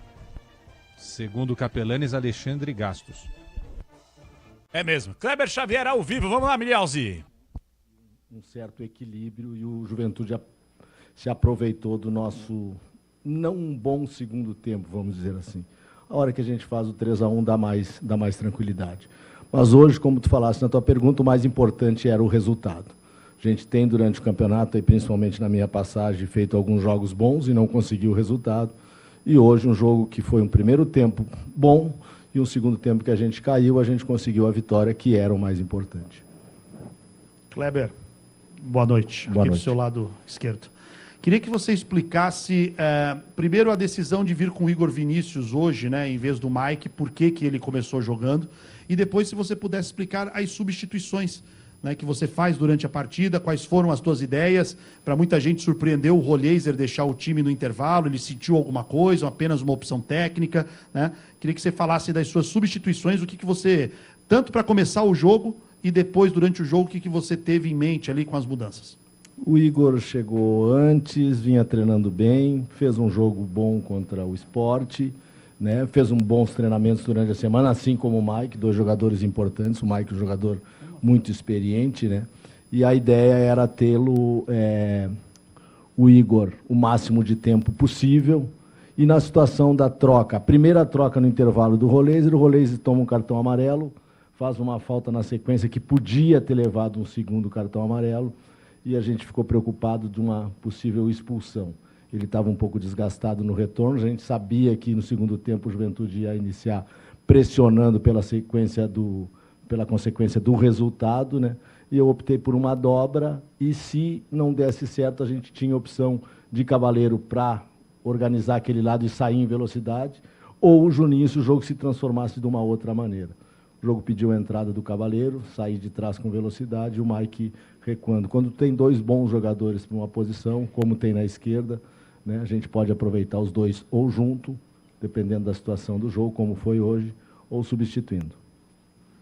Segundo Capelanes, Alexandre Gastos. É mesmo. Kleber Xavier ao vivo. Vamos lá, Milhauzi. Um certo equilíbrio e o Juventude se aproveitou do nosso não um bom segundo tempo, vamos dizer assim. A hora que a gente faz o 3-1 dá mais tranquilidade. Mas hoje, como tu falaste na tua pergunta, o mais importante era o resultado. A gente tem durante o campeonato, e principalmente na minha passagem, feito alguns jogos bons e não conseguiu o resultado. E hoje um jogo que foi um primeiro tempo bom e um segundo tempo que a gente caiu, a gente conseguiu a vitória, que era o mais importante. Kleber, boa noite. Boa aqui noite. do seu lado esquerdo. Queria que você explicasse, primeiro, a decisão de vir com o Igor Vinícius hoje, né, em vez do Mike, por que ele começou jogando, e depois, se você pudesse explicar as substituições, né, que você faz durante a partida, quais foram as suas ideias. Para muita gente surpreendeu o Roleiser deixar o time no intervalo, ele sentiu alguma coisa, apenas uma opção técnica, né? Queria que você falasse das suas substituições, o que você, tanto para começar o jogo e depois, durante o jogo, o que você teve em mente ali com as mudanças. O Igor chegou antes, vinha treinando bem, fez um jogo bom contra o Sport, né? Fez bons treinamentos durante a semana, assim como o Mike, dois jogadores importantes. O Mike, um jogador muito experiente, né? E a ideia era tê-lo, o Igor, o máximo de tempo possível. E na situação da troca, a primeira troca no intervalo do Roleiser, o Roleiser toma um cartão amarelo, faz uma falta na sequência que podia ter levado um segundo cartão amarelo, e a gente ficou preocupado de uma possível expulsão. Ele estava um pouco desgastado no retorno, a gente sabia que no segundo tempo o Juventude ia iniciar pressionando pela consequência do resultado, né? E eu optei por uma dobra, e se não desse certo, a gente tinha a opção de Cavaleiro para organizar aquele lado e sair em velocidade, ou o Juninho, se o jogo se transformasse de uma outra maneira. O jogo pediu a entrada do Cavaleiro, sair de trás com velocidade, e o Mike recuando. Quando tem dois bons jogadores para uma posição, como tem na esquerda, né, a gente pode aproveitar os dois ou junto, dependendo da situação do jogo, como foi hoje, ou substituindo.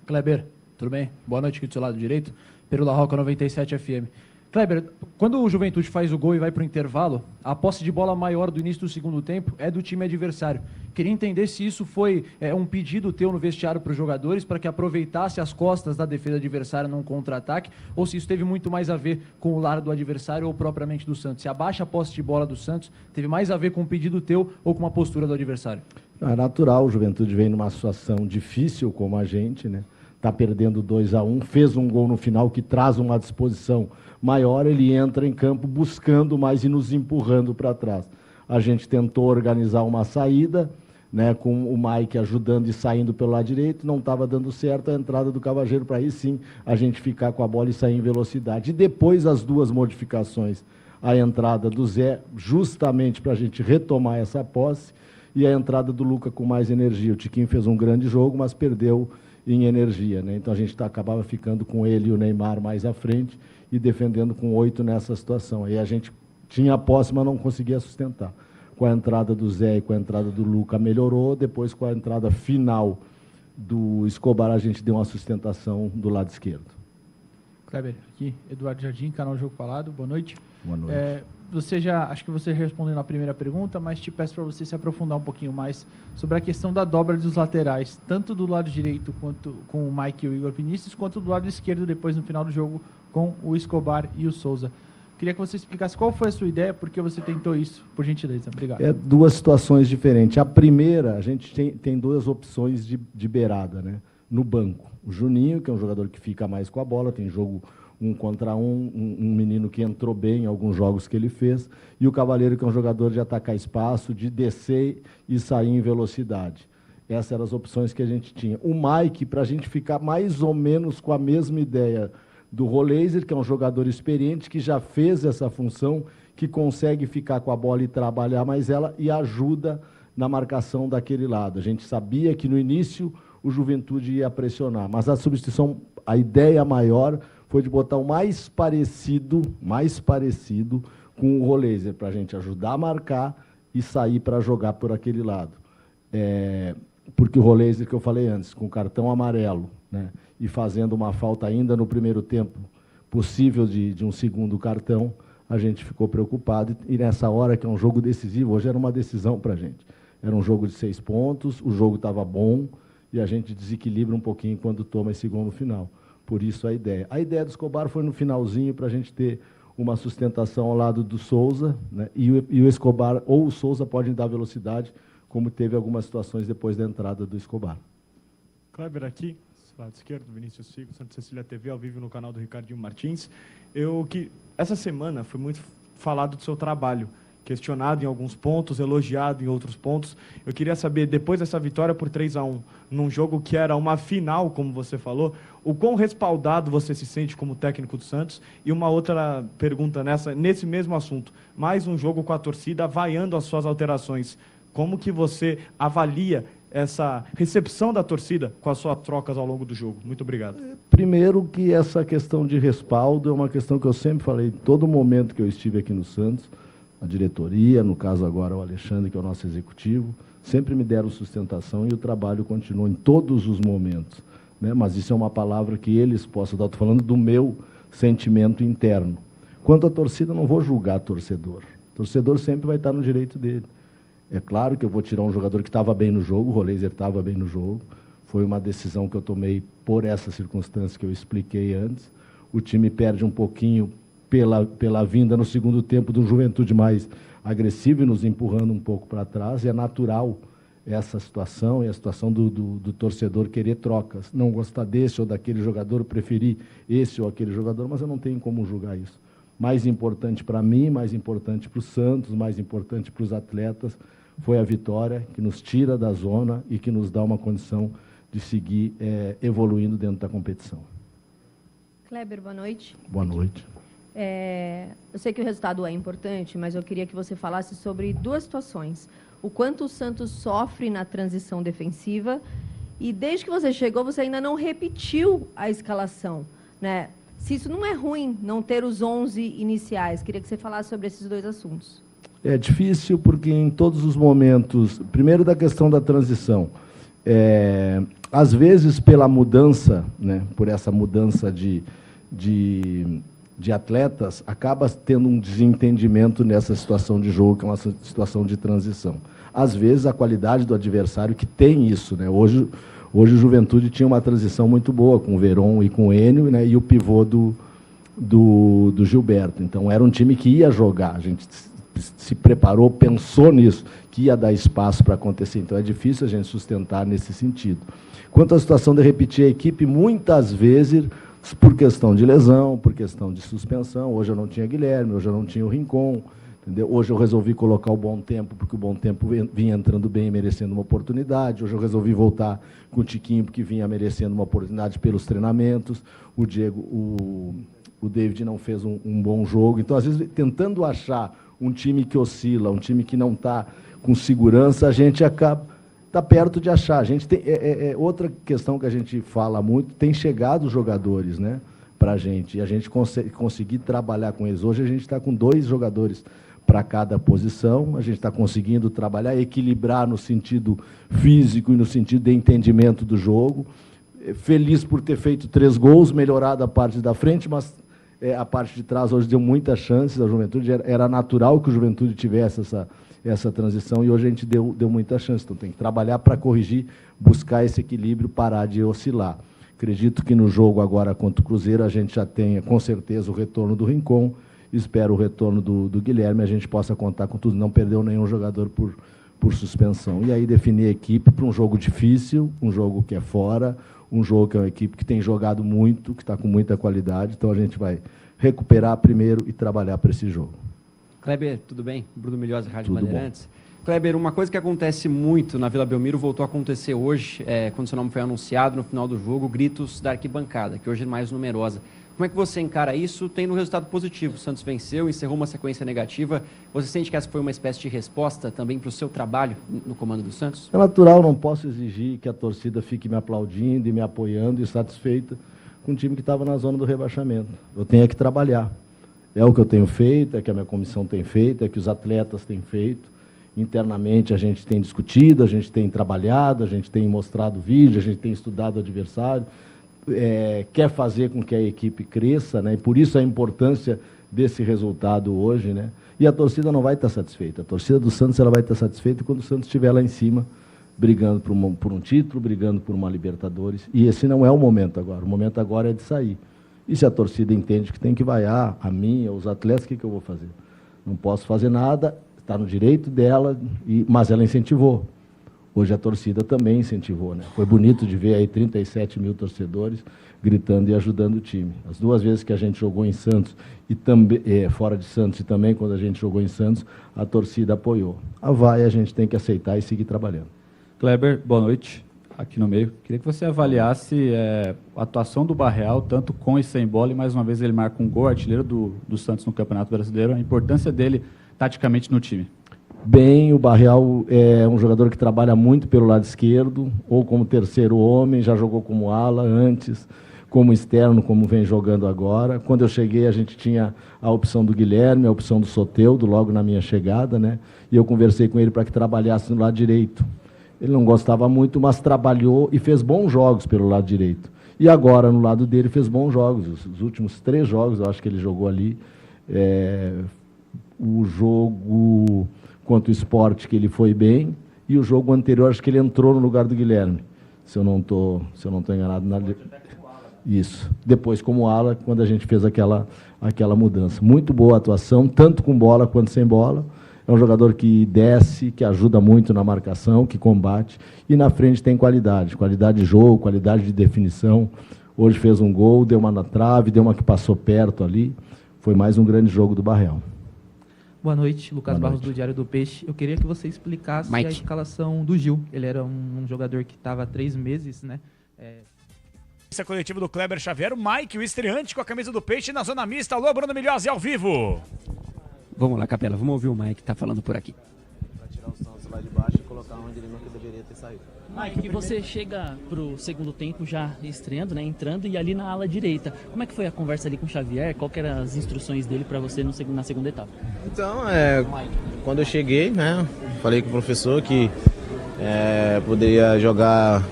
Kleber, tudo bem? Boa noite aqui do seu lado direito. Peru La Roca 97 FM. Kleber, quando o Juventude faz o gol e vai para o intervalo, a posse de bola maior do início do segundo tempo é do time adversário. Queria entender se isso foi um pedido teu no vestiário para os jogadores para que aproveitasse as costas da defesa adversária num contra-ataque, ou se isso teve muito mais a ver com o lado do adversário ou propriamente do Santos. Se a baixa posse de bola do Santos teve mais a ver com um pedido teu ou com uma postura do adversário? É natural, o Juventude vem numa situação difícil como a gente, né? Está perdendo 2-1, fez um gol no final que traz uma disposição maior, ele entra em campo buscando mais e nos empurrando para trás. a gente tentou organizar uma saída, né, com o Mike ajudando e saindo pelo lado direito, não estava dando certo a entrada do Cavageiro para aí sim a gente ficar com a bola e sair em velocidade. E depois as duas modificações, a entrada do Zé, justamente para a gente retomar essa posse, e a entrada do Luca com mais energia. O Tiquinho fez um grande jogo, mas perdeu em energia, né? Então a gente acabava ficando com ele e o Neymar mais à frente e defendendo com 8 nessa situação. Aí a gente tinha a posse, mas não conseguia sustentar. Com a entrada do Zé e com a entrada do Luca melhorou, depois com a entrada final do Escobar a gente deu uma sustentação do lado esquerdo. Kleber, aqui, Eduardo Jardim, canal Jogo Falado, boa noite. Boa noite. Acho que você respondeu na primeira pergunta, mas te peço para você se aprofundar um pouquinho mais sobre a questão da dobra dos laterais, tanto do lado direito quanto com o Mike e o Igor Vinícius, quanto do lado esquerdo depois no final do jogo com o Escobar e o Souza. Queria que você explicasse qual foi a sua ideia, por que você tentou isso, por gentileza. Obrigado. É duas situações diferentes. A primeira, a gente tem duas opções de beirada, né? No banco. O Juninho, que é um jogador que fica mais com a bola, tem jogo 1 contra 1, um menino que entrou bem em alguns jogos que ele fez, e o Cavaleiro, que é um jogador de atacar espaço, de descer e sair em velocidade. Essas eram as opções que a gente tinha. O Mike, para a gente ficar mais ou menos com a mesma ideia do Roleiser, que é um jogador experiente, que já fez essa função, que consegue ficar com a bola e trabalhar mais ela e ajuda na marcação daquele lado. A gente sabia que no início o Juventude ia pressionar, mas a substituição, a ideia maior foi de botar o mais parecido com o Roleiser, para a gente ajudar a marcar e sair para jogar por aquele lado. Porque o Roleiser, que eu falei antes, com cartão amarelo, né, e fazendo uma falta ainda no primeiro tempo, possível de um segundo cartão, a gente ficou preocupado. E nessa hora, que é um jogo decisivo, hoje era uma decisão para a gente. Era um jogo de 6 pontos, o jogo estava bom, e a gente desequilibra um pouquinho quando toma esse gol no final. Por isso a ideia. A ideia do Escobar foi no finalzinho, para a gente ter uma sustentação ao lado do Souza, né, e o Escobar ou o Souza podem dar velocidade, como teve algumas situações depois da entrada do Escobar. Kleber aqui, lado esquerdo, Vinícius Figo, Santa Cecília TV, ao vivo no canal do Ricardinho Martins. Essa semana foi muito falado do seu trabalho, questionado em alguns pontos, elogiado em outros pontos. Eu queria saber, depois dessa vitória por 3-1, num jogo que era uma final, como você falou, o quão respaldado você se sente como técnico do Santos? E uma outra pergunta nesse mesmo assunto, mais um jogo com a torcida vaiando as suas alterações. Como que você avalia essa recepção da torcida com as suas trocas ao longo do jogo? Muito obrigado. Primeiro que essa questão de respaldo é uma questão que eu sempre falei, todo momento que eu estive aqui no Santos, a diretoria, no caso agora o Alexandre, que é o nosso executivo, sempre me deram sustentação e o trabalho continua em todos os momentos, né? Mas isso é uma palavra que eles possam dar. Estou falando do meu sentimento interno. Quanto à torcida, não vou julgar torcedor. O torcedor sempre vai estar no direito dele. É claro que eu vou tirar um jogador que estava bem no jogo, o Roleiser estava bem no jogo, foi uma decisão que eu tomei por essa circunstância que eu expliquei antes. O time perde um pouquinho pela vinda no segundo tempo de um Juventude mais agressivo e nos empurrando um pouco para trás, e é natural essa situação, e a situação do torcedor querer trocas, não gostar desse ou daquele jogador, preferir esse ou aquele jogador, mas eu não tenho como julgar isso. Mais importante para mim, mais importante para o Santos, mais importante para os atletas, foi a vitória que nos tira da zona e que nos dá uma condição de seguir evoluindo dentro da competição. Kleber, boa noite. Boa noite. Eu sei que o resultado é importante, mas eu queria que você falasse sobre duas situações. O quanto o Santos sofre na transição defensiva e, desde que você chegou, você ainda não repetiu a escalação, né? Se isso não é ruim, não ter os 11 iniciais, queria que você falasse sobre esses dois assuntos. É difícil porque em todos os momentos, primeiro da questão da transição, às vezes pela mudança, né, por essa mudança de atletas, acaba tendo um desentendimento nessa situação de jogo, que é uma situação de transição. Às vezes a qualidade do adversário que tem isso, né? Hoje o Juventude tinha uma transição muito boa com o Veron e com o Enio, né, e o pivô do Gilberto. Então era um time que ia jogar, a gente se preparou, pensou nisso, que ia dar espaço para acontecer. Então é difícil a gente sustentar nesse sentido. Quanto à situação de repetir a equipe, muitas vezes por questão de lesão, por questão de suspensão, hoje eu não tinha Guilherme, hoje eu não tinha o Rincon, Entendeu? Hoje eu resolvi colocar o Bom Tempo, porque o Bom Tempo vinha entrando bem e merecendo uma oportunidade. Hoje eu resolvi voltar com o Tiquinho, porque vinha merecendo uma oportunidade pelos treinamentos. O Diego, o David não fez um bom jogo. Então, às vezes, tentando achar um time que oscila, um time que não está com segurança, a gente acaba... Está perto de achar. A gente tem, outra questão que a gente fala muito, tem chegado os jogadores, né, para a gente, e a gente conseguir trabalhar com eles. Hoje a gente está com 2 jogadores para cada posição, a gente está conseguindo trabalhar, equilibrar no sentido físico e no sentido de entendimento do jogo. Feliz por ter feito 3 gols, melhorado a parte da frente, mas a parte de trás hoje deu muitas chances à Juventude. Era natural que o Juventude tivesse essa transição e hoje a gente deu muita chance. Então tem que trabalhar para corrigir, buscar esse equilíbrio, parar de oscilar. Acredito que no jogo agora contra o Cruzeiro a gente já tenha com certeza o retorno do Rincon, espero o retorno do Guilherme, a gente possa contar com tudo, não perdeu nenhum jogador por suspensão. E aí definir a equipe para um jogo difícil, um jogo que é fora, um jogo que é uma equipe que tem jogado muito, que está com muita qualidade, então a gente vai recuperar primeiro e trabalhar para esse jogo. Kleber, tudo bem? Bruno Milhosa, Rádio Bandeirantes. Kleber, uma coisa que acontece muito na Vila Belmiro voltou a acontecer hoje, quando seu nome foi anunciado no final do jogo, gritos da arquibancada, que hoje é mais numerosa. Como é que você encara isso, tendo um resultado positivo? O Santos venceu, encerrou uma sequência negativa. Você sente que essa foi uma espécie de resposta também para o seu trabalho no comando do Santos? É natural, não posso exigir que a torcida fique me aplaudindo e me apoiando e satisfeita com um time que estava na zona do rebaixamento. Eu tenho que trabalhar. É o que eu tenho feito, é o que a minha comissão tem feito, é o que os atletas têm feito. Internamente a gente tem discutido, a gente tem trabalhado, a gente tem mostrado vídeo, a gente tem estudado o adversário, quer fazer com que a equipe cresça, né? E por isso a importância desse resultado hoje, né? E a torcida não vai estar satisfeita. A torcida do Santos ela vai estar satisfeita quando o Santos estiver lá em cima, brigando por um título, brigando por uma Libertadores. E esse não é o momento agora. O momento agora é de sair. E se a torcida entende que tem que vaiar a mim, aos atletas, o que eu vou fazer? Não posso fazer nada, está no direito dela, mas ela incentivou. Hoje a torcida também incentivou, né? Foi bonito de ver aí 37 mil torcedores gritando e ajudando o time. As 2 vezes que a gente jogou em Santos, e também fora de Santos, e também quando a gente jogou em Santos, a torcida apoiou. A vaia a gente tem que aceitar e seguir trabalhando. Kleber, boa noite. Aqui no meio. Queria que você avaliasse a atuação do Barreal, tanto com e sem bola, e mais uma vez ele marca um gol, artilheiro do Santos no Campeonato Brasileiro, a importância dele taticamente no time. Bem, o Barreal é um jogador que trabalha muito pelo lado esquerdo, ou como terceiro homem, já jogou como ala antes, como externo, como vem jogando agora. Quando eu cheguei, a gente tinha a opção do Guilherme, a opção do Soteldo, logo na minha chegada, né? E eu conversei com ele para que trabalhasse no lado direito. Ele não gostava muito, mas trabalhou e fez bons jogos pelo lado direito. E agora, no lado dele, fez bons jogos. Os últimos 3 jogos, eu acho que ele jogou ali. O jogo contra o Sport, que ele foi bem, e o jogo anterior, acho que ele entrou no lugar do Guilherme, se eu não estou enganado. Isso. Depois, como ala, quando a gente fez aquela mudança. Muito boa atuação, tanto com bola quanto sem bola. É um jogador que desce, que ajuda muito na marcação, que combate, e na frente tem qualidade de jogo, qualidade de definição. Hoje fez um gol, deu uma na trave, deu uma que passou perto ali. Foi mais um grande jogo do Barreal. Boa noite, Lucas Barros do Diário do Peixe. Eu queria que você explicasse a escalação do Gil. Ele era um jogador que estava há 3 meses, né? Esse é coletivo do Kleber Xavier, o Mike, o estreante com a camisa do Peixe na zona mista. Alô, Bruno Milhosa, ao vivo. Vamos lá, Capela, vamos ouvir o Mike que tá falando por aqui. Vai tirar o Santos lá de baixo e colocar onde ele nunca deveria ter saído. Mike, e você chega pro segundo tempo já estreando, né, entrando e ali na ala direita. Como é que foi a conversa ali com o Xavier? Qual que eram as instruções dele para você na segunda etapa? Então, quando eu cheguei, né, falei com o professor que poderia jogar,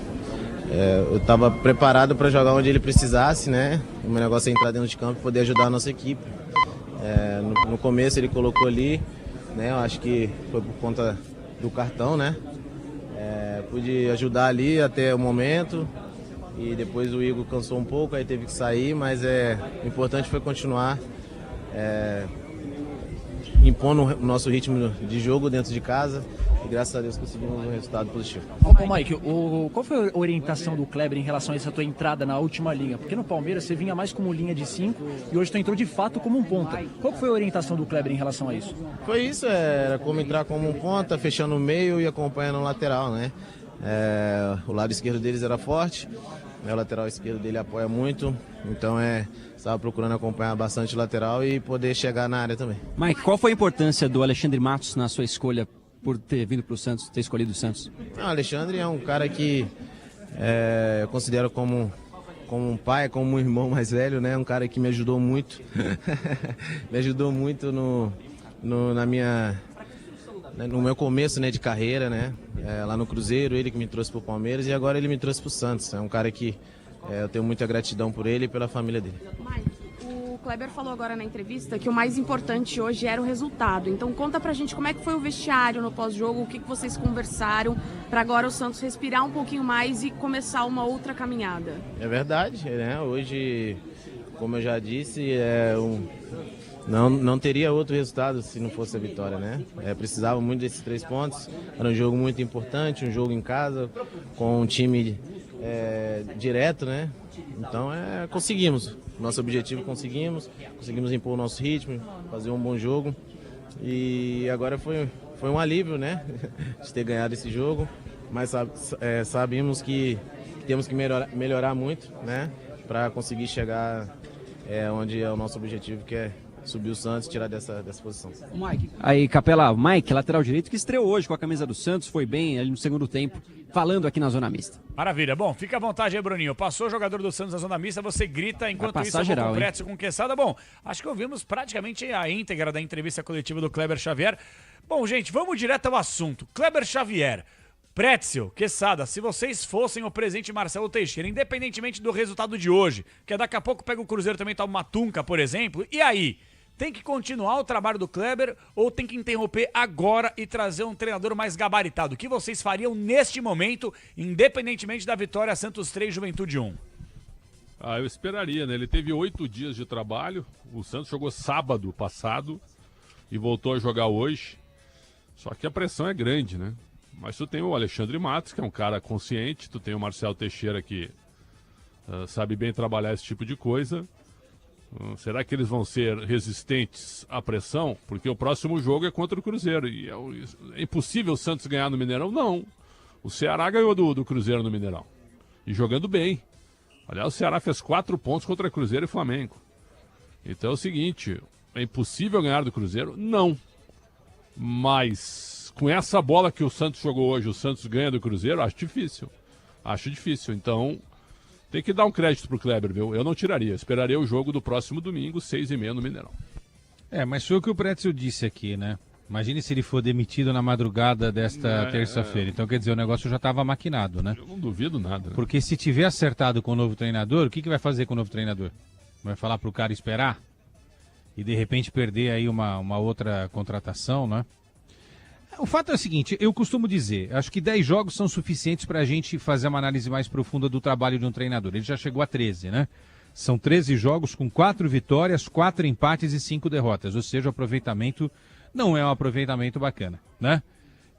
eu estava preparado para jogar onde ele precisasse, né, o meu negócio é entrar dentro de campo e poder ajudar a nossa equipe. No começo ele colocou ali, né, eu acho que foi por conta do cartão, né, pude ajudar ali até o momento e depois o Igor cansou um pouco, aí teve que sair, mas o importante foi continuar impondo o nosso ritmo de jogo dentro de casa graças a Deus conseguimos um resultado positivo. Ô Mike, qual foi a orientação do Kleber em relação a essa tua entrada na última linha? Porque no Palmeiras você vinha mais como linha de 5 e hoje tu entrou de fato como um ponta. Qual foi a orientação do Kleber em relação a isso? Foi isso, era como entrar como um ponta, fechando o meio e acompanhando o lateral, né? O lado esquerdo deles era forte, o lateral esquerdo dele apoia muito, então estava procurando acompanhar bastante o lateral e poder chegar na área também. Mike, qual foi a importância do Alexandre Matos na sua escolha por ter vindo para o Santos, ter escolhido o Santos? O Alexandre é um cara que eu considero como um pai, como um irmão mais velho, né? Um cara que me ajudou muito, me ajudou muito no meu começo, né, de carreira, né? Lá no Cruzeiro, ele que me trouxe para o Palmeiras e agora ele me trouxe para o Santos. É um cara que eu tenho muita gratidão por ele e pela família dele. Mike, o Kleber falou agora na entrevista que o mais importante hoje era o resultado. Então conta pra gente como é que foi o vestiário no pós-jogo, o que vocês conversaram para agora o Santos respirar um pouquinho mais e começar uma outra caminhada. É verdade, né? Hoje, como eu já disse, não teria outro resultado se não fosse a vitória, né? Precisava muito desses 3 pontos, era um jogo muito importante, um jogo em casa, com um time direto, né? Então conseguimos, nosso objetivo conseguimos impor o nosso ritmo, fazer um bom jogo e agora foi um alívio, né? De ter ganhado esse jogo, mas sabemos que temos que melhorar muito, né? Para conseguir chegar onde é o nosso objetivo, que é subir o Santos e tirar dessa posição. Mike. Aí, Capela, Mike, lateral direito, que estreou hoje com a camisa do Santos, foi bem ali no segundo tempo, falando aqui na Zona Mista. Maravilha. Bom, fica à vontade aí, Bruninho. Passou o jogador do Santos na Zona Mista, você grita, enquanto isso eu vou com o Pretzel, com o Quesada. Bom, acho que ouvimos praticamente a íntegra da entrevista coletiva do Kleber Xavier. Bom, gente, vamos direto ao assunto. Kleber Xavier, Pretzel, Quesada, se vocês fossem o presidente Marcelo Teixeira, independentemente do resultado de hoje, que daqui a pouco pega o Cruzeiro também, toma uma tunca, por exemplo, e aí? Tem que continuar o trabalho do Kleber ou tem que interromper agora e trazer um treinador mais gabaritado? O que vocês fariam neste momento, independentemente da vitória Santos 3, Juventude 1? Eu esperaria, né? Ele teve 8 dias de trabalho, o Santos jogou sábado passado e voltou a jogar hoje. Só que a pressão é grande, né? Mas tu tem o Alexandre Matos, que é um cara consciente, tu tem o Marcelo Teixeira, que sabe bem trabalhar esse tipo de coisa. Será que eles vão ser resistentes à pressão? Porque o próximo jogo é contra o Cruzeiro. E é impossível o Santos ganhar no Mineirão? Não. O Ceará ganhou do Cruzeiro no Mineirão. E jogando bem. Aliás, o Ceará fez 4 pontos contra Cruzeiro e Flamengo. Então é o seguinte, é impossível ganhar do Cruzeiro? Não. Mas com essa bola que o Santos jogou hoje, o Santos ganha do Cruzeiro? Acho difícil. Acho difícil. Então tem que dar um crédito pro Kleber, viu? Eu não tiraria. Esperaria o jogo do próximo domingo, 6h30 no Mineirão. Mas foi o que o Pretzel disse aqui, né? Imagine se ele for demitido na madrugada desta terça-feira. Então, quer dizer, o negócio já estava maquinado, né? Eu não duvido nada. Né? Porque se tiver acertado com o novo treinador, o que vai fazer com o novo treinador? Vai falar pro cara esperar? E de repente perder aí uma outra contratação, né? O fato é o seguinte, eu costumo dizer, acho que 10 jogos são suficientes para a gente fazer uma análise mais profunda do trabalho de um treinador. Ele já chegou a 13, né? São 13 jogos com 4 vitórias, 4 empates e 5 derrotas. Ou seja, o aproveitamento não é um aproveitamento bacana, né?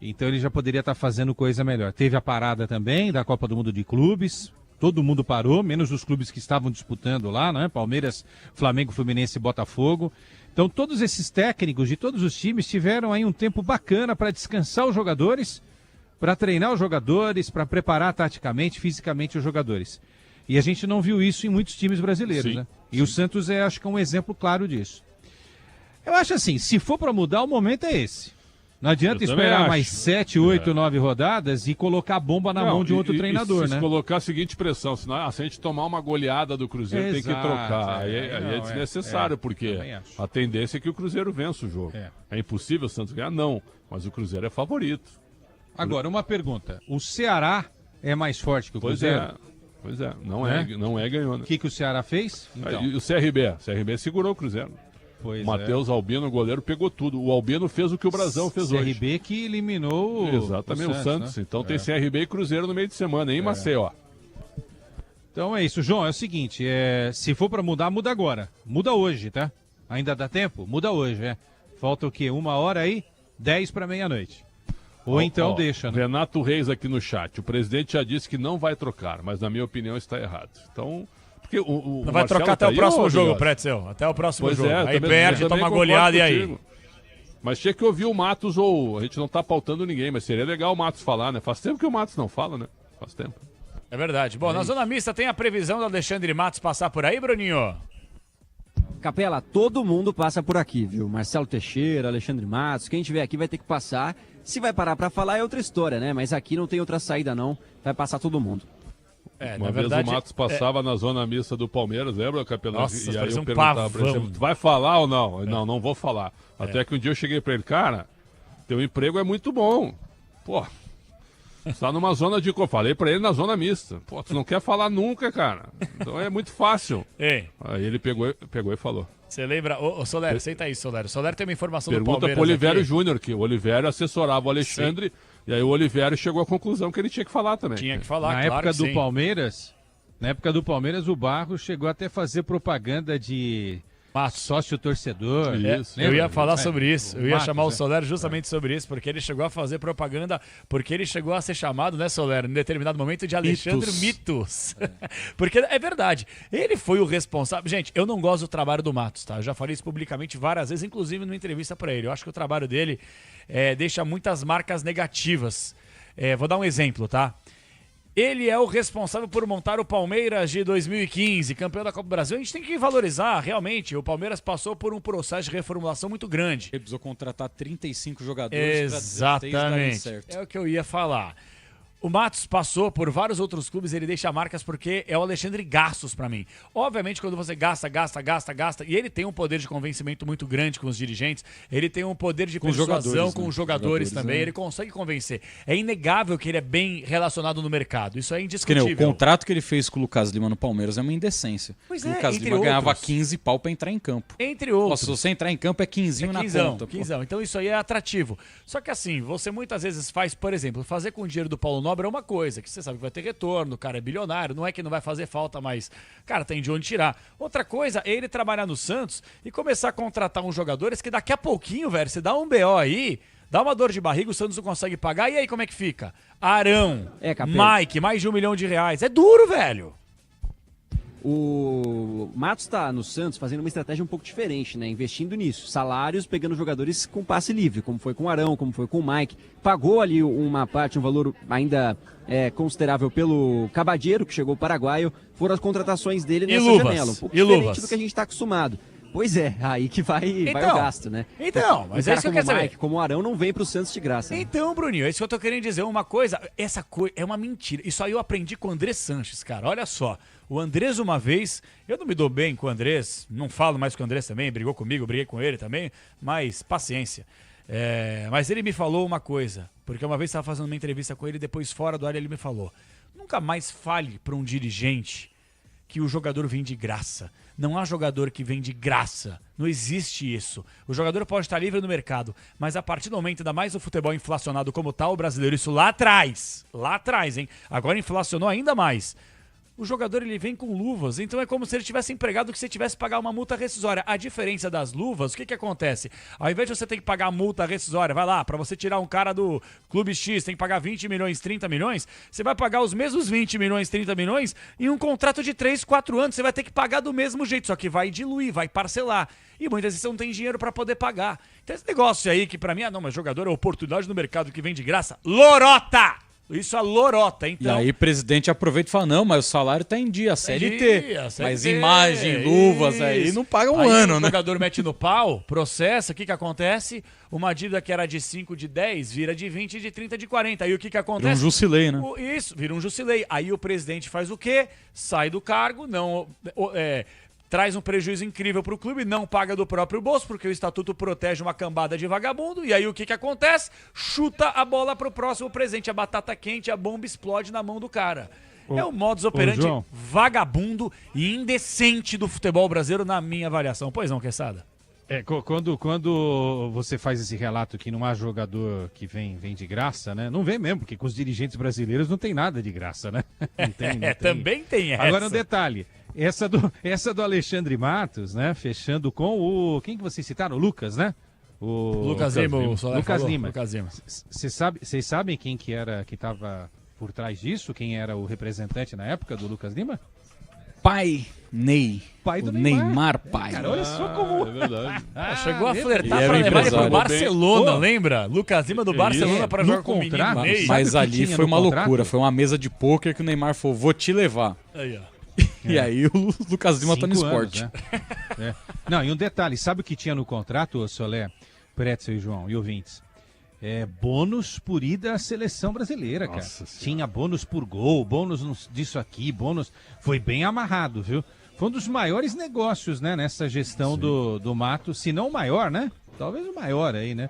Então ele já poderia estar fazendo coisa melhor. Teve a parada também da Copa do Mundo de Clubes. Todo mundo parou, menos os clubes que estavam disputando lá, né? Palmeiras, Flamengo, Fluminense e Botafogo. Então todos esses técnicos de todos os times tiveram aí um tempo bacana para descansar os jogadores, para treinar os jogadores, para preparar taticamente, fisicamente os jogadores. E a gente não viu isso em muitos times brasileiros, né? E o Santos acho que é um exemplo claro disso. Eu acho assim, se for para mudar, o momento é esse. Não adianta esperar mais 7, 8, 9 rodadas e colocar a bomba na mão de outro treinador, se né? Colocar a seguinte pressão, senão, se a gente tomar uma goleada do Cruzeiro, tem que trocar. Aí é desnecessário, porque a tendência é que o Cruzeiro vença o jogo. É impossível o Santos ganhar? Não, mas o Cruzeiro é favorito. Agora, uma pergunta. O Ceará é mais forte que o Cruzeiro? Pois é, não é ganhou, né? O que o Ceará fez? Então. E o CRB segurou o Cruzeiro. Pois o Matheus Albino, o goleiro, pegou tudo. O Albino fez o que o Brasão fez hoje. CRB que eliminou exatamente o Santos. Né? Então tem CRB e Cruzeiro no meio de semana, hein, Maceió? Então é isso, João. É o seguinte, se for para mudar, muda agora. Muda hoje, tá? Ainda dá tempo? Muda hoje, Falta o quê? 1 hora aí? 10 para meia-noite. Ou então deixa, né? Renato Reis aqui no chat. O presidente já disse que não vai trocar, mas na minha opinião está errado. Então... Porque o não vai trocar até o próximo jogo, Pretzel. Até o próximo jogo. Aí perde, toma uma goleada e aí? Mas tinha que ouvir o Matos ou... A gente não tá pautando ninguém, mas seria legal o Matos falar, né? Faz tempo que o Matos não fala, né? Faz tempo. É verdade. Bom, na zona mista tem a previsão do Alexandre Matos passar por aí, Bruninho? Capela, todo mundo passa por aqui, viu? Marcelo Teixeira, Alexandre Matos, quem tiver aqui vai ter que passar. Se vai parar pra falar é outra história, né? Mas aqui não tem outra saída não, vai passar todo mundo. Uma vez o Matos passava na zona mista do Palmeiras, lembra, Capelão? Nossa, e aí eu um perguntava pra ele, tu vai falar ou não? Não vou falar. Até que um dia eu cheguei pra ele, cara, teu emprego é muito bom. Pô, está numa zona de... Eu falei pra ele na zona mista. Pô, tu não quer falar nunca, cara. Então é muito fácil. Ei. Aí ele pegou e falou. Você lembra? Ô, Soler, senta aí, Soler. O Soler tem uma informação do Palmeiras. Pergunta pro Olivério Júnior, que o Olivério assessorava o Alexandre... Sim. E aí o Olivério chegou à conclusão que ele tinha que falar também. Tinha que falar, na claro época do sim. Palmeiras, na época do Palmeiras, o Barros chegou até a fazer propaganda de sócio-torcedor. Eu ia falar sobre isso. Eu ia Matos, chamar o Soler justamente sobre isso, porque ele chegou a fazer propaganda, porque ele chegou a ser chamado, né, Soler, em determinado momento de Alexandre Mitos. Porque é verdade. Ele foi o responsável. Gente, eu não gosto do trabalho do Matos, tá? Eu já falei isso publicamente várias vezes, inclusive numa entrevista pra ele. Eu acho que o trabalho dele deixa muitas marcas negativas. Vou dar um exemplo, tá? Ele é o responsável por montar o Palmeiras de 2015, campeão da Copa do Brasil. A gente tem que valorizar, realmente. O Palmeiras passou por um processo de reformulação muito grande. Ele precisou contratar 35 jogadores para 16 darem certo. É o que eu ia falar. O Matos passou por vários outros clubes, ele deixa marcas porque é o Alexandre Gastos pra mim. Obviamente, quando você gasta, e ele tem um poder de convencimento muito grande com os dirigentes, ele tem um poder de persuasão com os jogadores também, ele consegue convencer. É inegável que ele é bem relacionado no mercado, isso é indiscutível. O contrato que ele fez com o Lucas Lima no Palmeiras é uma indecência. Pois o Lucas Lima ganhava 15 pau pra entrar em campo. Entre outros. Se você entrar em campo é 15 na conta. 15. Então isso aí é atrativo. Só que assim, você muitas vezes faz, por exemplo, fazer com o dinheiro do Paulo Nobre é uma coisa, que você sabe que vai ter retorno, o cara é bilionário, não é que não vai fazer falta, mas, cara, tem de onde tirar. Outra coisa é ele trabalhar no Santos e começar a contratar uns jogadores que daqui a pouquinho, velho, você dá um BO aí, dá uma dor de barriga, o Santos não consegue pagar, e aí como é que fica? Arão, Mike, mais de R$1 milhão. É duro, velho. O Matos está no Santos fazendo uma estratégia um pouco diferente, né? Investindo nisso. Salários, pegando jogadores com passe livre, como foi com o Arão, como foi com o Mike. Pagou ali uma parte, um valor ainda considerável pelo Cabadeiro, que chegou paraguaio. Foram as contratações dele nessa janela. Um pouco diferente do que a gente está acostumado. Pois é, aí que vai o gasto, né? Então, mas é isso que eu quero saber. Mike, como o Arão, não vem pro Santos de graça. Né? Então, Bruninho, é isso que eu tô querendo dizer. Uma coisa, essa coisa é uma mentira. Isso aí eu aprendi com o Andrés Sanches, cara. Olha só. O Andrés, uma vez, eu não me dou bem com o Andrés, não falo mais com o Andrés também, brigou comigo, briguei com ele também, mas paciência. Mas ele me falou uma coisa, porque uma vez estava fazendo uma entrevista com ele, depois fora do ar ele me falou: nunca mais fale para um dirigente que o jogador vem de graça. Não há jogador que vem de graça. Não existe isso. O jogador pode estar livre no mercado, mas a partir do momento, ainda mais o futebol inflacionado como tá o brasileiro, isso lá atrás, hein? Agora inflacionou ainda mais. O jogador ele vem com luvas, então é como se ele tivesse empregado que você tivesse que pagar uma multa rescisória. A diferença das luvas, o que acontece? Ao invés de você ter que pagar a multa rescisória, vai lá, para você tirar um cara do Clube X, tem que pagar 20 milhões, 30 milhões, você vai pagar os mesmos 20 milhões, 30 milhões em um contrato de 3, 4 anos, você vai ter que pagar do mesmo jeito, só que vai diluir, vai parcelar. E muitas vezes você não tem dinheiro para poder pagar. Então esse negócio aí que para mim, mas jogador é oportunidade no mercado que vem de graça, lorota! Isso é lorota, então. E aí o presidente aproveita e fala, não, mas o salário tá em dia, CLT. Mas imagem, luvas, aí não paga um ano, o né? O jogador mete no pau, processa, o que acontece? Uma dívida que era de 5, de 10, vira de 20, de 30, de 40. Aí o que acontece? Vira um Jusilei, né? Isso, vira um Jusilei. Aí o presidente faz o quê? Sai do cargo, traz um prejuízo incrível para o clube, não paga do próprio bolso, porque o estatuto protege uma cambada de vagabundo, e aí o que acontece? Chuta a bola para o próximo presente, a batata quente, a bomba explode na mão do cara. É o modus operandi vagabundo e indecente do futebol brasileiro, na minha avaliação. Pois não, Quesada? Quando você faz esse relato que não há jogador que vem de graça, né? Não vem mesmo, porque com os dirigentes brasileiros não tem nada de graça, né? Não tem. Também tem essa. Agora um detalhe. Essa do Alexandre Matos, né? Fechando com o... Quem que vocês citaram? O Lucas, né? O Lucas Lima. Lucas Lima. Vocês sabem quem que era que estava por trás disso? Quem era o representante na época do Lucas Lima? Pai Ney. Pai do Neymar pai. Cara, olha só como... É verdade. Chegou a flertar pra levar ele pro Barcelona, lembra? Lucas Lima do Barcelona pra jogar com o menino Ney. Mas ali foi uma loucura, foi uma mesa de pôquer que o Neymar falou, vou te levar. Aí, ó. E aí o Lucas Lima tá no esporte. Anos, né? Não, e um detalhe, sabe o que tinha no contrato, Solé, Pretzel e João, e ouvintes? Bônus por ida à seleção brasileira, cara. Tinha bônus por gol, bônus disso aqui, bônus... Foi bem amarrado, viu? Foi um dos maiores negócios, né, nessa gestão do Mato, se não o maior, né? Talvez o maior aí, né?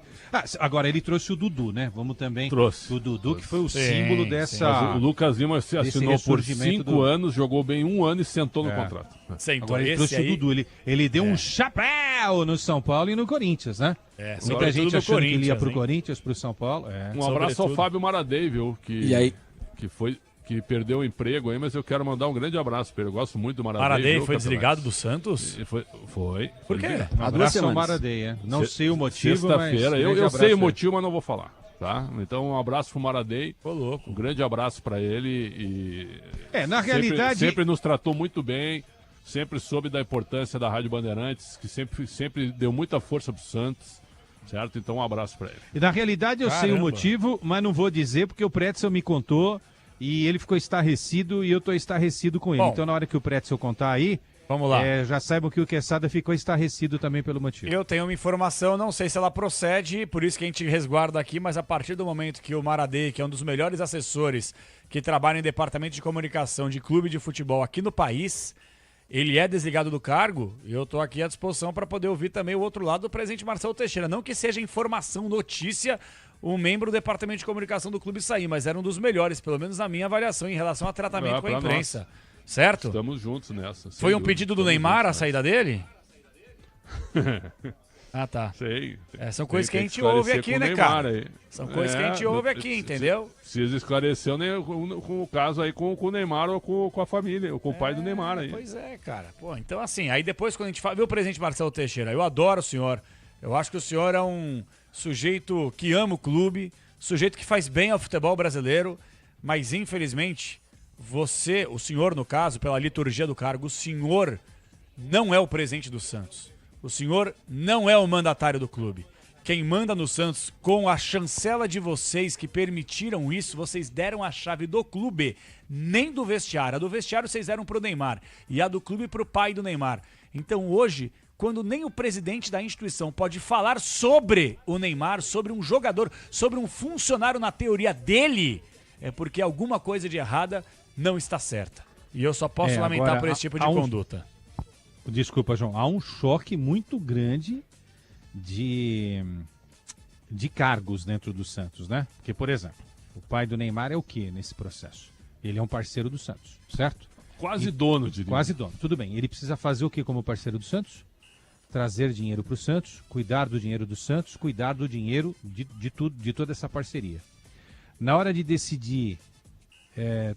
Agora ele trouxe o Dudu, né? Vamos também... Trouxe. O Dudu, que foi o símbolo dessa... Mas o Lucas Lima se assinou por 5 anos, jogou bem 1 ano e sentou no contrato. Agora ele trouxe o Dudu, ele deu um chapéu no São Paulo e no Corinthians, né? Muita gente achando que ele ia pro Corinthians, pro São Paulo. Um abraço ao Fábio Maradei, viu? Que perdeu o emprego aí, mas eu quero mandar um grande abraço para ele. Eu gosto muito do Maradei. Maradei foi desligado do Santos? Foi. Por quê? Um abraço ao Maradei, Não sei o motivo, sexta-feira. Eu sei o motivo, mas não vou falar. Tá? Então, um abraço pro Maradei. Um grande abraço para ele. Na realidade... Sempre nos tratou muito bem. Sempre soube da importância da Rádio Bandeirantes, que sempre deu muita força pro Santos. Certo? Então, um abraço para ele. E na realidade, eu sei o motivo, mas não vou dizer, porque o Pretzel me contou... E ele ficou estarrecido e eu tô estarrecido com ele. Então, na hora que o Pretzel contar aí, vamos lá. Já saibam que o Quesada ficou estarrecido também pelo motivo. Eu tenho uma informação, não sei se ela procede, por isso que a gente resguarda aqui, mas a partir do momento que o Maradei, que é um dos melhores assessores que trabalha em departamento de comunicação de clube de futebol aqui no país, ele é desligado do cargo, e eu tô aqui à disposição para poder ouvir também o outro lado do presidente Marcelo Teixeira. Não que seja informação, notícia, um membro do departamento de comunicação do clube sair, mas era um dos melhores, pelo menos na minha avaliação, em relação a tratamento com a imprensa. Certo? Estamos juntos nessa. Foi um pedido do Neymar a saída dele? Tá. Sei. São coisas que a gente ouve aqui, né, cara? São coisas que a gente ouve aqui, entendeu? Precisa esclarecer com o caso aí com o Neymar ou com a família, ou com o pai do Neymar aí. Pois é, cara. Então assim, aí depois quando a gente fala... Viu, presidente Marcelo Teixeira? Eu adoro o senhor. Eu acho que o senhor é um sujeito que ama o clube, sujeito que faz bem ao futebol brasileiro, mas infelizmente você, o senhor no caso, pela liturgia do cargo, o senhor não é o presidente do Santos. O senhor não é o mandatário do clube. Quem manda no Santos, com a chancela de vocês que permitiram isso, vocês deram a chave do clube, nem do vestiário. A do vestiário vocês deram pro Neymar e a do clube pro pai do Neymar. Então hoje, quando nem o presidente da instituição pode falar sobre o Neymar, sobre um jogador, sobre um funcionário na teoria dele, é porque alguma coisa de errada não está certa. E eu só posso lamentar por esse tipo de conduta. Desculpa, João. Há um choque muito grande de cargos dentro do Santos, né? Porque, por exemplo, o pai do Neymar é o quê nesse processo? Ele é um parceiro do Santos, certo? Quase dono, diria. Quase dono. Tudo bem. Ele precisa fazer o quê como parceiro do Santos? Trazer dinheiro para o Santos, cuidar do dinheiro do Santos, cuidar do dinheiro de tudo, de toda essa parceria. Na hora de decidir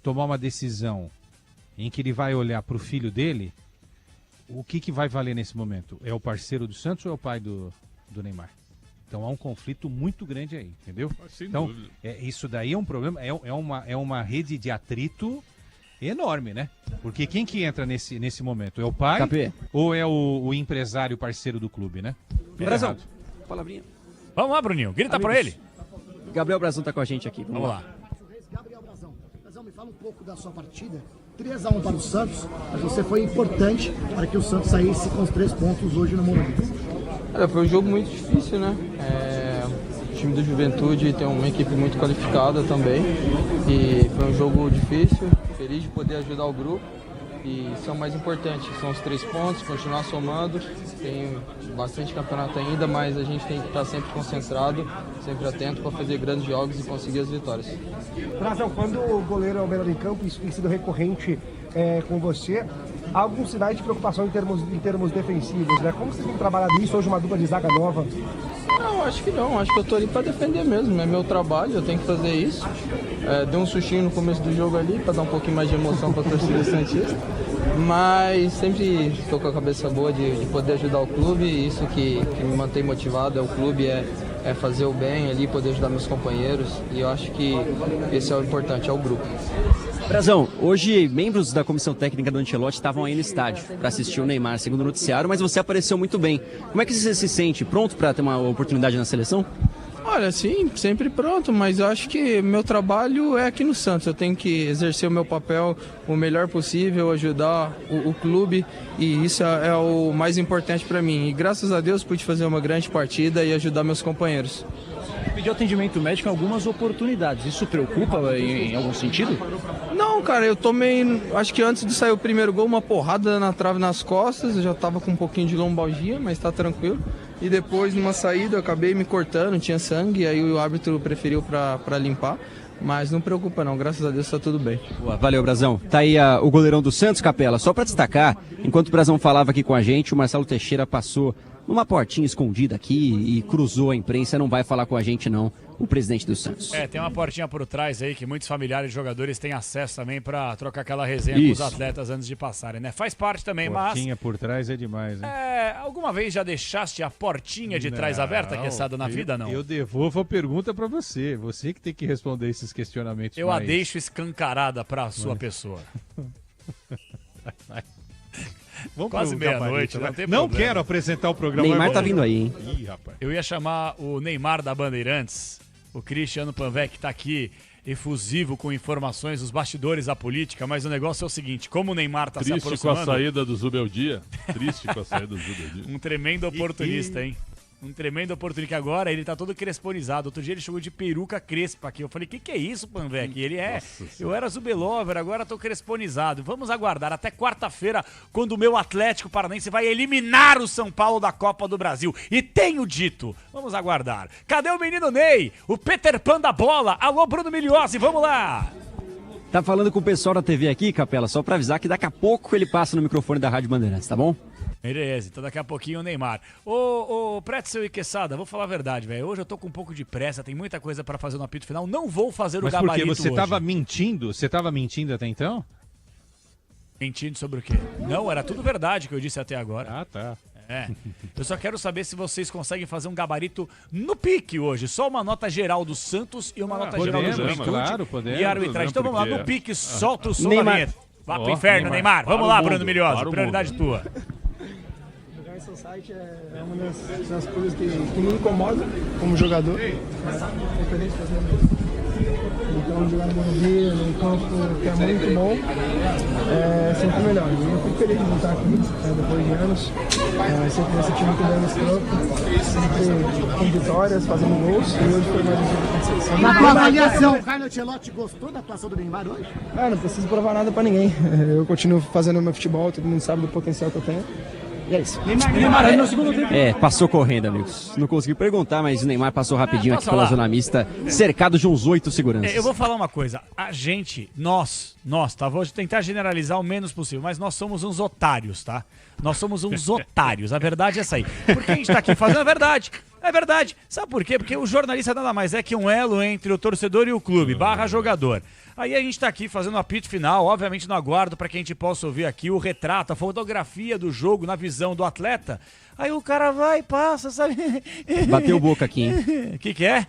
tomar uma decisão em que ele vai olhar para o filho dele, o que vai valer nesse momento? É o parceiro do Santos ou é o pai do Neymar? Então há um conflito muito grande aí, entendeu? Então, isso daí é um problema, é uma rede de atrito enorme, né? Porque quem que entra nesse momento? É o pai ou é o empresário parceiro do clube, né? Brazão, palavrinha. Vamos lá, Bruninho, grita pra ele. Gabriel Brazão tá com a gente aqui. Vamos lá. Gabriel Brazão. Brazão, me fala um pouco da sua partida. 3-1 para o Santos, mas você foi importante para que o Santos saísse com os 3 pontos hoje no Morumbi. Foi um jogo muito difícil, né? O time do Juventude tem uma equipe muito qualificada também e foi um jogo difícil, feliz de poder ajudar o grupo e isso é o mais importante, são os 3 pontos, continuar somando, tem bastante campeonato ainda, mas a gente tem que estar sempre concentrado, sempre atento para fazer grandes jogos e conseguir as vitórias. Brazão, quando o goleiro é o melhor em campo, isso tem sido recorrente com você, há alguns sinais de preocupação em termos defensivos, né? Como vocês têm trabalhado isso, hoje uma dupla de zaga nova? Não, acho que não, acho que eu tô ali para defender mesmo, é meu trabalho, eu tenho que fazer isso. Dei um sustinho no começo do jogo ali, para dar um pouquinho mais de emoção para a torcida santista, mas sempre estou com a cabeça boa de poder ajudar o clube, e isso que me mantém motivado é o clube, é fazer o bem ali, poder ajudar meus companheiros, e eu acho que esse é o importante, é o grupo. Brazão, hoje membros da comissão técnica do Ancelotti estavam aí no estádio para assistir o Neymar, segundo o noticiário, mas você apareceu muito bem. Como é que você se sente? Pronto para ter uma oportunidade na seleção? Olha, sim, sempre pronto, mas eu acho que meu trabalho é aqui no Santos. Eu tenho que exercer o meu papel o melhor possível, ajudar o clube, e isso é o mais importante para mim. E graças a Deus pude fazer uma grande partida e ajudar meus companheiros. Pediu atendimento médico em algumas oportunidades. Isso preocupa em algum sentido? Não, cara, eu tomei, acho que antes de sair o primeiro gol, uma porrada na trave nas costas. Eu já tava com um pouquinho de lombalgia, mas tá tranquilo. E depois, numa saída, eu acabei me cortando, tinha sangue, aí o árbitro preferiu para limpar. Mas não preocupa não, graças a Deus tá tudo bem. Boa, valeu, Brazão. Tá aí o goleirão do Santos, Capela. Só para destacar, enquanto o Brazão falava aqui com a gente, o Marcelo Teixeira passou numa portinha escondida aqui e cruzou a imprensa. Não vai falar com a gente não, o presidente do Santos. Tem uma portinha por trás aí que muitos familiares e jogadores têm acesso também para trocar aquela resenha com os atletas antes de passarem, né? Faz parte também, portinha por trás é demais, hein? Alguma vez já deixaste a portinha de trás aberta, Queçada, na vida, não? Eu devolvo a pergunta para você. Você que tem que responder esses questionamentos. Eu a deixo escancarada para a sua pessoa. Vamos quase meia-noite, né? Não quero apresentar o programa. Neymar tá vindo aí, hein? Ih, rapaz. Eu ia chamar o Neymar da Bandeirantes, o Cristiano Panvec, que tá aqui efusivo com informações dos bastidores da política, mas o negócio é o seguinte, como o Neymar tá se aproximando... Triste com a saída do Zubeldia. Triste com a saída do Zubeldia. Um tremendo oportunista, hein? Um tremendo oportunista, que agora ele tá todo cresponizado. Outro dia ele chegou de peruca crespa aqui. Eu falei, que é isso, Panvec? E ele eu era Zubelover, agora tô cresponizado. Vamos aguardar até quarta-feira, quando o meu Atlético Paranaense vai eliminar o São Paulo da Copa do Brasil. E tenho dito, vamos aguardar. Cadê o menino Ney? O Peter Pan da bola. Alô, Bruno Migliozzi, vamos lá! Tá falando com o pessoal da TV aqui, Capela, só pra avisar que daqui a pouco ele passa no microfone da Rádio Bandeirantes, tá bom? Beleza, então daqui a pouquinho o Neymar. Ô Pretzel e Queçada, vou falar a verdade, velho. Hoje eu tô com um pouco de pressa, tem muita coisa pra fazer no apito final. Não vou fazer o gabarito hoje. Mas por quê? Você tava mentindo? Você tava mentindo até então? Mentindo sobre o quê? Não, era tudo verdade que eu disse até agora. Ah, tá. Eu só quero saber se vocês conseguem fazer um gabarito no pique hoje. Só uma nota geral do Santos e uma nota geral do Juventude. Claro, podemos, e a arbitragem. Então vamos lá, no pique, solta o som da vinheta. Vá pro inferno, Neymar. Vamos lá, Bruno Migliozzi, prioridade tua. Jogar em society é uma das coisas que me incomoda como jogador. Então, jogar no Morumbi, num campo que é muito bom, é sempre melhor. E eu fico feliz de voltar aqui, depois de anos, sempre nesse time cuidando desse campo, sempre com vitórias, fazendo gols, e hoje foi mais um jogo. Na tua avaliação, o Carlo Ancelotti gostou da atuação do Neymar hoje? Não preciso provar nada pra ninguém. Eu continuo fazendo o meu futebol, todo mundo sabe do potencial que eu tenho. E é isso. Neymar no segundo tempo. Passou correndo, amigos. Não consegui perguntar, mas o Neymar passou rapidinho aqui pela zona mista, cercado de uns 8 seguranças. Eu vou falar uma coisa. A gente, nós, tá? Vou tentar generalizar o menos possível, mas nós somos uns otários, tá? Nós somos uns otários. A verdade é essa aí. Porque a gente tá aqui fazendo a verdade. É verdade. Sabe por quê? Porque o jornalista nada mais é que um elo entre o torcedor e o clube, / jogador. Aí a gente tá aqui fazendo o apito final, obviamente no aguardo para que a gente possa ouvir aqui o retrato, a fotografia do jogo na visão do atleta. Aí o cara vai e passa, sabe? Bateu boca aqui, hein? O que é?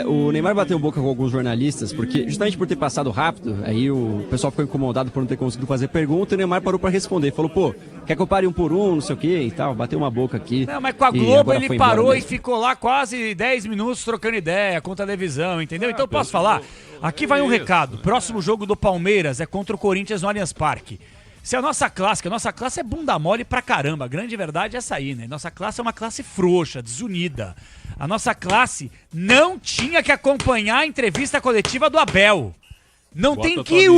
O Neymar bateu boca com alguns jornalistas, porque justamente por ter passado rápido, aí o pessoal ficou incomodado por não ter conseguido fazer pergunta, e o Neymar parou pra responder, falou, pô, quer que eu pare um por um, não sei o que e tal, bateu uma boca aqui. Não, mas com a Globo ele parou e ficou lá quase 10 minutos trocando ideia com televisão, entendeu? Então posso falar? Aqui vai um recado, próximo jogo do Palmeiras é contra o Corinthians no Allianz Parque. Se a nossa classe é bunda mole pra caramba, a grande verdade é essa aí, né? Nossa classe é uma classe frouxa, desunida. A nossa classe não tinha que acompanhar a entrevista coletiva do Abel. Não tem que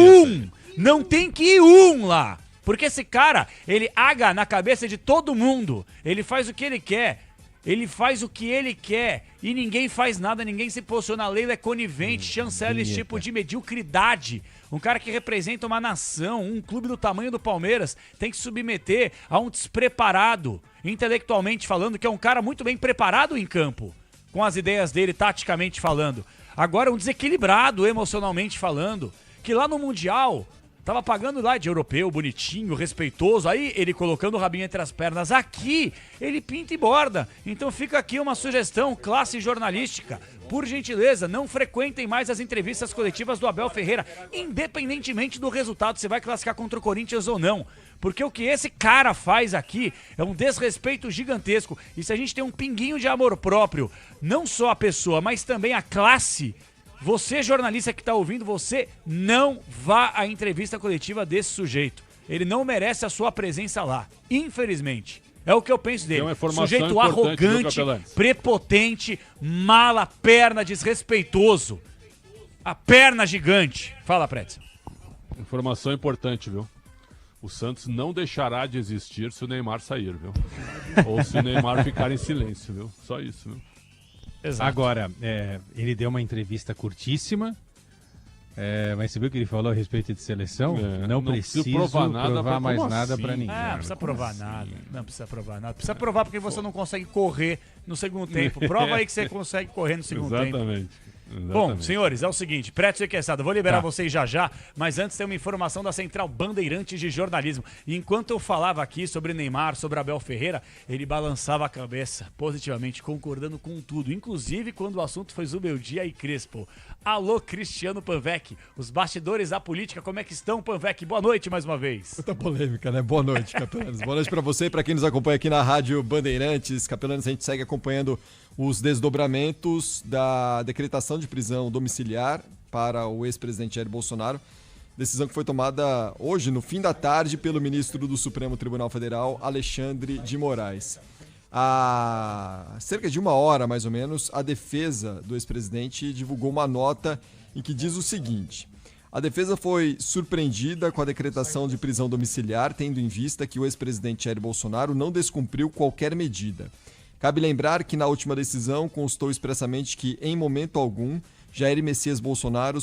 ir um lá. Porque esse cara, ele aga na cabeça de todo mundo. Ele faz o que ele quer. Ele faz o que ele quer e ninguém faz nada, ninguém se posiciona. A Leila é conivente, chancela esse tipo de mediocridade. Um cara que representa uma nação, um clube do tamanho do Palmeiras, tem que se submeter a um despreparado, intelectualmente falando, que é um cara muito bem preparado em campo, com as ideias dele, taticamente falando. Agora um desequilibrado, emocionalmente falando, que lá no Mundial Tava pagando lá de europeu, bonitinho, respeitoso. Aí ele colocando o rabinho entre as pernas. Aqui, ele pinta e borda. Então fica aqui uma sugestão, classe jornalística. Por gentileza, não frequentem mais as entrevistas coletivas do Abel Ferreira, independentemente do resultado, se vai classificar contra o Corinthians ou não. Porque o que esse cara faz aqui é um desrespeito gigantesco. E se a gente tem um pinguinho de amor próprio, não só a pessoa, mas também a classe, você, jornalista que está ouvindo, você não vá à entrevista coletiva desse sujeito. Ele não merece a sua presença lá, infelizmente. É o que eu penso dele. Sujeito arrogante, prepotente, mala, perna, desrespeitoso. A perna gigante. Fala, Pretzel. Informação importante, viu? O Santos não deixará de existir se o Neymar sair, viu? Ou se o Neymar ficar em silêncio, viu? Só isso, viu? Exato. Agora, ele deu uma entrevista curtíssima, mas você viu o que ele falou a respeito de seleção? Não precisa provar mais nada para ninguém. Não precisa provar nada. Não precisa provar nada. Precisa provar porque você não consegue correr no segundo tempo. Prova aí que você consegue correr no segundo tempo. Exatamente. Bom, senhores, é o seguinte, Pretzel e Quesada, vou liberar vocês já, mas antes tem uma informação da Central Bandeirantes de Jornalismo. E enquanto eu falava aqui sobre Neymar, sobre Abel Ferreira, ele balançava a cabeça positivamente, concordando com tudo, inclusive quando o assunto foi Zubeldia e Crespo. Alô, Cristiano Panvec, os bastidores da política, como é que estão, Panvec? Boa noite mais uma vez. Muita polêmica, né? Boa noite, Capelanes. Boa noite para você e para quem nos acompanha aqui na Rádio Bandeirantes. Capelanes, a gente segue acompanhando os desdobramentos da decretação de prisão domiciliar para o ex-presidente Jair Bolsonaro. Decisão que foi tomada hoje, no fim da tarde, pelo ministro do Supremo Tribunal Federal, Alexandre de Moraes. Há cerca de uma hora, mais ou menos, a defesa do ex-presidente divulgou uma nota em que diz o seguinte: a defesa foi surpreendida com a decretação de prisão domiciliar, tendo em vista que o ex-presidente Jair Bolsonaro não descumpriu qualquer medida. Cabe lembrar que na última decisão constou expressamente que, em momento algum, Jair Messias Bolsonaro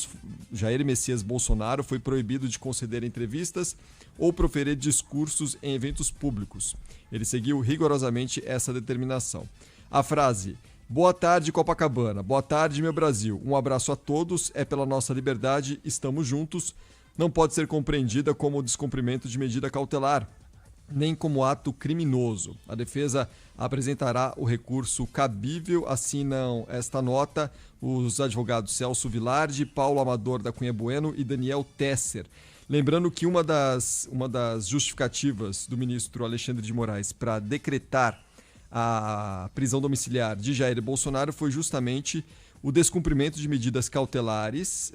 foi proibido de conceder entrevistas ou proferir discursos em eventos públicos. Ele seguiu rigorosamente essa determinação. A frase "Boa tarde, Copacabana. Boa tarde, meu Brasil. Um abraço a todos. É pela nossa liberdade. Estamos juntos." não pode ser compreendida como descumprimento de medida cautelar, nem como ato criminoso. A defesa apresentará o recurso cabível. Assinam esta nota os advogados Celso Vilardi, Paulo Amador da Cunha Bueno e Daniel Tesser. Lembrando que uma das justificativas do ministro Alexandre de Moraes para decretar a prisão domiciliar de Jair Bolsonaro foi justamente o descumprimento de medidas cautelares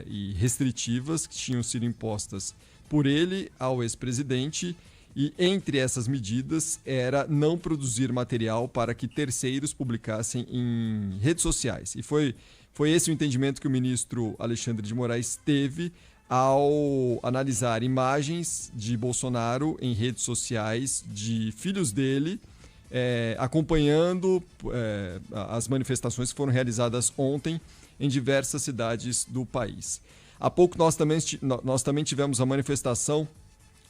e restritivas que tinham sido impostas por ele ao ex-presidente. E entre essas medidas era não produzir material para que terceiros publicassem em redes sociais. E foi esse o entendimento que o ministro Alexandre de Moraes teve ao analisar imagens de Bolsonaro em redes sociais de filhos dele, acompanhando as manifestações que foram realizadas ontem em diversas cidades do país. Há pouco nós também tivemos a manifestação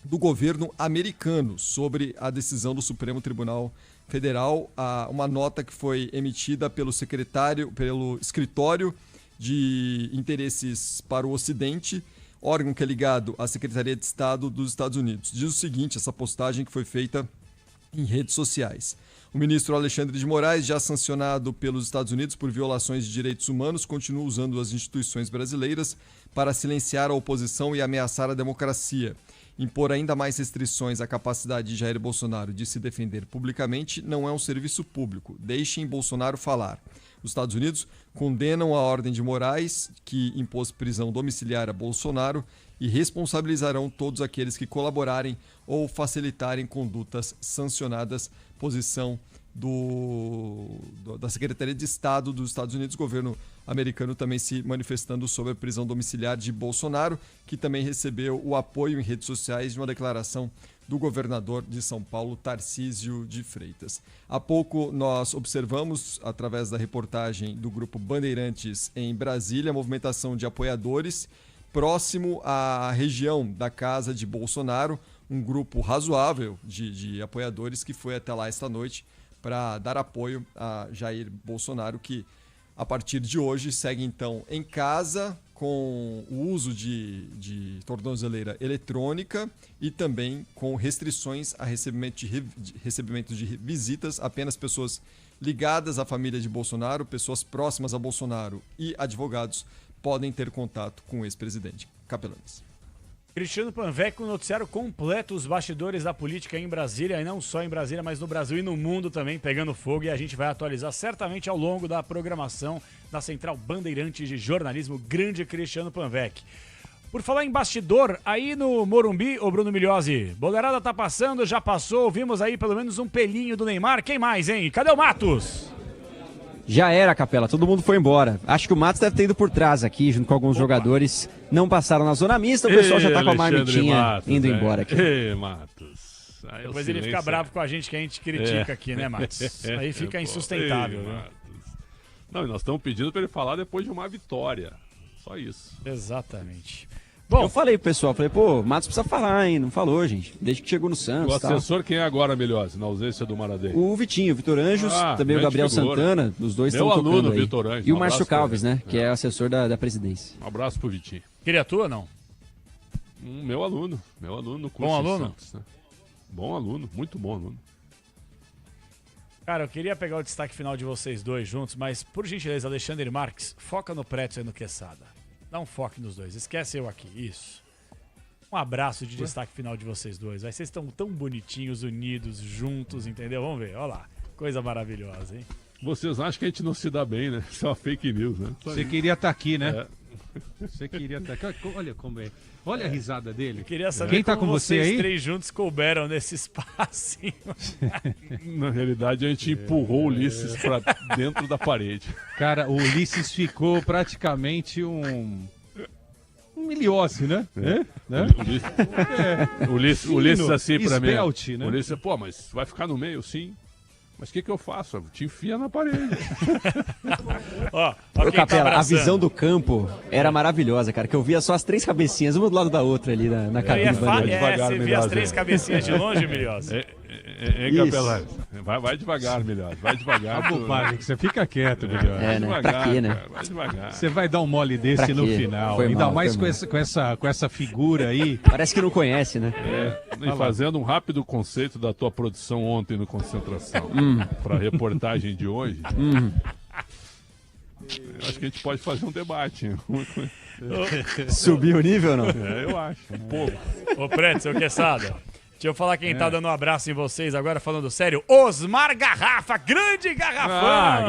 do governo americano sobre a decisão do Supremo Tribunal Federal, uma nota que foi emitida pelo Escritório de Interesses para o Ocidente, órgão que é ligado à Secretaria de Estado dos Estados Unidos. Diz o seguinte, essa postagem que foi feita em redes sociais. O ministro Alexandre de Moraes, já sancionado pelos Estados Unidos por violações de direitos humanos, continua usando as instituições brasileiras para silenciar a oposição e ameaçar a democracia. Impor ainda mais restrições à capacidade de Jair Bolsonaro de se defender publicamente não é um serviço público. Deixem Bolsonaro falar. Os Estados Unidos condenam a ordem de Moraes, que impôs prisão domiciliar a Bolsonaro, e responsabilizarão todos aqueles que colaborarem ou facilitarem condutas sancionadas. Posição da Secretaria de Estado dos Estados Unidos, governo americano também se manifestando sobre a prisão domiciliar de Bolsonaro, que também recebeu o apoio em redes sociais de uma declaração do governador de São Paulo, Tarcísio de Freitas. Há pouco nós observamos, através da reportagem do Grupo Bandeirantes em Brasília, a movimentação de apoiadores próximo à região da casa de Bolsonaro, um grupo razoável de apoiadores que foi até lá esta noite para dar apoio a Jair Bolsonaro, que a partir de hoje segue então em casa, com o uso de tornozeleira eletrônica e também com restrições a recebimento de visitas. Apenas pessoas ligadas à família de Bolsonaro, pessoas próximas a Bolsonaro e advogados podem ter contato com o ex-presidente. Capelanes. Cristiano Panvec, com o noticiário completo, os bastidores da política em Brasília, e não só em Brasília, mas no Brasil e no mundo também, pegando fogo, e a gente vai atualizar certamente ao longo da programação da Central Bandeirantes de Jornalismo, grande Cristiano Panvec. Por falar em bastidor, aí no Morumbi, ô Bruno Migliozzi, boleirada tá passando, já passou, vimos aí pelo menos um pelinho do Neymar, quem mais, hein? Cadê o Matos? Já era, Capela, todo mundo foi embora. Acho que o Matos deve ter ido por trás aqui, junto com alguns jogadores. Não passaram na zona mista, o pessoal já tá com a marmitinha indo embora aqui. Matos. Depois ele fica bravo com a gente, que a gente critica aqui, né, Matos? Aí fica insustentável, né? Não, e nós estamos pedindo para ele falar depois de uma vitória. Só isso. Exatamente. Bom, eu falei pro pessoal, pô, Matos precisa falar, hein? Não falou, gente. Desde que chegou no Santos. O assessor quem é agora, Migliozzi, na ausência do Maradei? O Vitinho, o Vitor Anjos, também o Gabriel Santana, os dois estão tocando aluno, aí. Vitor Anjos, e o Márcio Calves, né? Que é assessor da presidência. Um abraço pro Vitinho. Queria tua, não? Meu aluno no curso Bom aluno? Santos, né? Bom aluno, muito bom aluno. Cara, eu queria pegar o destaque final de vocês dois juntos, mas, por gentileza, Alexandre Marques, foca no Pretzel e no Quesada. Dá um foco nos dois, esquece eu aqui, isso. Um abraço de destaque final de vocês dois. Vocês estão tão bonitinhos, unidos, juntos, entendeu? Vamos ver, olha lá. Coisa maravilhosa, hein? Vocês acham que a gente não se dá bem, né? Isso é uma fake news, né? Você queria estar aqui, né? Você queria estar aqui. Olha como é. Olha a risada dele. Eu queria saber quem tá como com você vocês aí? três juntos couberam nesse espacinho. Na realidade, a gente empurrou o Ulisses pra dentro da parede. Cara, o Ulisses ficou praticamente um Migliozzi, né? Ulisses assim pra mim. Esbelte, né? Ulisses, pô, mas vai ficar no meio, sim. Mas o que eu faço? Eu te enfia na parede. Ô, Capela, a visão do campo era maravilhosa, cara. Que eu via só as três cabecinhas, uma do lado da outra ali na cabine. Você via as três cabecinhas de longe, Migliozzi? Capela, vai devagar, Migliozzi. Vai devagar. Bobagem, você fica quieto, Migliozzi. É, né? Pra quê, né? Vai devagar. Você vai dar um mole desse no final. Foi Ainda mal, mais com essa figura aí. Parece que não conhece, né? E fazendo um rápido conceito da tua produção ontem no Concentração, pra reportagem de hoje, eu acho que a gente pode fazer um debate. Subiu o nível, não? Eu acho, um pouco. Ô, Pretzel, Quesada. Deixa eu falar quem tá dando um abraço em vocês agora, falando sério. Osmar Garrafa, grande garrafão!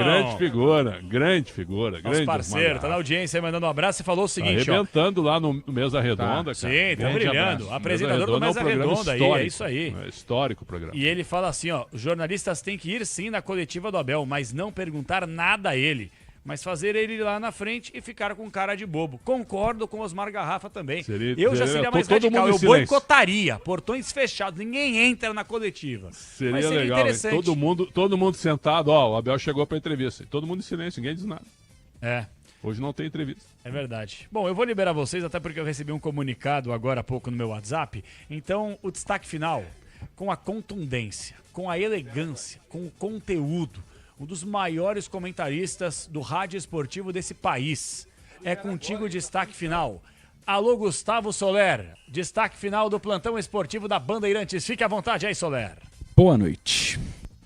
Grande figura. Nosso parceiro, tá na audiência aí mandando um abraço e falou o seguinte, arrebentando lá no Mesa Redonda, cara. Sim, tá brilhando. Abraço. Apresentador do Mesa Redonda aí, é isso aí. É histórico o programa. E ele fala assim, ó, os jornalistas têm que ir sim na coletiva do Abel, mas não perguntar nada a ele. Mas fazer ele ir lá na frente e ficar com cara de bobo. Concordo com o Osmar Garrafa também. Eu já seria mais radical, eu boicotaria. Portões fechados, ninguém entra na coletiva. Seria legal, interessante. Todo mundo sentado, ó, o Abel chegou pra entrevista. Todo mundo em silêncio, ninguém diz nada. Hoje não tem entrevista. É verdade. Bom, eu vou liberar vocês, até porque eu recebi um comunicado agora há pouco no meu WhatsApp. Então, o destaque final, com a contundência, com a elegância, com o conteúdo, um dos maiores comentaristas do rádio esportivo desse país. É contigo o destaque final. Alô, Gustavo Soler. Destaque final do plantão esportivo da Bandeirantes. Fique à vontade aí, Soler. Boa noite.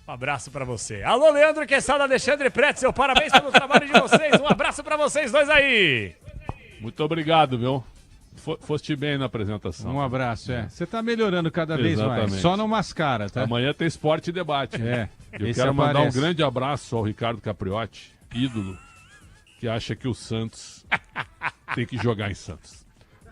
Um abraço pra você. Alô, Leandro Quesada, Alexandre Pretzel. Parabéns pelo trabalho de vocês. Um abraço pra vocês dois aí. Muito obrigado, viu? Foste bem na apresentação. Um abraço, Você tá melhorando cada vez mais. Só não mascara, tá? Amanhã tem Esporte e Debate. Eu quero mandar um grande abraço ao Ricardo Capriotti, ídolo, que acha que o Santos tem que jogar em Santos.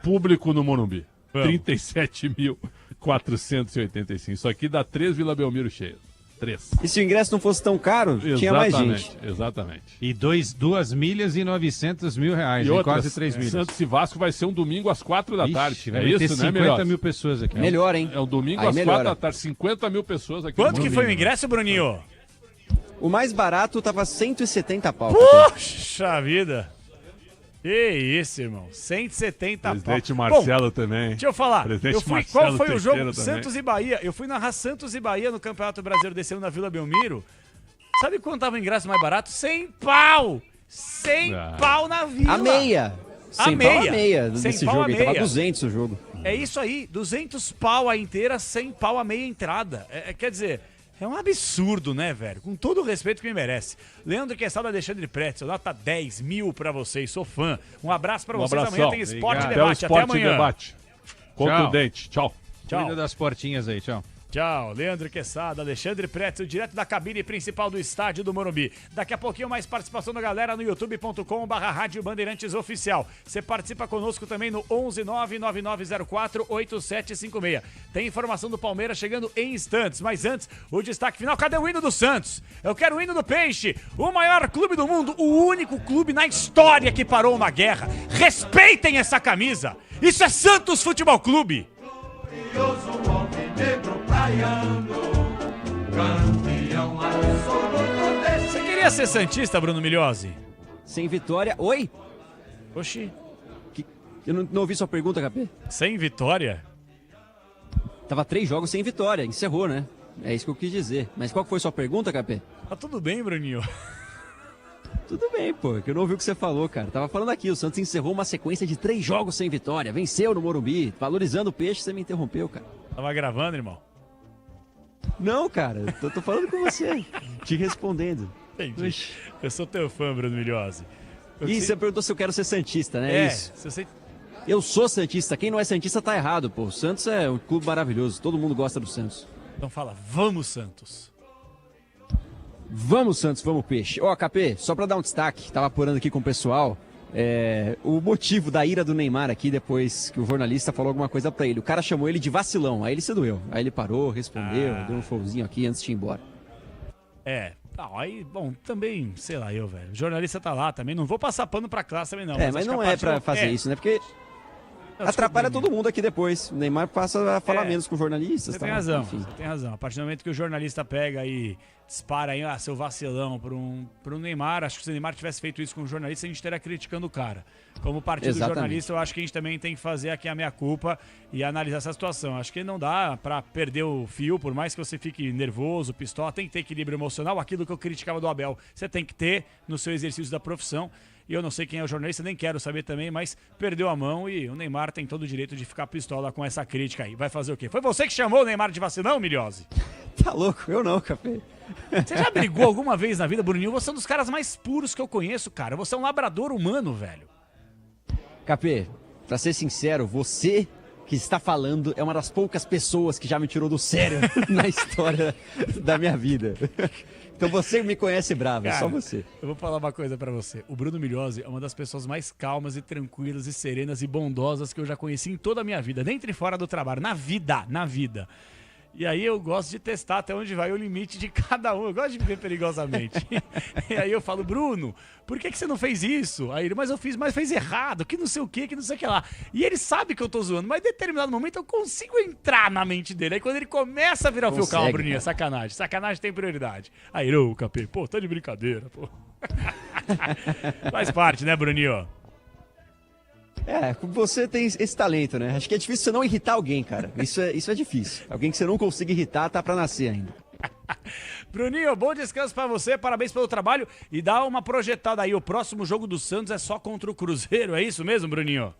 Público no Morumbi. 37.485. Isso aqui dá 3 Vila Belmiro cheias. 3. E se o ingresso não fosse tão caro, tinha mais gente. Exatamente. E 2 milhas e 900 mil reais, e quase 3 milhas. Santos e Vasco vai ser um domingo às 4 da tarde. Vai ter 50 mil pessoas aqui. Melhor, hein? É um domingo às 4 da tarde, 50 mil pessoas aqui. Quanto que foi o ingresso, Bruninho? O mais barato tava 170 pau. Puxa vida. Que isso, irmão. 170 pau. Presidente Marcelo também. Deixa eu falar. Qual foi o jogo? Santos também. E Bahia. Eu fui narrar Santos e Bahia no Campeonato Brasileiro desse ano na Vila Belmiro. Sabe quanto tava o ingresso mais barato? 100 pau! 100 pau na Vila. A meia. Sem pau a meia Sem desse pau jogo a aí, tava meia. 200 o jogo. É isso aí, 200 pau a inteira, 100 pau a meia entrada. Quer dizer, é um absurdo, né, velho? Com todo o respeito que me merece. Leandro Quesada, Alexandre Pretzel, nota 10 mil pra vocês, sou fã. Um abraço pra vocês, amanhã tem Esporte Debate, até amanhã. Debate. Contundente, tchau. Cuida das portinhas aí, tchau. Tchau, Leandro Quesada, Alexandre Pretzel, direto da cabine principal do estádio do Morumbi. Daqui a pouquinho mais participação da galera no youtube.com/Rádio Bandeirantes Oficial. Você participa conosco também no 11999048756. Tem informação do Palmeiras chegando em instantes, mas antes, o destaque final. Cadê o hino do Santos? Eu quero o hino do Peixe, o maior clube do mundo, o único clube na história que parou uma guerra. Respeitem essa camisa. Isso é Santos Futebol Clube. Você queria ser santista, Bruno Migliozzi? Sem vitória. Oi? Oxi. Eu não ouvi sua pergunta, KP. Sem vitória? Tava 3 jogos sem vitória. Encerrou, né? É isso que eu quis dizer. Mas qual foi sua pergunta, KP? Tá tudo bem, Bruninho? Tudo bem, pô. Que eu não ouvi o que você falou, cara. Tava falando aqui. O Santos encerrou uma sequência de 3 jogos sem vitória. Venceu no Morumbi. Valorizando o Peixe, você me interrompeu, cara. Tava gravando, irmão? Não, cara. Tô falando com você. Te respondendo. Entendi. Eu sou teu fã, Bruno Migliozzi. Você perguntou se eu quero ser santista, né? É, isso. se você... Eu sou santista. Quem não é santista tá errado, pô. O Santos é um clube maravilhoso. Todo mundo gosta do Santos. Então fala, vamos, Santos. Vamos, Santos, vamos, Peixe. Ó, KP, só pra dar um destaque, tava apurando aqui com o pessoal, o motivo da ira do Neymar aqui, depois que o jornalista falou alguma coisa pra ele. O cara chamou ele de vacilão, aí ele se doeu. Aí ele parou, respondeu, deu um showzinho aqui antes de ir embora. Aí, bom, também, sei lá eu, velho. O jornalista tá lá também, não vou passar pano pra classe também não. Mas não é pra fazer isso, né? Porque atrapalha todo mundo aqui depois. O Neymar passa a falar menos com os jornalistas. Você tem razão, você tem razão. A partir do momento que o jornalista pega e dispara aí, seu vacilão pro Neymar, acho que se o Neymar tivesse feito isso com o jornalista, a gente estaria criticando o cara. Como partido jornalista, eu acho que a gente também tem que fazer aqui a meia-culpa e analisar essa situação. Acho que não dá pra perder o fio, por mais que você fique nervoso, pistola, tem que ter equilíbrio emocional. Aquilo que eu criticava do Abel, você tem que ter no seu exercício da profissão. E eu não sei quem é o jornalista, nem quero saber também, mas perdeu a mão e o Neymar tem todo o direito de ficar pistola com essa crítica aí. Vai fazer o quê? Foi você que chamou o Neymar de vacilão, Migliozzi? Tá louco? Eu não, Café. Você já brigou alguma vez na vida, Bruninho? Você é um dos caras mais puros que eu conheço, cara. Você é um labrador humano, velho. Capê, pra ser sincero, você que está falando é uma das poucas pessoas que já me tirou do sério na história da minha vida. Então você me conhece bravo, cara, é só você. Eu vou falar uma coisa pra você. O Bruno Migliozzi é uma das pessoas mais calmas e tranquilas e serenas e bondosas que eu já conheci em toda a minha vida, dentro e fora do trabalho, na vida. E aí eu gosto de testar até onde vai o limite de cada um. Eu gosto de viver perigosamente. E aí eu falo, Bruno, por que você não fez isso? Aí ele, mas eu fiz, mas fez errado, que não sei o que não sei o que lá. E ele sabe que eu tô zoando, mas em determinado momento eu consigo entrar na mente dele. Aí quando ele começa a virar o fio, calma, Bruninho, sacanagem. Sacanagem tem prioridade. Aí, ô, Capê, pô, tá de brincadeira, pô. Faz parte, né, Bruninho? Você tem esse talento, né? Acho que é difícil você não irritar alguém, cara. Isso é difícil. Alguém que você não consiga irritar tá pra nascer ainda. Bruninho, bom descanso pra você, parabéns pelo trabalho e dá uma projetada aí. O próximo jogo do Santos é só contra o Cruzeiro, é isso mesmo, Bruninho?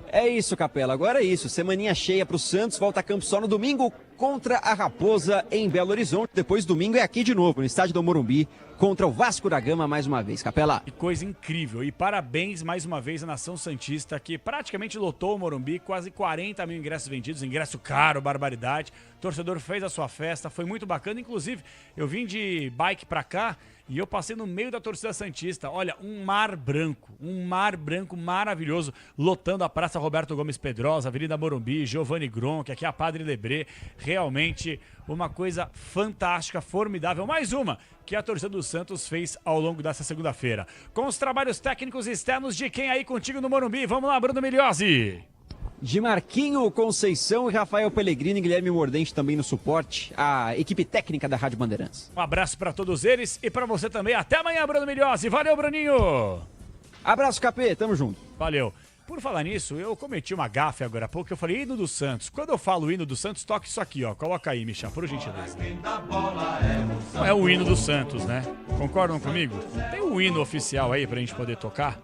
É isso, Capela, agora é isso. Semaninha cheia pro Santos, volta a campo só no domingo contra a Raposa em Belo Horizonte. Depois domingo é aqui de novo, no estádio do Morumbi, contra o Vasco da Gama mais uma vez. Capela. Que coisa incrível. E parabéns mais uma vez à Nação Santista, que praticamente lotou o Morumbi, quase 40 mil ingressos vendidos, ingresso caro, barbaridade. O torcedor fez a sua festa, foi muito bacana. Inclusive, eu vim de bike pra cá e eu passei no meio da torcida santista. Olha, um mar branco maravilhoso, lotando a Praça Roberto Gomes Pedrosa, Avenida Morumbi, Giovanni Gronchi, aqui a Padre Lebré. Realmente uma coisa fantástica, formidável. Mais uma que a torcida do Santos fez ao longo dessa segunda-feira. Com os trabalhos técnicos externos de quem aí contigo no Morumbi? Vamos lá, Bruno Migliozzi. De Marquinho Conceição e Rafael Pellegrini, Guilherme Mordente também no suporte, a equipe técnica da Rádio Bandeirantes. Um abraço para todos eles e para você também. Até amanhã, Bruno Migliozzi. Valeu, Bruninho. Abraço, Capê. Tamo junto. Valeu. Por falar nisso, eu cometi uma gafe agora há pouco, eu falei hino do Santos. Quando eu falo hino do Santos, toque isso aqui, ó. Coloca aí, Michel, por gentileza. Não é o hino do Santos, né? Concordam comigo? Tem um hino oficial aí pra gente poder tocar?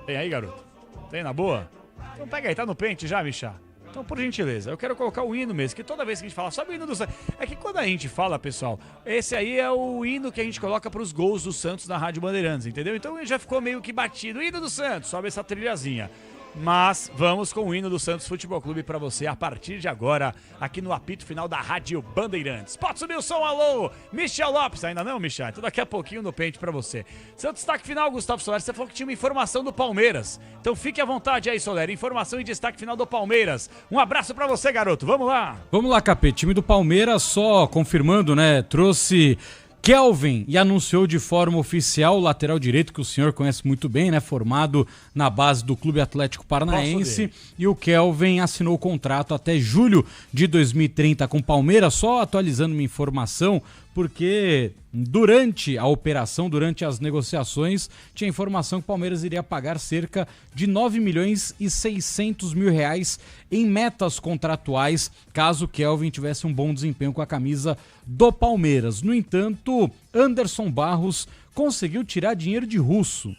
Tem aí, garoto? Tem na boa? Então pega aí, tá no pente já, Michá? Então, por gentileza, eu quero colocar o hino mesmo, que toda vez que a gente fala sobre o hino do Santos... É que quando a gente fala, pessoal, esse aí é o hino que a gente coloca pros gols do Santos na Rádio Bandeirantes, entendeu? Então já ficou meio que batido. O hino do Santos, sobe essa trilhazinha. Mas vamos com o hino do Santos Futebol Clube pra você a partir de agora, aqui no apito final da Rádio Bandeirantes. Pode subir o som, alô! Michel Lopes, ainda não, Michel? Então daqui a pouquinho no pente pra você. Seu destaque final, Gustavo Soler, você falou que tinha uma informação do Palmeiras. Então fique à vontade aí, Soler, informação e destaque final do Palmeiras. Um abraço pra você, garoto, vamos lá! Vamos lá, Capê, time do Palmeiras só confirmando, né, trouxe... Kelvin e anunciou de forma oficial o lateral direito, que o senhor conhece muito bem, né? Formado na base do Clube Atlético Paranaense. E o Kelvin assinou o contrato até julho de 2030 com o Palmeiras. Só atualizando minha informação, porque durante a operação, durante as negociações, tinha informação que o Palmeiras iria pagar cerca de 9.600.000 reais em metas contratuais, caso o Kelvin tivesse um bom desempenho com a camisa do Palmeiras. No entanto, Anderson Barros conseguiu tirar dinheiro de Russo.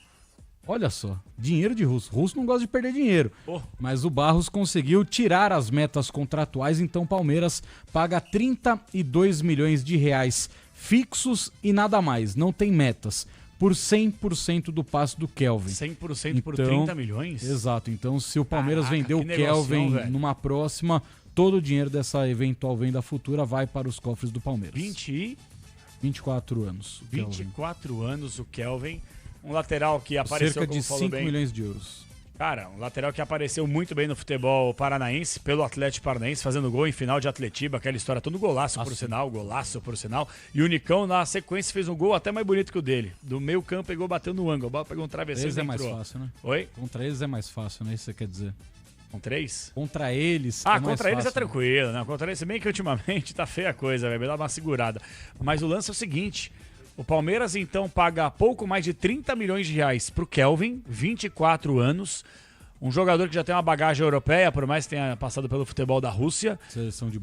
Olha só, dinheiro de Russo. Russo não gosta de perder dinheiro, mas o Barros conseguiu tirar as metas contratuais, então o Palmeiras paga 32 milhões de reais fixos e nada mais, não tem metas, por 100% do passe do Kelvin. 100% por 30 milhões? Exato, então se o Palmeiras vender o Kelvin numa próxima, todo o dinheiro dessa eventual venda futura vai para os cofres do Palmeiras. 24 anos. 24 anos o Kelvin. Um lateral que apareceu, cerca como de falou 5 bem, milhões de euros. Cara, um lateral que apareceu muito bem no futebol paranaense, pelo Atlético Paranaense, fazendo gol em final de Atletiba, aquela história, todo golaço por sinal. E o Nicão, na sequência, fez um gol até mais bonito que o dele. Do meio campo, pegou, bateu no ângulo, a bola pegou um travesseiro e entrou. É mais fácil, né? Oi? Contra eles é mais fácil, né? Isso você quer dizer. Com 3? Contra eles contra eles é tranquilo, né? Contra eles, se bem que ultimamente tá feia a coisa, vai dar uma segurada. Mas o lance é o seguinte... O Palmeiras, então, paga pouco mais de 30 milhões de reais pro Kelvin, 24 anos. Um jogador que já tem uma bagagem europeia, por mais que tenha passado pelo futebol da Rússia. Seleção de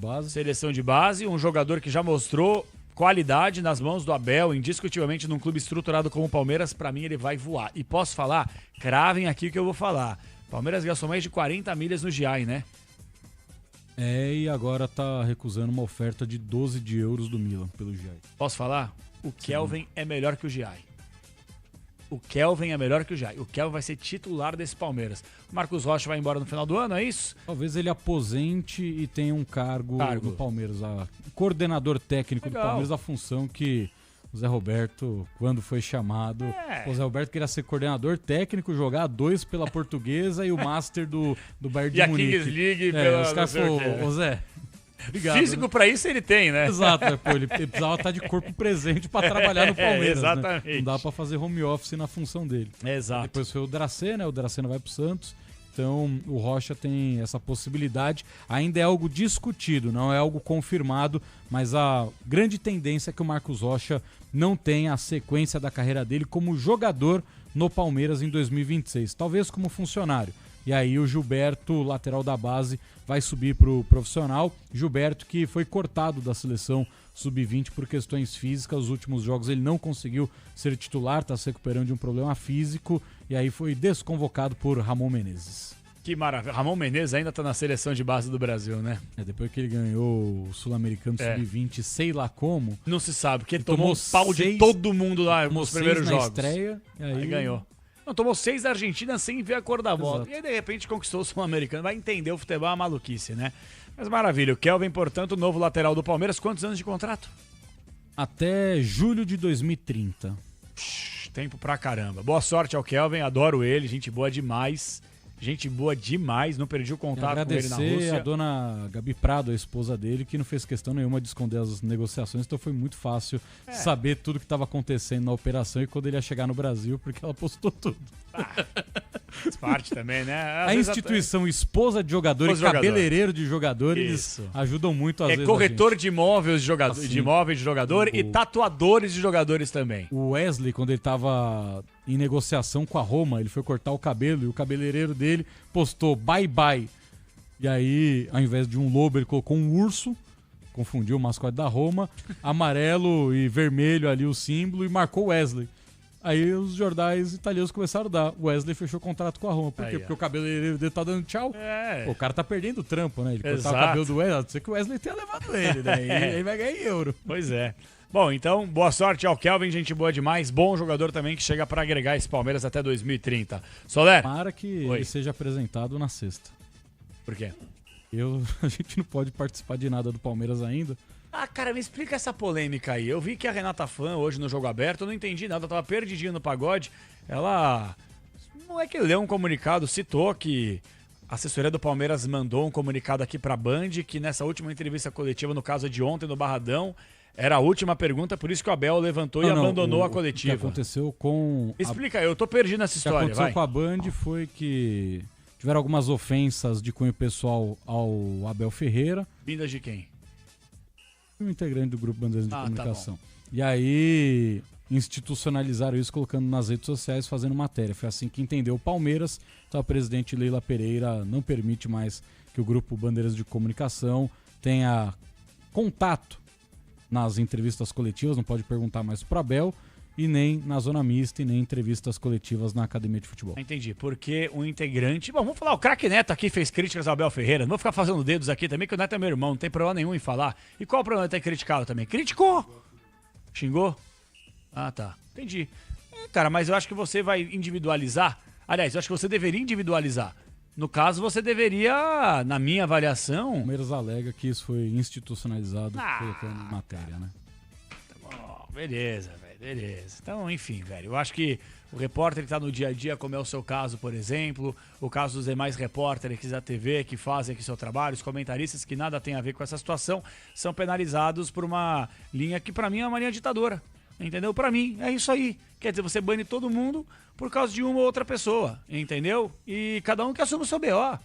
base. Um jogador que já mostrou qualidade nas mãos do Abel, indiscutivelmente num clube estruturado como o Palmeiras. Pra mim, ele vai voar. E posso falar? Cravem aqui o que eu vou falar. O Palmeiras gastou mais de 40 milhas no GI, né? E agora tá recusando uma oferta de 12 de euros do Milan pelo GI. Posso falar? O Kelvin é melhor que o GI. O Kelvin vai ser titular desse Palmeiras. O Marcos Rocha vai embora no final do ano, é isso? Talvez ele aposente e tenha um cargo no Palmeiras. Coordenador técnico do Palmeiras, a função que o Zé Roberto, quando foi chamado... O Zé Roberto queria ser coordenador técnico, jogar 2 pela Portuguesa e o Master do Bayern de Munique. E a Kings League pela... Os caras falaram, ô Zé... Obrigado, físico, né? Pra isso ele tem, né? Exato, ele precisava estar de corpo presente pra trabalhar no Palmeiras. Exatamente. Né? Não dá pra fazer home office na função dele. Exato. Depois foi o Dracena, o Dracena vai pro Santos. Então o Rocha tem essa possibilidade. Ainda é algo discutido, não é algo confirmado, mas a grande tendência é que o Marcos Rocha não tenha a sequência da carreira dele como jogador no Palmeiras em 2026. Talvez como funcionário. E aí o Gilberto, lateral da base, vai subir pro profissional. Gilberto, que foi cortado da seleção sub-20 por questões físicas. Os últimos jogos ele não conseguiu ser titular, está se recuperando de um problema físico. E aí foi desconvocado por Ramon Menezes. Que maravilha. Ramon Menezes ainda tá na seleção de base do Brasil, né? Depois que ele ganhou o Sul-Americano Sub-20, sei lá como. Não se sabe, porque ele tomou um pau de todo mundo lá nos primeiros jogos. Estreia, e aí ganhou. Não, tomou 6 da Argentina sem ver a cor da bola. Exato. E aí, de repente, conquistou o Sul-Americano. Vai entender o futebol, é uma maluquice, né? Mas maravilha. O Kelvin, portanto, novo lateral do Palmeiras. Quantos anos de contrato? Até julho de 2030. Tempo pra caramba. Boa sorte ao Kelvin, adoro ele, gente boa demais. Gente boa demais, não perdi o contato com ele na Rússia. Agradecer a dona Gabi Prado, a esposa dele, que não fez questão nenhuma de esconder as negociações, então foi muito fácil saber tudo que estava acontecendo na operação e quando ele ia chegar no Brasil, porque ela postou tudo. Faz parte também, né? A instituição esposa de jogador e cabeleireiro de jogador, eles ajudam muito às vezes. Corretor de imóveis de jogador, de imóveis de jogador e tatuadores de jogadores também. O Wesley, quando ele estava em negociação com a Roma, ele foi cortar o cabelo e o cabeleireiro dele postou bye bye. E aí, ao invés de um lobo, ele colocou um urso, confundiu o mascote da Roma, amarelo e vermelho ali o símbolo e marcou Wesley. Aí os jornais italianos começaram a dar. O Wesley fechou contrato com a Roma. Por quê? Aí, Porque o cabelo dele tá dando tchau. Pô, o cara tá perdendo o trampo, né? Ele cortar o Exato. cabelo do Wesley, a não ser que o Wesley tenha levado ele, né? E aí vai ganhar em euro. Pois é. Bom, então, boa sorte ao Kelvin, gente boa demais. Bom jogador também que chega pra agregar esse Palmeiras até 2030. Soler? Para que ele seja apresentado na sexta. Por quê? A gente não pode participar de nada do Palmeiras ainda. Ah, cara, me explica essa polêmica aí. Eu vi que a Renata Fã hoje no Jogo Aberto, eu não entendi nada, eu tava perdidinho no pagode. Ela, não é que leu um comunicado, citou que a assessoria do Palmeiras mandou um comunicado aqui pra Band, que nessa última entrevista coletiva, no caso de ontem no Barradão, era a última pergunta, por isso que o Abel levantou e abandonou a coletiva. O que aconteceu com... Explica aí, eu tô perdido nessa história, O que aconteceu com a Band foi que tiveram algumas ofensas de cunho pessoal ao Abel Ferreira. Vindas de quem? Um integrante do Grupo Bandeirantes de Tá Comunicação. E aí institucionalizaram isso colocando nas redes sociais, fazendo matéria. Foi assim que entendeu o Palmeiras. Então a presidente Leila Pereira não permite mais que o Grupo Bandeirantes de Comunicação tenha contato nas entrevistas coletivas, não pode perguntar mais pro Abel, e nem na zona mista, e nem entrevistas coletivas na Academia de Futebol. Entendi, porque um integrante... Bom, vamos falar, o craque Neto aqui fez críticas ao Abel Ferreira, não vou ficar fazendo dedos aqui também, que o Neto é meu irmão, não tem problema nenhum em falar. E qual o problema de ter criticado também? Criticou! Xingou? Ah, tá. Entendi. Cara, mas eu acho que você vai individualizar. Aliás, eu acho que você deveria individualizar. No caso, você deveria, na minha avaliação... O Palmeiras alega que isso foi institucionalizado colocando matéria, né? Tá bom, beleza, velho. Beleza. Então, enfim, velho. Eu acho que o repórter que tá no dia a dia, como é o seu caso, por exemplo, o caso dos demais repórteres da TV que fazem aqui seu trabalho, os comentaristas que nada tem a ver com essa situação, são penalizados por uma linha que pra mim é uma linha ditadora. Entendeu? Pra mim, é isso aí. Quer dizer, você bane todo mundo por causa de uma ou outra pessoa. Entendeu? E cada um que assume o seu BO.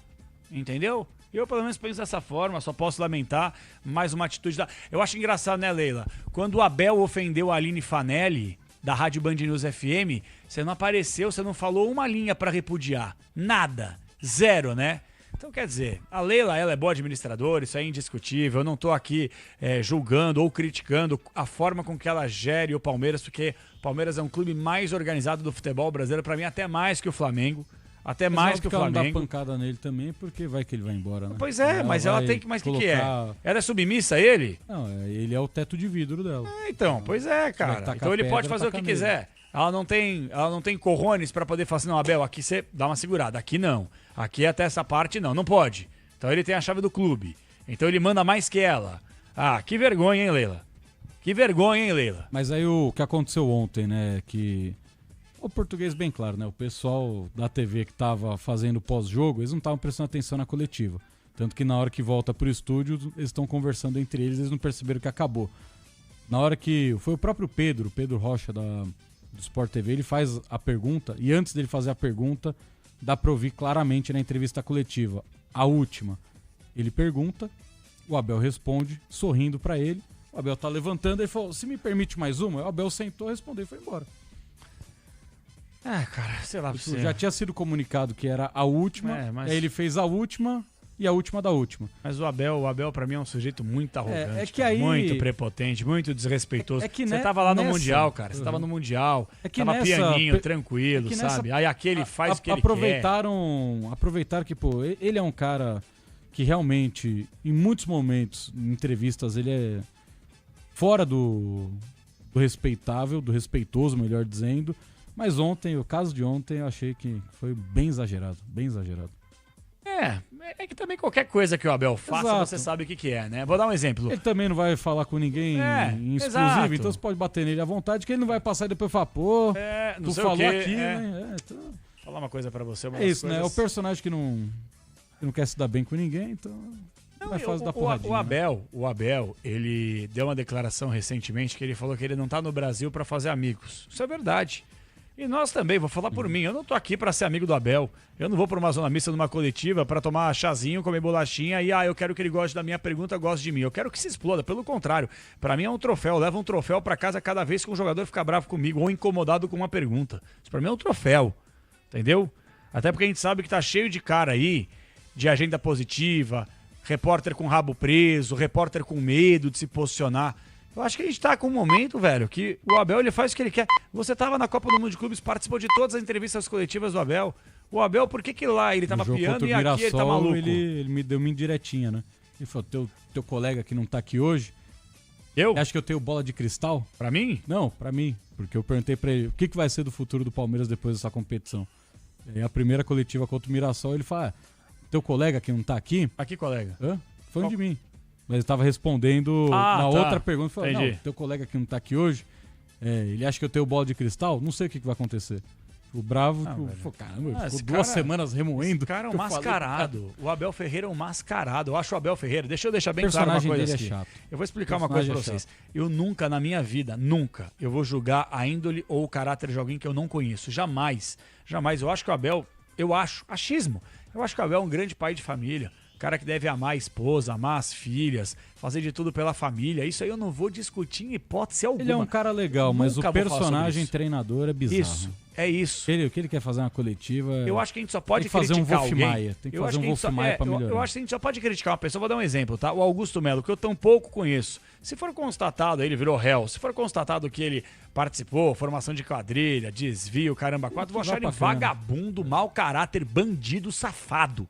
Entendeu? Eu, pelo menos, penso dessa forma, só posso lamentar mais uma atitude da... Eu acho engraçado, né, Leila? Quando o Abel ofendeu a Aline Fanelli, da Rádio Band News FM, você não apareceu, você não falou uma linha pra repudiar. Nada. Zero, né? Então, quer dizer, a Leila, ela é boa administradora, isso é indiscutível. Eu não tô aqui julgando ou criticando a forma com que ela gere o Palmeiras, porque o Palmeiras é um clube mais organizado do futebol brasileiro, pra mim, até mais que o Flamengo. Até mais que o Flamengo. Ela não dá pancada nele também, porque vai que ele vai embora, né? Pois é, mas ela tem que... Mas o que é? Ela é submissa a ele? Não, ele é o teto de vidro dela. Então, pois é, cara. Então ele pode fazer o que quiser. Ela não tem corrones pra poder falar assim, não, Abel, aqui você dá uma segurada. Aqui não. Aqui até essa parte não. Não pode. Então ele tem a chave do clube. Então ele manda mais que ela. Ah, que vergonha, hein, Leila? Que vergonha, hein, Leila? Mas aí o que aconteceu ontem, né, que... O português bem claro, né? O pessoal da TV que tava fazendo pós-jogo, eles não estavam prestando atenção na coletiva. Tanto que na hora que volta pro estúdio, eles estão conversando entre eles não perceberam que acabou. Na hora que... Foi o próprio Pedro Rocha do Sport TV, ele faz a pergunta, e antes dele fazer a pergunta, dá pra ouvir claramente na entrevista coletiva. A última, ele pergunta, o Abel responde, sorrindo pra ele. O Abel tá levantando, ele falou, se me permite mais uma? O Abel sentou, respondeu e foi embora. Cara, sei lá pra você. Já tinha sido comunicado que era a última, aí ele fez a última e a última da última. Mas o Abel pra mim é um sujeito muito arrogante, que aí... muito prepotente, muito desrespeitoso. Que você tava lá no Mundial, cara, você tava no Mundial, tava pianinho, tranquilo, sabe? Aí aquele faz o que ele quer. Aproveitaram que, pô, ele é um cara que realmente, em muitos momentos, em entrevistas, ele é fora do respeitável, do respeitoso, melhor dizendo. Mas ontem, o caso de ontem, eu achei que foi bem exagerado, bem exagerado. É que também qualquer coisa que o Abel faça, você sabe o que é, né? Vou dar um exemplo. Ele também não vai falar com ninguém em exclusivo, exato. Então você pode bater nele à vontade, que ele não vai passar e depois falar, pô, não tu sei falou o quê, aqui, né? Então... Falar uma coisa pra você, é isso, né? É o personagem que não quer se dar bem com ninguém, então... Vai fazer da porradinha, o Abel, ele deu uma declaração recentemente que ele falou que ele não tá no Brasil pra fazer amigos. Isso é verdade. E nós também, vou falar por mim, eu não tô aqui pra ser amigo do Abel. Eu não vou pra uma zona mista numa coletiva pra tomar chazinho, comer bolachinha e eu quero que ele goste da minha pergunta, goste de mim. Eu quero que se exploda, pelo contrário. Pra mim é um troféu, eu levo um troféu pra casa cada vez que um jogador fica bravo comigo ou incomodado com uma pergunta. Isso pra mim é um troféu, entendeu? Até porque a gente sabe que tá cheio de cara aí, de agenda positiva, repórter com rabo preso, repórter com medo de se posicionar. Eu acho que a gente tá com um momento, velho, que o Abel ele faz o que ele quer. Você tava na Copa do Mundo de Clubes, participou de todas as entrevistas coletivas do Abel. O Abel, por que lá ele tava piando e aqui ele tá maluco? Ele me deu uma indiretinha, né? Ele falou, teu colega que não tá aqui hoje... Eu? Acho que eu tenho bola de cristal? Pra mim? Não, pra mim. Porque eu perguntei pra ele, o que vai ser do futuro do Palmeiras depois dessa competição? E aí a primeira coletiva contra o Mirassol, ele fala, teu colega que não tá aqui... Aqui, colega? Falando de mim. Mas ele tava respondendo na outra pergunta. Falou, entendi. Não, teu colega que não tá aqui hoje, ele acha que eu tenho bola de cristal? Não sei o que vai acontecer. O bravo, caramba, ficou 2 semanas remoendo. Esse cara é um mascarado. O Abel Ferreira é um mascarado. Eu acho o Abel Ferreira... Deixa eu deixar bem claro uma coisa aqui. É chato. Eu vou explicar uma coisa pra vocês. Eu nunca, na minha vida, eu vou julgar a índole ou o caráter de alguém que eu não conheço. Jamais. Jamais. Eu acho que o Abel... achismo. Eu acho que o Abel é um grande pai de família. Cara que deve amar a esposa, amar as filhas, fazer de tudo pela família. Isso aí eu não vou discutir em hipótese alguma. Ele é um cara legal, mas o personagem treinador é bizarro. Isso, é isso. O que ele quer fazer uma coletiva... Eu acho que a gente só pode criticar alguém. Tem que fazer um Wolf Maia pra melhorar. Eu acho que a gente só pode criticar uma pessoa. Vou dar um exemplo, tá? O Augusto Melo, que eu tão pouco conheço. Se for constatado, ele virou réu. Se for constatado que ele participou, formação de quadrilha, desvio, caramba, quatro, vou achar ele vagabundo, mau caráter, bandido, safado.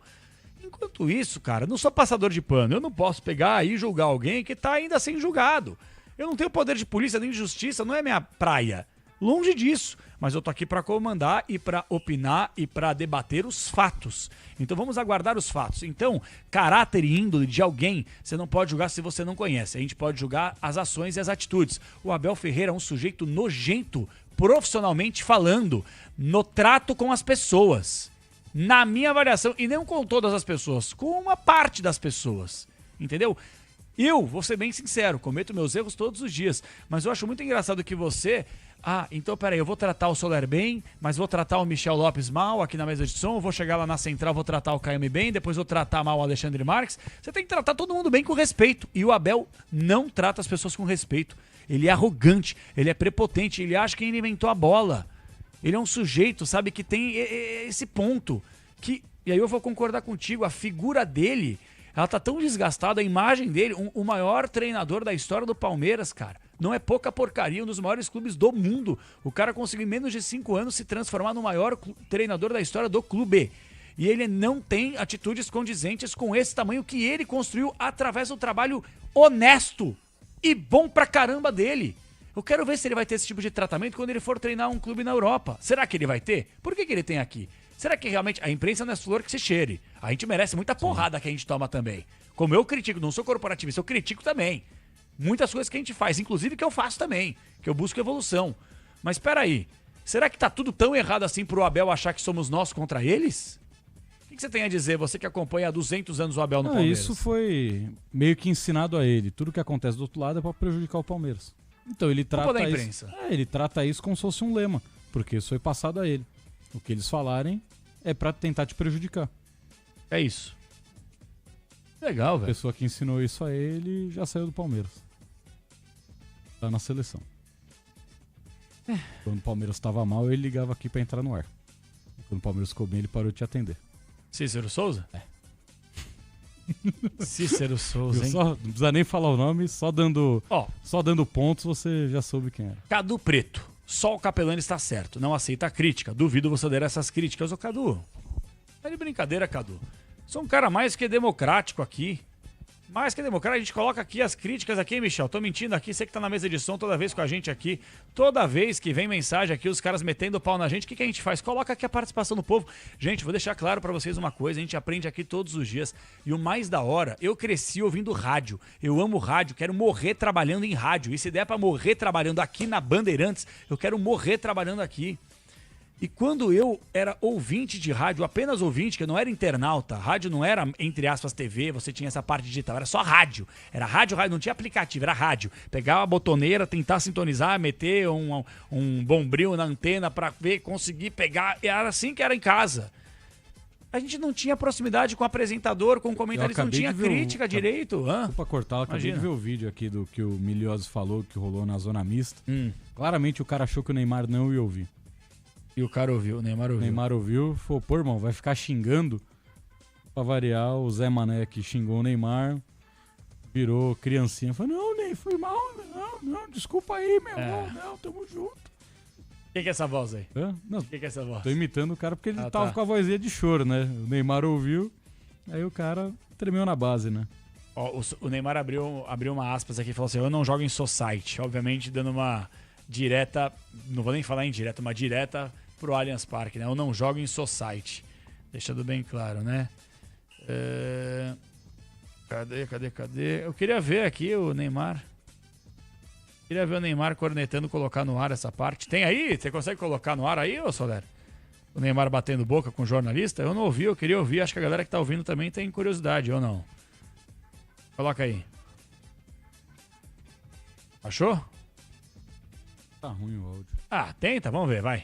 Enquanto isso, cara, não sou passador de pano. Eu não posso pegar e julgar alguém que tá ainda sem julgado. Eu não tenho poder de polícia nem de justiça, não é minha praia. Longe disso. Mas eu tô aqui pra comandar e pra opinar e pra debater os fatos. Então vamos aguardar os fatos. Então, caráter e índole de alguém, você não pode julgar se você não conhece. A gente pode julgar as ações e as atitudes. O Abel Ferreira é um sujeito nojento, profissionalmente falando, no trato com as pessoas. Na minha avaliação, e não com todas as pessoas, com uma parte das pessoas, entendeu? Eu, vou ser bem sincero, cometo meus erros todos os dias, mas eu acho muito engraçado que você... então peraí, eu vou tratar o Soler bem, mas vou tratar o Michel Lopes mal aqui na mesa de som, vou chegar lá na central, vou tratar o Caio bem, depois vou tratar mal o Alexandre Marques. Você tem que tratar todo mundo bem com respeito, e o Abel não trata as pessoas com respeito. Ele é arrogante, ele é prepotente, ele acha que ele inventou a bola. Ele é um sujeito, sabe, que tem esse ponto. E aí eu vou concordar contigo, a figura dele, ela tá tão desgastada, a imagem dele, o maior treinador da história do Palmeiras, cara. Não é pouca porcaria, um dos maiores clubes do mundo. O cara conseguiu em menos de 5 anos se transformar no maior treinador da história do clube. E ele não tem atitudes condizentes com esse tamanho que ele construiu através do trabalho honesto e bom pra caramba dele. Eu quero ver se ele vai ter esse tipo de tratamento quando ele for treinar um clube na Europa. Será que ele vai ter? Por que ele tem aqui? Será que realmente a imprensa não é flor que se cheire? A gente merece muita porrada que a gente toma também. Como eu critico, não sou corporativista, eu critico também. Muitas coisas que a gente faz, inclusive que eu faço também, que eu busco evolução. Mas espera aí, será que tá tudo tão errado assim pro Abel achar que somos nós contra eles? O que você tem a dizer, você que acompanha há 200 anos o Abel no Palmeiras? Isso foi meio que ensinado a ele. Tudo que acontece do outro lado é pra prejudicar o Palmeiras. Então ele trata da imprensa. Ele trata isso como se fosse um lema, porque isso foi passado a ele. O que eles falarem é pra tentar te prejudicar. É isso. Legal, velho. A pessoa que ensinou isso a ele já saiu do Palmeiras. Tá na seleção. Quando o Palmeiras tava mal, ele ligava aqui pra entrar no ar. Quando o Palmeiras ficou bem, ele parou de te atender. Cícero Souza? Cícero Souza, hein? Não precisa nem falar o nome, só dando pontos você já soube quem era. Cadu Preto. Só o Capelani está certo. Não aceita a crítica. Duvido você der essas críticas. Ô, Cadu. Tá de brincadeira, Cadu. Sou um cara mais que democrático aqui. Mais que democrático. A gente coloca aqui as críticas aqui, hein, Michel? Tô mentindo aqui. Você que tá na mesa de som toda vez com a gente aqui. Toda vez que vem mensagem aqui, os caras metendo o pau na gente, o que a gente faz? Coloca aqui a participação do povo. Gente, vou deixar claro pra vocês uma coisa. A gente aprende aqui todos os dias. E o mais da hora, eu cresci ouvindo rádio. Eu amo rádio, quero morrer trabalhando em rádio. E se der pra morrer trabalhando aqui na Bandeirantes, eu quero morrer trabalhando aqui. E quando eu era ouvinte de rádio, apenas ouvinte, que eu não era internauta, rádio não era, entre aspas, TV, você tinha essa parte digital, era só rádio. Era rádio, não tinha aplicativo, era rádio. Pegava a botoneira, tentar sintonizar, meter um bombril na antena pra ver, conseguir pegar. E era assim que era em casa. A gente não tinha proximidade com o apresentador, com o comentarista, não tinha crítica direito. Desculpa cortar, eu acabei de ver o vídeo aqui do que o Milioso falou, que rolou na zona mista. Claramente o cara achou que o Neymar não ia ouvir. E o cara ouviu, o Neymar ouviu. O Neymar ouviu, falou, pô, irmão, vai ficar xingando. Pra variar, o Zé Mané que xingou o Neymar, virou criancinha. Falou, não, Ney, foi mal, não. Não, desculpa aí, meu irmão. Não, tamo junto. Quem que é essa voz aí? Não, Quem que é essa voz? tô imitando o cara porque ele tava com a vozinha de choro, né? O Neymar ouviu, aí o cara tremeu na base, né? Ó, o Neymar abriu uma aspas aqui e falou assim, eu não jogo em Society. Obviamente dando uma direta, não vou nem falar em direta, uma direta pro Allianz Parque, né? Eu não jogo em Society. Deixando bem claro, né? Cadê? Eu queria ver aqui o Neymar. Queria ver o Neymar cornetando, colocar no ar essa parte. Tem aí? Você consegue colocar no ar aí, ô Soler? O Neymar batendo boca com o jornalista? Eu não ouvi, eu queria ouvir. Acho que a galera que tá ouvindo também tem curiosidade, ou não? Coloca aí. Achou? Tá ruim o áudio. Ah, tenta, vamos ver, vai.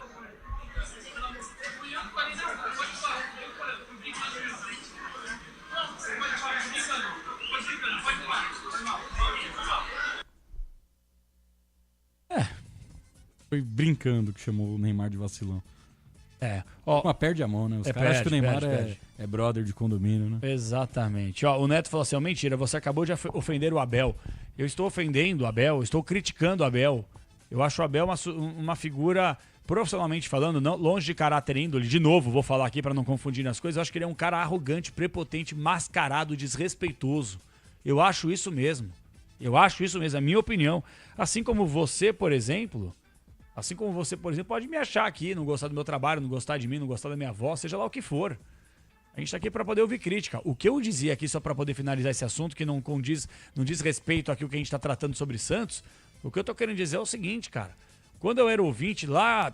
Foi brincando que chamou o Neymar de vacilão. Ó, perde a mão, né? Os caras acham que o Neymar é brother de condomínio, né? Exatamente. Ó, o Neto falou assim, mentira, você acabou de ofender o Abel. Eu estou ofendendo o Abel, estou criticando o Abel. Eu acho o Abel uma figura, profissionalmente falando, não, longe de caráter índole. De novo, vou falar aqui para não confundir as coisas. Eu acho que ele é um cara arrogante, prepotente, mascarado, desrespeitoso. Eu acho isso mesmo. É a minha opinião. Assim como você, por exemplo, pode me achar aqui, não gostar do meu trabalho, não gostar de mim, não gostar da minha voz, seja lá o que for. A gente tá aqui para poder ouvir crítica. O que eu dizia aqui, só para poder finalizar esse assunto, que não diz respeito àquilo que a gente tá tratando sobre Santos, o que eu tô querendo dizer é o seguinte, cara. Quando eu era ouvinte lá,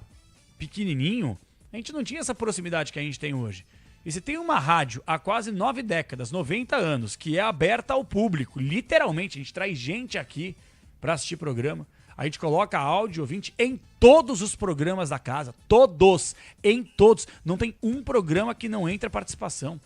pequenininho, a gente não tinha essa proximidade que a gente tem hoje. E se tem uma rádio há quase 9 décadas, 90 anos, que é aberta ao público, literalmente, a gente traz gente aqui para assistir programa, a gente coloca áudio ouvinte em todos os programas da casa. Em todos. Não tem um programa que não entra participação.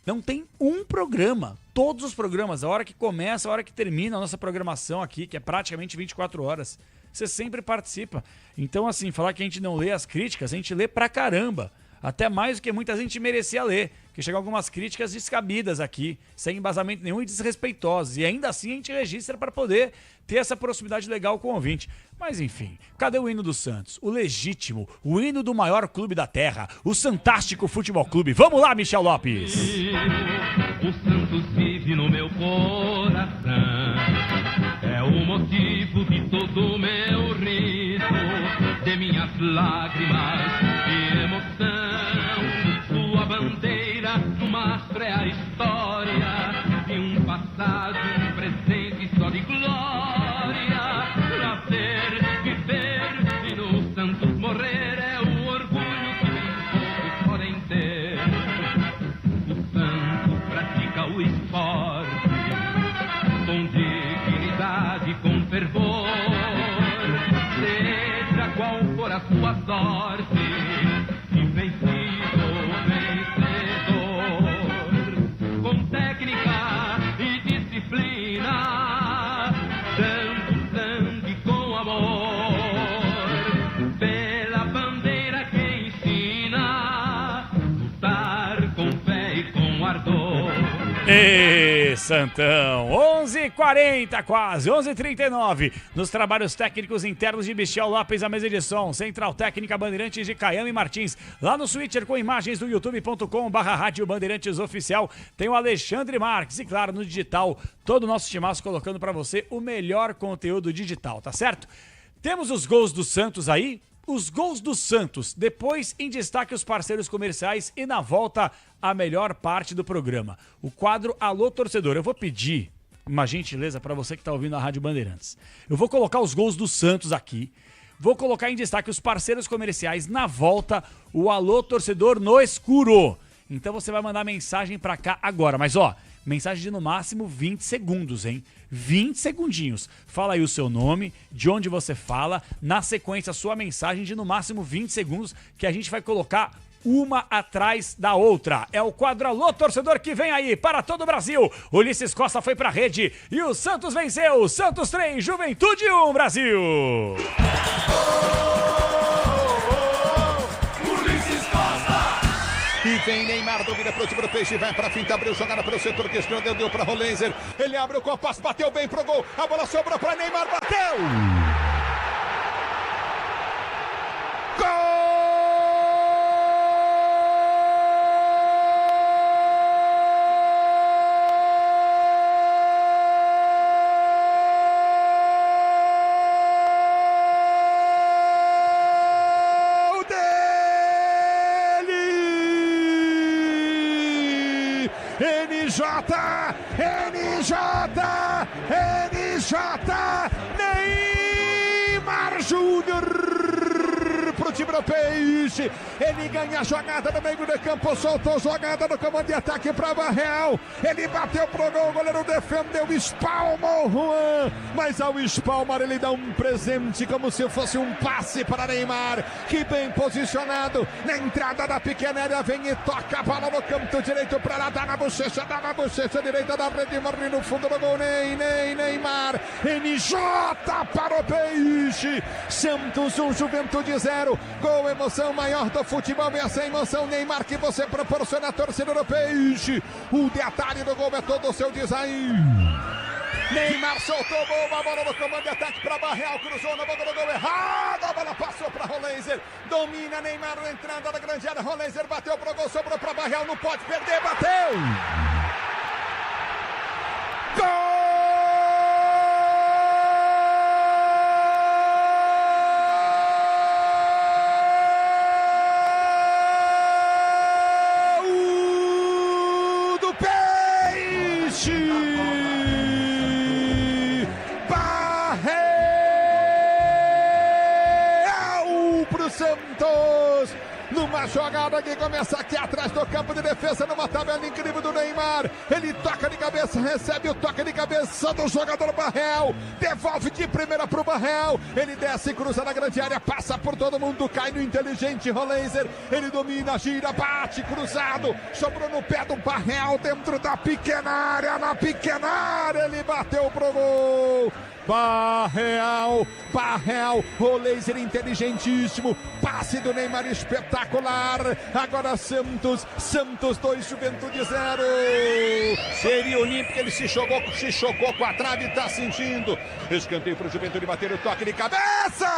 Não tem um programa. Todos os programas, a hora que começa, a hora que termina a nossa programação aqui, que é praticamente 24 horas, você sempre participa. Então, assim, falar que a gente não lê as críticas, a gente lê pra caramba. Até mais do que muita gente merecia ler. Porque chegam algumas críticas descabidas aqui, sem embasamento nenhum e desrespeitosas. E ainda assim a gente registra para poder ter essa proximidade legal com o ouvinte. Mas enfim, cadê o hino do Santos? O legítimo, o hino do maior clube da terra, o Santástico Futebol Clube. Vamos lá, Michel Lopes! O Santos vive no meu coração, é o motivo de todo o meu riso, de minhas lágrimas e emoção. Sua bandeira no mastro é a história de um passado, um presente só de glória. Nascer, viver e no Santos morrer é o orgulho que nem poucos podem ter. O Santos pratica o esporte com dignidade, com fervor, seja qual for a sua sorte, e vencido, vencedor, com técnica e disciplina, dando sangue com amor, pela bandeira que ensina, lutar com fé e com ardor. Ê, Santão, 11h40 quase, 11h39, nos trabalhos técnicos internos de Michel Lopes, a mesa de som, Central Técnica Bandeirantes de Caiame Martins, lá no Switcher com imagens do youtube.com/rádio Bandeirantes Oficial, tem o Alexandre Marques e claro, no digital, todo o nosso timaço colocando pra você o melhor conteúdo digital, tá certo? Temos os gols do Santos aí, os gols do Santos, depois em destaque os parceiros comerciais e na volta a melhor parte do programa, o quadro Alô Torcedor. Eu vou pedir uma gentileza para você que está ouvindo a Rádio Bandeirantes. Eu vou colocar os gols do Santos aqui, vou colocar em destaque os parceiros comerciais, na volta o Alô Torcedor no escuro. Então você vai mandar mensagem para cá agora, mas ó, mensagem de no máximo 20 segundos, hein? 20 segundinhos. Fala aí o seu nome, de onde você fala, na sequência a sua mensagem de no máximo 20 segundos, que a gente vai colocar uma atrás da outra. É o quadro Alô Torcedor que vem aí para todo o Brasil. Ulisses Costa foi pra rede e o Santos venceu. Santos 3, Juventude 1, Brasil. Ulisses Costa! E Vem Neymar, domina pro time do Peixe, vai pra finta, abriu jogada pelo setor que esquerdo, deu pra Rolenzer. Ele abre o compasso, bateu bem pro gol. A bola sobrou pra Neymar, bateu! Gol! NJ, Neymar Júnior pro time do Peixe. Ele ganha a jogada no meio de campo, soltou jogada no comando de ataque para Barreal. Ele bateu pro gol, o goleiro defendeu, espalmou o Juan, mas ao espalmar ele dá um presente como se fosse um passe para Neymar, que bem posicionado na entrada da pequena área, vem e toca a bola no canto direito para lá, dá na bochecha direita da rede, morre no fundo do gol, Neymar, NJ para o Peixe, Santos 1, Juventude 0, gol, emoção maior do futebol, essa emoção, Neymar, que você proporciona a torcida do Peixe, o detalhe do gol é todo o seu design. Neymar soltou a bola no comando de ataque para Barreal, cruzou na boca do gol errado, a bola passou para Rolenzer, domina Neymar na entrada da grande área, Rolenzer bateu pro gol, sobrou para Barreal, não pode perder, bateu! Gol! Santos, numa jogada que começa aqui atrás do campo de defesa, numa tabela incrível do Neymar, ele toca de cabeça, recebe o toque de cabeça do jogador Barreal, devolve de primeira pro Barreal, ele desce, cruza na grande área, passa por todo mundo, cai no inteligente Rolenzer, ele domina, gira, bate, cruzado, sobrou no pé do Barreal, dentro da pequena área, na pequena área, ele bateu pro gol. Barreal, Rolenzer inteligentíssimo, passe do Neymar espetacular, agora Santos 2, Juventude 0. Seria olímpico, ele se chocou com a trave, tá sentindo, escanteio pro Juventude bater o toque de cabeça!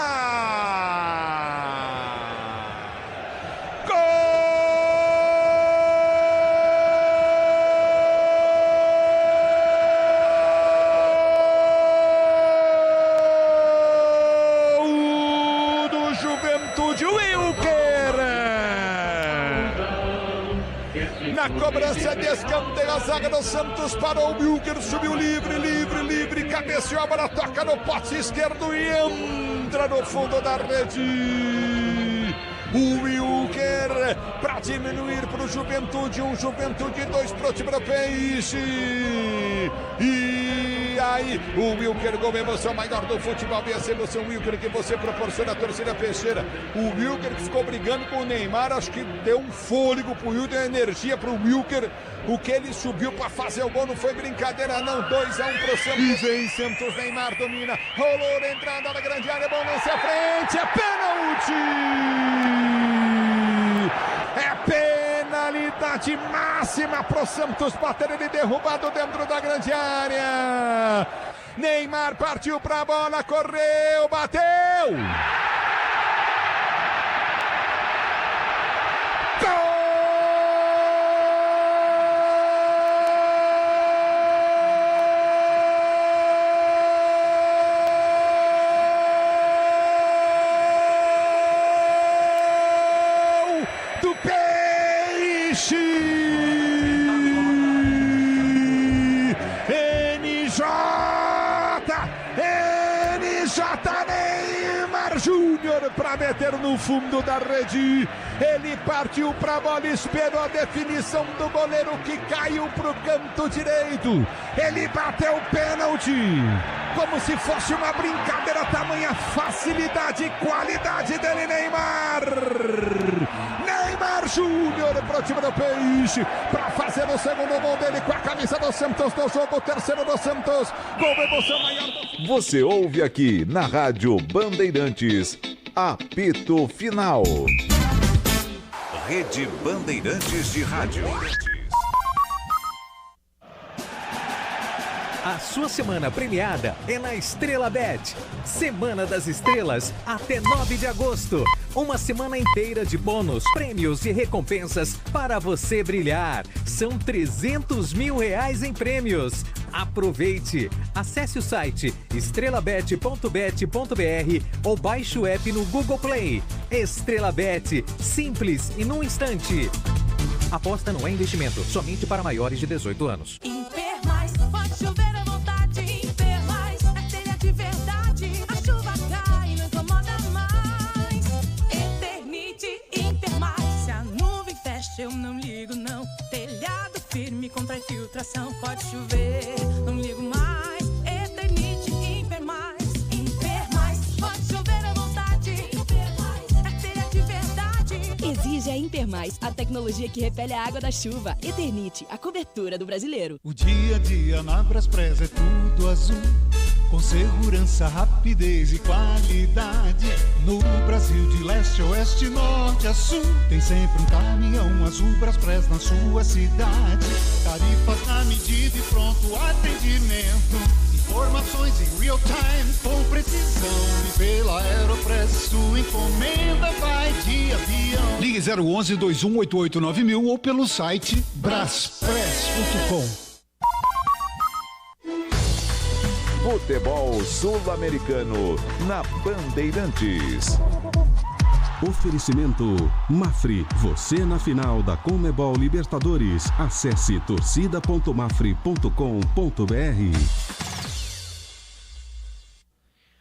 Gol! Na cobrança de escanteio, a zaga do Santos parou, o Wilker subiu livre, cabeceou, a bola toca no poste esquerdo e entra no fundo da rede. O Wilker para diminuir para o Juventude 1, Juventude 2 para o time do Peixe. E aí, o Wilker, gol, emoção maior do futebol, essa emoção, Wilker, que você proporciona a torcida peixeira. O Wilker que ficou brigando com o Neymar, acho que deu um fôlego pro Wilker, deu energia pro Wilker. O que ele subiu para fazer o gol não foi brincadeira, não. 2-1 pro Santos. E vem Santos, Neymar domina, rolou na entrada da grande área, bom lance à frente, é pênalti! É penalidade máxima pro Santos bater, ele derrubado dentro da grande área. Neymar partiu pra bola, correu, bateu! Neymar Júnior para meter no fundo da rede. Ele partiu para a bola, esperou a definição do goleiro que caiu para o canto direito. Ele bateu o pênalti como se fosse uma brincadeira, tamanha facilidade e qualidade dele, Neymar Júnior pro time do Peixe, para fazer o segundo gol dele com a camisa do Santos no jogo, o terceiro do Santos, gol, emoção maior. Você ouve aqui na Rádio Bandeirantes, apito final. Rede Bandeirantes de Rádio. A sua semana premiada é na Estrela Bet. Semana das Estrelas, até 9 de agosto. Uma semana inteira de bônus, prêmios e recompensas para você brilhar. São 300 mil reais em prêmios. Aproveite! Acesse o site estrelabet.bet.br ou baixe o app no Google Play. Estrela Bet, simples e num instante. Aposta não é investimento, somente para maiores de 18 anos. Imper Mais, pode chover à vontade. Imper Mais, é telha de verdade. A chuva cai, não incomoda mais. Eternite Imper Mais. Se a nuvem fecha, eu não ligo não. Telhado firme contra a infiltração. Pode chover, não ligo mais. Eternite Imper Mais. Imper Mais, pode chover à vontade. Imper Mais, é telha de verdade. Exige a Imper Mais, a tecnologia que repele a água da chuva. Eternite, a cobertura do brasileiro. O dia a dia na Braspress é tudo azul, com segurança, rapidez e qualidade. No Brasil de leste a oeste, norte a sul, tem sempre um caminhão azul Braspress na sua cidade. Tarifas na medida e pronto atendimento. Informações em real time, com precisão. E pela Aeropress, sua encomenda vai de avião. Ligue 011-2188-9000 ou pelo site braspress.com. Futebol Sul-Americano na Bandeirantes. Oferecimento Mafre, você na final da Conmebol Libertadores. Acesse torcida.mafre.com.br.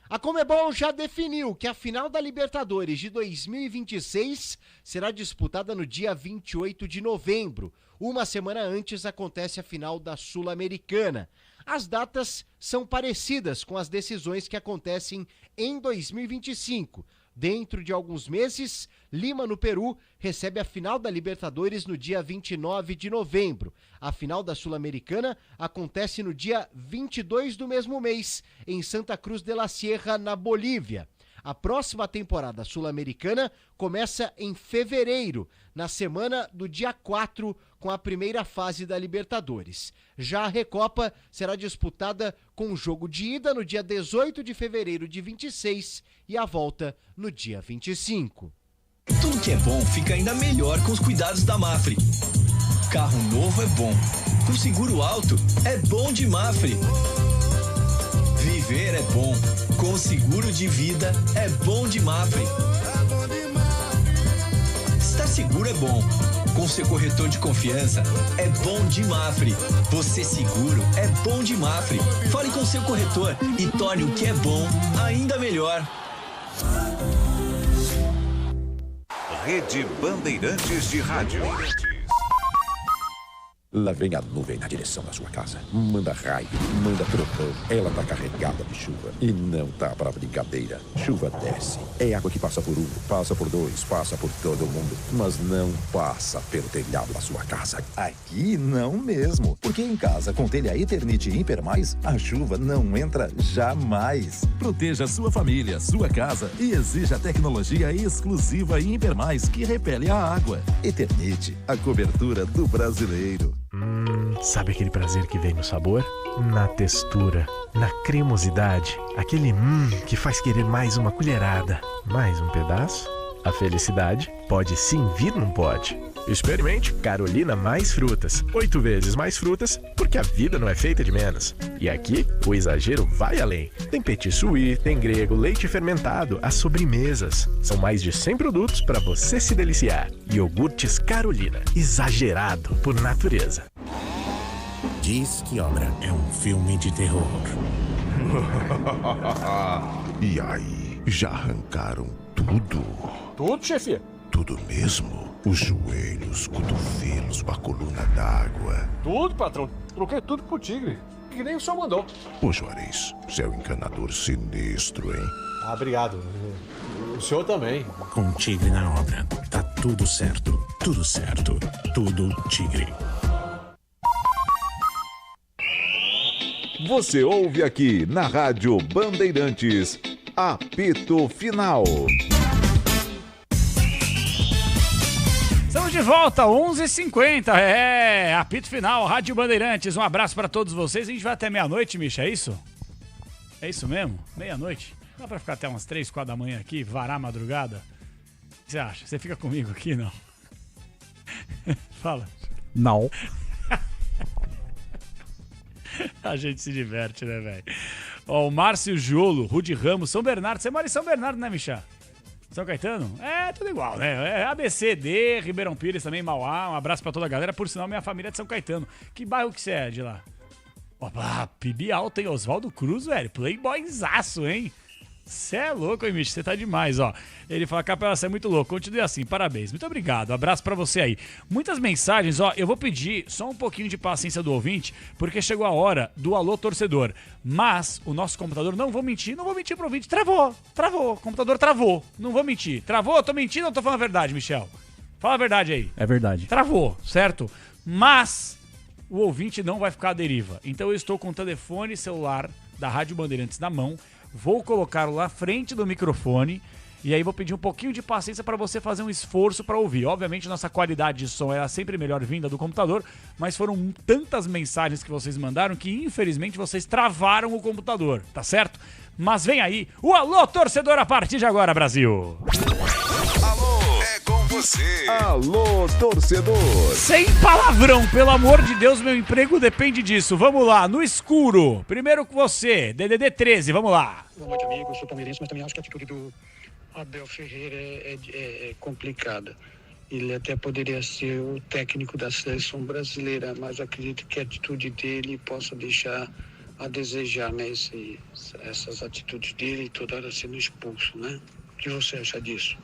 A Conmebol já definiu que a final da Libertadores de 2026 será disputada no dia 28 de novembro. Uma semana antes acontece a final da Sul-Americana. As datas são parecidas com as decisões que acontecem em 2025. Dentro de alguns meses, Lima, no Peru, recebe a final da Libertadores no dia 29 de novembro. A final da Sul-Americana acontece no dia 22 do mesmo mês, em Santa Cruz de la Sierra, na Bolívia. A próxima temporada sul-americana começa em fevereiro, na semana do dia 4, com a primeira fase da Libertadores. Já a Recopa será disputada com o jogo de ida no dia 18 de fevereiro de 26 e a volta no dia 25. Tudo que é bom fica ainda melhor com os cuidados da Mafre. Carro novo é bom, com seguro alto é bom de Mafre. Viver é bom, com seguro de vida é bom de Mafre. Estar seguro é bom, com seu corretor de confiança é bom de Mafre. Você seguro é bom de Mafre. Fale com seu corretor e torne o que é bom ainda melhor. Rede Bandeirantes de Rádio. Lá vem a nuvem na direção da sua casa. Manda raio, manda trovão. Ela tá carregada de chuva e não tá pra brincadeira. Chuva desce. É água que passa por um, passa por dois, passa por todo mundo, mas não passa pelo telhado da sua casa. Aqui não mesmo. Porque em casa, com telha Eternite Imper Mais, a chuva não entra jamais. Proteja sua família, sua casa e exija a tecnologia exclusiva Imper Mais que repele a água. Eternite, a cobertura do brasileiro. Sabe aquele prazer que vem no sabor? Na textura, na cremosidade, aquele que faz querer mais uma colherada, mais um pedaço? A felicidade pode sim vir num pote. Experimente Carolina Mais Frutas. 8 vezes mais frutas, porque a vida não é feita de menos. E aqui, o exagero vai além. Tem petit suí, tem grego, leite fermentado, as sobremesas. São mais de 100 produtos para você se deliciar. Iogurtes Carolina, exagerado por natureza. Diz que Obra é um filme de terror. E aí, já arrancaram tudo? Tudo, chefia? Tudo mesmo? Os joelhos, cotovelos, a coluna d'água. Tudo, patrão. Troquei tudo pro tigre. Que nem o senhor mandou. Ô Juarez, você é um encanador sinistro, hein? Ah, obrigado. O senhor também. Com tigre na obra, tá tudo certo. Tudo certo. Tudo tigre. Você ouve aqui na Rádio Bandeirantes, Apito Final. São Estamos de volta, 11h50, apito final, Rádio Bandeirantes, um abraço pra todos vocês, a gente vai até meia-noite, Misha, é isso? É isso mesmo? Meia-noite? Dá pra ficar até umas 3, 4 da manhã aqui, varar a madrugada? O que você acha? Você fica comigo aqui, não? Fala. Não. A gente se diverte, né, velho? Ó, o Márcio Jolo, Rudy Ramos, São Bernardo, você mora em São Bernardo, né, Misha? São Caetano? É, tudo igual, né? É ABCD, Ribeirão Pires também, Mauá. Um abraço pra toda a galera. Por sinal, minha família é de São Caetano. Que bairro que você é de lá? Opa, PIB alto, hein? Oswaldo Cruz, velho. Playboyzaço, hein? Você é louco, hein, Micho? Você tá demais, ó. Ele fala, Capela, você é muito louco. Continue assim, parabéns. Muito obrigado. Abraço pra você aí. Muitas mensagens, ó. Eu vou pedir só um pouquinho de paciência do ouvinte, porque chegou a hora do alô torcedor. Mas o nosso computador, não vou mentir pro ouvinte. Travou. O computador travou. Não vou mentir. Travou? Eu tô mentindo ou tô falando a verdade, Michel? Fala a verdade aí. É verdade. Travou, certo? Mas o ouvinte não vai ficar à deriva. Então eu estou com o telefone celular da Rádio Bandeirantes na mão. Vou colocá-lo lá à frente do microfone e aí vou pedir um pouquinho de paciência para você fazer um esforço para ouvir. Obviamente, nossa qualidade de som é sempre melhor vinda do computador, mas foram tantas mensagens que vocês mandaram que, infelizmente, vocês travaram o computador, tá certo? Mas vem aí o Alô Torcedor a partir de agora, Brasil! Alô, é com você. Alô, torcedor. Sem palavrão, pelo amor de Deus, meu emprego depende disso. Vamos lá, no escuro. Primeiro com você, DDD 13, vamos lá. Boa noite, amigo. Eu sou palmeirense, mas também acho que a atitude do Abel Ferreira é complicada. Ele até poderia ser o técnico da seleção brasileira, mas acredito que a atitude dele possa deixar a desejar, né? Essas atitudes dele, toda hora sendo expulso, né? O que você acha disso?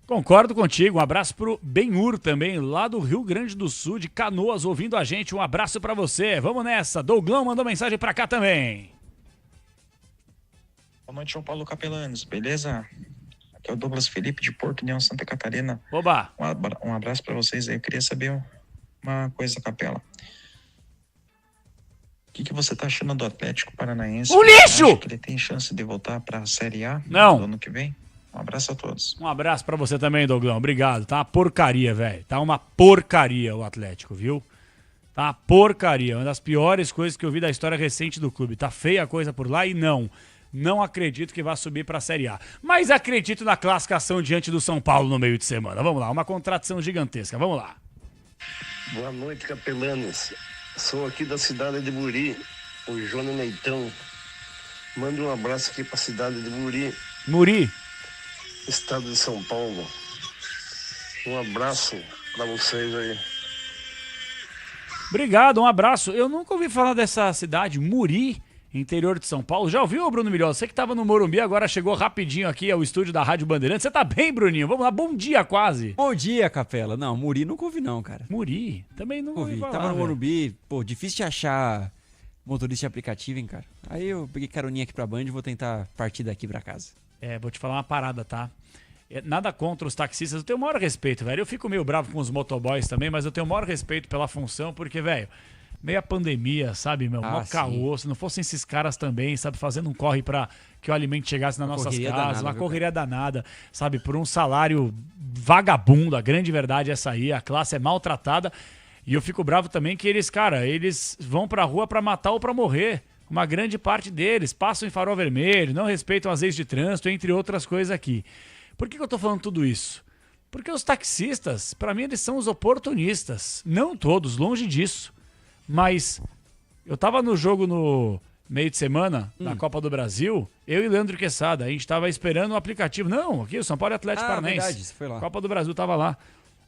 Concordo contigo, um abraço pro Benhur também, lá do Rio Grande do Sul, de Canoas, ouvindo a gente, um abraço pra você, vamos nessa, Douglão mandou mensagem pra cá também. Boa noite, João Paulo Capelanes, beleza? Aqui é o Douglas Felipe de Porto União, Santa Catarina. Oba! Um abraço pra vocês aí, eu queria saber uma coisa, Capela. O que você tá achando do Atlético Paranaense? O lixo! Acha que ele tem chance de voltar pra Série A no ano que vem? Um abraço a todos. Um abraço pra você também, Douglão. Obrigado. Tá uma porcaria, velho. Tá uma porcaria o Atlético, viu? Tá uma porcaria. Uma das piores coisas que eu vi da história recente do clube. Tá feia a coisa por lá e não acredito que vá subir pra Série A. Mas acredito na classificação diante do São Paulo no meio de semana. Vamos lá, uma contradição gigantesca. Vamos lá. Boa noite, capelanes. Sou aqui da cidade de Muri, o João Neitão. Manda um abraço aqui pra cidade de Muri. Muri? Estado de São Paulo. Um abraço pra vocês aí. Obrigado, um abraço. Eu nunca ouvi falar dessa cidade, Muri, interior de São Paulo. Já ouviu, Bruno Milhosa? Você que tava no Morumbi, agora chegou rapidinho aqui ao estúdio da Rádio Bandeirantes. Você tá bem, Bruninho? Vamos lá, bom dia quase. Bom dia, Capela. Não, Muri nunca ouvi não, cara. Muri? Também não ouvi falar. Tava no Morumbi, pô, difícil de achar motorista de aplicativo, hein, cara. Aí eu peguei caroninha aqui pra Band e vou tentar partir daqui pra casa. Vou te falar uma parada, tá? Nada contra os taxistas, eu tenho o maior respeito, velho. Eu fico meio bravo com os motoboys também, mas eu tenho o maior respeito pela função, porque, velho, meio a pandemia, sabe, meu? Mó caô. Se não fossem esses caras também, sabe, fazendo um corre pra que o alimento chegasse nas nossas casas, uma correria danada, sabe, por um salário vagabundo, a grande verdade é essa aí, a classe é maltratada. E eu fico bravo também que eles, cara, eles vão pra rua pra matar ou pra morrer. Uma grande parte deles passam em farol vermelho, não respeitam as leis de trânsito, entre outras coisas aqui. Por que eu tô falando tudo isso? Porque os taxistas, pra mim, eles são os oportunistas. Não todos, longe disso. Mas eu tava no jogo no meio de semana, na Copa do Brasil, eu e Leandro Quesada, a gente tava esperando o aplicativo. Não, aqui o São Paulo e Atlético Paranaense. Verdade, você foi lá. Copa do Brasil tava lá.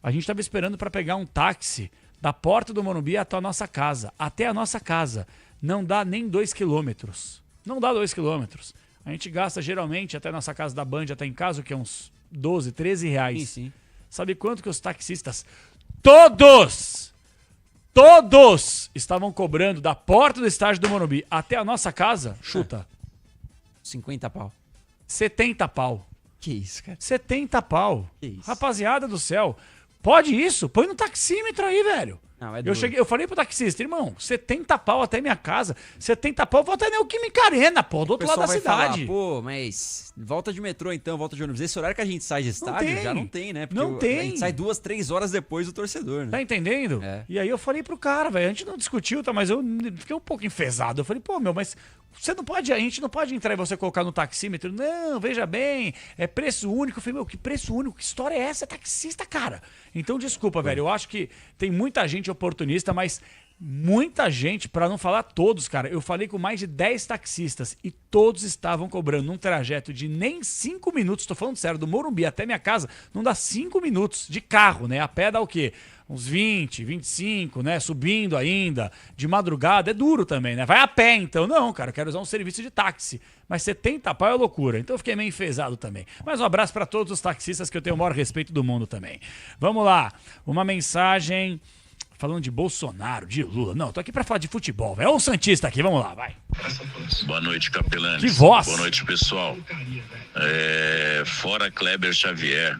A gente tava esperando pra pegar um táxi da porta do Morumbi até a nossa casa. Até a nossa casa. Não dá nem 2 quilômetros. Não dá 2 quilômetros. A gente gasta geralmente até a nossa casa da Band, até em casa, que é uns 12, 13 reais. Sim. Sabe quanto que os taxistas, todos estavam cobrando da porta do estádio do Morumbi até a nossa casa? Chuta. 50 pau. 70 pau. Que isso, cara? 70 pau. Que isso? Rapaziada do céu, pode isso? Põe no taxímetro aí, velho. Não, é eu, duro. eu falei pro taxista, irmão, 70 pau até minha casa, 70 pau, vou até Neoquímica Arena, pô, do outro lado da cidade. Falar, pô, mas volta de metrô então, volta de ônibus. Esse horário que a gente sai de estádio já não tem, né? Porque não tem. A gente sai 2, 3 horas depois do torcedor, né? Tá entendendo? É. E aí eu falei pro cara, velho, a gente não discutiu, tá, mas eu fiquei um pouco enfesado. Eu falei, pô, meu, mas você não pode, a gente não pode entrar e você colocar no taxímetro. Não, veja bem, é preço único. Eu falei, meu, que preço único? Que história é essa? É taxista, cara. Então, desculpa, velho, eu acho que tem muita gente oportunista, mas muita gente, pra não falar todos, cara, eu falei com mais de 10 taxistas e todos estavam cobrando num trajeto de nem 5 minutos, tô falando sério, do Morumbi até minha casa, não dá 5 minutos de carro, né? A pé dá o quê? Uns 20, 25, né? Subindo ainda, de madrugada, é duro também, né? Vai a pé, então. Não, cara, eu quero usar um serviço de táxi. Mas 70 pau é loucura. Então eu fiquei meio enfesado também. Mas um abraço pra todos os taxistas que eu tenho o maior respeito do mundo também. Vamos lá. Uma mensagem falando de Bolsonaro, de Lula. Não, tô aqui pra falar de futebol, velho. Olha o Santista aqui, vamos lá, vai. Boa noite, Capelanes. Que voz! Boa noite, pessoal. Fora Kleber Xavier.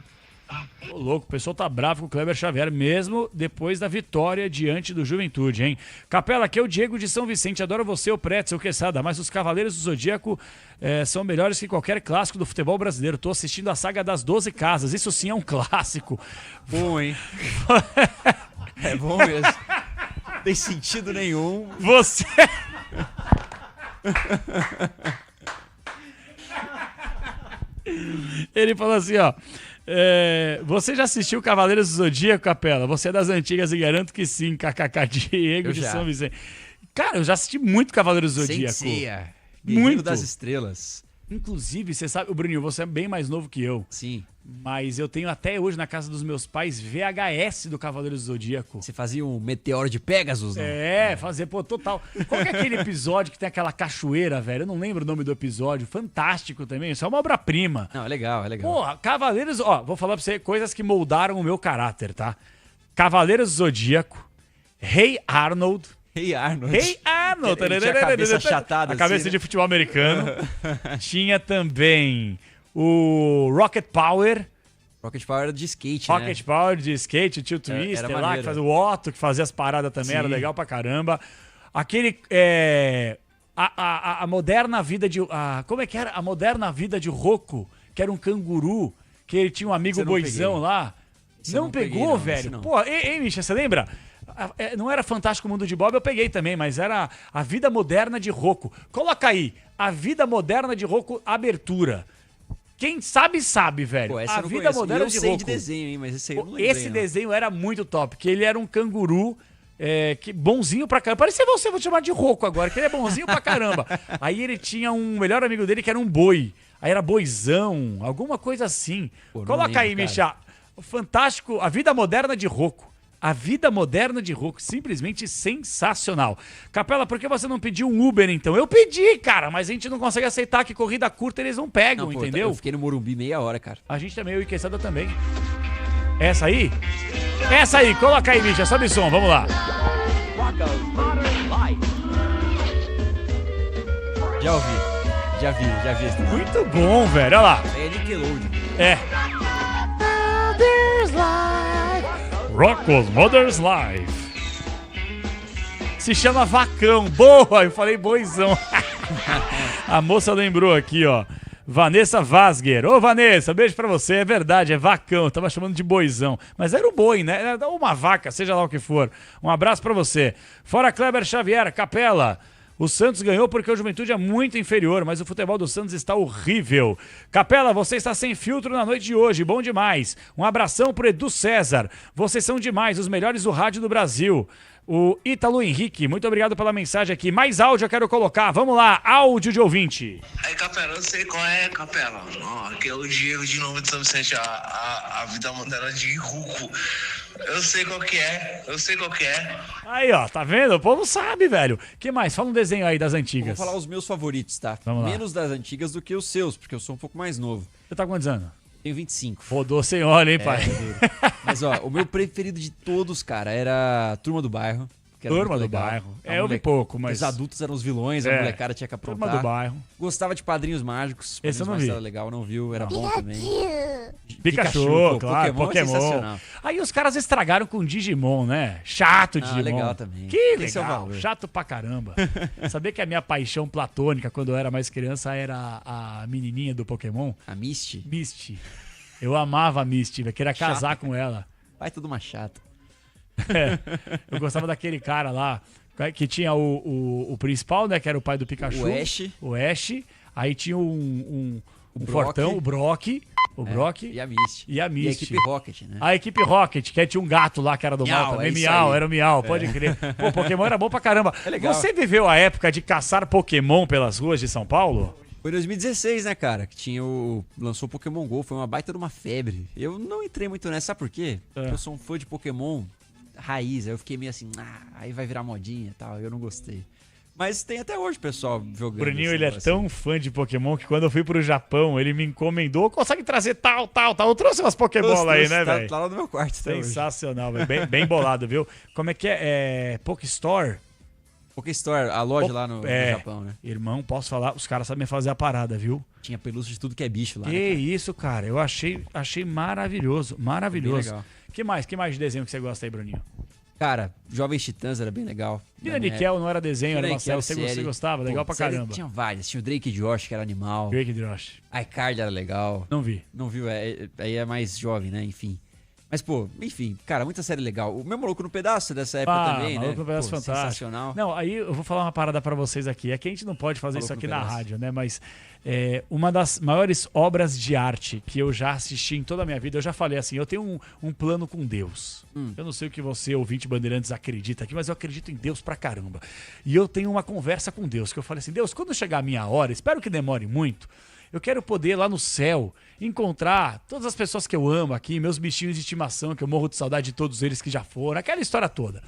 Ô, louco, o pessoal tá bravo com o Kleber Xavier, mesmo depois da vitória diante do Juventude, hein? Capela, aqui é o Diego de São Vicente, adoro você, o Pretzel, o Quesada, mas os Cavaleiros do Zodíaco são melhores que qualquer clássico do futebol brasileiro. Tô assistindo a saga das 12 casas, isso sim é um clássico. Bom, hein? É bom mesmo. Não tem sentido nenhum. Você... Ele falou assim, ó... você já assistiu Cavaleiros do Zodíaco, Capela? Você é das antigas e garanto que sim, kkk, Diego de São Vicente. Cara, eu já assisti muito Cavaleiros do Zodíaco. Sensia, muito das Estrelas. Inclusive, você sabe, o Bruninho, você é bem mais novo que eu. Sim. Mas eu tenho até hoje na casa dos meus pais VHS do Cavaleiros do Zodíaco. Você fazia um Meteoro de Pegasus, não? Fazer, pô, total. Qual que é aquele episódio que tem aquela cachoeira, velho? Eu não lembro o nome do episódio. Fantástico também. Isso é uma obra-prima. Não, é legal, é legal. Pô, Cavaleiros... Ó, vou falar pra você coisas que moldaram o meu caráter, tá? Cavaleiros do Zodíaco, Rei Arnold... Rei Arnold. Rei Arnold. Ele tinha a cabeça achatada. A cabeça assim, de futebol americano. Tinha também o Rocket Power. Rocket Power era de skate, Rocket Power de skate, o tio Twister lá, que fazia o Otto, que fazia as paradas também, era legal pra caramba. Aquele... A moderna vida de... como é que era? A moderna vida de Rocco, que era um canguru, que ele tinha um amigo boizão lá. Não pegou, velho? Pô, ei, Misha, você lembra? Não era Fantástico Mundo de Bob, eu peguei também, mas era A Vida Moderna de Rocco. Coloca aí, A Vida Moderna de Rocco, abertura. Quem sabe, sabe, velho. Pô, A Vida Moderna de Rocco. Eu sei de desenho, hein, mas esse aí eu não lembrei. Esse desenho era muito top, porque ele era um canguru que bonzinho pra caramba. Parecia você, vou te chamar de Rocco agora, que ele é bonzinho pra caramba. Aí ele tinha um melhor amigo dele que era um boi. Aí era boizão, alguma coisa assim. Pô, coloca lembro, aí, Misha. Fantástico, A Vida Moderna de Rocco. A Vida Moderna de Rocco, simplesmente sensacional. Capela, por que você não pediu um Uber, então? Eu pedi, cara, mas a gente não consegue aceitar que corrida curta eles não pegam, não, entendeu? Eu fiquei no Morumbi meia hora, cara. A gente também, eu e Quesada também. Essa aí? Essa aí, coloca aí, bicha, sobe o som, vamos lá. Já vi esse muito bom, velho, olha lá. É Nickelodeon. É. Rocco's Mother's Life. Se chama Vacão. Boa, eu falei boizão. A moça lembrou aqui, ó. Vanessa Vasger. Ô, Vanessa, beijo pra você. É verdade, é Vacão. Eu tava chamando de boizão. Mas era o boi, né? Era uma vaca, seja lá o que for. Um abraço pra você. Fora Kleber Xavier, Capela. O Santos ganhou porque o Juventude é muito inferior, mas o futebol do Santos está horrível. Capela, você está sem filtro na noite de hoje, bom demais. Um abração pro Edu César. Vocês são demais, os melhores do rádio do Brasil. O Ítalo Henrique, muito obrigado pela mensagem aqui. Mais áudio eu quero colocar, vamos lá, áudio de ouvinte. Aí, Capela, eu sei qual é, Capela. Aqui é o Diego de novo de São Vicente, a vida moderna de Rocco. Eu sei qual que é, Aí, ó, tá vendo? O povo sabe, velho. Que mais? Fala um desenho aí das antigas. Vou falar os meus favoritos, tá? Vamos lá. Menos das antigas do que os seus, porque eu sou um pouco mais novo. Você tá com quantos anos? Tenho 25. Rodou sem óleo, hein, pai? Mas, ó, o meu preferido de todos, cara, era Turma do Bairro. que era Turma muito do legal. Bairro. Eu vi pouco, mas... Os adultos eram os vilões, a molecada tinha que aprontar. Turma do Bairro. Gostava de Padrinhos Mágicos. Esse eu não Padrinhos vi. Mágicos era legal, não viu, era bom também. Pikachu, pô, claro, Pokémon é sensacional. Aí os caras estragaram com Digimon, né? Chato Digimon. Legal também. Que Esse é o legal, valor. chato pra caramba. Sabia que a minha paixão platônica quando eu era mais criança era a menininha do Pokémon? A Misty? Misty. Eu amava a Misty, eu queria casar com ela. Vai tudo uma chata. Eu gostava daquele cara lá, que tinha o principal, né? Que era o pai do Pikachu. O Ash. Aí tinha um Brock. fortão, o Brock. O Brock. E a Misty. E a Misty. E a equipe Rocket, né? A equipe Rocket, que tinha um gato lá que era do Miau, mal também. é isso Miau, aí. era o Miau, pode crer. Pô, Pokémon era bom pra caramba. É legal. Você viveu a época de caçar Pokémon pelas ruas de São Paulo? Foi em 2016, né, cara? Que tinha lançou o Pokémon GO, foi uma baita de uma febre. Eu não entrei muito nessa, sabe por quê? Porque eu sou um fã de Pokémon raiz, aí eu fiquei meio assim, aí vai virar modinha e tal, eu não gostei. Mas tem até hoje pessoal jogando. Bruninho, ele é tão fã de Pokémon que quando eu fui pro Japão, ele me encomendou, consegue trazer tal. Eu trouxe umas Pokébola aí, né, velho? Tá lá no meu quarto até hoje. Sensacional, velho. Bem bolado, viu? Como é que é? Pokestore? Pokestore, a loja lá no Japão, né? Irmão, posso falar, os caras sabem fazer a parada, viu? Tinha pelúcia de tudo que é bicho lá. Que né, cara? isso, cara. Eu achei maravilhoso. Maravilhoso. Bem legal. Que mais de desenho que você gosta aí, Bruninho? Cara, Jovens Titãs era bem legal. Pina Nickel não era desenho, era uma série. Você série. gostava? Legal pra série caramba. Tinha várias. Tinha o Drake e Josh, que era animal. Drake e Josh. iCard era legal. Não vi. Não viu? Aí é mais jovem, né? Enfim. Mas, pô, enfim, cara, muita série legal. O meu Maluco no Pedaço dessa época também, né? Maluco no Pedaço Pô, fantástico. sensacional. Não, aí eu vou falar uma parada pra vocês aqui. É que a gente não pode fazer Maluco isso aqui no na Pedaço. rádio, né? Mas uma das maiores obras de arte que eu já assisti em toda a minha vida, eu já falei assim, eu tenho um plano com Deus. Eu não sei o que você, ouvinte Bandeirantes, acredita aqui, mas eu acredito em Deus pra caramba. E eu tenho uma conversa com Deus, que eu falei assim, Deus, quando chegar a minha hora, espero que demore muito, eu quero poder lá no céu encontrar todas as pessoas que eu amo aqui, meus bichinhos de estimação, que eu morro de saudade de todos eles que já foram, aquela história toda.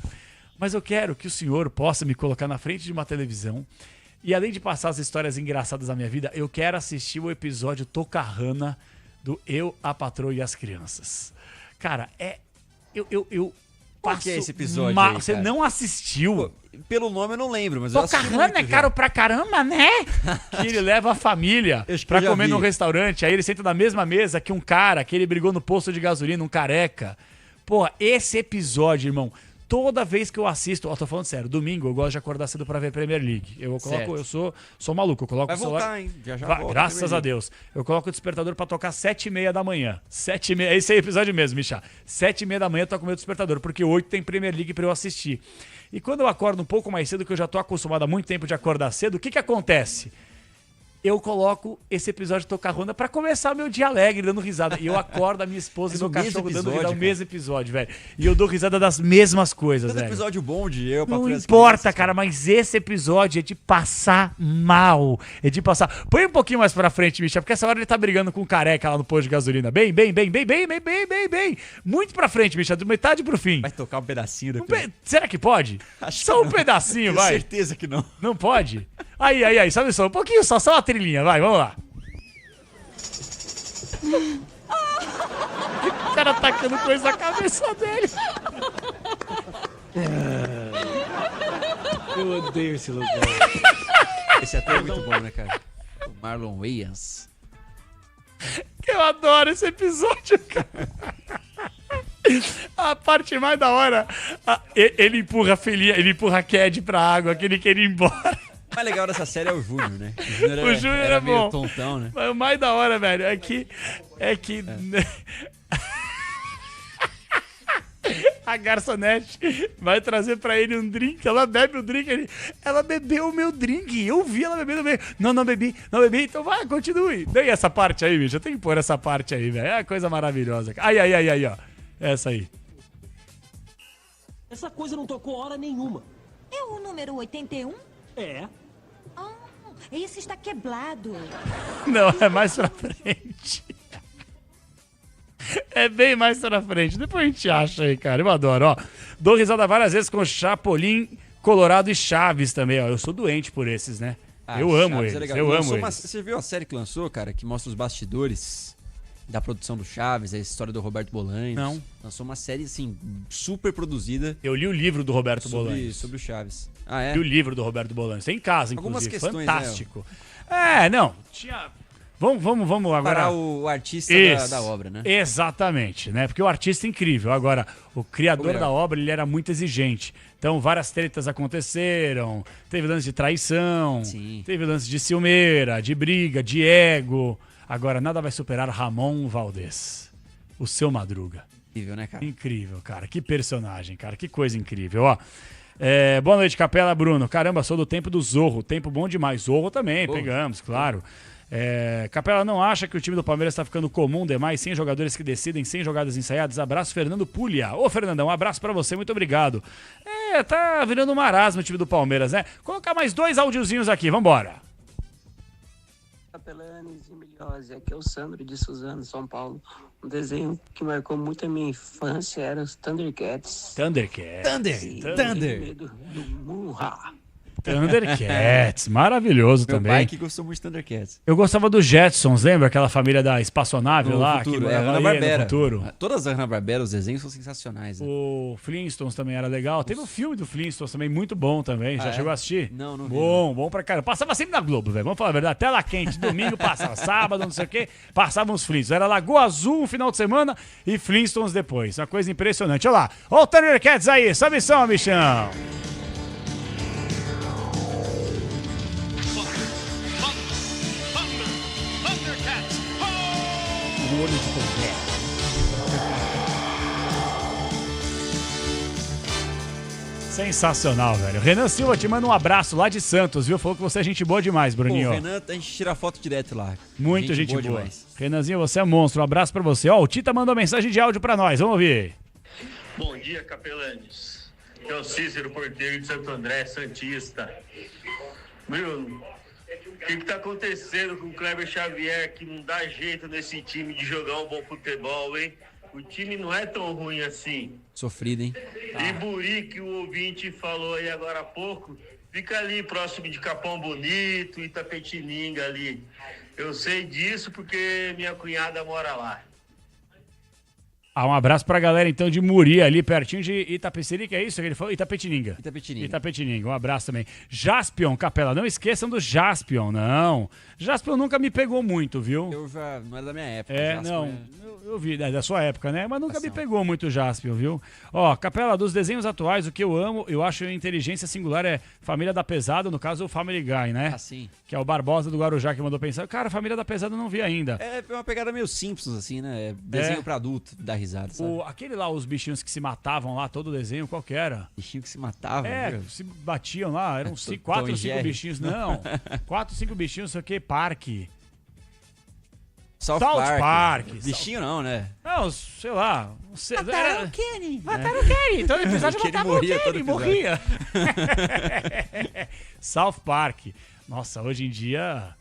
Mas eu quero que o Senhor possa me colocar na frente de uma televisão e, além de passar as histórias engraçadas da minha vida, eu quero assistir o episódio Toca-Rana do Eu, a Patroa e as Crianças. Cara, eu Qual passo que é esse episódio aí, Você cara? não assistiu? Pô, pelo nome eu não lembro, mas eu assisti Toca-Rana muito é já. caro pra caramba, né? Que ele leva a família Acho que pra eu já comer vi. num restaurante, aí ele senta na mesma mesa que um cara que ele brigou no posto de gasolina, um careca. Porra, esse episódio, irmão, toda vez que eu assisto, tô falando sério, domingo eu gosto de acordar cedo pra ver Premier League. Eu coloco, eu sou maluco, eu coloco Vai o celular. voltar, hein? Já volta a Graças Premier a Deus. Eu coloco o despertador pra tocar 7h30 da manhã. 7h30, esse é o episódio mesmo, Michá. 7h30 da manhã eu toco o meu despertador, porque 8 tem Premier League pra eu assistir. E quando eu acordo um pouco mais cedo, que eu já tô acostumado há muito tempo de acordar cedo, o que acontece? Eu coloco esse episódio de Toca-Rana pra começar o meu dia alegre, dando risada. E eu acordo a minha esposa e meu cachorro dando risada. É o mesmo episódio, velho. E eu dou risada das mesmas coisas, Tanto velho. episódio bom de Eu, Não Patroa e as importa, Crianças, cara, mas esse episódio é de passar mal. É de passar. Põe um pouquinho mais pra frente, Michel, porque essa hora ele tá brigando com o careca lá no posto de gasolina. Bem. Muito pra frente, Michel, de metade pro fim. Vai tocar um pedacinho depois. Será que pode? Só um pedacinho, Tenho vai. certeza que não. Não pode? Aí, sabe só, um pouquinho só uma trilhinha, vai, vamos lá. O cara tacando coisa na cabeça dele. Eu odeio esse lugar. Esse ator é muito bom, né, cara? O Marlon Wayans. Eu adoro esse episódio, cara. A parte mais da hora, ele empurra a Cad pra água, que ele quer ir embora. O mais legal dessa série é o Júnior, né? O Júnior era é meio bom. tontão, né? Mas o mais da hora, velho, é que a garçonete vai trazer pra ele um drink, ela bebe o drink, ela bebeu o meu drink, eu vi ela bebendo o meu. Não bebi, então vai, continue. Dei essa parte aí, bicho, eu tenho que pôr essa parte aí, velho, é uma coisa maravilhosa. Aí, ó, essa aí. Essa coisa não tocou hora nenhuma. É o número 81? É. Esse está quebrado. Não, é mais pra frente. É bem mais pra frente. Depois a gente acha aí, cara. Eu adoro, ó. Dou risada várias vezes com Chapolin, Colorado e Chaves também, ó. Eu sou doente por esses, né? Eu amo Chaves eles, é legal. eu amo Lançou eles. Você viu a série que lançou, cara, que mostra os bastidores da produção do Chaves, a história do Roberto Bolanhos. Não. Lançou uma série, assim, super produzida. Eu li o livro do Roberto Bolanhos. Sobre o Chaves. Ah, é? Li o livro do Roberto Bolanhos. Tem em casa, Algumas inclusive. questões, Fantástico. Não. Tinha... Vamos agora... Para o artista da obra, né? Exatamente, né? Porque o artista é incrível. Agora, o criador da obra, ele era muito exigente. Então, várias tretas aconteceram. Teve lance de traição. Sim. Teve lance de ciumeira, de briga, de ego. Agora, nada vai superar Ramon Valdez. O Seu Madruga. Incrível, né, cara? Incrível, cara. Que personagem, cara. Que coisa incrível, ó. Boa noite, Capela, Bruno. Caramba, sou do tempo do Zorro. Tempo bom demais. Zorro também, pegamos, claro. Capela, não acha que o time do Palmeiras está ficando comum demais, sem jogadores que decidem, sem jogadas ensaiadas? Abraço, Fernando Puglia. Ô, Fernandão, um abraço pra você, muito obrigado. Tá virando um marasmo o time do Palmeiras, né? Colocar mais 2 áudiozinhos aqui, vambora. Capelanes e Milhose, aqui é o Sandro de Suzano, São Paulo. Um desenho que marcou muito a minha infância era os Thundercats. Thunder. Do Munra. Thundercats, maravilhoso Meu também. pai que gostou muito de Thundercats. Eu gostava dos Jetsons, lembra? Aquela família da espaçonave No lá? futuro, que Hanna-Barbera. no futuro. Todas as Hanna-Barbera, os desenhos são sensacionais. Né? O Flintstones também era legal. Teve um filme do Flintstones também, muito bom também. Já chegou a assistir? Não vi. Bom pra caramba. Passava sempre na Globo, velho. Vamos falar a verdade. Tela quente, domingo passava, sábado, não sei o quê. Passavam os Flintstones. Era Lagoa Azul um final de semana e Flintstones depois. Uma coisa impressionante. Olha lá. Olha o Thundercats aí. Sobe som, bichão. O olho de Tomé. Sensacional, velho. Renan Silva te manda um abraço lá de Santos, viu? Falou que você é gente boa demais, Bruninho. Pô, Renan, a gente tira foto direto lá. Muito gente boa. Demais. Renanzinho, você é monstro. Um abraço pra você. Ó, o Tita mandou mensagem de áudio pra nós. Vamos ouvir. Bom dia, Capelanes. É o Cícero, porteiro de Santo André, Santista. Bruno, o que tá acontecendo com o Kleber Xavier, que não dá jeito nesse time de jogar um bom futebol, hein? O time não é tão ruim assim. Sofrido, hein? E Buri, que o ouvinte falou aí agora há pouco, fica ali próximo de Capão Bonito, Itapetininga ali. Eu sei disso porque minha cunhada mora lá. Um abraço pra galera, então, de Muri, ali pertinho de Itapecerica, é isso que ele falou? Itapetininga. Itapetininga, um abraço também. Jaspion, Capela, não esqueçam do Jaspion, não. Jaspion nunca me pegou muito, viu? Eu já, não era da minha época. Eu vi, da sua época, né? Mas nunca me pegou muito o Jaspion, viu? Ó, Capela, dos desenhos atuais, o que eu amo, eu acho a inteligência singular é Família da Pesada, no caso o Family Guy, né? Sim. Que é o Barbosa do Guarujá que mandou pensar. Cara, Família da Pesada eu não vi ainda. É uma pegada meio Simpsons, assim, né? Desenho pra adulto, da risada, sabe? Aquele lá, os bichinhos que se matavam lá, todo o desenho, qual que era? Bichinho que se matavam? Se batiam lá, eram 4 ou 5 bichinhos. Não, 4 ou 5 bichinhos, não sei o que, Parque. South Park. Bichinho não, né? Não, sei lá. Mataram o Kenny. Mataram o Kenny. Então no episódio matavam o Kenny, morria. South Park. Nossa, hoje em dia...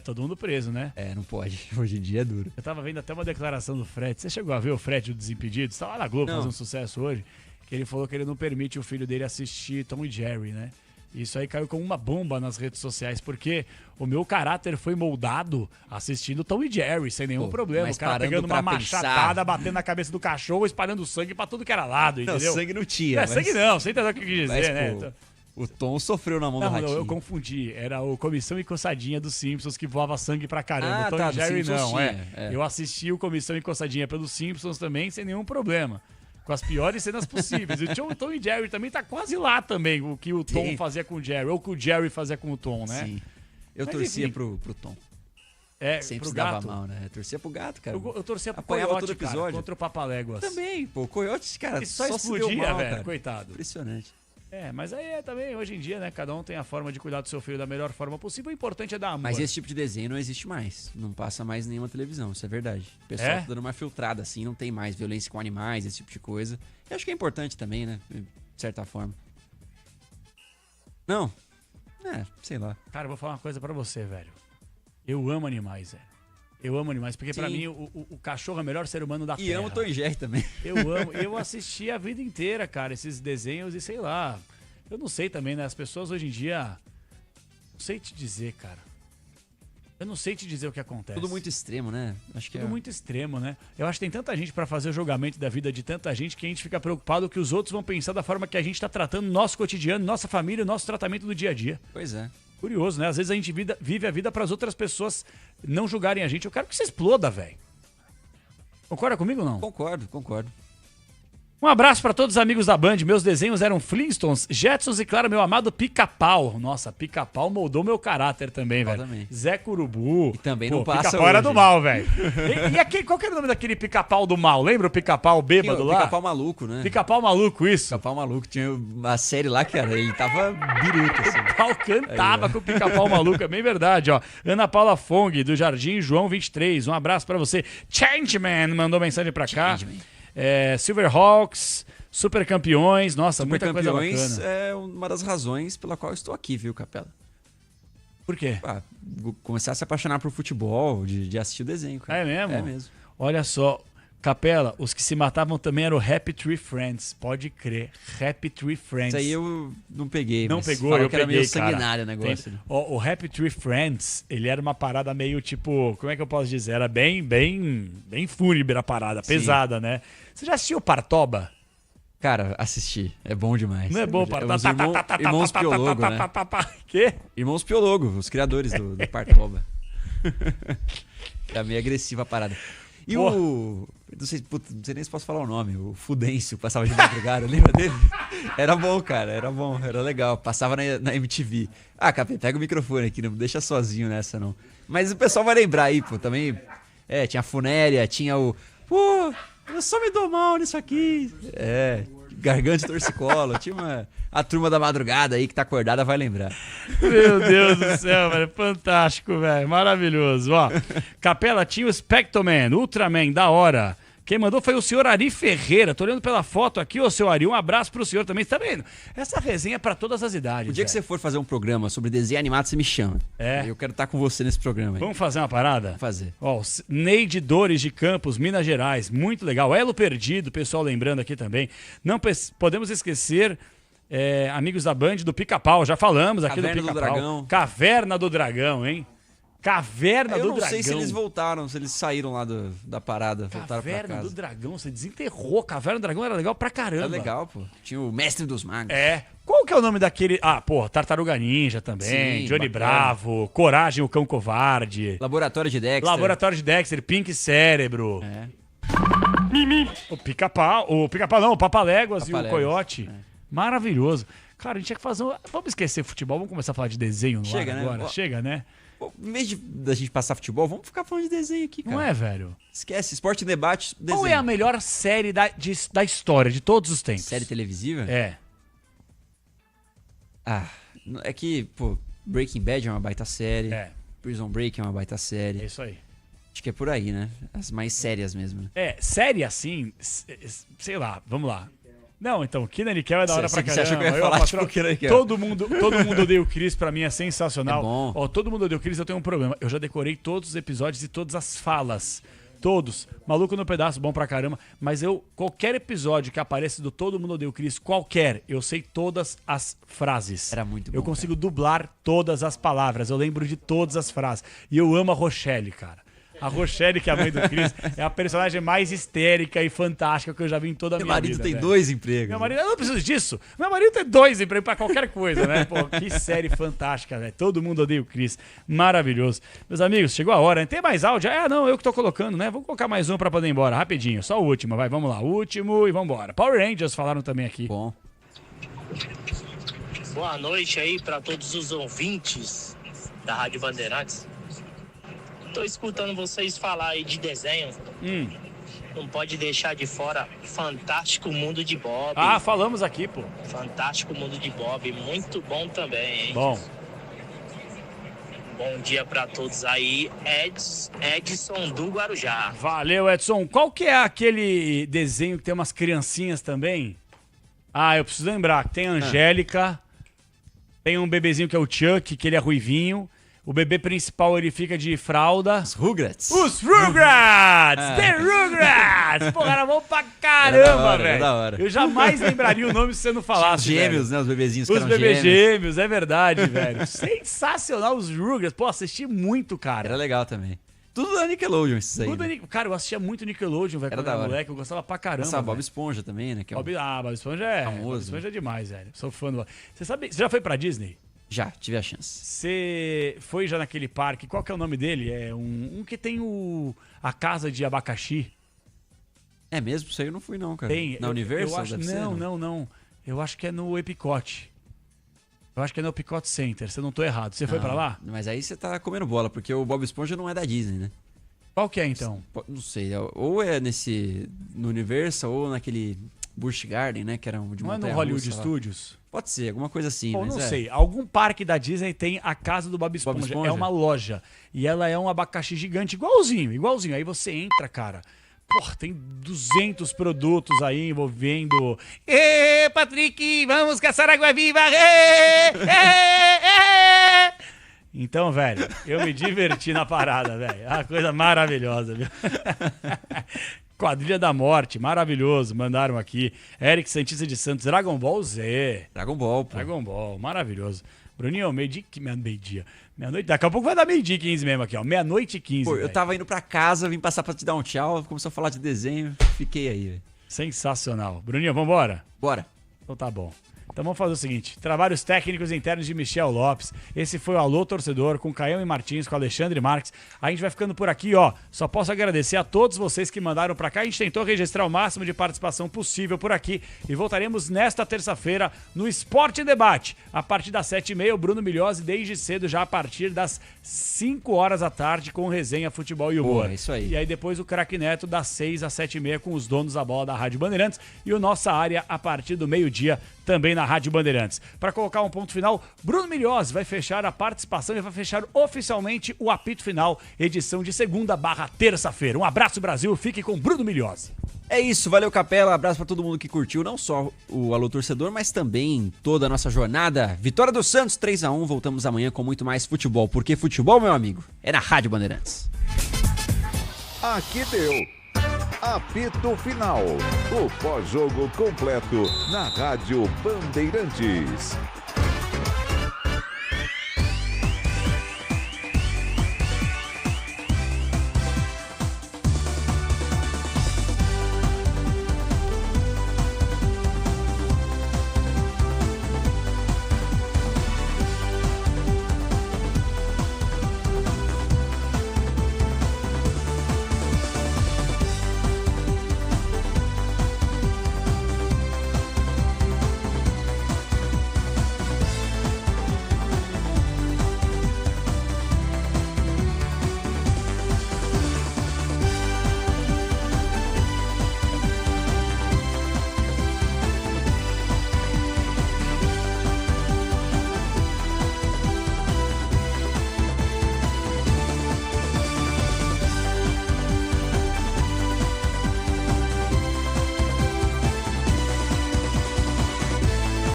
todo mundo preso, né? Não pode. Hoje em dia é duro. Eu tava vendo até uma declaração do Fred. Você chegou a ver o Fred do Desimpedidos? Tá lá na Globo fazendo sucesso hoje. Que ele falou que ele não permite o filho dele assistir Tom e Jerry, né? Isso aí caiu como uma bomba nas redes sociais, porque o meu caráter foi moldado assistindo Tom e Jerry, sem nenhum problema. O cara pegando uma machatada, batendo na cabeça do cachorro, espalhando sangue pra tudo que era lado, entendeu? Não, sangue não tinha. Sangue não, você entendeu o que eu quis dizer, né? Pô, o Tom sofreu na mão do ratinho. Não, eu confundi. Era o Comissão e Coçadinha dos Simpsons que voava sangue pra caramba. Tom e Jerry não, Eu assisti o Comissão e Coçadinha pelos Simpsons também, sem nenhum problema. Com as piores cenas possíveis. E o Tom e Jerry também tá quase lá também, o que o Tom fazia com o Jerry, ou o que o Jerry fazia com o Tom, né? Sim. Eu torcia pro Tom. Sempre pro se gato. dava mal, né? Eu torcia pro gato, cara. Eu torcia pro Apoiava Coyote, todo episódio. cara, contra o Papaléguas. Também, pô. O Coyote, cara, Ele só se deu explodia, mal, velho, cara. coitado. Impressionante. Mas aí também, hoje em dia, né? Cada um tem a forma de cuidar do seu filho da melhor forma possível. O importante é dar amor. Mas esse tipo de desenho não existe mais. Não passa mais nenhuma televisão, isso é verdade. O pessoal tá dando uma filtrada assim, não tem mais violência com animais, esse tipo de coisa. Eu acho que é importante também, né? De certa forma. Não. Sei lá. Cara, eu vou falar uma coisa pra você, velho. Eu amo animais, velho. Eu amo animais, porque pra mim o cachorro é o melhor ser humano da Terra. E amo Tom e Jerry também. Eu amo. Eu assisti a vida inteira, cara, esses desenhos e sei lá. Eu não sei também, né? As pessoas hoje em dia... Não sei te dizer, cara. Eu não sei te dizer o que acontece. Tudo muito extremo, né? Acho que Tudo muito extremo, né? Eu acho que tem tanta gente pra fazer o julgamento da vida de tanta gente que a gente fica preocupado que os outros vão pensar da forma que a gente tá tratando nosso cotidiano, nossa família, nosso tratamento do dia a dia. Pois é. Curioso, né? Às vezes a gente vive a vida para as outras pessoas não julgarem a gente. Eu quero que você exploda, velho. Concorda comigo ou não? Concordo. Um abraço para todos os amigos da Band. Meus desenhos eram Flintstones, Jetsons e, claro, meu amado Pica-Pau. Nossa, Pica-Pau moldou meu caráter também, velho. Zé Curubu. E também não passa Pica-Pau era hoje. do mal, velho. Qual que era o nome daquele Pica-Pau do mal? Lembra o Pica-Pau bêbado lá? Pica-Pau maluco, né? Pica-Pau maluco, isso. Pica-Pau maluco. Tinha uma série lá que ele tava biruta, assim. O pau cantava com o Pica-Pau maluco, é bem verdade, ó. Ana Paula Fong, do Jardim João 23. Um abraço pra você. Changeman mandou mensagem pra cá. Silverhawks, Super Campeões. Nossa, muita coisa bacana. É uma das razões pela qual eu estou aqui, viu, Capela? Por quê? Começar a se apaixonar por futebol, de assistir o desenho, cara. É mesmo? É mesmo. Olha só, Capela, os que se matavam também eram o Happy Tree Friends. Pode crer, Happy Tree Friends. Isso aí eu não peguei. Não mas pegou, eu que era peguei, meio sanguinário o negócio. O Happy Tree Friends, ele era uma parada meio tipo, como é que eu posso dizer? Era bem fúnebre a parada, pesada, né? Você já assistiu Partoba? Cara, assisti. É bom demais. Não é bom, Partoba? Irmãos Piologo, né? Quê? Irmãos Piologo, os criadores do Partoba. Era meio agressiva a parada. E o... Não sei nem se posso falar o nome. O Fudêncio passava de madrugada, lembra dele? Era bom, cara. Era bom, era legal. Passava na MTV. Ah, Capê, pega o microfone aqui, não me deixa sozinho nessa, não. Mas o pessoal vai lembrar aí, pô. Também... tinha a Funéria, tinha o... Pô, eu só me dou mal nisso aqui. Garganta e torcicolo. Tinha a turma da madrugada aí que tá acordada vai lembrar. Meu Deus do céu, velho. Fantástico, velho. Maravilhoso. Ó, Capela tinha o Spectreman, Ultraman, da hora. Quem mandou foi o senhor Ari Ferreira. Tô olhando pela foto aqui, ô seu Ari. Um abraço pro senhor também. Você tá vendo? Essa resenha é pra todas as idades. O dia que você for fazer um programa sobre desenho animado, você me chama. Eu quero estar com você nesse programa aí. Vamos fazer uma parada? Vamos fazer. Ó, Neide Dores de Campos, Minas Gerais. Muito legal. Elo Perdido, pessoal lembrando aqui também. Não podemos esquecer... amigos da Band do Pica-Pau. Já falamos aqui Caverna do Pica-Pau. Dragão. Caverna do Dragão, hein? Caverna do Dragão. Eu não sei se eles voltaram, se eles saíram lá da parada, voltaram pra casa. Caverna do Dragão, você desenterrou. Caverna do Dragão era legal pra caramba. Era legal, pô. Tinha o Mestre dos Magos. Qual que é o nome daquele... Tartaruga Ninja também, Sim, Johnny bacana. Bravo, Coragem, o Cão Covarde. Laboratório de Dexter. Pink Cérebro. O Pica-Pau, o Papaléguas e o Coiote. Maravilhoso. Cara, a gente tinha que fazer... Vamos esquecer futebol, vamos começar a falar de desenho no ar agora. Chega, né? Em vez da gente passar futebol, vamos ficar falando de desenho aqui, cara. Não é, velho? Esquece, esporte e debate, desenho. Qual é a melhor série da história, de todos os tempos? Série televisiva? É que, pô, Breaking Bad é uma baita série. Prison Break é uma baita série. É isso aí. Acho que é por aí, né? As mais sérias mesmo. Série assim, sei lá, vamos lá. Não, então, Kenan e Kel é da hora pra caramba. Você achou que eu ia falar tipo Kenan e Kel? Todo mundo odeia o Chris, pra mim é sensacional. É bom. Ó, todo mundo odeia o Chris, eu tenho um problema. Eu já decorei todos os episódios e todas as falas. Todos. Maluco no Pedaço, bom pra caramba. Mas qualquer episódio que apareça do Todo Mundo Odeia o Chris, eu sei todas as frases. Era muito bom. Eu consigo dublar todas as palavras. Eu lembro de todas as frases. E eu amo a Rochelle, cara. A Rochelle, que é a mãe do Chris, é a personagem mais histérica e fantástica que eu já vi em toda a minha vida. Meu marido tem 2 empregos. Meu marido, eu não preciso disso. Meu marido tem 2 empregos pra qualquer coisa, né? Pô, que série fantástica, velho. Todo mundo odeia o Chris. Maravilhoso. Meus amigos, chegou a hora, né? Tem mais áudio? Não, eu que tô colocando, né? Vou colocar mais um pra poder ir embora, rapidinho. Só o último, vai, vamos lá. Último e vambora. Power Rangers falaram também aqui. Bom. Boa noite aí pra todos os ouvintes da Rádio Bandeirantes. Tô escutando vocês falar aí de desenho. Não pode deixar de fora Fantástico Mundo de Bob. Falamos aqui, pô. Fantástico Mundo de Bob, muito bom também, hein? Bom. Bom dia pra todos aí. Edson do Guarujá. Valeu, Edson. Qual que é aquele desenho que tem umas criancinhas também? Eu preciso lembrar que tem a Angélica, tem um bebezinho que é o Chuck, que ele é ruivinho. O bebê principal, ele fica de fralda. Os Rugrats. Os Rugrats! The Rugrats! Porra, era bom pra caramba, velho. Da hora. Eu jamais lembraria o nome se você não falasse, Gêmeos, velho. né? Os bebezinhos Os bebês gêmeos, é verdade, velho. Sensacional os Rugrats. Pô, assisti muito, cara. Era legal também. Tudo da Nickelodeon, esses aí. Cara, eu assistia muito Nickelodeon, velho, quando era moleque. Eu gostava pra caramba. Essa Bob Esponja também, né? Que é Bob Esponja é famoso. Bob Esponja é demais, velho. Sou fã do... Você já foi pra Disney? Já, tive a chance. Você foi já naquele parque, qual que é o nome dele? É um que tem a casa de abacaxi. É mesmo? Isso aí eu não fui não, cara. Tem. Na Universal? Eu acho, não. Eu acho que é no Epicote. Eu acho que é no Epicote Center, se eu não tô errado. Você foi pra lá? Mas aí você tá comendo bola, porque o Bob Esponja não é da Disney, né? Qual que é, então? Não sei, ou é no Universal, ou naquele Busch Garden, né? Que era de não é no Hollywood Studios? Pode ser, alguma coisa assim. Pô, mas não sei. Algum parque da Disney tem a casa do Bob Esponja. É uma loja. E ela é um abacaxi gigante, igualzinho. Aí você entra, cara. Porra, tem 200 produtos aí envolvendo... Ê, Patrick, vamos caçar água-viva! Então, velho, eu me diverti na parada, velho. É uma coisa maravilhosa, viu? Quadrilha da Morte, maravilhoso. Mandaram aqui. Eric Santista de Santos, Dragon Ball Z. Dragon Ball, pô. Dragon Ball, maravilhoso. Bruninho, meia-noite. Daqui a pouco vai dar 12h15 mesmo aqui, ó. 12h15. Pô, eu tava indo pra casa, vim passar pra te dar um tchau. Começou a falar de desenho, fiquei aí, velho. Sensacional. Bruninho, vambora? Bora. Então tá bom. Então vamos fazer o seguinte, trabalhos técnicos internos de Michel Lopes. Esse foi o Alô Torcedor, com Caião e Martins, com Alexandre Marques. A gente vai ficando por aqui, ó. Só posso agradecer a todos vocês que mandaram pra cá. A gente tentou registrar o máximo de participação possível por aqui. E voltaremos nesta terça-feira no Esporte em Debate. A partir das 7h30, o Bruno Milhose, desde cedo, já a partir das 5 horas da tarde, com resenha, futebol e humor. Pô, isso aí. E aí depois o Craque Neto, das 6 às 7h30, com os donos da bola da Rádio Bandeirantes. E o Nossa Área, a partir do meio-dia, também na Rádio Bandeirantes. Para colocar um ponto final, Bruno Milhose vai fechar a participação e vai fechar oficialmente o apito final, edição de segunda/terça-feira. Um abraço, Brasil, fique com Bruno Milhose. É isso, valeu, Capela, abraço pra todo mundo que curtiu, não só o Alô Torcedor, mas também toda a nossa jornada. Vitória do Santos, 3-1, voltamos amanhã com muito mais futebol, porque futebol, meu amigo, é na Rádio Bandeirantes. Aqui deu. Apito Final. O pós-jogo completo na Rádio Bandeirantes.